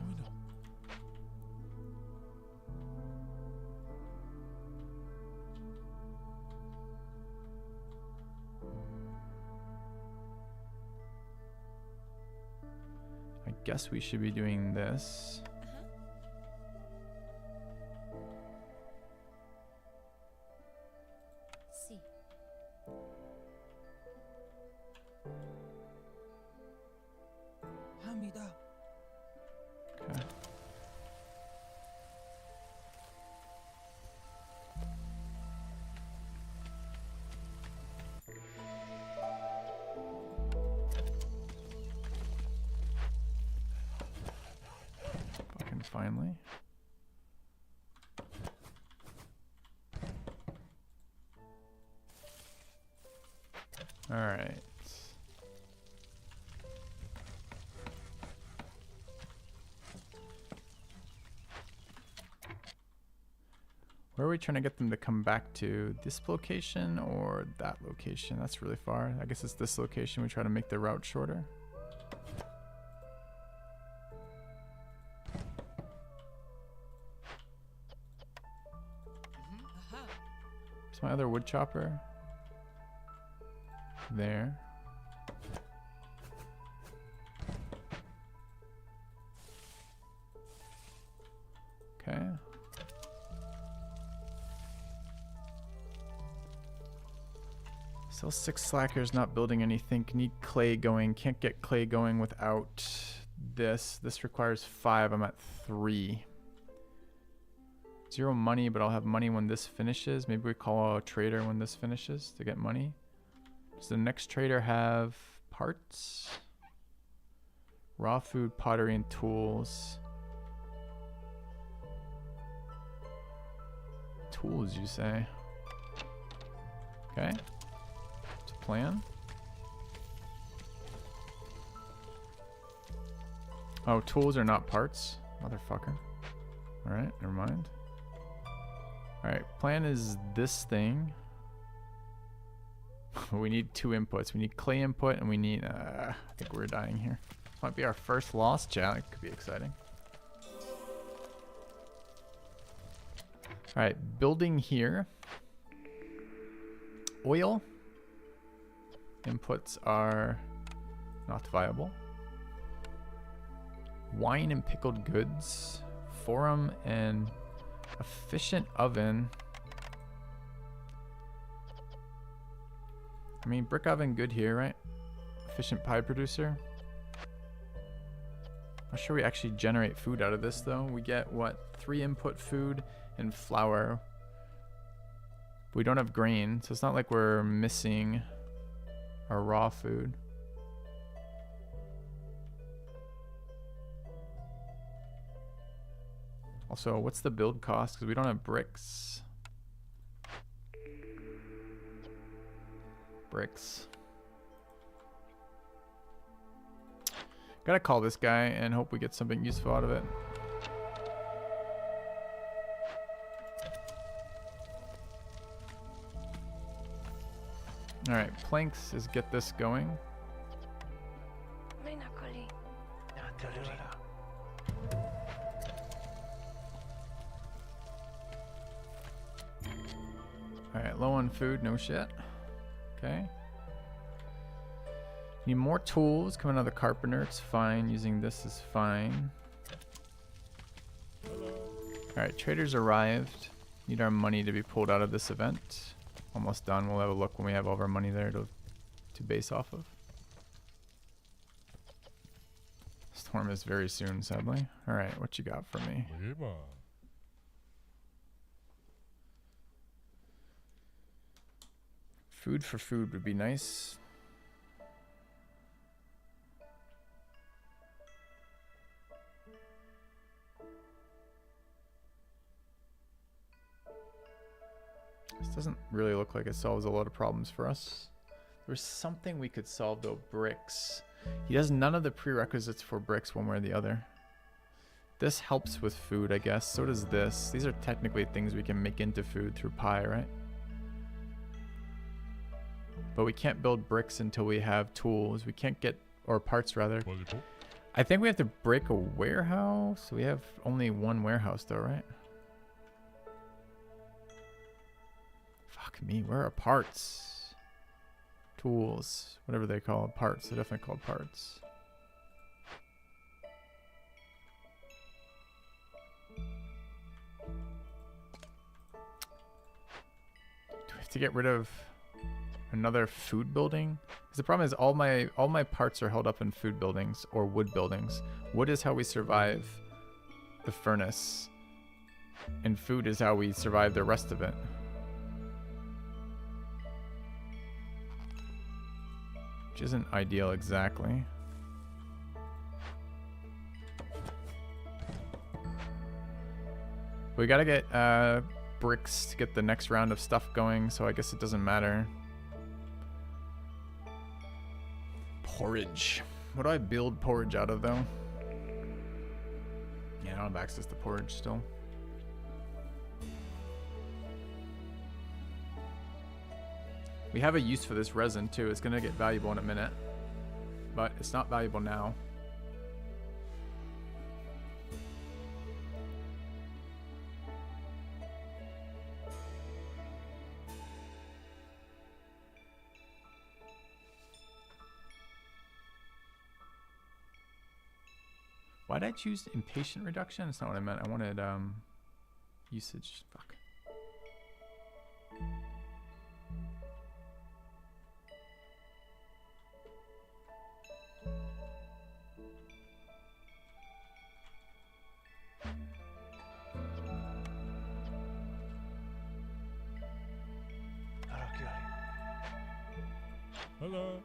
I guess we should be doing this. See. 합니다. Okay. Fucking finally. All right. Where are we trying to get them to come back to? This location or that location? That's really far. I guess it's this location. We try to make the route shorter. Where's my other wood chopper? There. Okay. Still 6 slackers not building anything. Need clay going. Can't get clay going without this. This requires 5. I'm at 3. 0 money, but I'll have money when this finishes. Maybe we call a trader when this finishes to get money. Does the next trader have parts? Raw food, pottery, and tools. Tools, you say? Okay. It's a plan. Oh, tools are not parts. Motherfucker. Alright, never mind. Alright, plan is this thing. We need 2 inputs. We need clay input and we need, I think we're dying here. This might be our first loss, chat. It could be exciting. Alright, building here. Oil. Inputs are not viable. Wine and pickled goods. Forum and efficient oven. I mean, brick oven good here, right? Efficient pie producer. Not sure we actually generate food out of this though. We get what? 3 input food and flour. We don't have grain, so it's not like we're missing our raw food. Also, what's the build cost? Because we don't have bricks. Bricks. Gotta call this guy and hope we get something useful out of it. Alright, planks is get this going. Alright, low on food, no shit. Okay. Need more tools coming out of the carpenter. It's fine. Using this is fine. Alright, traders arrived. Need our money to be pulled out of this event. almost done. We'll have a look when we have all of our money there to base off of. Storm is very soon, sadly. All right, what you got for me? Food for food would be nice. This doesn't really look like it solves a lot of problems for us. There's something we could solve though. Bricks. He has none of the prerequisites for bricks one way or the other. This helps with food, I guess. So does this. These are technically things we can make into food through pie, right? But we can't build bricks until we have tools. We can't get, or parts rather. I think we have to break a warehouse. We have only one warehouse though, right? Fuck me, where are parts? Tools, whatever they call it, parts. They're definitely called parts. Do we have to get rid of another food building? Because the problem is all my parts are held up in food buildings or wood buildings. Wood is how we survive the furnace, and food is how we survive the rest of it. Which isn't ideal exactly. We gotta get bricks to get the next round of stuff going, so I guess it doesn't matter. Porridge. What do I build porridge out of though? Yeah, I don't have access to porridge still. We have a use for this resin too. It's gonna get valuable in a minute, but it's not valuable now. Why did I choose impatient reduction? That's not what I meant. I wanted usage. Fuck. Hello.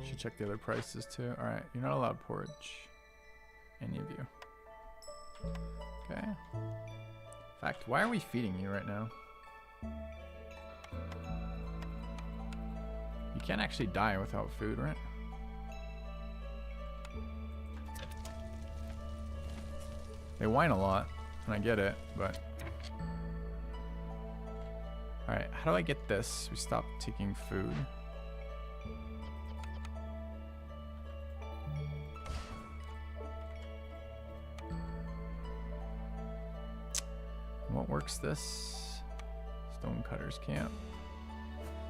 Should check the other prices too. Alright, you're not allowed porridge. Any of you. Okay. In fact, why are we feeding you right now? You can't actually die without food, right? They whine a lot, and I get it, but... Alright, how do I get this? We stopped taking food. What works this? Stone cutters camp.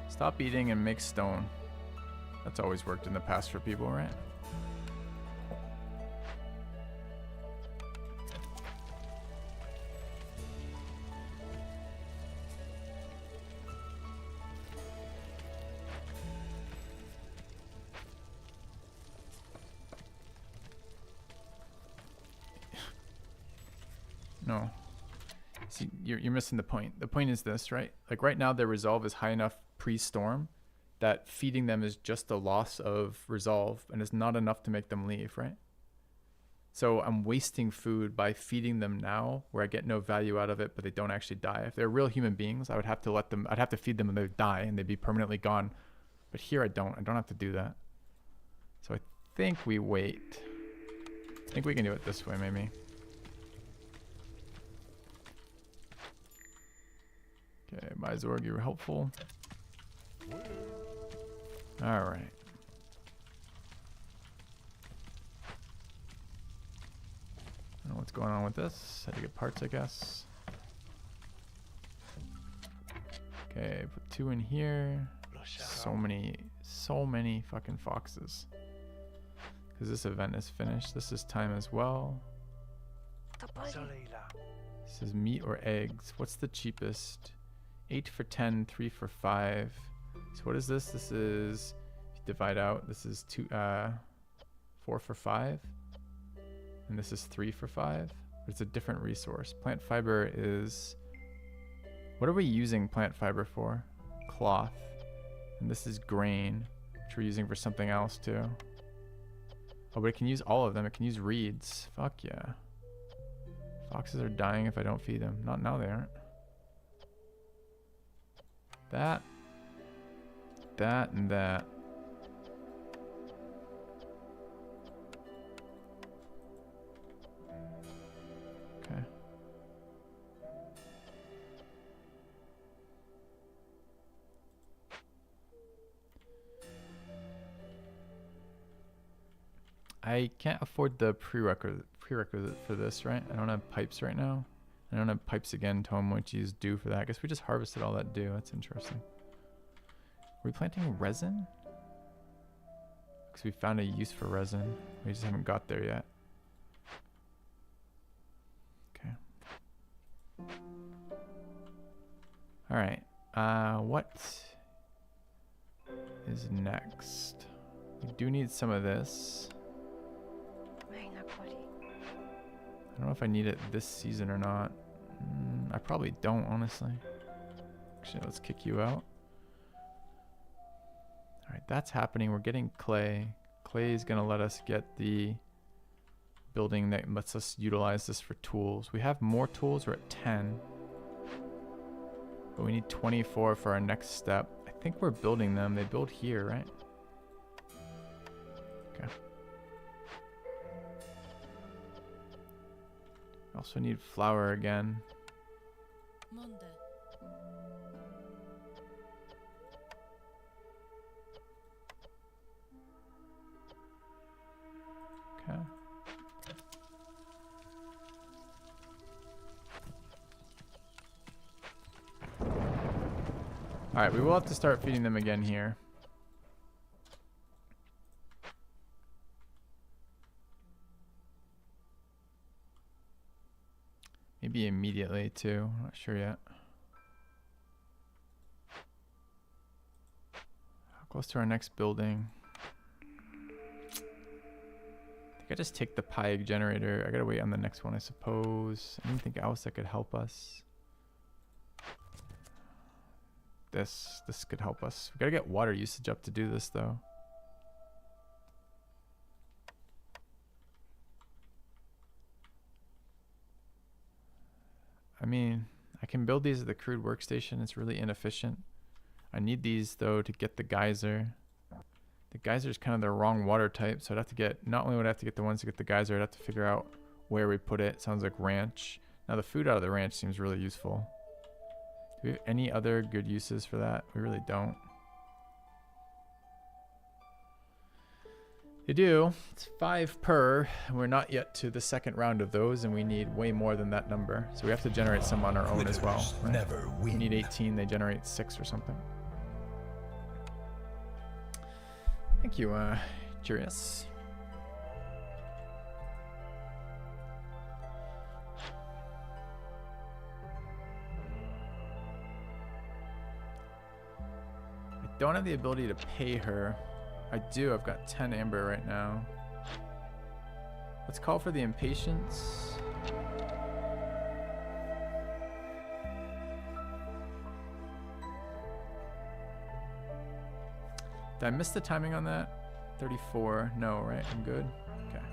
Stop eating and make stone. That's always worked in the past for people, right? No. See, you're missing the point. The point is this, right? Like right now their resolve is high enough pre-storm that feeding them is just a loss of resolve and it's not enough to make them leave, right? So I'm wasting food by feeding them now where I get no value out of it, but they don't actually die. If they're real human beings, I would have to I'd have to feed them and they'd die and they'd be permanently gone. But here I don't have to do that. So I think we wait. I think we can do it this way maybe. Okay, Myzorg, you were helpful. All right. I don't know what's going on with this. Had to get parts, I guess. Okay, put 2 in here. So many fucking foxes. Because this event is finished. This is time as well. This is meat or eggs. What's the cheapest? 8 for 10, 3 for 5. So what is this? This is, if you divide out, this is 4 for 5. And this is 3 for 5. But it's a different resource. Plant fiber is, what are we using plant fiber for? Cloth. And this is grain, which we're using for something else too. Oh, but it can use all of them. It can use reeds. Fuck yeah. Foxes are dying if I don't feed them. Not now, they aren't. That, and that. Okay. I can't afford the prerequisite for this, right? I don't have pipes right now. I don't have pipes again. Tomoichi is due for that. I guess we just harvested all that dew. That's interesting. Are we planting resin? Because we found a use for resin. We just haven't got there yet. Okay. All right. What is next? We do need some of this. I don't know if I need it this season or not. I probably don't, honestly. Actually, let's kick you out. Alright, that's happening. We're getting clay. Clay is going to let us get the building that lets us utilize this for tools. We have more tools. We're at 10. But we need 24 for our next step. I think we're building them. They build here, right? Okay. Also need flour again. Monday. Okay. Alright, we will have to start feeding them again here. Maybe immediately too. I'm not sure yet. How close to our next building? I think I just take the pie generator. I gotta wait on the next one, I suppose. Anything else that could help us? This could help us. We gotta get water usage up to do this though. I mean, I can build these at the crude workstation. It's really inefficient. I need these though to get the geyser. The geyser is kind of the wrong water type, so I'd have to get, not only would I have to get the ones to get the geyser, I'd have to figure out where we put it. Sounds like ranch. Now the food out of the ranch seems really useful. Do we have any other good uses for that? We really don't. They do. It's 5 per. And we're not yet to the second round of those, and we need way more than that number. So we have to generate some on our own as well. Right? Never We win. need 18. They generate 6 or something. Thank you, Jurius. I don't have the ability to pay her. I do. I've got 10 amber right now. Let's call for the impatience. Did I miss the timing on that? 34. No, right? I'm good. Okay.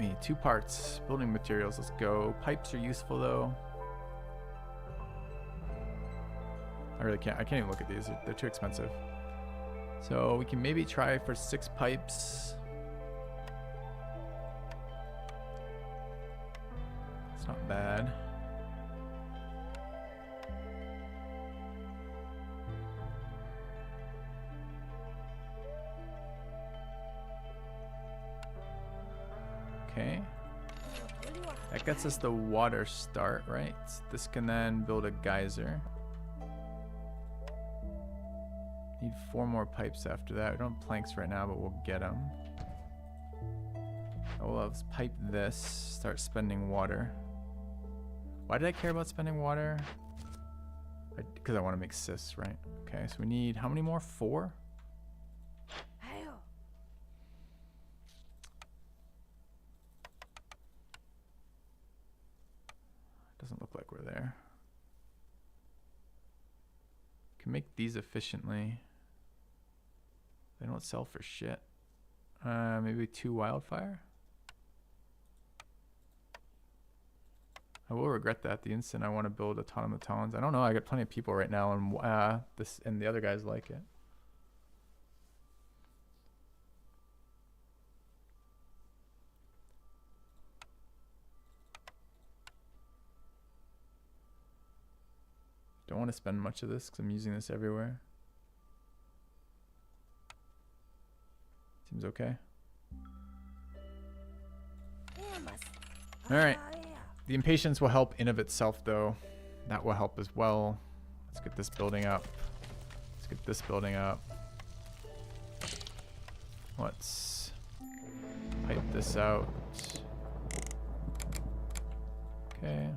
me 2 parts. Building materials, let's go. Pipes are useful though. I can't even look at these. They're too expensive. So we can maybe try for 6 pipes. It's not bad. Okay. That gets us the water start, right? This can then build a geyser. Need 4 more pipes after that. We don't have planks right now, but we'll get them. Oh, let's pipe this. Start spending water. Why did I care about spending water? Because I want to make cysts, right? Okay, so we need how many more? 4? Doesn't look like we're there. Can make these efficiently. They don't sell for shit. Maybe 2 wildfire? I will regret that the instant I want to build automatons. I don't know. I got plenty of people right now, and the other guys like it. Don't want to spend much of this because I'm using this everywhere. Seems okay. All right. The impatience will help in of itself, though. That will help as well. Let's get this building up. Let's get this building up. Let's pipe this out. Okay.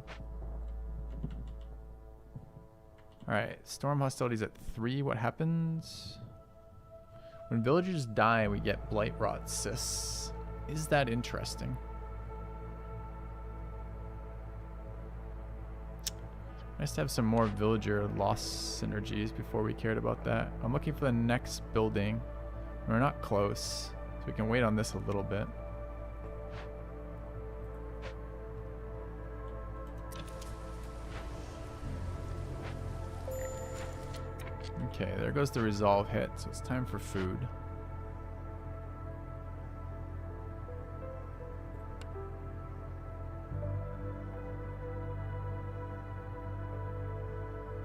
All right. Storm hostilities at 3. What happens? When villagers die, we get blight rot cysts. Is that interesting? Nice to have some more villager loss synergies before we cared about that. I'm looking for the next building. We're not close, so we can wait on this a little bit. Okay, there goes the resolve hit, so it's time for food.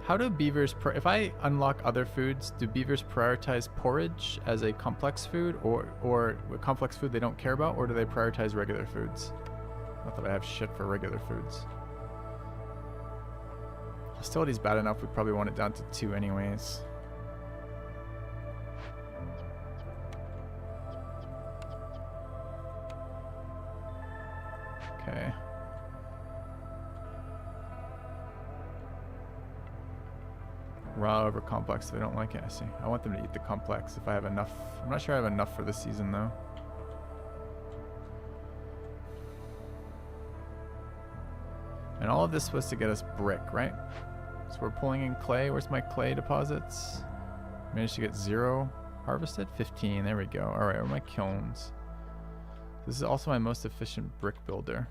How do beavers, if I unlock other foods, do beavers prioritize porridge as a complex food, or with complex food they don't care about, or do they prioritize regular foods? Not that I have shit for regular foods. Hostility's bad enough, we probably want it down to 2 anyways. Okay. Raw over complex, they don't like it. I see. I want them to eat the complex if I have enough. I'm not sure I have enough for this season though. And all of this was to get us brick, right? So we're pulling in clay. Where's my clay deposits? Managed to get 0 harvested. 15. There we go. All right, where are my kilns? This is also my most efficient brick builder.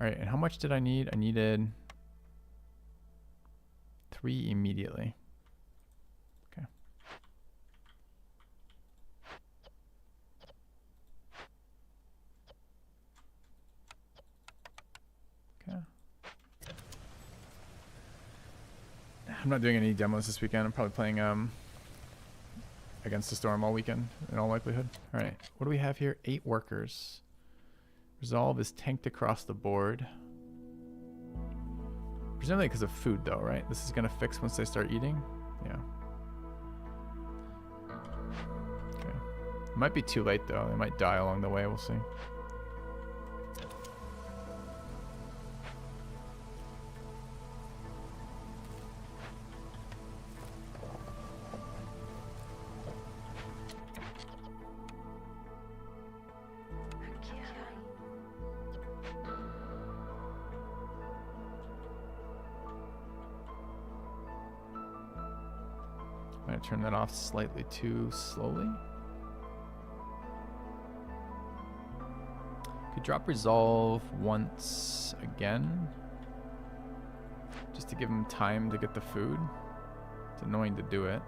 All right, and how much did I need? I needed 3 immediately. Okay. Okay. I'm not doing any demos this weekend. I'm probably playing Against the Storm all weekend in all likelihood. All right, what do we have here? 8 workers. Resolve is tanked across the board. Presumably because of food though, right? This is gonna fix once they start eating. Yeah. Okay. It might be too late though. They might die along the way. We'll see. I'm gonna turn that off slightly too slowly. Could drop resolve once again. Just to give him time to get the food. It's annoying to do it.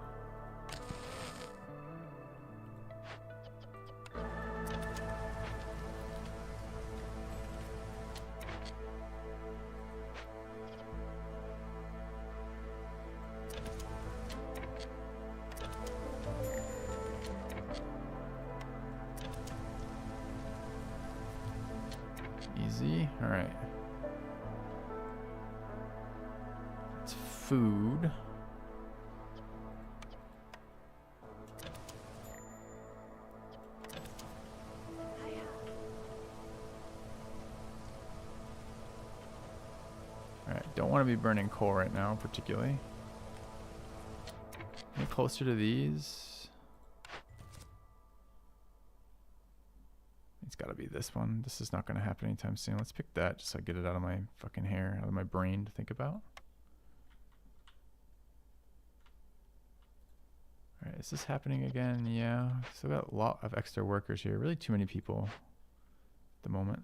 Easy. All right. It's food. All right. Don't want to be burning coal right now, particularly. Get closer to these. It's got to be this one. This is not going to happen anytime soon. Let's pick that just so I get it out of my fucking hair, out of my brain to think about. All right, is this happening again? Yeah. Still got a lot of extra workers here. Really too many people at the moment.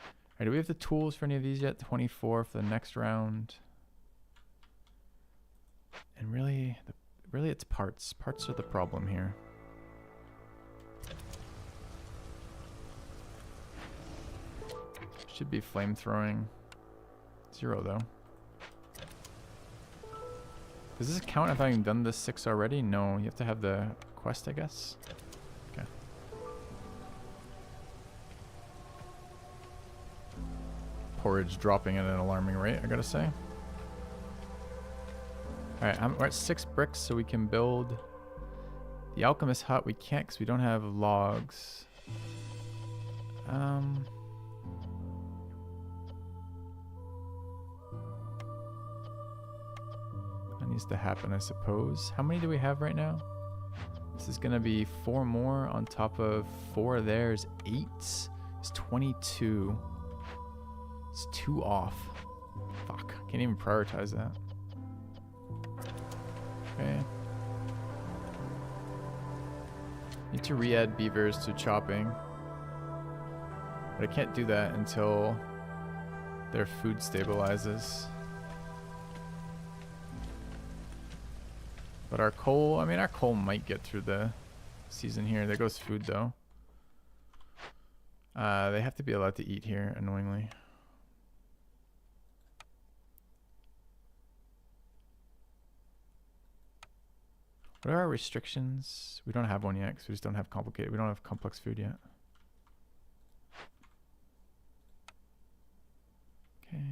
All right, do we have the tools for any of these yet? 24 for the next round. And really, it's parts. Parts are the problem here. Should be flamethrowing. 0 though. Does this count if I've done this 6 already? No, you have to have the quest, I guess. Okay. Porridge dropping at an alarming rate, I gotta say. Alright, we're at 6 bricks, so we can build the alchemist hut. We can't because we don't have logs. Needs to happen, I suppose. How many do we have right now? This is gonna be 4 more on top of 4 there is 8. It's 22. It's 2 off. Fuck, can't even prioritize that. Okay. Need to re-add beavers to chopping. But I can't do that until their food stabilizes. But our coal, I mean, our coal might get through the season here. There goes food, though. They have to be allowed to eat here, annoyingly. What are our restrictions? We don't have one yet because we just don't have complicated. We don't have complex food yet. Okay.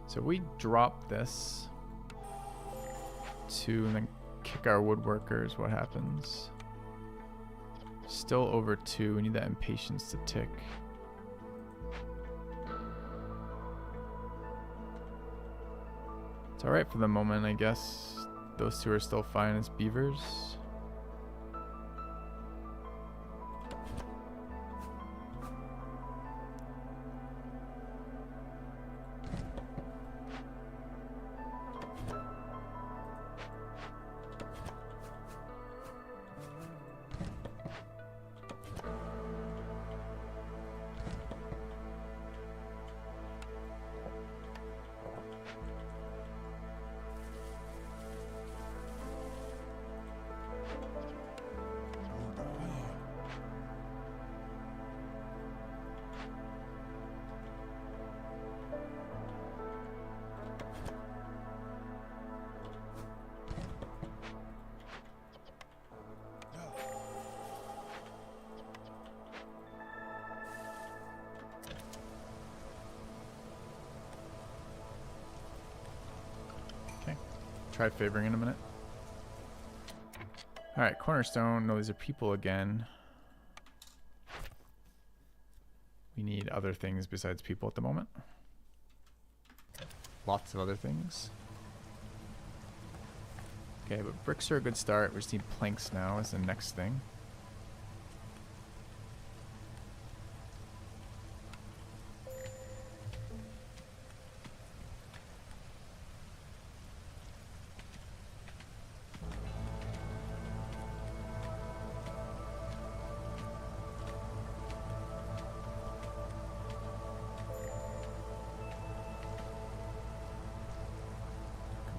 So we drop this to and then kick our woodworkers. What happens? Still over 2. We need that impatience to tick. It's alright for the moment, I guess. Those 2 are still fine as beavers. Try favoring in a minute. Alright, cornerstone. No, these are people again. We need other things besides people at the moment. Lots of other things. Okay, but bricks are a good start. We just need planks now as the next thing.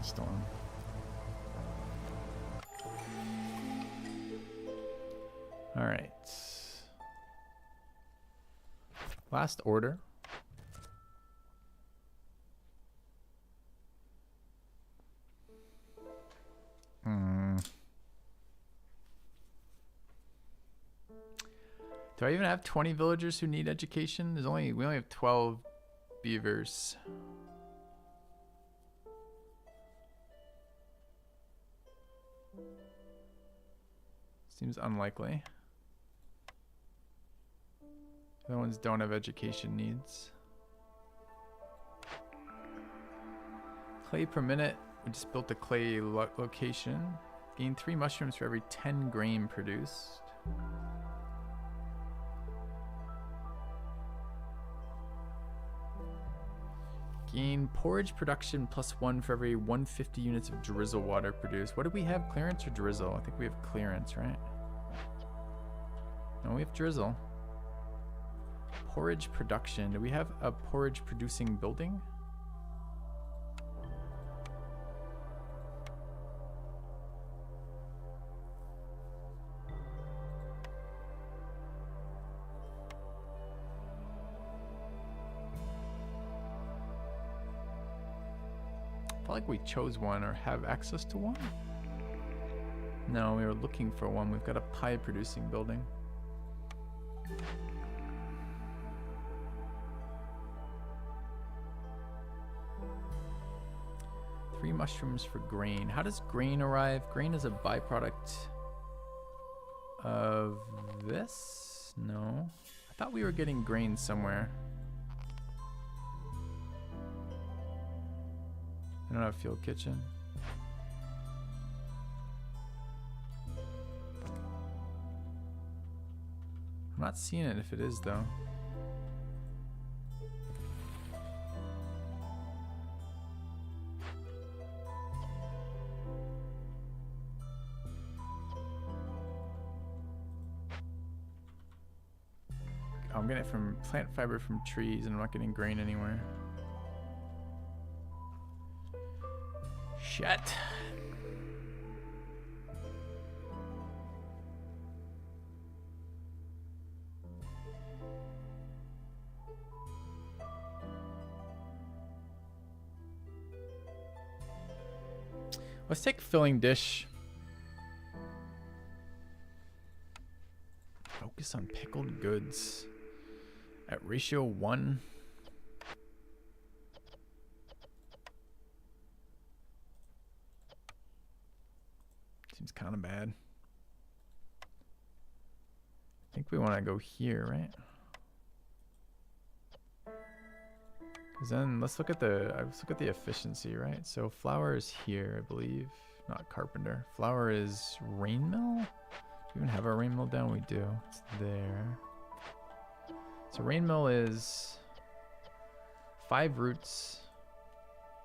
Storm. All right. Last order. Do I even have 20 villagers who need education? We only have 12 beavers. Seems unlikely. The other ones don't have education needs. Clay per minute. We just built a clay location. Gain 3 mushrooms for every 10 grain produced. Gain porridge production +1 for every 150 units of drizzle water produced. What do we have? Clearance or drizzle? I think we have clearance, right? No, we have drizzle. Porridge production. Do we have a porridge producing building? I felt like we chose one or have access to one. No, we were looking for one. We've got a pie producing building. Three mushrooms for grain. How does grain arrive? Grain is a byproduct of this? No. I thought we were getting grain somewhere. I don't have field kitchen. I'm not seeing it if it is though. I'm getting it from plant fiber from trees and I'm not getting grain anywhere. Shit. Let's take filling dish. Focus on pickled goods at ratio 1. Seems kind of bad. I think we want to go here, right? Because then let's look at the efficiency, right? So flour is here, I believe. Not carpenter. Flour is rain mill. Do we even have our rain mill down? We do. It's there. So rain mill is 5 roots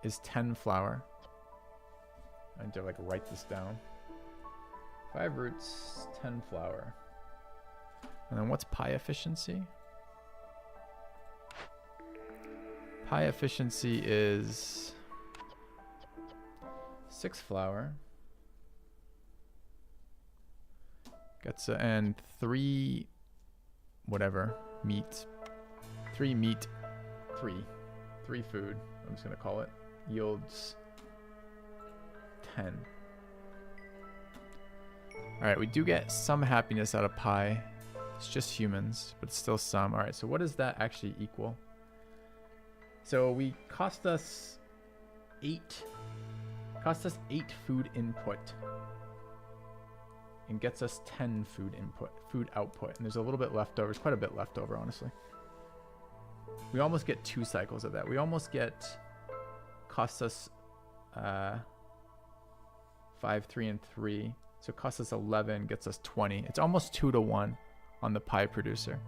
is 10 flour. I need to like write this down. 5 roots, 10 flour. And then what's pie efficiency? Pie efficiency is 6 flour. Gets and 3 whatever meat. 3 meat. 3 food. I'm just gonna call it. Yields 10. Alright, we do get some happiness out of pie. It's just humans, but it's still some. Alright, so what does that actually equal? So we cost us 8 food input and gets us 10 food output. And there's a little bit left over. There's quite a bit left over, honestly. We almost get 2 cycles of that. We almost get, costs us 5, 3, and 3. So it costs us 11, gets us 20. It's almost 2 to 1 on the pie producer.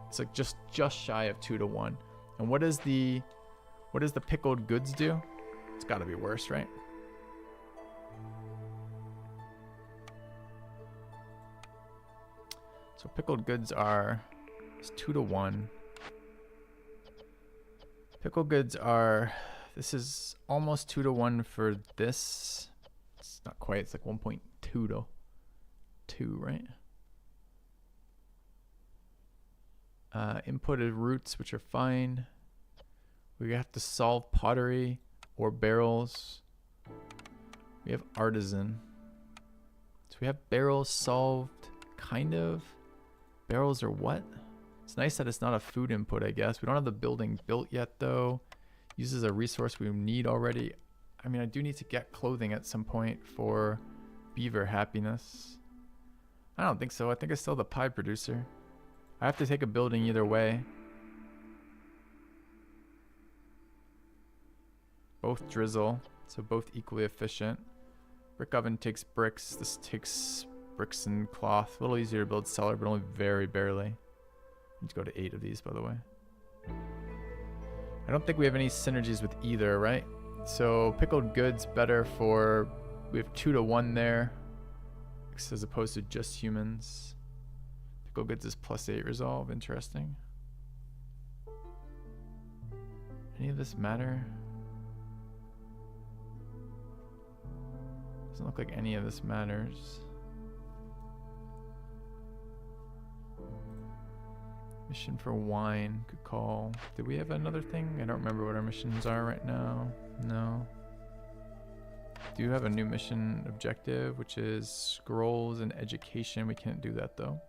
It's like just shy of 2 to 1. And what does the pickled goods do? It's got to be worse, right? So pickled goods are, it's 2 to 1. Pickled goods are, this is almost 2 to 1 for this. It's not quite, it's like 1.2 to 2, right? Inputted roots, which are fine. We have to solve pottery or barrels. We have artisan. So we have barrels solved, kind of. Barrels are what? It's nice that it's not a food input, I guess. We don't have the building built yet, though. Uses a resource we need already. I mean, I do need to get clothing at some point for beaver happiness. I don't think so. I think it's still the pie producer. I have to take a building either way. Both drizzle, so both equally efficient. Brick oven takes bricks. This takes bricks and cloth. A little easier to build cellar, but only very barely. Need to go to 8 of these, by the way. I don't think we have any synergies with either, right? So pickled goods better for, we have 2 to 1 there, as opposed to just humans. Pickled goods is +8 resolve. Interesting. Any of this matter? Doesn't look like any of this matters. Mission for wine, good call. Do we have another thing? I don't remember what our missions are right now. No. Do you have a new mission objective, which is scrolls and education? We can't do that though.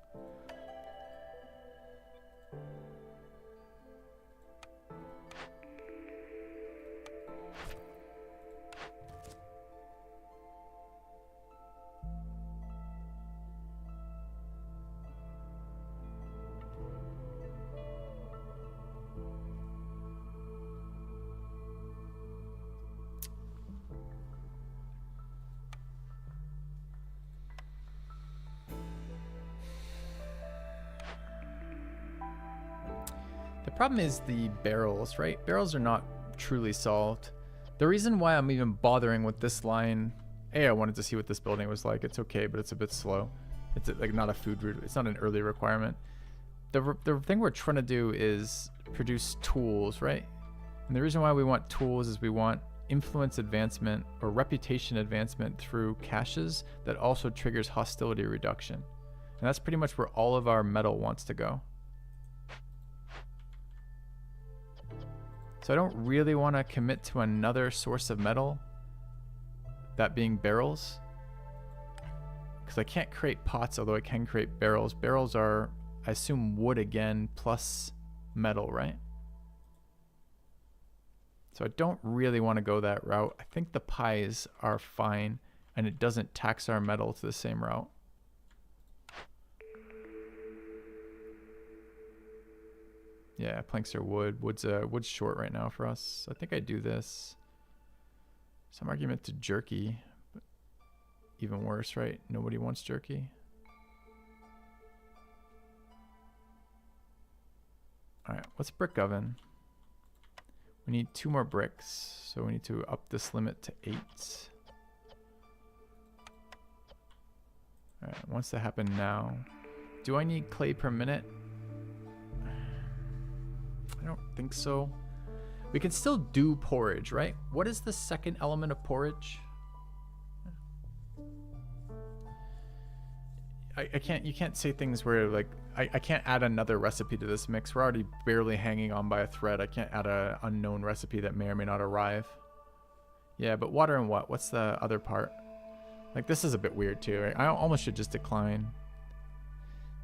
The problem is the barrels, right? Barrels are not truly solved. The reason why I'm even bothering with this line, I wanted to see what this building was like. It's okay, but it's a bit slow. It's like not a food route. It's not an early requirement. The thing we're trying to do is produce tools, right? And the reason why we want tools is we want influence advancement or reputation advancement through caches that also triggers hostility reduction. And that's pretty much where all of our metal wants to go. So I don't really want to commit to another source of metal, that being barrels, because I can't create pots, although I can create barrels. Barrels are, I assume, wood again plus metal, right? So I don't really want to go that route. I think the pies are fine, and it doesn't tax our metal to the same route. Yeah, planks are wood. Wood's short right now for us. I think I do this. Some argument to jerky, but even worse, right? Nobody wants jerky. All right, what's brick oven? We need 2 more bricks, so we need to up this limit to 8. All right, wants to happen now. Do I need clay per minute? I don't think so. We can still do porridge, right? What is the second element of porridge? I can't, you can't say things where like, I can't add another recipe to this mix. We're already barely hanging on by a thread. I can't add an unknown recipe that may or may not arrive. Yeah, but water and what? What's the other part? Like this is a bit weird too, right? I almost should just decline.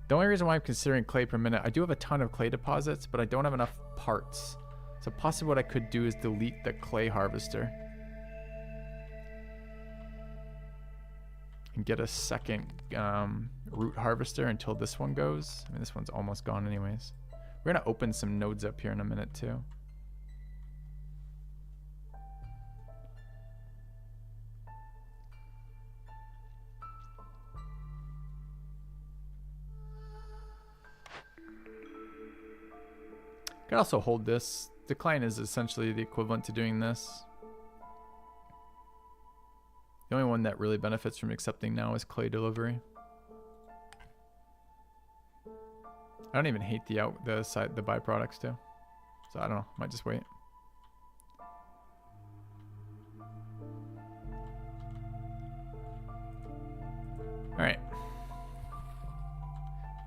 The only reason why I'm considering clay per minute, I do have a ton of clay deposits, but I don't have enough parts. So possibly what I could do is delete the clay harvester. And get a second root harvester until this one goes. I mean, this one's almost gone anyways. We're gonna open some nodes up here in a minute too. could also hold this. Decline is essentially the equivalent to doing this. The only one that really benefits from accepting now is clay delivery. I don't even hate the byproducts too. So I don't know, might just wait. All right.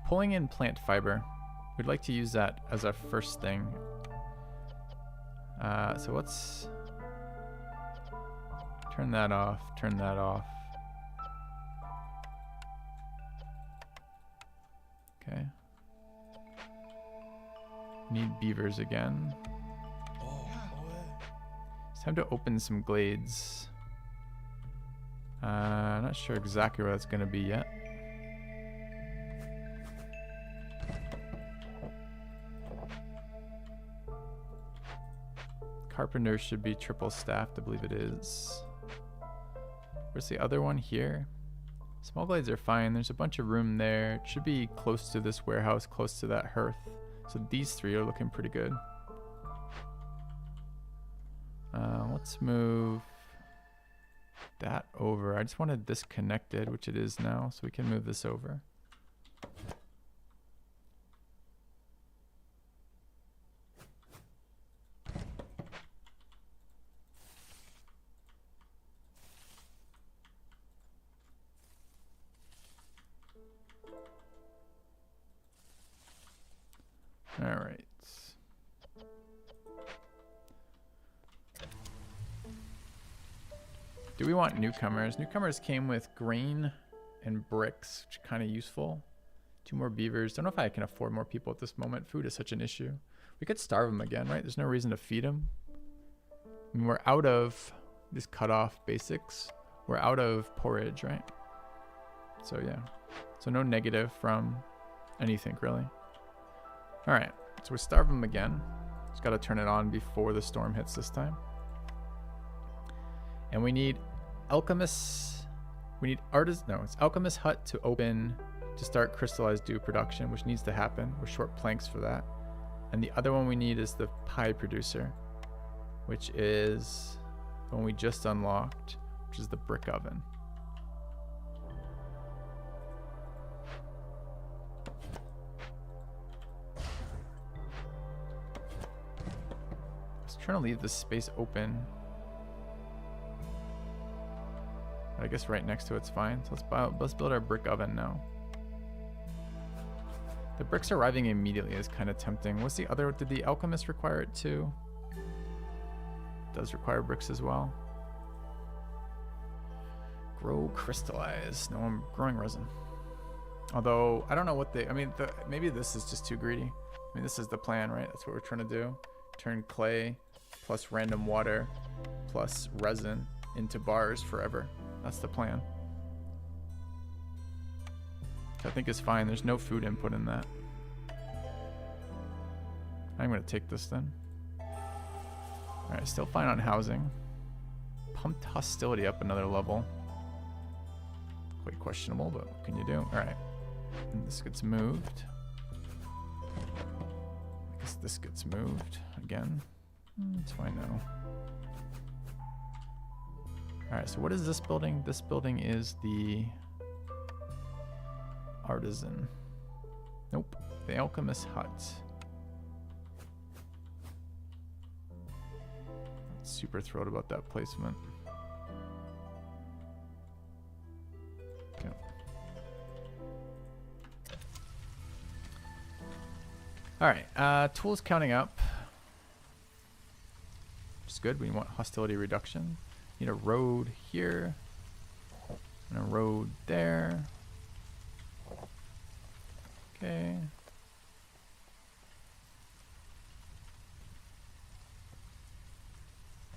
Pulling in plant fiber. We'd like to use that as our first thing. So let's turn that off, turn that off. Okay. Need beavers again. Oh, ouais. It's time to open some glades. Not sure exactly where that's going to be yet. Carpenter should be triple staffed, I believe it is. Where's the other one here? Small glades are fine. There's a bunch of room there. It should be close to this warehouse, close to that hearth. So these three are looking pretty good. Let's move that over. I just wanted this connected, which it is now, so we can move this over. All right. Do we want newcomers? Newcomers came with grain and bricks, which are kind of useful. 2 more beavers. Don't know if I can afford more people at this moment. Food is such an issue. We could starve them again, right? There's no reason to feed them. I mean, we're out of, just cut off basics. We're out of porridge, right? So yeah. So no negative from anything really. All right, so we starve them again. Just got to turn it on before the storm hits this time. And we need alchemist. We need artist. No, it's alchemist hut to open to start crystallized dew production, which needs to happen. We're short planks for that. And the other one we need is the pie producer, which is the one we just unlocked, which is the brick oven. Trying to leave this space open. But I guess right next to it's fine. So let's build our brick oven now. The bricks arriving immediately is kind of tempting. What's the other? Did the alchemist require it too? It does require bricks as well. Grow crystallize. No, I'm growing resin. Although I don't know what they. I mean, maybe this is just too greedy. I mean, this is the plan, right? That's what we're trying to do. Turn clay plus random water plus resin into bars forever. That's the plan. Which I think is fine. There's no food input in that. I'm going to take this then. Alright, still fine on housing. Pumped hostility up another level. Quite questionable, but what can you do? Alright. And this gets moved. I guess this gets moved again. It's fine now. Alright, so what is this building? This building is the artisan. Nope. The alchemist hut. Super thrilled about that placement. Okay. Alright, tools counting up. Which is good. We want hostility reduction. Need a road here. And a road there. Okay.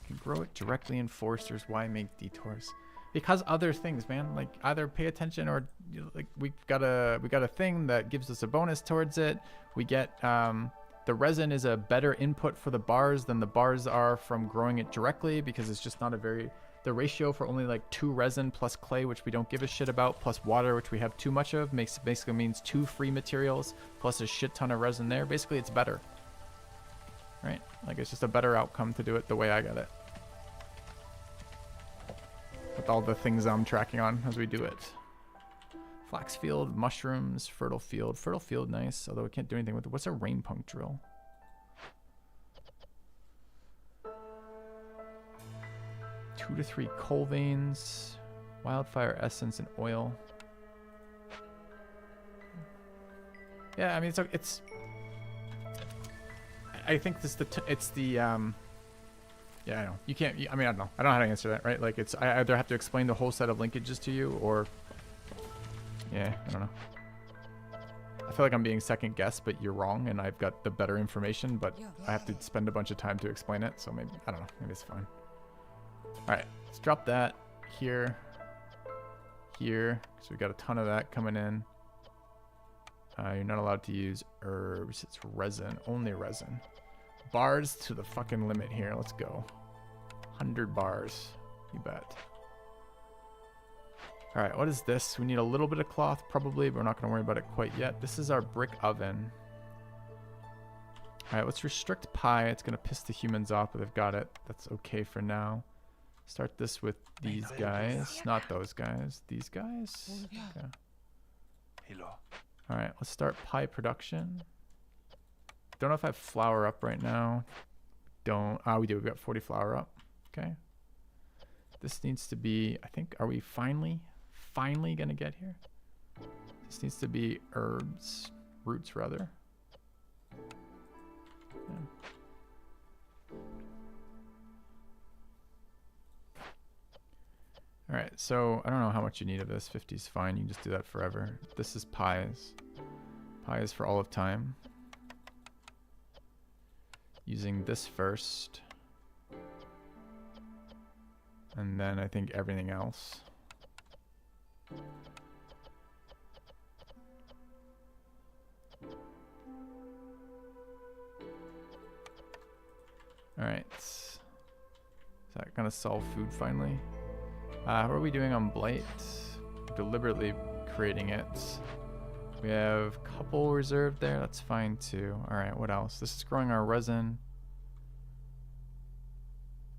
Can grow it directly in foresters. Why make detours? Because other things, man. Like either pay attention or like we got a thing that gives us a bonus towards it. We get the resin is a better input for the bars than the bars are from growing it directly because it's just not a very the ratio for only like 2 resin plus clay, which we don't give a shit about, plus water, which we have too much of, basically means 2 free materials plus a shit ton of resin there. Basically, it's better. Like, it's just a better outcome to do it the way I got it. With all the things I'm tracking on as we do it. Flax field, mushrooms, fertile field. Fertile field, nice. Although we can't do anything with it. What's a rain punk drill? 2 to 3 coal veins. Wildfire essence and oil. Yeah, I mean, it's I think this it's the yeah, I know. You can't, I mean, I don't know. I don't know how to answer that, right? Like, it's, I either have to explain the whole set of linkages to you, or, yeah, I don't know. I feel like I'm being second guessed, but you're wrong, and I've got the better information, but I have to spend a bunch of time to explain it, so maybe, I don't know, maybe it's fine. Alright, let's drop that here, here, because we've got a ton of that coming in. You're not allowed to use herbs, it's resin, only resin. Bars to the fucking limit here. Let's go. 100 bars. You bet. Alright, what is this? We need a little bit of cloth, probably, but we're not going to worry about it quite yet. This is our brick oven. Alright, let's restrict pie. It's going to piss the humans off, but they've got it. That's okay for now. Start this with these guys. Not those guys. These guys? Okay. Hello. Alright, let's start pie production. Don't know if I have flour up right now. Don't. Ah, we do. We've got 40 flour up. Okay. This needs to be, I think, are we finally going to get here? This needs to be herbs. Roots, rather. Yeah. Alright, so I don't know how much you need of this. 50 is fine. You can just do that forever. This is pies. Pies for all of time. Using this first. And then I think everything else. Alright. Is that gonna solve food finally? How are we doing on blight? Deliberately creating it. We have a couple reserved there. That's fine too. Alright, what else? This is growing our resin.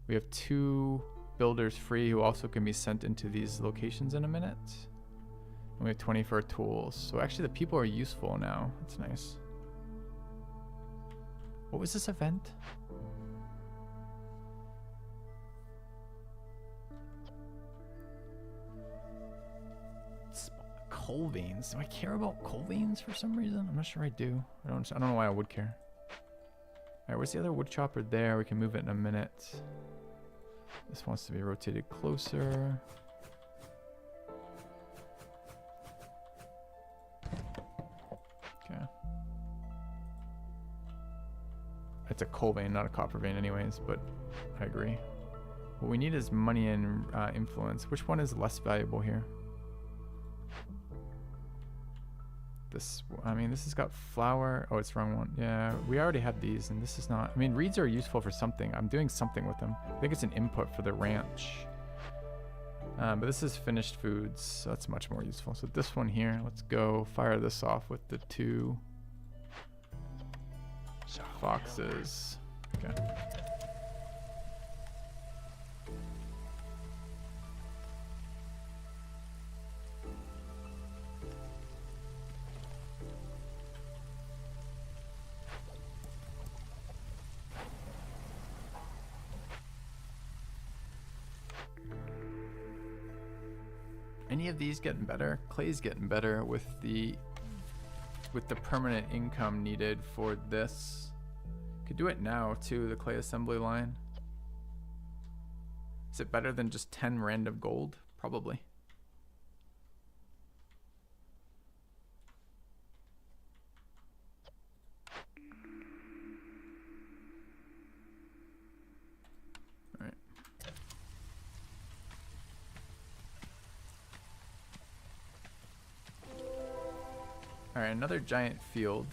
We have 2 builders free who also can be sent into these locations in a minute. And we have 20 for our tools. So actually the people are useful now. That's nice. What was this event? Coal veins. Do I care about coal veins for some reason? I'm not sure I do. I don't know why I would care. Alright, where's the other wood chopper there? We can move it in a minute. This wants to be rotated closer. Okay. It's a coal vein, not a copper vein anyways, but I agree. What we need is money and influence. Which one is less valuable here? This, I mean, this has got flour. Oh, it's the wrong one. Yeah, we already have these, and this is not. I mean, reeds are useful for something. I'm doing something with them. I think it's an input for the ranch. But this is finished foods, so that's much more useful. So this one here, let's go fire this off with the 2 foxes. Okay. Any of these getting better? Clay's getting better with the permanent income needed for this. Could do it now too, the clay assembly line. Is it better than just 10 random gold? Probably. Alright, another giant field.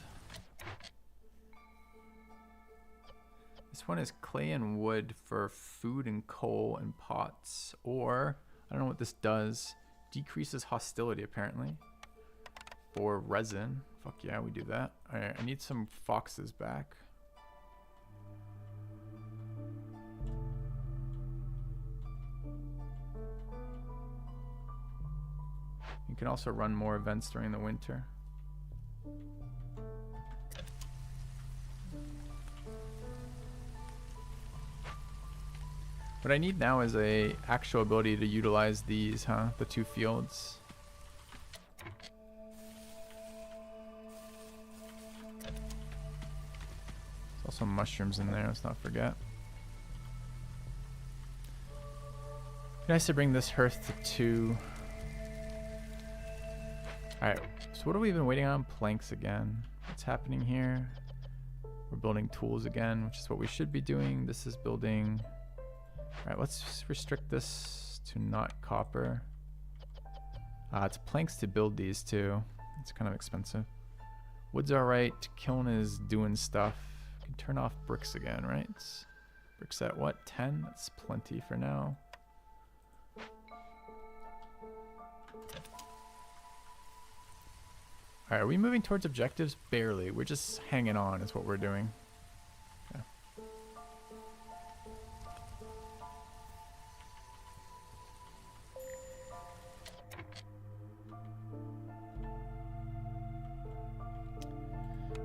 This one is clay and wood for food and coal and pots. Or, I don't know what this does. Decreases hostility apparently. For resin. Fuck yeah, we do that. Alright, I need some foxes back. can also run more events during the winter. What I need now is a actual ability to utilize these, huh? The 2 fields. There's also mushrooms in there, let's not forget. Nice to bring this hearth to 2. Alright, so what are we even waiting on? Planks again. What's happening here? We're building tools again, which is what we should be doing. This is building... Alright, let's restrict this to not copper. It's planks to build these too. It's kind of expensive. Wood's alright. Kiln is doing stuff. Can turn off bricks again, right? Bricks at what? 10? That's plenty for now. Alright, are we moving towards objectives? Barely. We're just hanging on is what we're doing. Okay.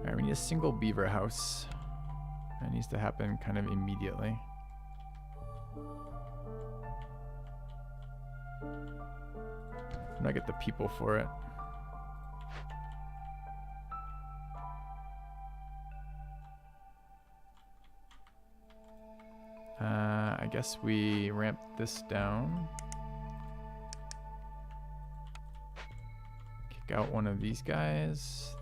Alright, we need a single beaver house. That needs to happen kind of immediately. I'm gonna get the people for it. I guess we ramp this down. Kick out one of these guys.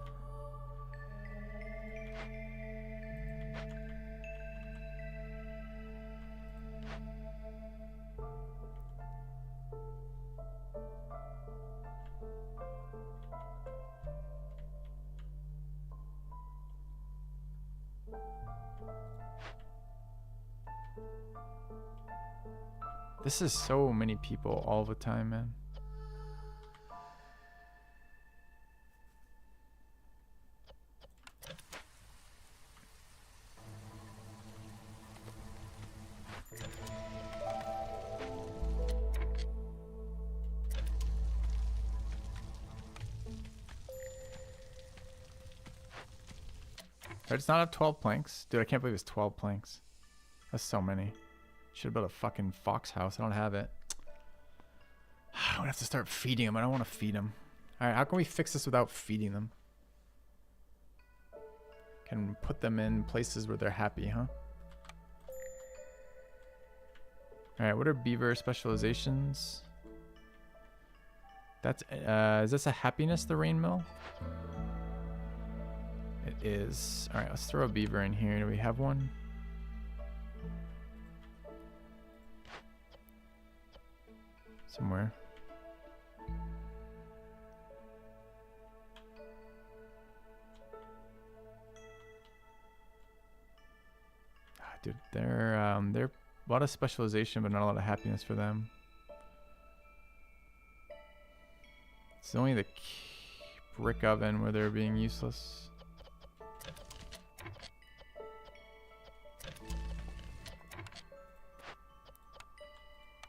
This is so many people all the time, man. It's not have 12 planks. Dude, I can't believe it's 12 planks. That's so many. Should have built a fucking fox house. I don't have it. I'm gonna have to start feeding them. I don't want to feed them. Alright, how can we fix this without feeding them? Can put them in places where they're happy, huh? Alright, what are beaver specializations? That's, is this a happiness, the rain mill? It is. Alright, let's throw a beaver in here. Do we have one? Somewhere. Dude, they're a lot of specialization, but not a lot of happiness for them. It's only the brick oven where they're being useless.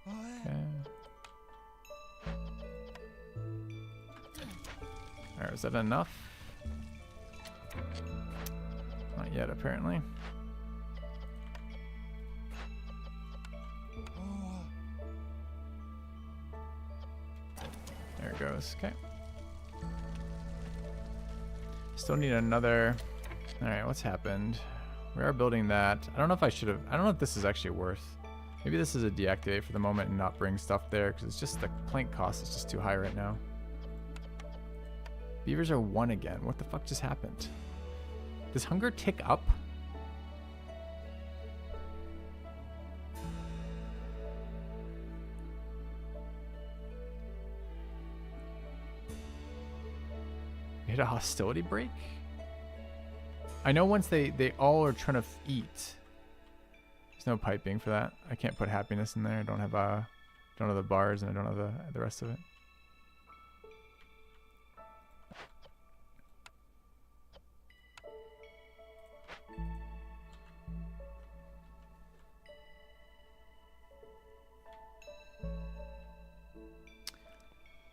Okay. Alright, is that enough? Not yet, apparently. There it goes. Okay. Still need another. Alright, what's happened? We are building that. I don't know if I should have. I don't know if this is actually worth. Maybe this is a deactivate for the moment and not bring stuff there because it's just the plank cost is just too high right now. Beavers are 1 again. What the fuck just happened? Does hunger tick up? Hit a hostility break? I know once they all are trying to eat. There's no piping for that. I can't put happiness in there. I don't have the bars and I don't have the rest of it.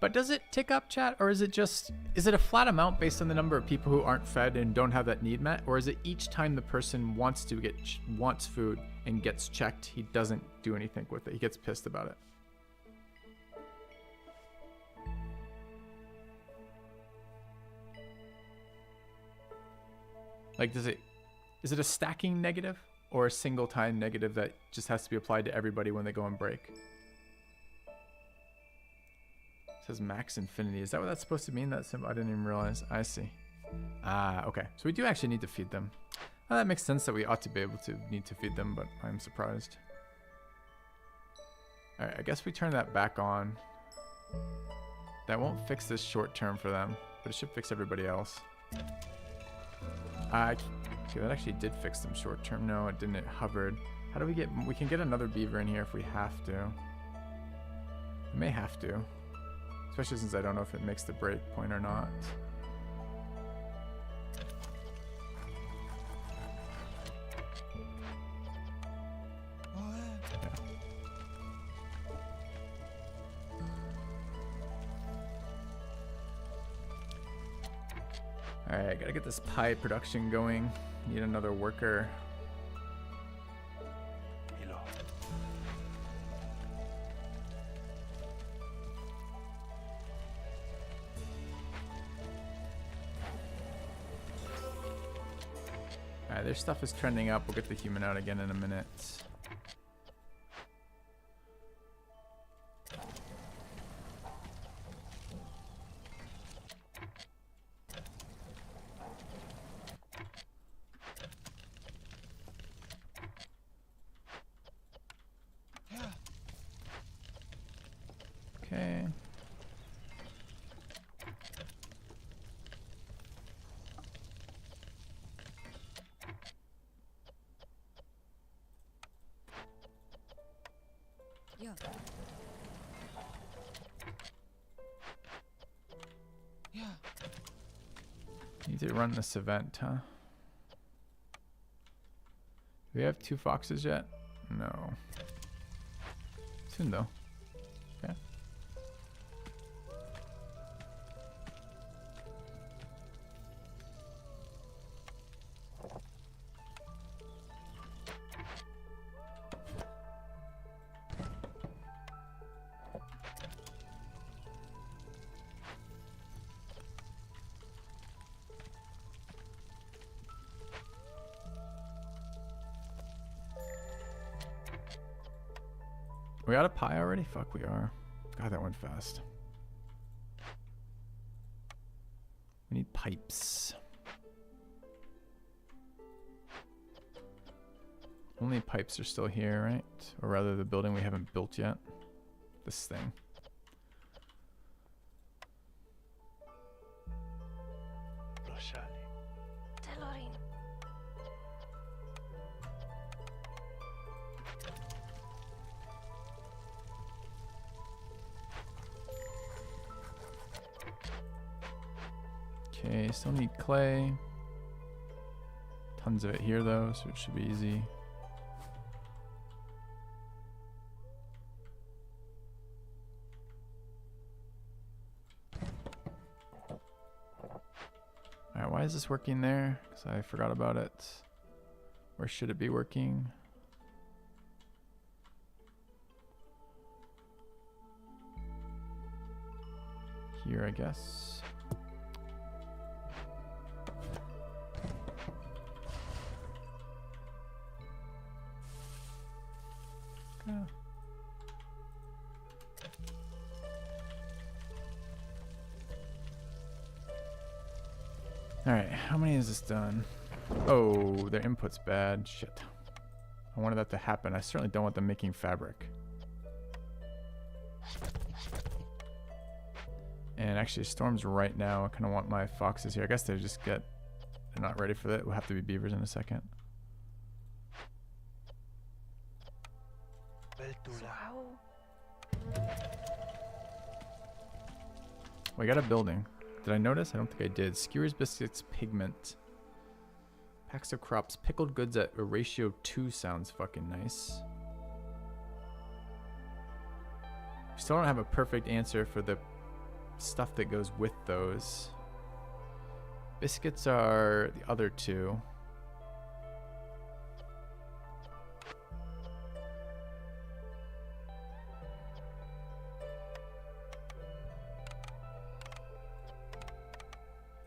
But does it tick up, chat, or is it a flat amount based on the number of people who aren't fed and don't have that need met, or is it each time the person wants food and gets checked, he doesn't do anything with it? He gets pissed about it. Like, is it a stacking negative or a single time negative that just has to be applied to everybody when they go on break? It says max infinity. Is that what that's supposed to mean? That symbol? I didn't even realize. I see. Ah, okay. So we do actually need to feed them. Well, that makes sense that we ought to be able to need to feed them, but I'm surprised. All right, I guess we turn that back on. That won't fix this short term for them, but it should fix everybody else. Okay, that actually did fix them short term. No, it didn't. It hovered. How do we get... We can get another beaver in here if we have to. We may have to. Especially since I don't know if it makes the break point or not. Yeah. Alright, gotta get this pie production going. Need another worker. Hello. Alright, their stuff is trending up. We'll get the human out again in a minute. Okay. Yeah. Yeah. Need to run this event, huh? Do we have 2 foxes yet? No. Soon though. Okay. We out of pie already? Fuck, we are. God, that went fast. We need pipes. Only pipes are still here, right? Or rather, the building we haven't built yet. This thing. Roshali. Telorin. Okay, still need clay. Tons of it here though, so it should be easy. Alright, why is this working there? Because I forgot about it. Where should it be working? Here, I guess. Okay. Alright, how many has this done? Oh, their input's bad. Shit. I wanted that to happen. I certainly don't want them making fabric. And actually, storms right now. I kind of want my foxes here. I guess they're not ready for that. We'll have to be beavers in a second. We got a building. Did I notice? I don't think I did. Skewers, biscuits, pigment. Packs of crops. Pickled goods at a ratio 2 sounds fucking nice. We still don't have a perfect answer for the stuff that goes with those. Biscuits are the other two.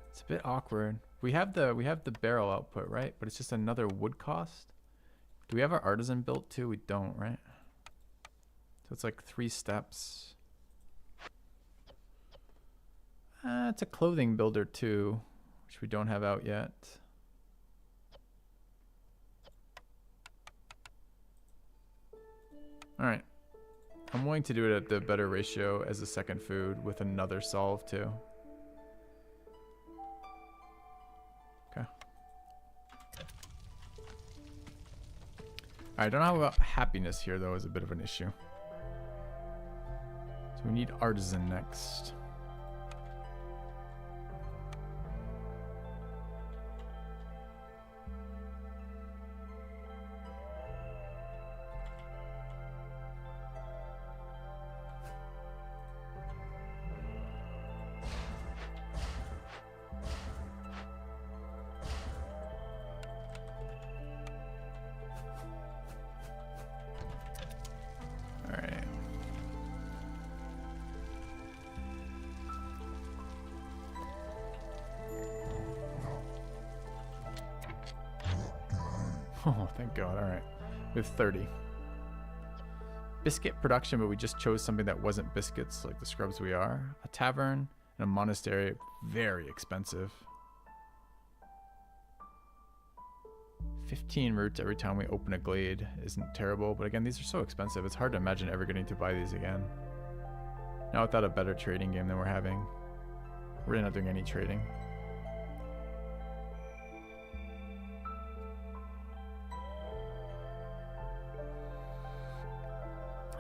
It's a bit awkward. We have the barrel output, right? But it's just another wood cost. Do we have our artisan built too? We don't, right? So it's like 3 steps. It's a clothing builder too, which we don't have out yet. All right. I'm willing to do it at the better ratio as a second food with another solve too. Okay. I don't know about happiness here though is a bit of an issue. So we need artisan next. Oh, thank God. All right. We have 30. Biscuit production, but we just chose something that wasn't biscuits like the scrubs we are. A tavern and a monastery. Very expensive. 15 roots every time we open a glade isn't terrible. But again, these are so expensive. It's hard to imagine ever getting to buy these again. Now without a better trading game than we're having. We're really not doing any trading.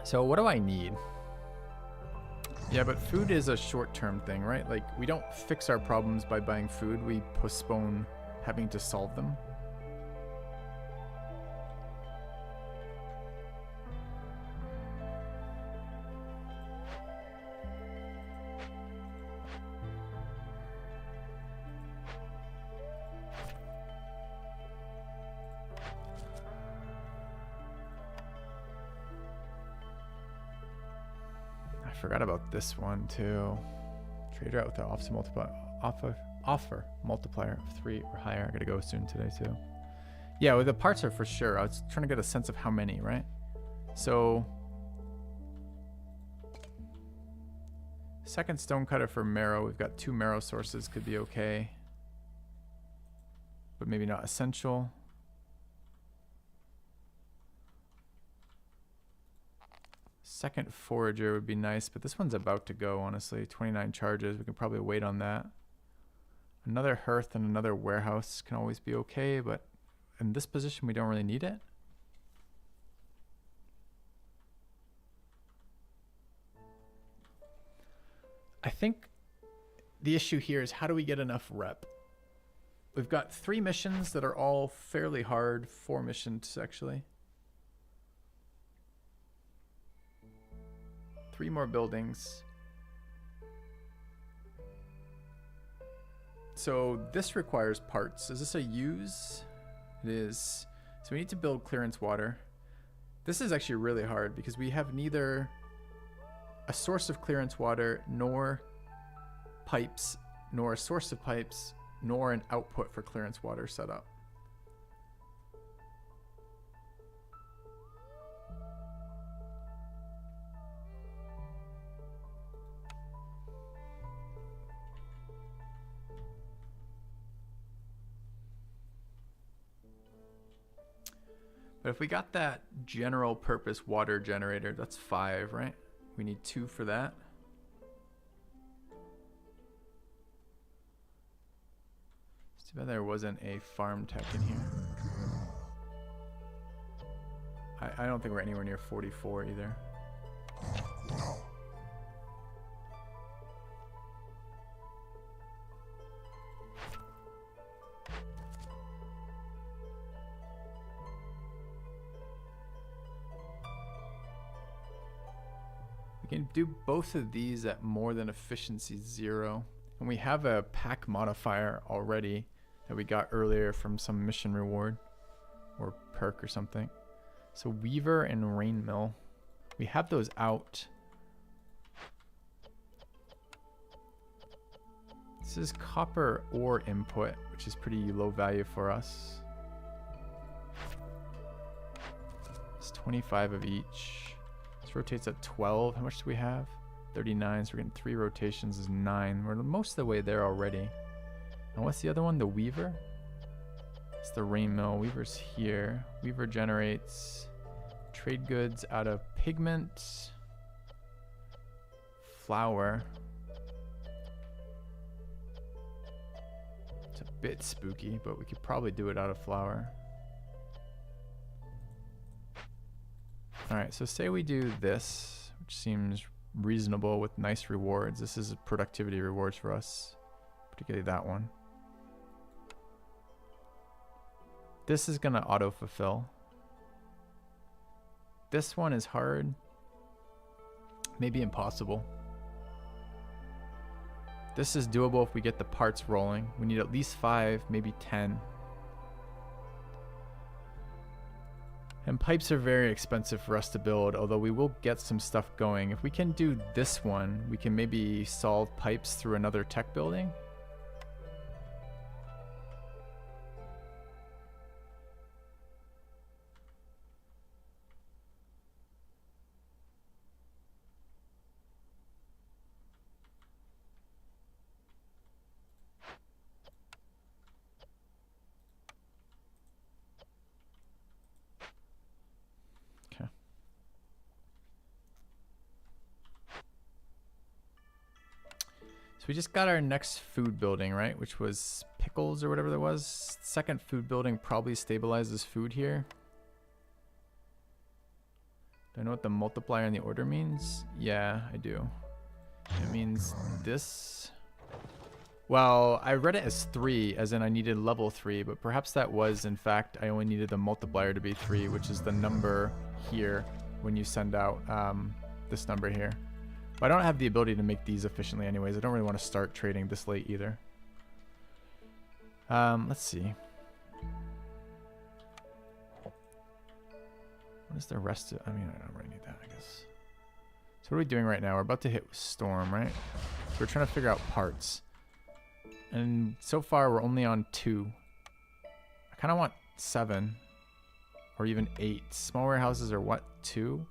So what do I need? Yeah, but food is a short-term thing, right? Like, we don't fix our problems by buying food. We postpone having to solve them. Forgot about this one too. Trader out with the offer multiplier of 3 or higher. I gotta go soon today too. Yeah, well, the parts are for sure. I was trying to get a sense of how many, right? So second stonecutter for marrow. We've got 2 marrow sources, could be okay, but maybe not essential. Second forager would be nice, but this one's about to go, honestly. 29 charges. We can probably wait on that. Another hearth and another warehouse can always be okay, but in this position, we don't really need it. I think the issue here is how do we get enough rep? We've got 3 missions that are all fairly hard. 4 missions, actually. 3 more buildings. So this requires parts. Is this a use? It is. So we need to build clearance water. This is actually really hard because we have neither a source of clearance water, nor pipes, nor a source of pipes, nor an output for clearance water set up. But if we got that general purpose water generator, that's 5, right? We need 2 for that. It's too bad there wasn't a farm tech in here. I don't think we're anywhere near 44 either. We can do both of these at more than efficiency 0. And we have a pack modifier already that we got earlier from some mission reward or perk or something. So Weaver and Rain Mill, we have those out. This is copper ore input, which is pretty low value for us. It's 25 of each. This rotates at 12. How much do we have? 39. So we're getting 3 rotations is 9. We're most of the way there already. And what's the other one? The Weaver? It's the Rain Mill. Weaver's here. Weaver generates trade goods out of pigment, flour. It's a bit spooky, but we could probably do it out of flour. Alright, so say we do this, which seems reasonable with nice rewards. This is productivity rewards for us, particularly that one. This is going to auto-fulfill. This one is hard, maybe impossible. This is doable if we get the parts rolling. We need at least 5, maybe 10. And pipes are very expensive for us to build, although we will get some stuff going. If we can do this one, we can maybe solve pipes through another tech building. We just got our next food building, right? Which was pickles or whatever that was. Second food building probably stabilizes food here. Do I know what the multiplier in the order means? Yeah, I do. It means this. Well, I read it as 3, as in I needed level 3, but perhaps that was, in fact, I only needed the multiplier to be 3, which is the number here when you send out this number here. But I don't have the ability to make these efficiently anyways. I don't really want to start trading this late either. Let's see. What is the rest of... I mean, I don't really need that, I guess. So what are we doing right now? We're about to hit Storm, right? So we're trying to figure out parts. And so far, we're only on 2. I kind of want 7. Or even 8. Small warehouses are what? 2?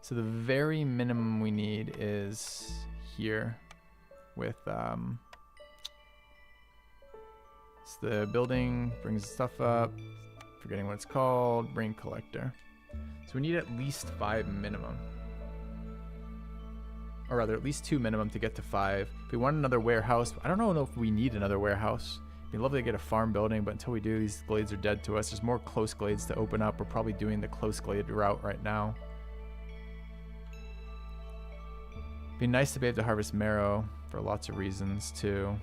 So the very minimum we need is here with it's the building, brings stuff up, forgetting what it's called, brain collector. So we need at least 5 minimum. Or rather, at least 2 minimum to get to 5. If we want another warehouse, I don't know if we need another warehouse. It'd be lovely to get a farm building, but until we do, these glades are dead to us. There's more close glades to open up. We're probably doing the close glade route right now. Be nice to be able to harvest marrow for lots of reasons too.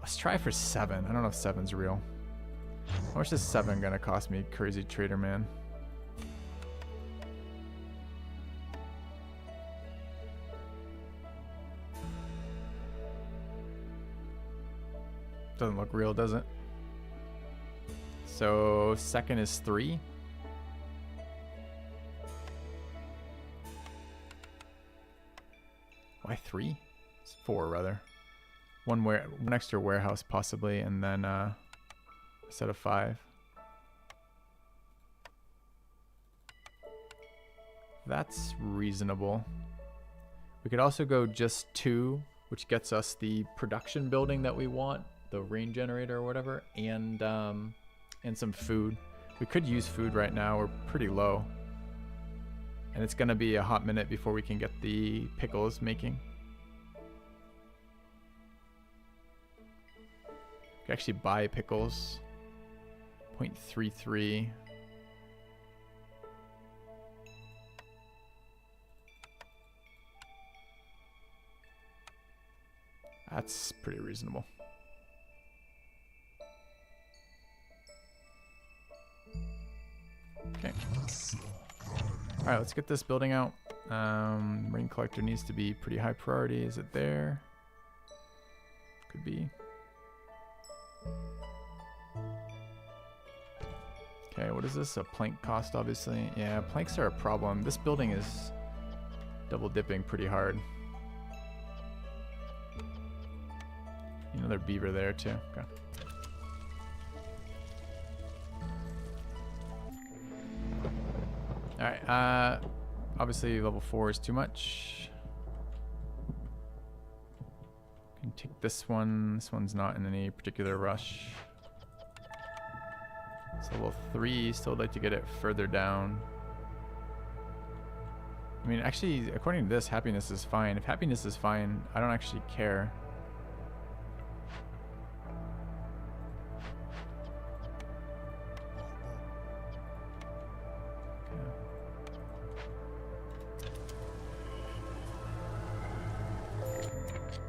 Let's try for 7. I don't know if 7's real. How much is 7 gonna cost me, crazy trader man? Doesn't look real, does it? So second is 3. Why 3? It's 4 rather. One extra warehouse possibly, and then a set of 5. That's reasonable. We could also go just 2, which gets us the production building that we want, the rain generator or whatever, and some food. We could use food right now. We're pretty low. And it's going to be a hot minute before we can get the pickles making. We can actually buy pickles. 0.33. That's pretty reasonable. Okay. Alright, let's get this building out. Marine collector needs to be pretty high priority. Is it there? Could be. Okay, what is this? A plank cost, obviously. Yeah, planks are a problem. This building is double dipping pretty hard. Another beaver there too. Okay. Alright, obviously level 4 is too much. Can take this one. This one's not in any particular rush. So level 3, still would like to get it further down. I mean, actually, according to this, happiness is fine. If happiness is fine, I don't actually care.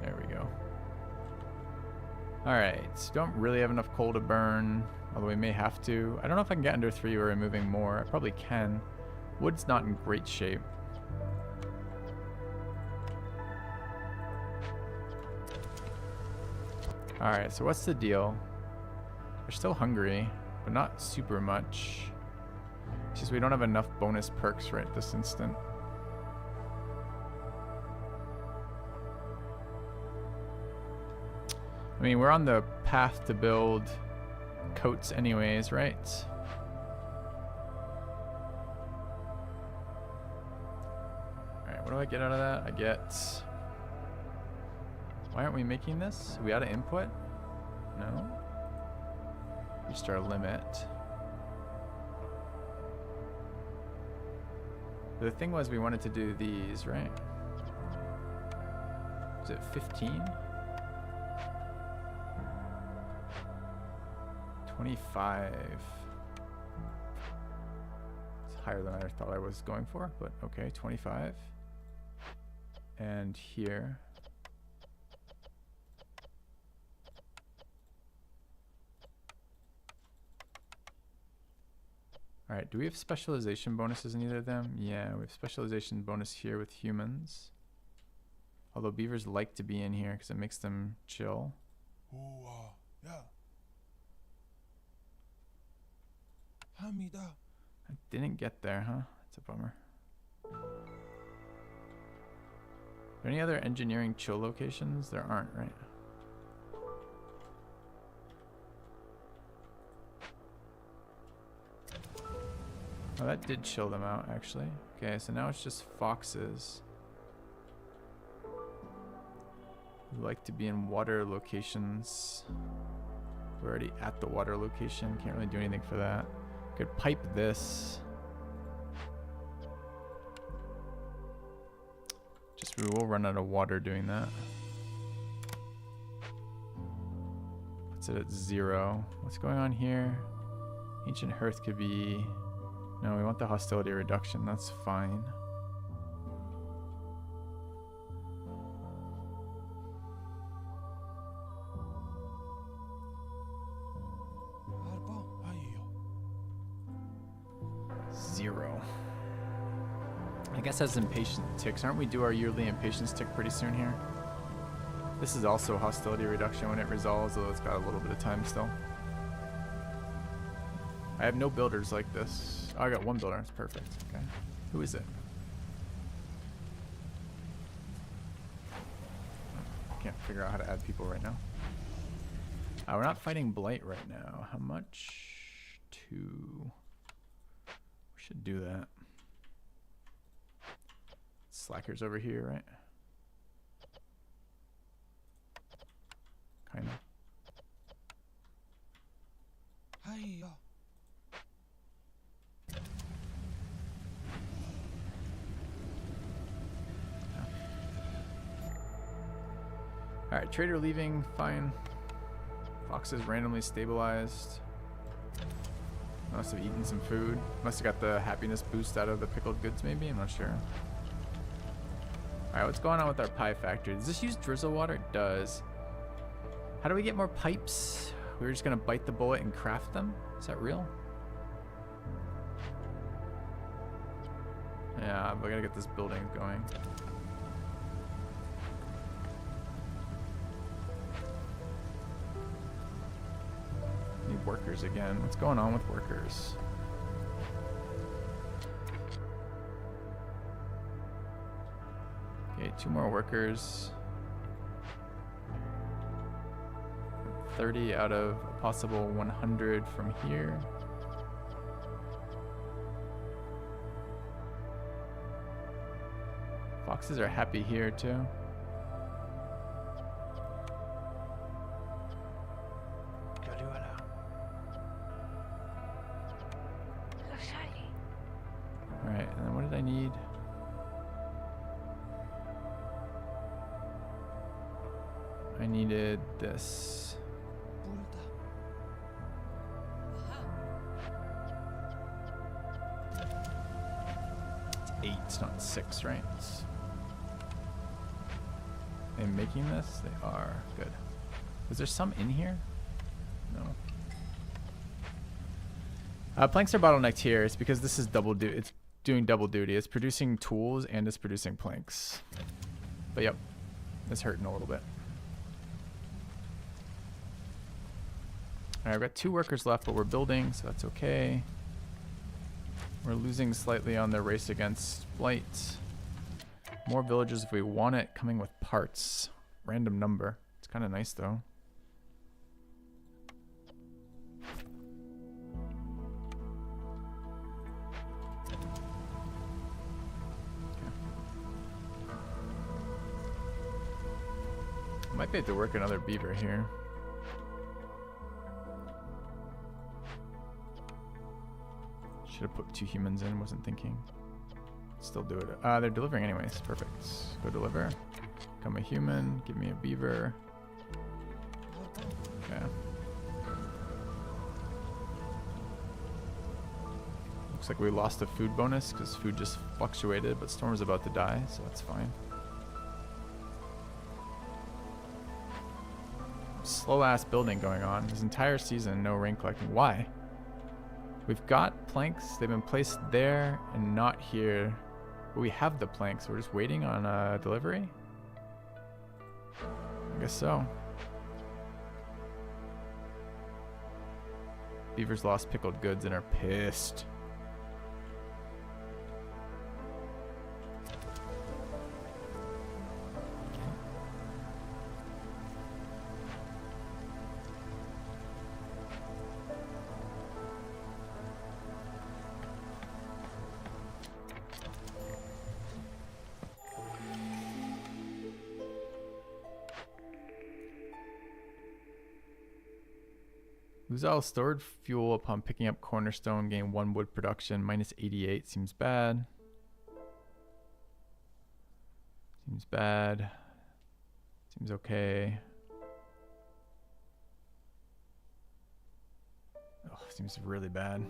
There we go. Alright, so don't really have enough coal to burn, although we may have to. I don't know if I can get under 3 by removing more. I probably can. Wood's not in great shape. Alright, so what's the deal? We're still hungry, but not super much. It's just we don't have enough bonus perks right this instant. I mean, we're on the path to build coats anyways, right? Alright, what do I get out of that? I get... Why aren't we making this? Are we out of input? No? Reached our limit. The thing was we wanted to do these, right? Was it 15? 25. It's higher than I thought I was going for, but okay, 25. And here. Alright, do we have specialization bonuses in either of them? Yeah, we have specialization bonus here with humans. Although beavers like to be in here because it makes them chill. Ooh, yeah. Hamida. I didn't get there, huh? That's a bummer. Are there any other engineering chill locations? There aren't, right? Oh, that did chill them out, actually. Okay, so now it's just foxes. We like to be in water locations. We're already at the water location. Can't really do anything for that. Could pipe this. Just we will run out of water doing that. Puts it at 0. What's going on here? Ancient Hearth could be... No, we want the hostility reduction. That's fine. Arba, ayo. 0. I guess as impatient ticks. Aren't we due our yearly impatience tick pretty soon here? This is also hostility reduction when it resolves, although it's got a little bit of time still. I have no builders like this. Oh, I got one builder. That's perfect. Okay. Who is it? Can't figure out how to add people right now. We're not fighting blight right now. How much? 2. We should do that. Slackers over here, right? Kind of. Hiya. Alright, trader leaving, fine. Foxes randomly stabilized. Must have eaten some food. Must have got the happiness boost out of the pickled goods maybe, I'm not sure. Alright, what's going on with our pie factory? Does this use drizzle water? It does. How do we get more pipes? We were just gonna bite the bullet and craft them? Is that real? Yeah, we gotta get this building going. Need workers again. What's going on with workers? Okay, 2 more workers. 30 out of a possible 100 from here. Foxes are happy here too. Joli, voilà. Alright, and then what did I need? I needed this. Punta. It's 8, it's not 6, right? They making this? They are. Good. Is there some in here? No. Planks are bottlenecked here. It's because this is double duty. It's doing double duty. It's producing tools and it's producing planks. But yep, it's hurting a little bit. Alright, I've got 2 workers left, but we're building, so that's okay. We're losing slightly on the race against Blight. More villagers if we want it, coming with parts. Random number. It's kind of nice though. Might be able to work another beaver here. Should have put 2 humans in, wasn't thinking. Still do it. They're delivering anyways. Perfect. Go deliver. Become a human. Give me a beaver. Okay. Looks like we lost a food bonus because food just fluctuated, but Storm's about to die, so that's fine. Slow ass building going on. This entire season, no rain collecting. Why? We've got planks. They've been placed there and not here. But we have the planks. We're just waiting on delivery? I guess so. Beavers lost pickled goods and are pissed. Lose all stored fuel upon picking up cornerstone. Gain 1 wood production. Minus 88 seems bad. Seems bad. Seems okay. Oh, seems really bad.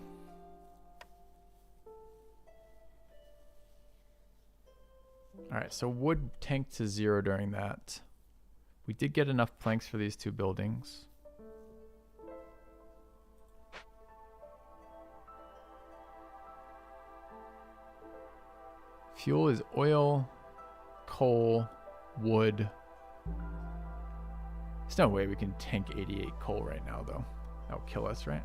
Alright, so wood tanked to 0 during that. We did get enough planks for these 2 buildings. Fuel is oil, coal, wood. There's no way we can tank 88 coal right now, though. That'll kill us, right?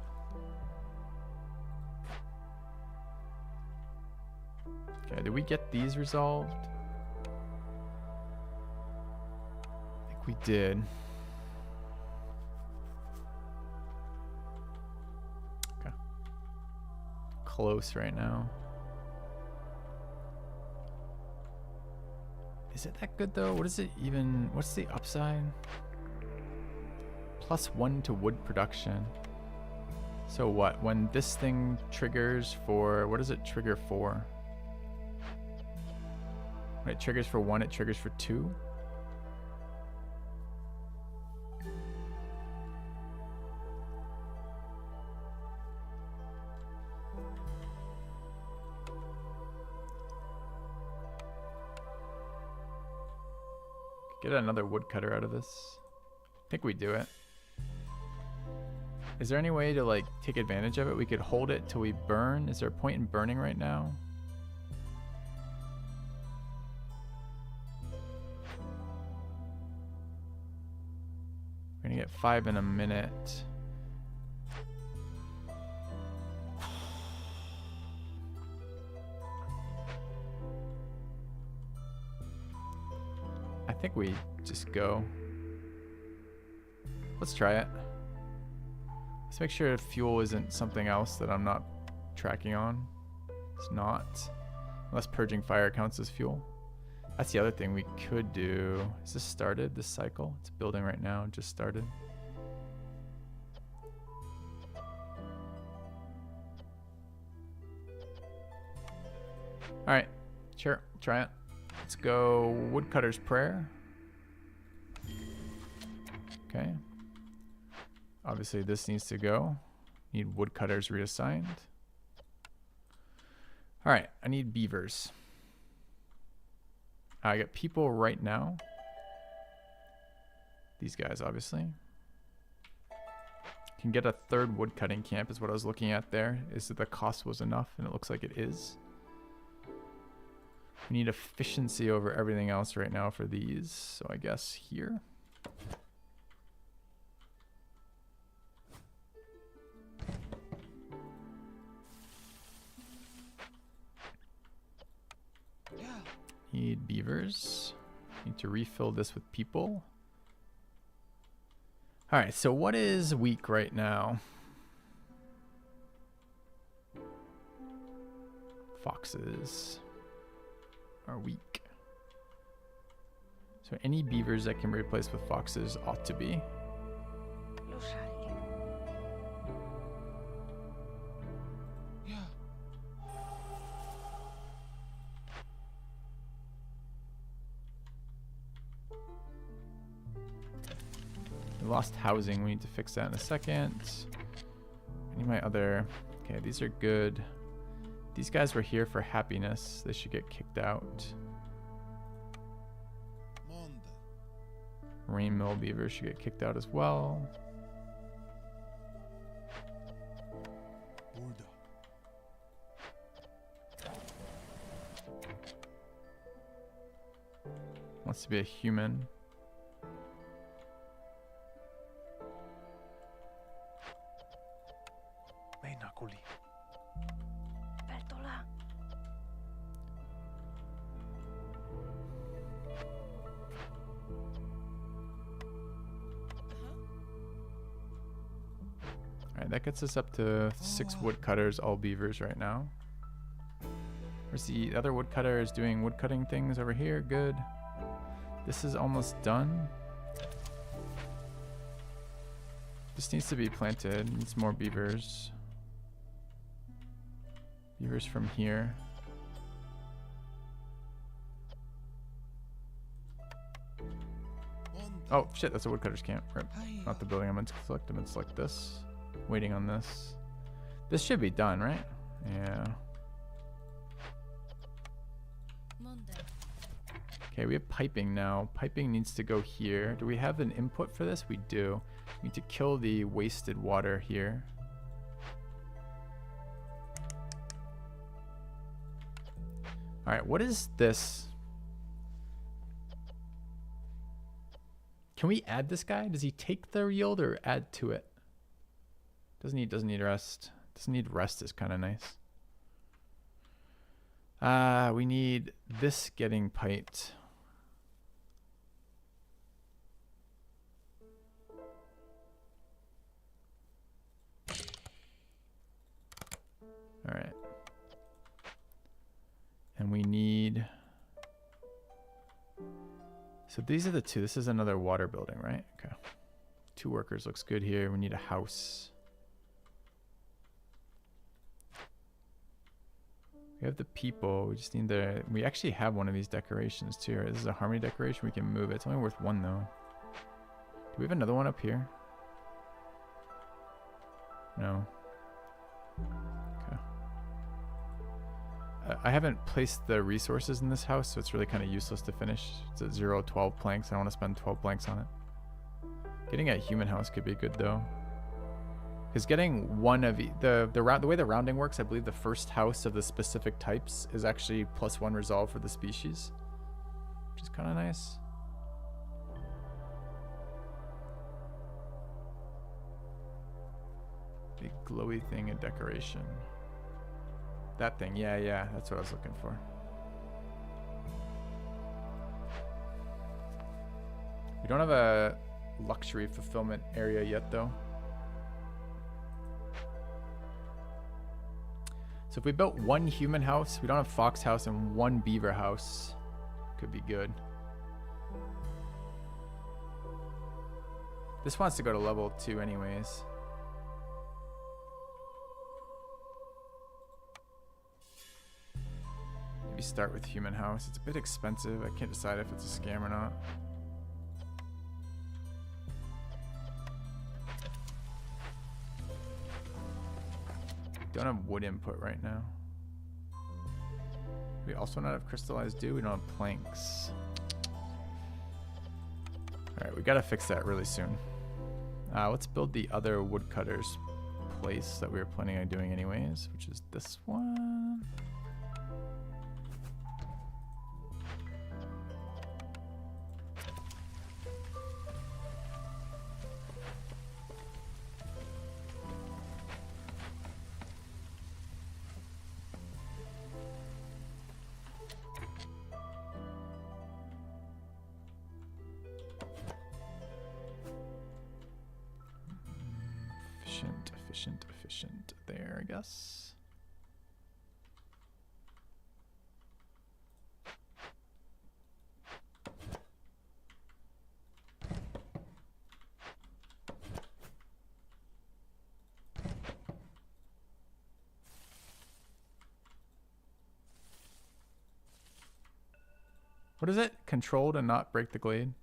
Okay, did we get these resolved? I think we did. Okay. Close right now. Is it that good though? What is it even? What's the upside? +1 to wood production. So what? When this thing triggers for, what does it trigger for? When it triggers for 1, it triggers for 2? Get another woodcutter out of this. I think we do it. Is there any way to like take advantage of it? We could hold it till we burn. Is there a point in burning right now? at 5 in a minute. I think we just go. Let's try it. Let's make sure fuel isn't something else that I'm not tracking on. It's not. Unless purging fire counts as fuel. That's the other thing we could do. Is this started, this cycle? It's building right now, just started. Alright, sure, try it. Let's go Woodcutter's Prayer. Okay. Obviously this needs to go. Need woodcutters reassigned. Alright, I need beavers. I got people right now. These guys, obviously. Can get a third woodcutting camp is what I was looking at there. Is that the cost was enough? And it looks like it is. We need efficiency over everything else right now for these. So I guess here. Need beavers. Need to refill this with people. Alright, so what is weak right now? Foxes are weak. So any beavers that can be replaced with foxes ought to be. Yeah. We lost housing. We need to fix that in a second. I need my other... Okay, these are good. These guys were here for happiness. They should get kicked out. Monde. Rain mill beavers should get kicked out as well. Burda. Wants to be a human. Meinakuli. Peltola. Alright, that gets us up to 6 woodcutters, all beavers right now. Where's the other woodcutter is doing woodcutting things over here. Good. This is almost done. This needs to be planted. Needs more beavers. Beavers from here. Monde. Oh shit, that's a woodcutter's camp. Rip. Hiya. Not the building I'm meant to select. I'm meant to select this. Waiting on this. This should be done, right? Yeah. Monday. Okay, we have piping now. Piping needs to go here. Do we have an input for this? We do. We need to kill the wasted water here. Alright, what is this? Can we add this guy? Does he take the yield or add to it? Doesn't need rest. Doesn't need rest is kind of nice. We need this getting piped. All right. And we need... So these are the two. This is another water building, right? Okay. 2 workers looks good here. We need a house. We have the people. We just need the... We actually have one of these decorations too. Right? This is a harmony decoration. We can move it. It's only worth 1 though. Do we have another one up here? No. Okay. I haven't placed the resources in this house, so it's really kind of useless to finish. It's at 0, 12 planks. I don't want to spend 12 planks on it. Getting a human house could be good though. Because getting one of the way the rounding works, I believe the first house of the specific types is actually +1 resolve for the species, which is kind of nice. Big glowy thing and decoration. That thing, yeah, that's what I was looking for. We don't have a luxury fulfillment area yet, though. So if we built one human house, we don't have fox house, and one beaver house, could be good. This wants to go to level 2 anyways. Maybe start with human house. It's a bit expensive. I can't decide if it's a scam or not. Don't have wood input right now. We also not have crystallized dew. We don't have planks. Alright, we gotta fix that really soon. Let's build the other woodcutter's place that we were planning on doing anyways, which is this one. Efficient there, I guess. What is it? Controlled and not break the glade?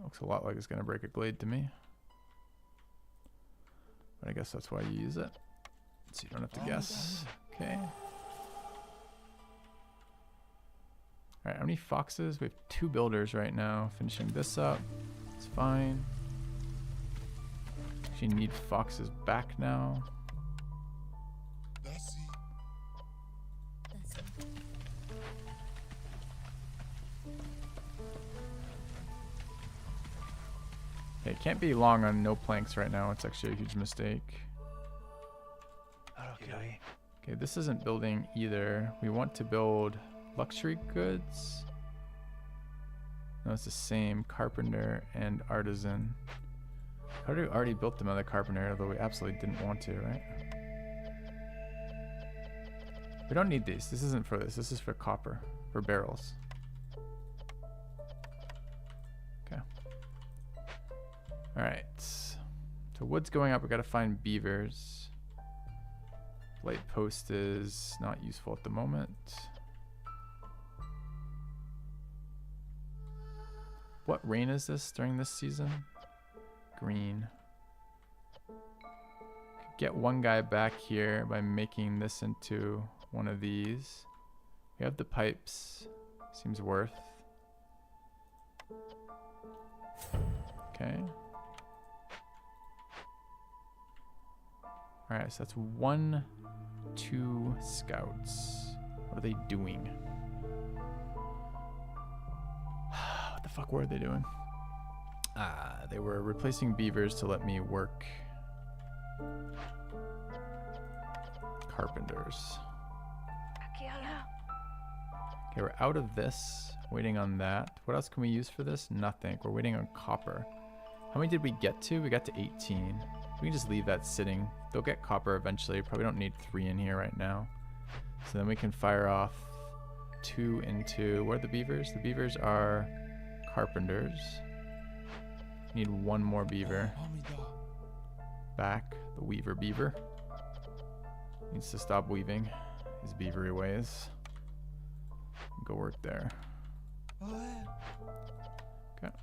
Looks a lot like it's going to break a glade to me. But I guess that's why you use it. So you don't have to guess. Okay. Alright, how many foxes? We have 2 builders right now. Finishing this up. It's fine. Actually need foxes back now. That's it. That's it. Okay, it can't be long on no planks right now. It's actually a huge mistake. Alors qu'il arrive. Okay, this isn't building either. We want to build luxury goods. No, it's the same. Carpenter and artisan. Carpenter already built them on the carpenter, although we absolutely didn't want to, right? We don't need these. This isn't for this. This is for copper, for barrels. Okay. All right. So wood's going up. We got to find beavers. Light post is not useful at the moment. What rain is this during this season? Green. Could get one guy back here by making this into one of these. We have the pipes. Seems worth. Okay. Alright, so that's 1, 2 scouts. What are they doing? What the fuck were they doing? They were replacing beavers to let me work carpenters. Okay, we're out of this. Waiting on that. What else can we use for this? Nothing. We're waiting on copper. How many did we get to? We got to 18. We can just leave that sitting. They'll get copper eventually. Probably don't need 3 in here right now. So then we can fire off 2 into... Where are the beavers? The beavers are carpenters. Need 1 more beaver. Back. The weaver beaver. Needs to stop weaving his beavery ways. Go work there. Okay.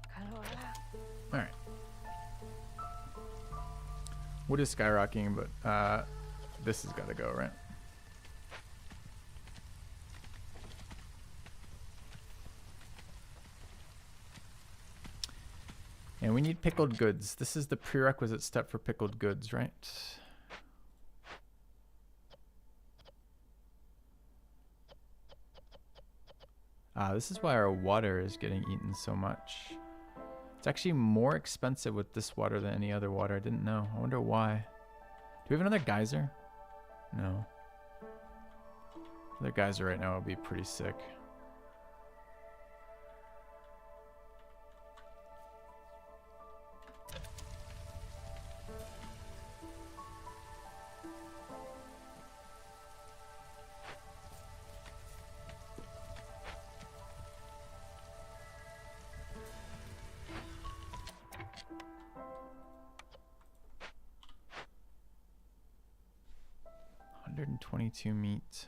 Alright. Wood is skyrocketing, but this has got to go, right? And we need pickled goods. This is the prerequisite step for pickled goods, right? This is why our water is getting eaten so much. It's actually more expensive with this water than any other water. I didn't know. I wonder why. Do we have another geyser? No. Another geyser right now would be pretty sick. $122 meat.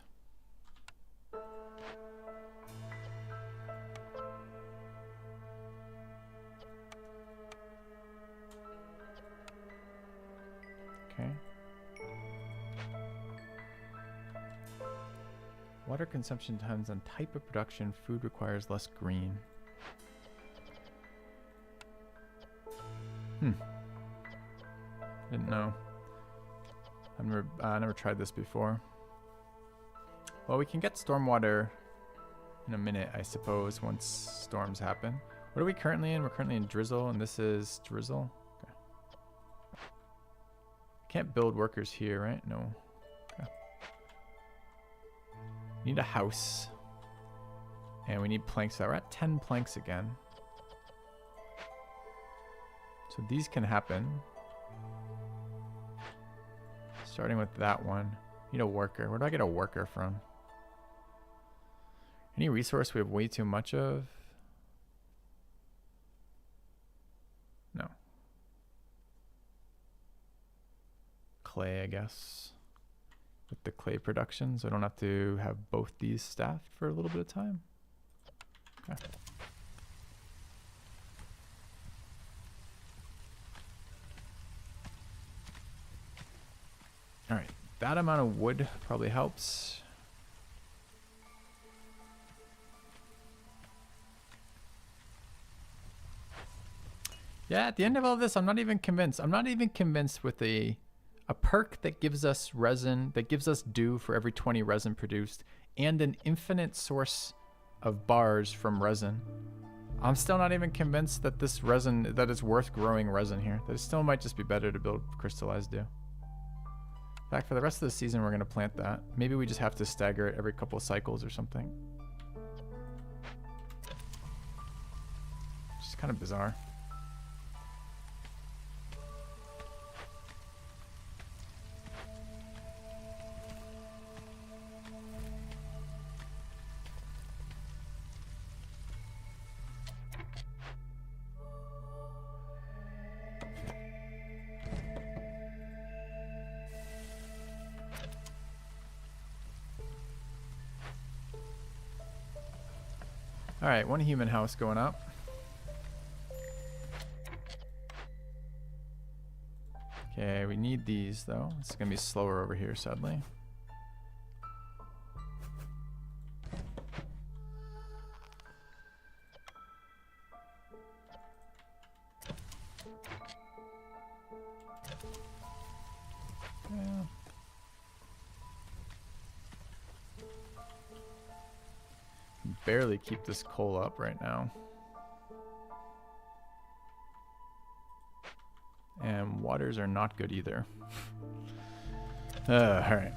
Okay. Water consumption depends on type of production. Food requires less green. Didn't know. I've never tried this before. Well, we can get stormwater in a minute, I suppose, once storms happen. What are we currently in? We're currently in drizzle, and this is drizzle. Okay. Can't build workers here, right? No. Okay. Need a house. And we need planks. So we're at 10 planks again. So these can happen. Starting with that one. Need a worker. Where do I get a worker from? Any resource we have way too much of? No. Clay, I guess. With the clay production, so I don't have to have both these staffed for a little bit of time. Okay. All right, that amount of wood probably helps. Yeah, at the end of all this, I'm not even convinced. I'm not even convinced with a perk that gives us resin, that gives us dew for every 20 resin produced, and an infinite source of bars from resin. I'm still not even convinced that this resin, that it's worth growing resin here. That it still might just be better to build crystallized dew. In fact, for the rest of the season, we're going to plant that. Maybe we just have to stagger it every couple of cycles or something. Just kind of bizarre. All right, one human house going up. Okay, we need these though. It's gonna be slower over here, sadly. Yeah. Barely keep this coal up right now. And waters are not good either. All right.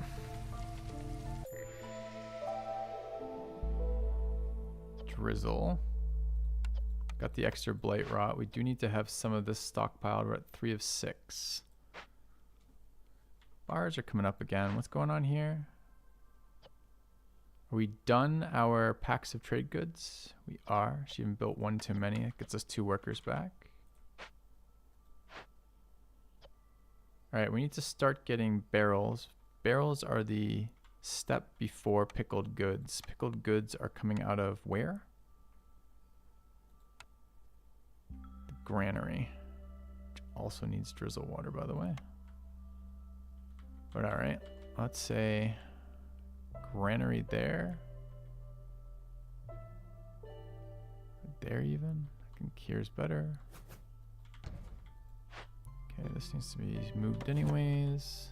Drizzle. Got the extra blight rot. We do need to have some of this stockpiled. We're at 3 of 6. Bars are coming up again. What's going on here? Are we done our packs of trade goods? We are. She even built one too many. It gets us 2 workers back. All right, we need to start getting barrels. Barrels are the step before pickled goods. Pickled goods are coming out of where? The granary, which also needs drizzle water, by the way. But all right, let's say granary there. There even. I think here's better. Okay, this needs to be moved anyways.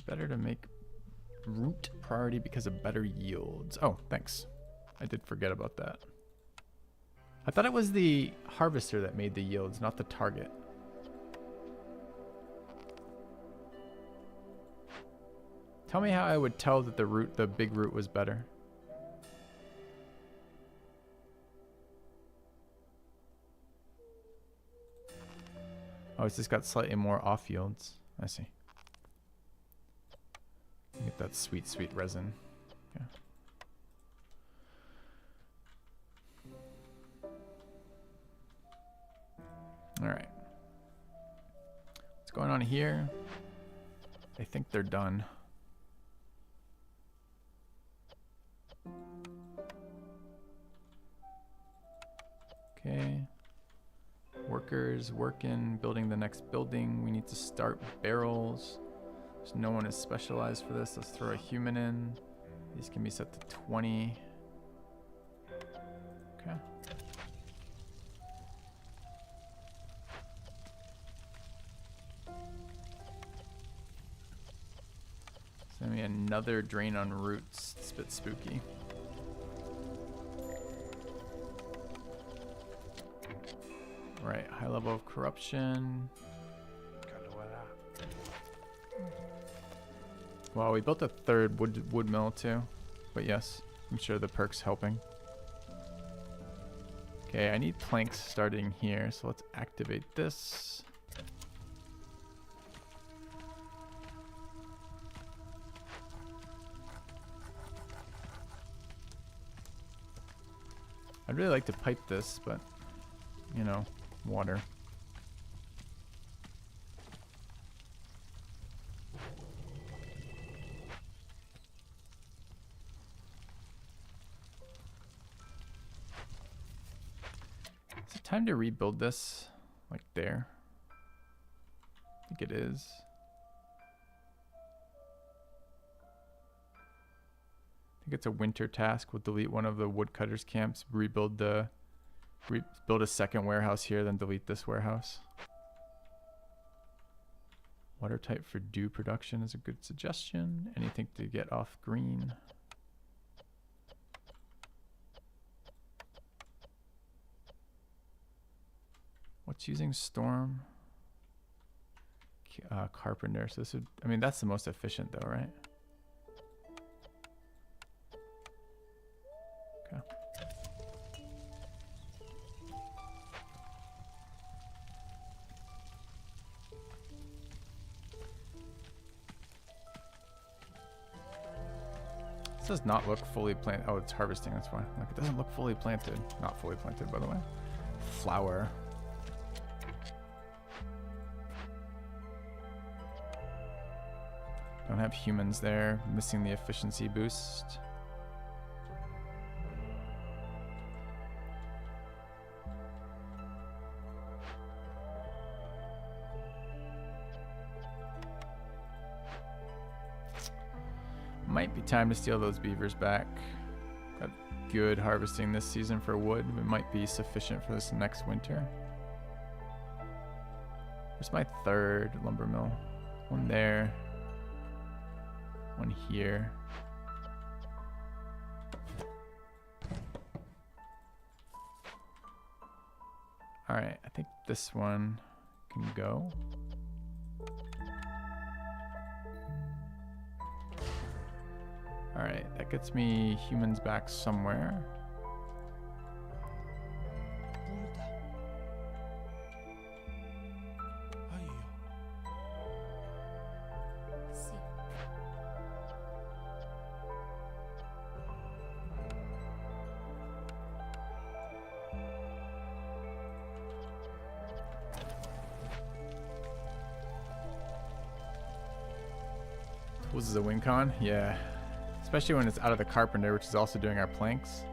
Be better to make root priority because of better yields. Oh, thanks. I did forget about that. I thought it was the harvester that made the yields, not the target. Tell me how I would tell that the big root was better. Oh, it's just got slightly more off yields. I see. Get that sweet, sweet resin. Yeah. All right. What's going on here? I think they're done. Okay. Workers working, building the next building. We need to start barrels. There's no one is specialized for this. Let's throw a human in. These can be set to 20. Okay. Send me another drain on roots. It's a bit spooky. Right, high level of corruption. Well, we built a third wood mill too, but yes, I'm sure the perk's helping. Okay, I need planks starting here, so let's activate this. I'd really like to pipe this, but you know, water. Is it time to rebuild this? Like there? I think it is. I think it's a winter task. We'll delete one of the woodcutters camps, build a second warehouse here, then delete this warehouse. Water type for dew production is a good suggestion. Anything to get off green. What's using storm? Carpenter. So this would, I mean, that's the most efficient though, right? Okay. This does not look fully planted. Oh, it's harvesting, that's why. Like, it doesn't look fully planted. Not fully planted, by the way. Flower. Don't have humans there. Missing the efficiency boost. Might be time to steal those beavers back. Got good harvesting this season for wood. It might be sufficient for this next winter. Where's my third lumber mill? One there. One here. Alright, I think this one can go. Alright, that gets me humans back somewhere. Tools is a win con? Yeah. Especially when it's out of the carpenter, which is also doing our planks.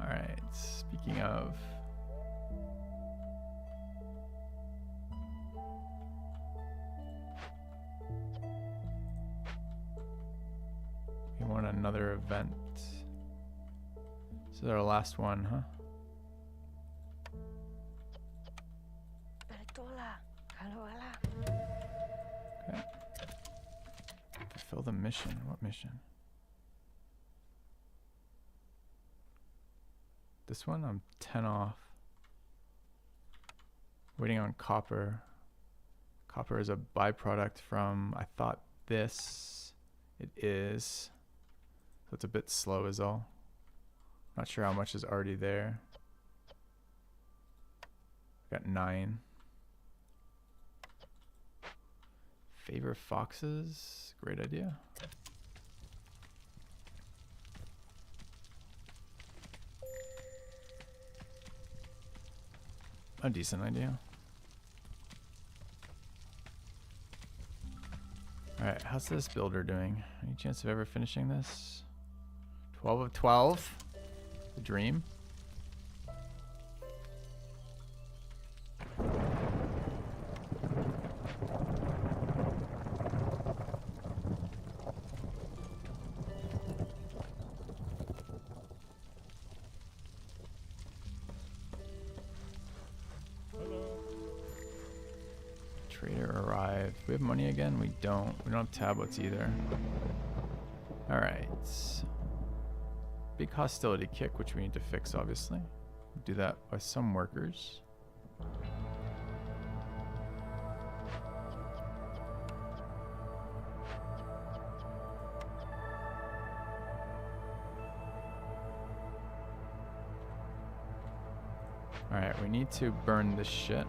Alright, speaking of... another event. This is our last one, huh? Okay. Fulfill the mission. What mission? This one, I'm 10 off. Waiting on copper. Copper is a byproduct from, I thought this, it is. So it's a bit slow is all. Not sure how much is already there. Got 9. Favor foxes, great idea. A decent idea. Alright, how's this builder doing? Any chance of ever finishing this? 12 of 12. The dream. Trader arrived. We have money again? We don't. We don't have tablets either. Alright. Big hostility kick, which we need to fix, obviously. We'll do that by some workers. Alright, we need to burn this shit.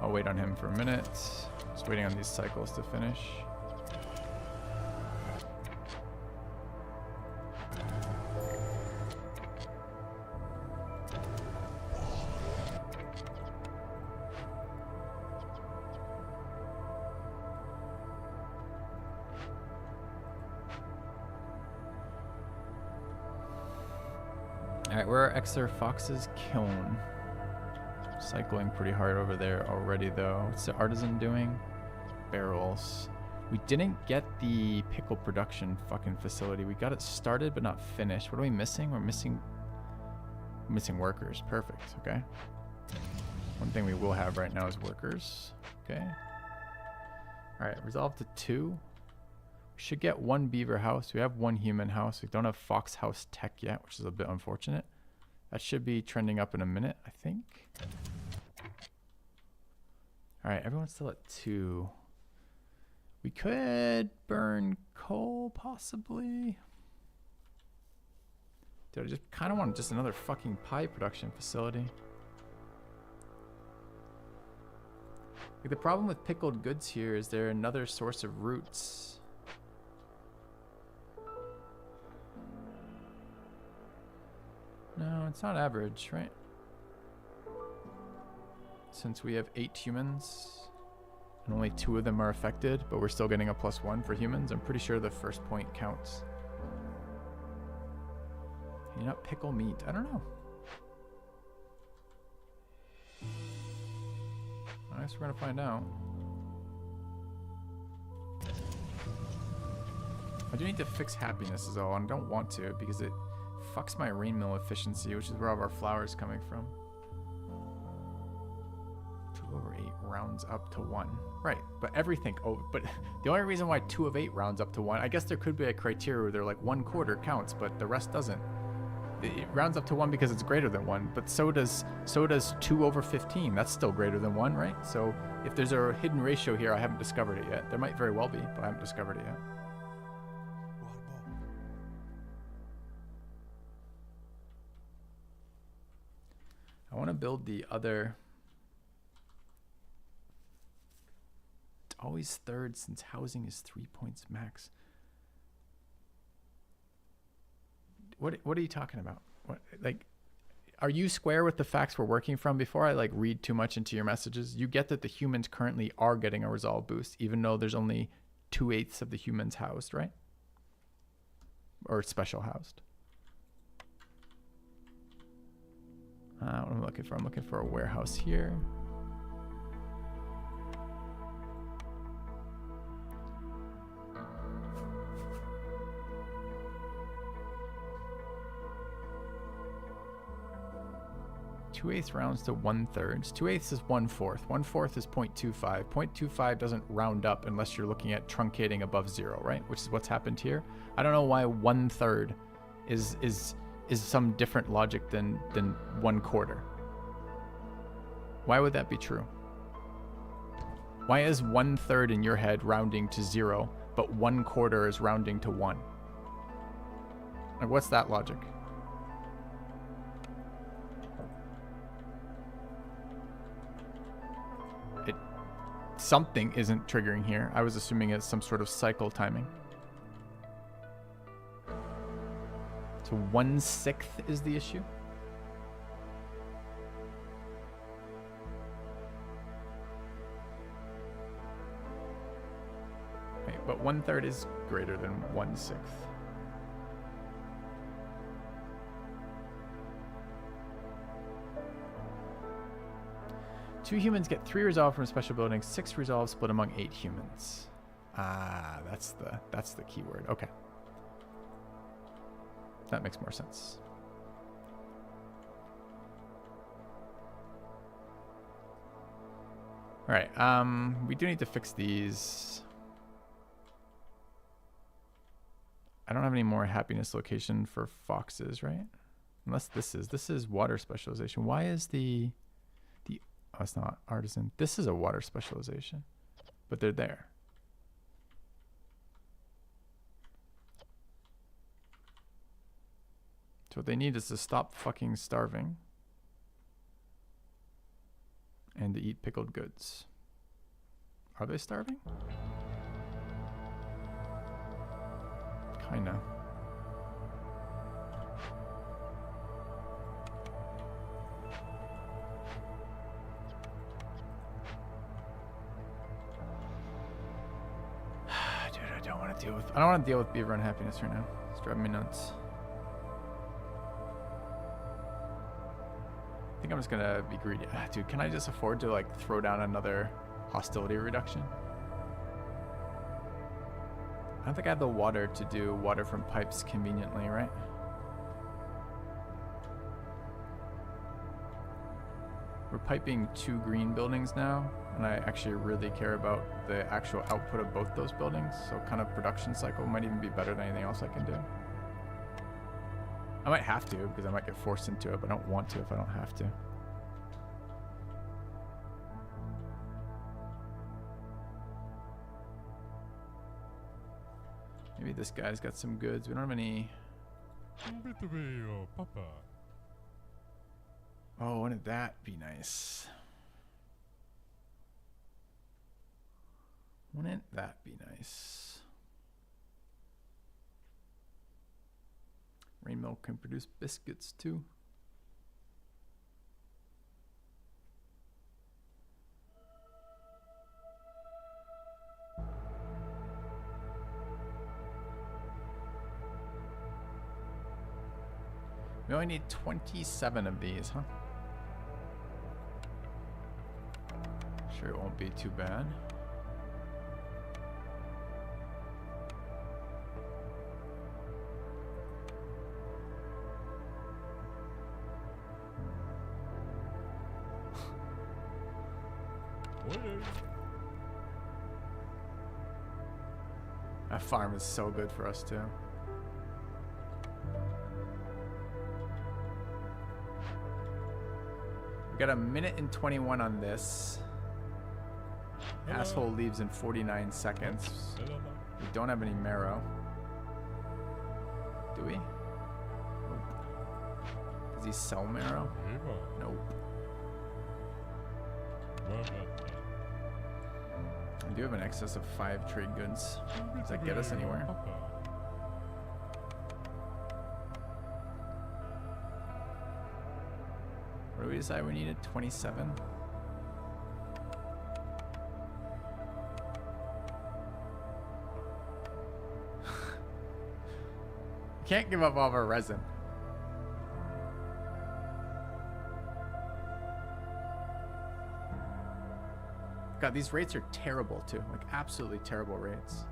I'll wait on him for a minute. Just waiting on these cycles to finish. Alright, where are Exeter Fox's kiln? Cycling pretty hard over there already though. What's the artisan doing? Barrels. We didn't get the pickle production fucking facility. We got it started but not finished. What are we missing? We're missing workers. Perfect. Okay. One thing we will have right now is workers. Okay. Alright, resolve to 2. We should get 1 beaver house. We have 1 human house. We don't have fox house tech yet, which is a bit unfortunate. That should be trending up in a minute, I think. Alright, everyone's still at 2. We could burn coal, possibly. Dude, I just kind of want just another fucking pie production facility. Like, the problem with pickled goods here is they're another source of roots. No, it's not average, right? Since we have 8 humans and only 2 of them are affected, but we're still getting a +1 for humans, I'm pretty sure the first point counts. Can you not pickle meat? I don't know. I guess we're gonna find out. I do need to fix happiness is all, and I don't want to because it fucks my rain mill efficiency, which is where all our flour is coming from. 2 over 8 rounds up to 1. Right, but everything, but the only reason why 2 of 8 rounds up to 1, I guess there could be a criteria where they're like 1/4 counts, but the rest doesn't. It rounds up to 1 because it's greater than 1, but so does 2 over 15. That's still greater than 1, right? So if there's a hidden ratio here, I haven't discovered it yet. There might very well be, but I haven't discovered it yet. I want to build the other. It's always third since housing is 3 points max. What are you talking about? What, like, are you square with the facts we're working from before I like read too much into your messages? You get that the humans currently are getting a resolve boost, even though there's only 2/8 of the humans housed, right? Or special housed. What am I looking for? I'm looking for a warehouse here. 2/8 rounds to 1/3. 2/8 is 1/4. 1/4 is 0.25. 0.25 doesn't round up unless you're looking at truncating above 0, right? Which is what's happened here. I don't know why 1/3 is some different logic than 1/4. Why would that be true? Why is 1/3 in your head rounding to 0, but 1/4 is rounding to 1? Like, what's that logic? Something isn't triggering here. I was assuming it's some sort of cycle timing. So 1/6 is the issue. Wait, but 1/3 is greater than 1/6. Two humans get 3 resolve from a special building, 6 resolve split among 8 humans. Ah, that's the key word. Okay. That makes more sense. All right, we do need to fix these. I don't have any more happiness location for foxes, right? Unless this is water specialization. Why is the oh, it's not artisan. This is a water specialization, but they're there. So what they need is to stop fucking starving and to eat pickled goods. Are they starving? Kinda. Dude, I don't want to deal with beaver unhappiness right now. It's driving me nuts. I think I'm just gonna be greedy. Dude, can I just afford to like throw down another hostility reduction? I don't think I have the water to do water from pipes conveniently, right? We're piping 2 green buildings now, and I actually really care about the actual output of both those buildings, so kind of production cycle might even be better than anything else I can do. I might have to, because I might get forced into it, but I don't want to if I don't have to. Maybe this guy's got some goods. We don't have any... Oh, wouldn't that be nice? Wouldn't that be nice? Rain milk can produce biscuits too. We only need 27 of these, huh? Sure, it won't be too bad. That farm is so good for us too. We got a minute and 21 on this. Asshole leaves in 49 seconds. We don't have any marrow. Do we? Nope. Does he sell marrow? Nope. I do have an excess of 5 trade goods. Does that get us anywhere? What do we decide we needed? 27? Can't give up all of our resin. God, these rates are terrible too. Like absolutely terrible rates.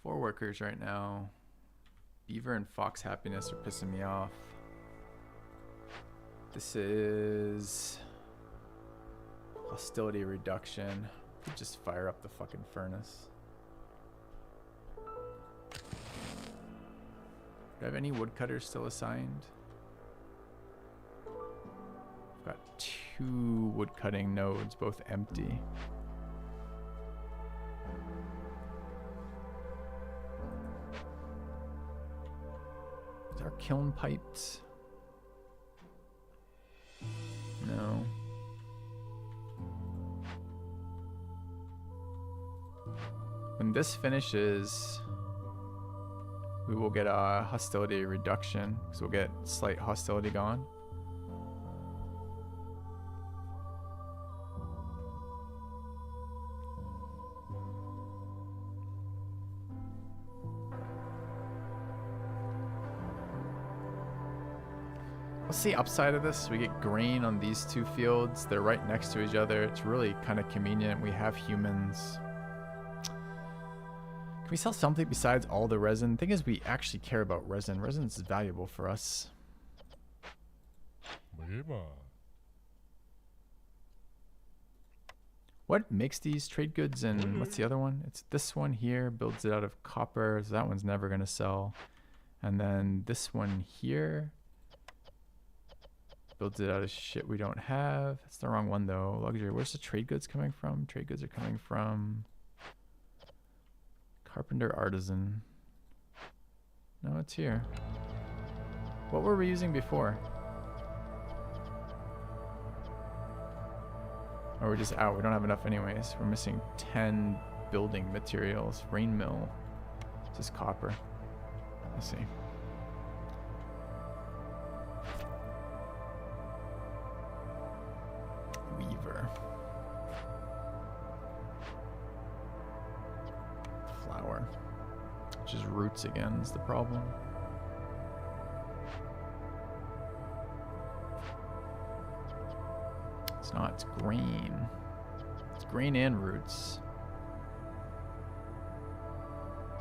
Four workers right now. Beaver and fox happiness are pissing me off. This is hostility reduction. Could just fire up the fucking furnace. Do I have any woodcutters still assigned? I've got 2 woodcutting nodes, both empty. Is our kiln piped? No. When this finishes, we will get a hostility reduction, because we'll get slight hostility gone. What's the upside of this? We get grain on these 2 fields. They're right next to each other. It's really kind of convenient. We have humans. Can we sell something besides all the resin? Thing is, we actually care about resin. Resin is valuable for us. What makes these trade goods and what's the other one? It's this one here, builds it out of copper. So that one's never going to sell. And then this one here builds it out of shit we don't have. That's the wrong one though. Luxury. Where's the trade goods coming from? Trade goods are coming from carpenter artisan. No, it's here. What were we using before? Or we're just out. We don't have enough anyways. We're missing 10 building materials. Rain mill. This is copper. Let's see. Weaver. Flower. Which is roots again is the problem. It's not, it's green. It's green and roots.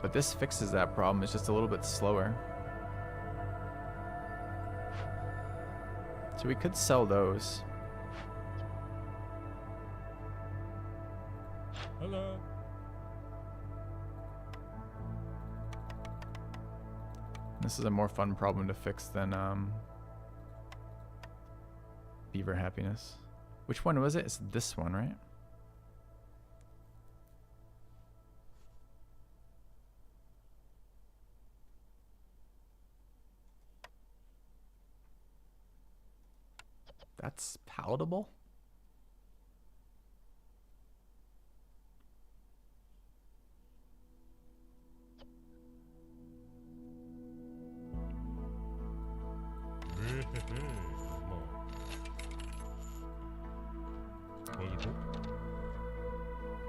But this fixes that problem, it's just a little bit slower. So we could sell those. Hello. This is a more fun problem to fix than beaver happiness. Which one was it? It's this one, right? That's palatable.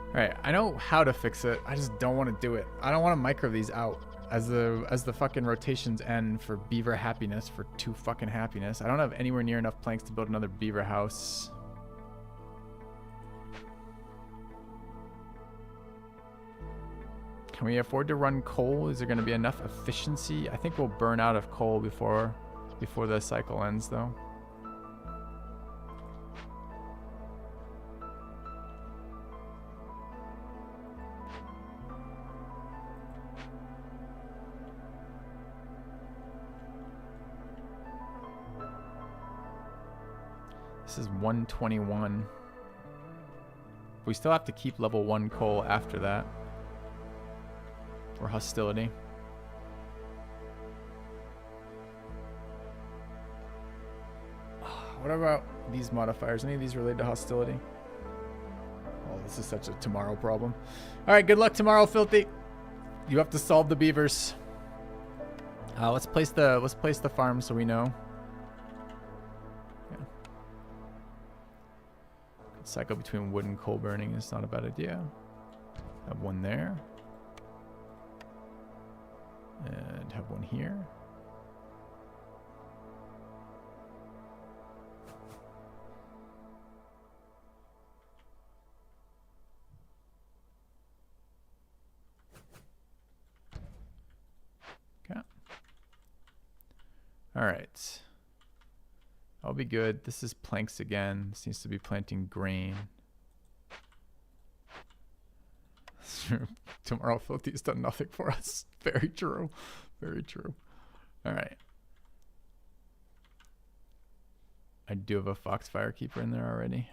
Alright, I know how to fix it. I just don't want to do it. I don't want to micro these out as the fucking rotations end for beaver happiness for 2 fucking happiness. I don't have anywhere near enough planks to build another beaver house. Can we afford to run coal? Is there going to be enough efficiency? I think we'll burn out of coal before the cycle ends though. This is 121. We still have to keep level 1 coal after that. Or hostility. What about these modifiers? Any of these related to hostility? Oh, this is such a tomorrow problem. Alright, good luck tomorrow, Filthy. You have to solve the beavers. Let's place the farm so we know. cycle between wood and coal burning is not a bad idea. Have one there. And have one here. Okay. All right. I'll be good. This is planks again. This needs to be planting grain. Tomorrow Filthy's done nothing for us. Very true. Very true. All right. I do have a foxfire keeper in there already.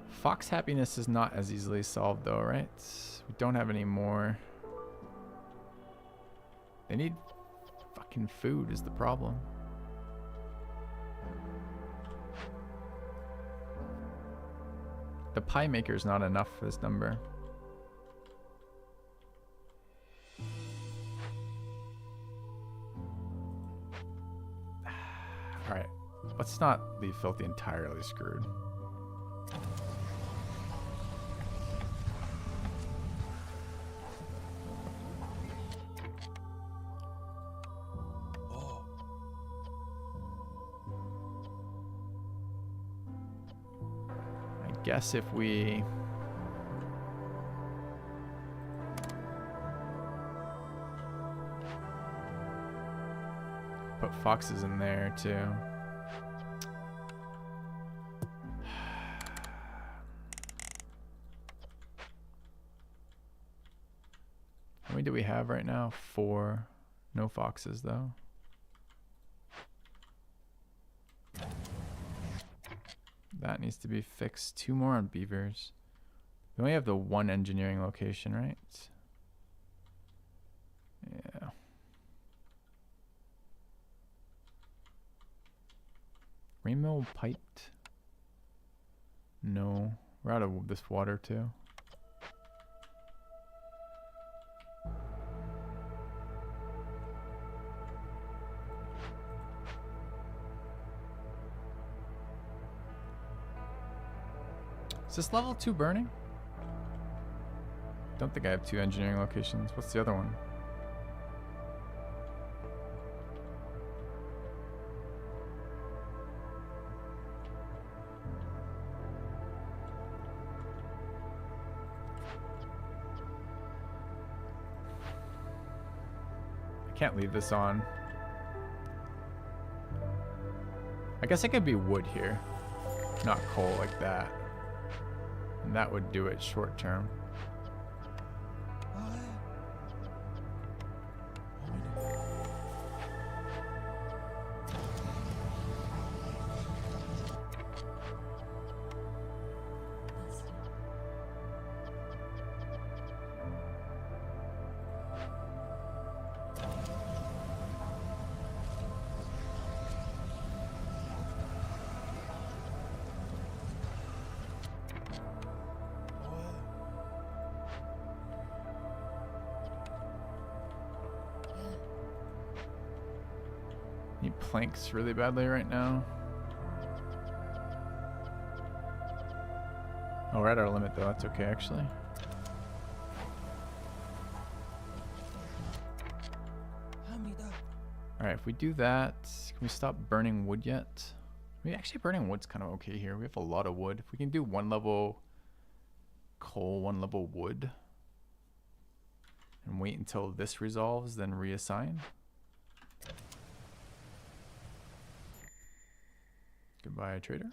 Fox happiness is not as easily solved though, right? We don't have any more. They need fucking food is the problem. The pie maker is not enough for this number. Alright, let's not leave Filthy entirely screwed. Guess if we put foxes in there too. How many do we have right now? 4. No foxes though. That needs to be fixed. 2 more on beavers. We only have the 1 engineering location, right? Yeah. Rainbow piped? No. We're out of this water too. Is this level 2 burning? Don't think I have 2 engineering locations. What's the other one? I can't leave this on. I guess I could be wood here, not coal like that. And that would do it short term. Need planks really badly right now. Oh, we're at our limit though. That's okay actually. Alright, if we do that, can we stop burning wood yet? Actually, burning wood's kind of okay here. We have a lot of wood. If we can do 1 level coal, 1 level wood, and wait until this resolves, then reassign. Goodbye, trader.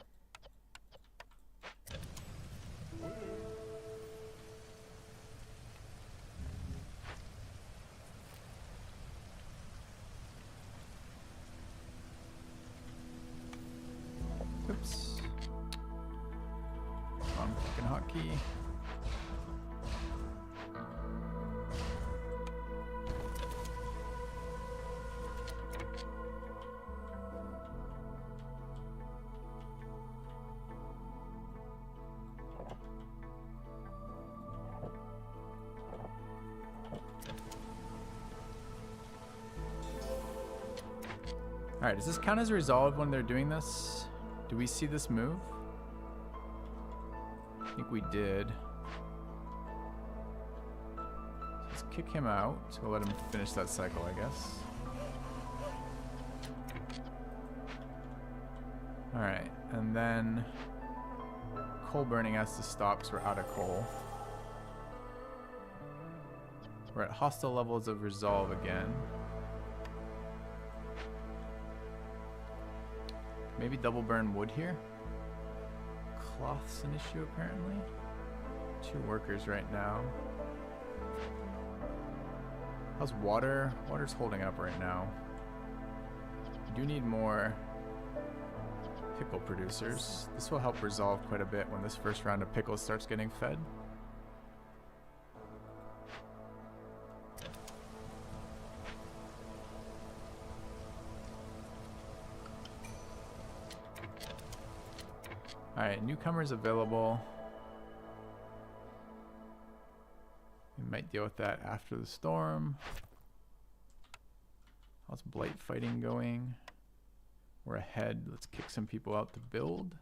Oops. Wrong fucking hotkey. Alright, does this count as resolved when they're doing this? Do we see this move? I think we did. Let's kick him out. So we'll let him finish that cycle, I guess. Alright, and then coal burning has to stop because we're out of coal. We're at hostile levels of resolve again. Maybe double burn wood here. Cloth's an issue apparently. 2 workers right now. How's water? Water's holding up right now. We do need more pickle producers. This will help resolve quite a bit when this first round of pickles starts getting fed. Alright, newcomers available. We might deal with that after the storm. How's blight fighting going? We're ahead. Let's kick some people out to build.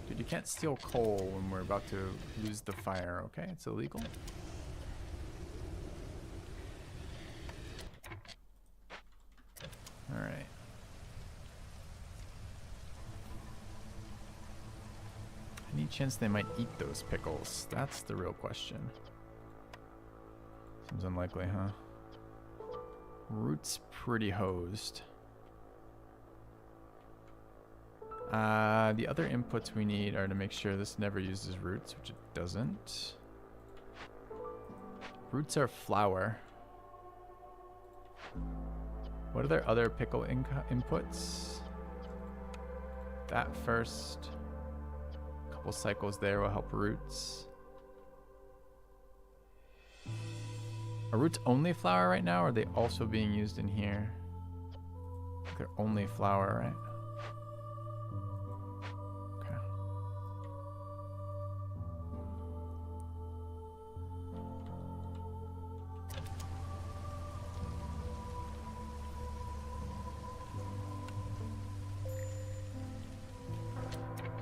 Dude, you can't steal coal when we're about to lose the fire, okay? It's illegal. Alright. Any chance they might eat those pickles? That's the real question. Seems unlikely, huh? Root's pretty hosed. The other inputs we need are to make sure this never uses roots, which it doesn't. Roots are flour. What are their other pickle inputs? That first. A couple cycles there will help roots. Are roots only flour right now, or are they also being used in here? They're only flour, right? Okay.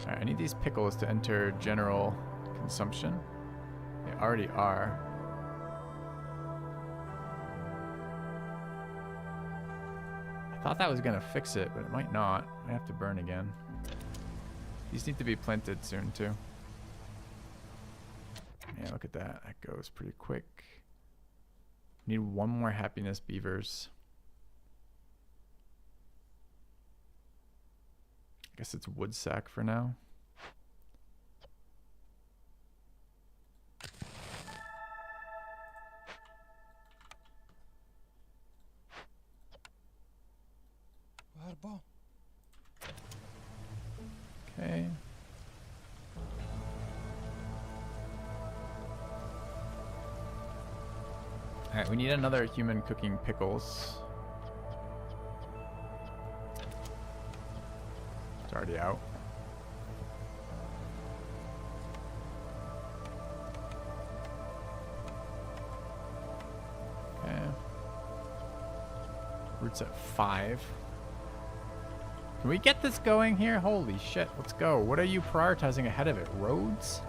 Alright, I need these pickles to enter general consumption. They already are. Thought that was gonna fix it, but it might not. I have to burn again. These need to be planted soon too. Yeah, look at that. That goes pretty quick. Need 1 more happiness beavers. I guess it's wood sack for now. Okay. Alright, we need another human cooking pickles. It's already out. Okay. Roots at 5. Can we get this going here? Holy shit, let's go. What are you prioritizing ahead of it? Roads?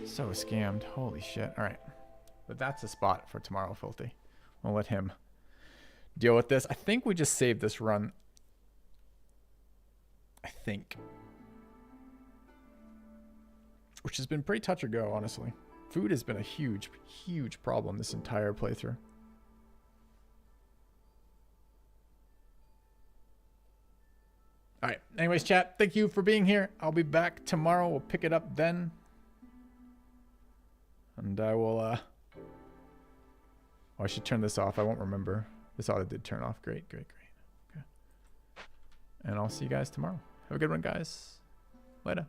So scammed. Holy shit. All right. But that's a spot for tomorrow, Filthy. We'll let him deal with this. I think we just saved this run. I think. Which has been pretty touch or go, honestly. Food has been a huge, huge problem this entire playthrough. All right. Anyways, chat, thank you for being here. I'll be back tomorrow. We'll pick it up then. And I will, oh, I should turn this off. I won't remember. This auto did turn off. Great, great, great. Okay. And I'll see you guys tomorrow. Have a good one, guys. Later.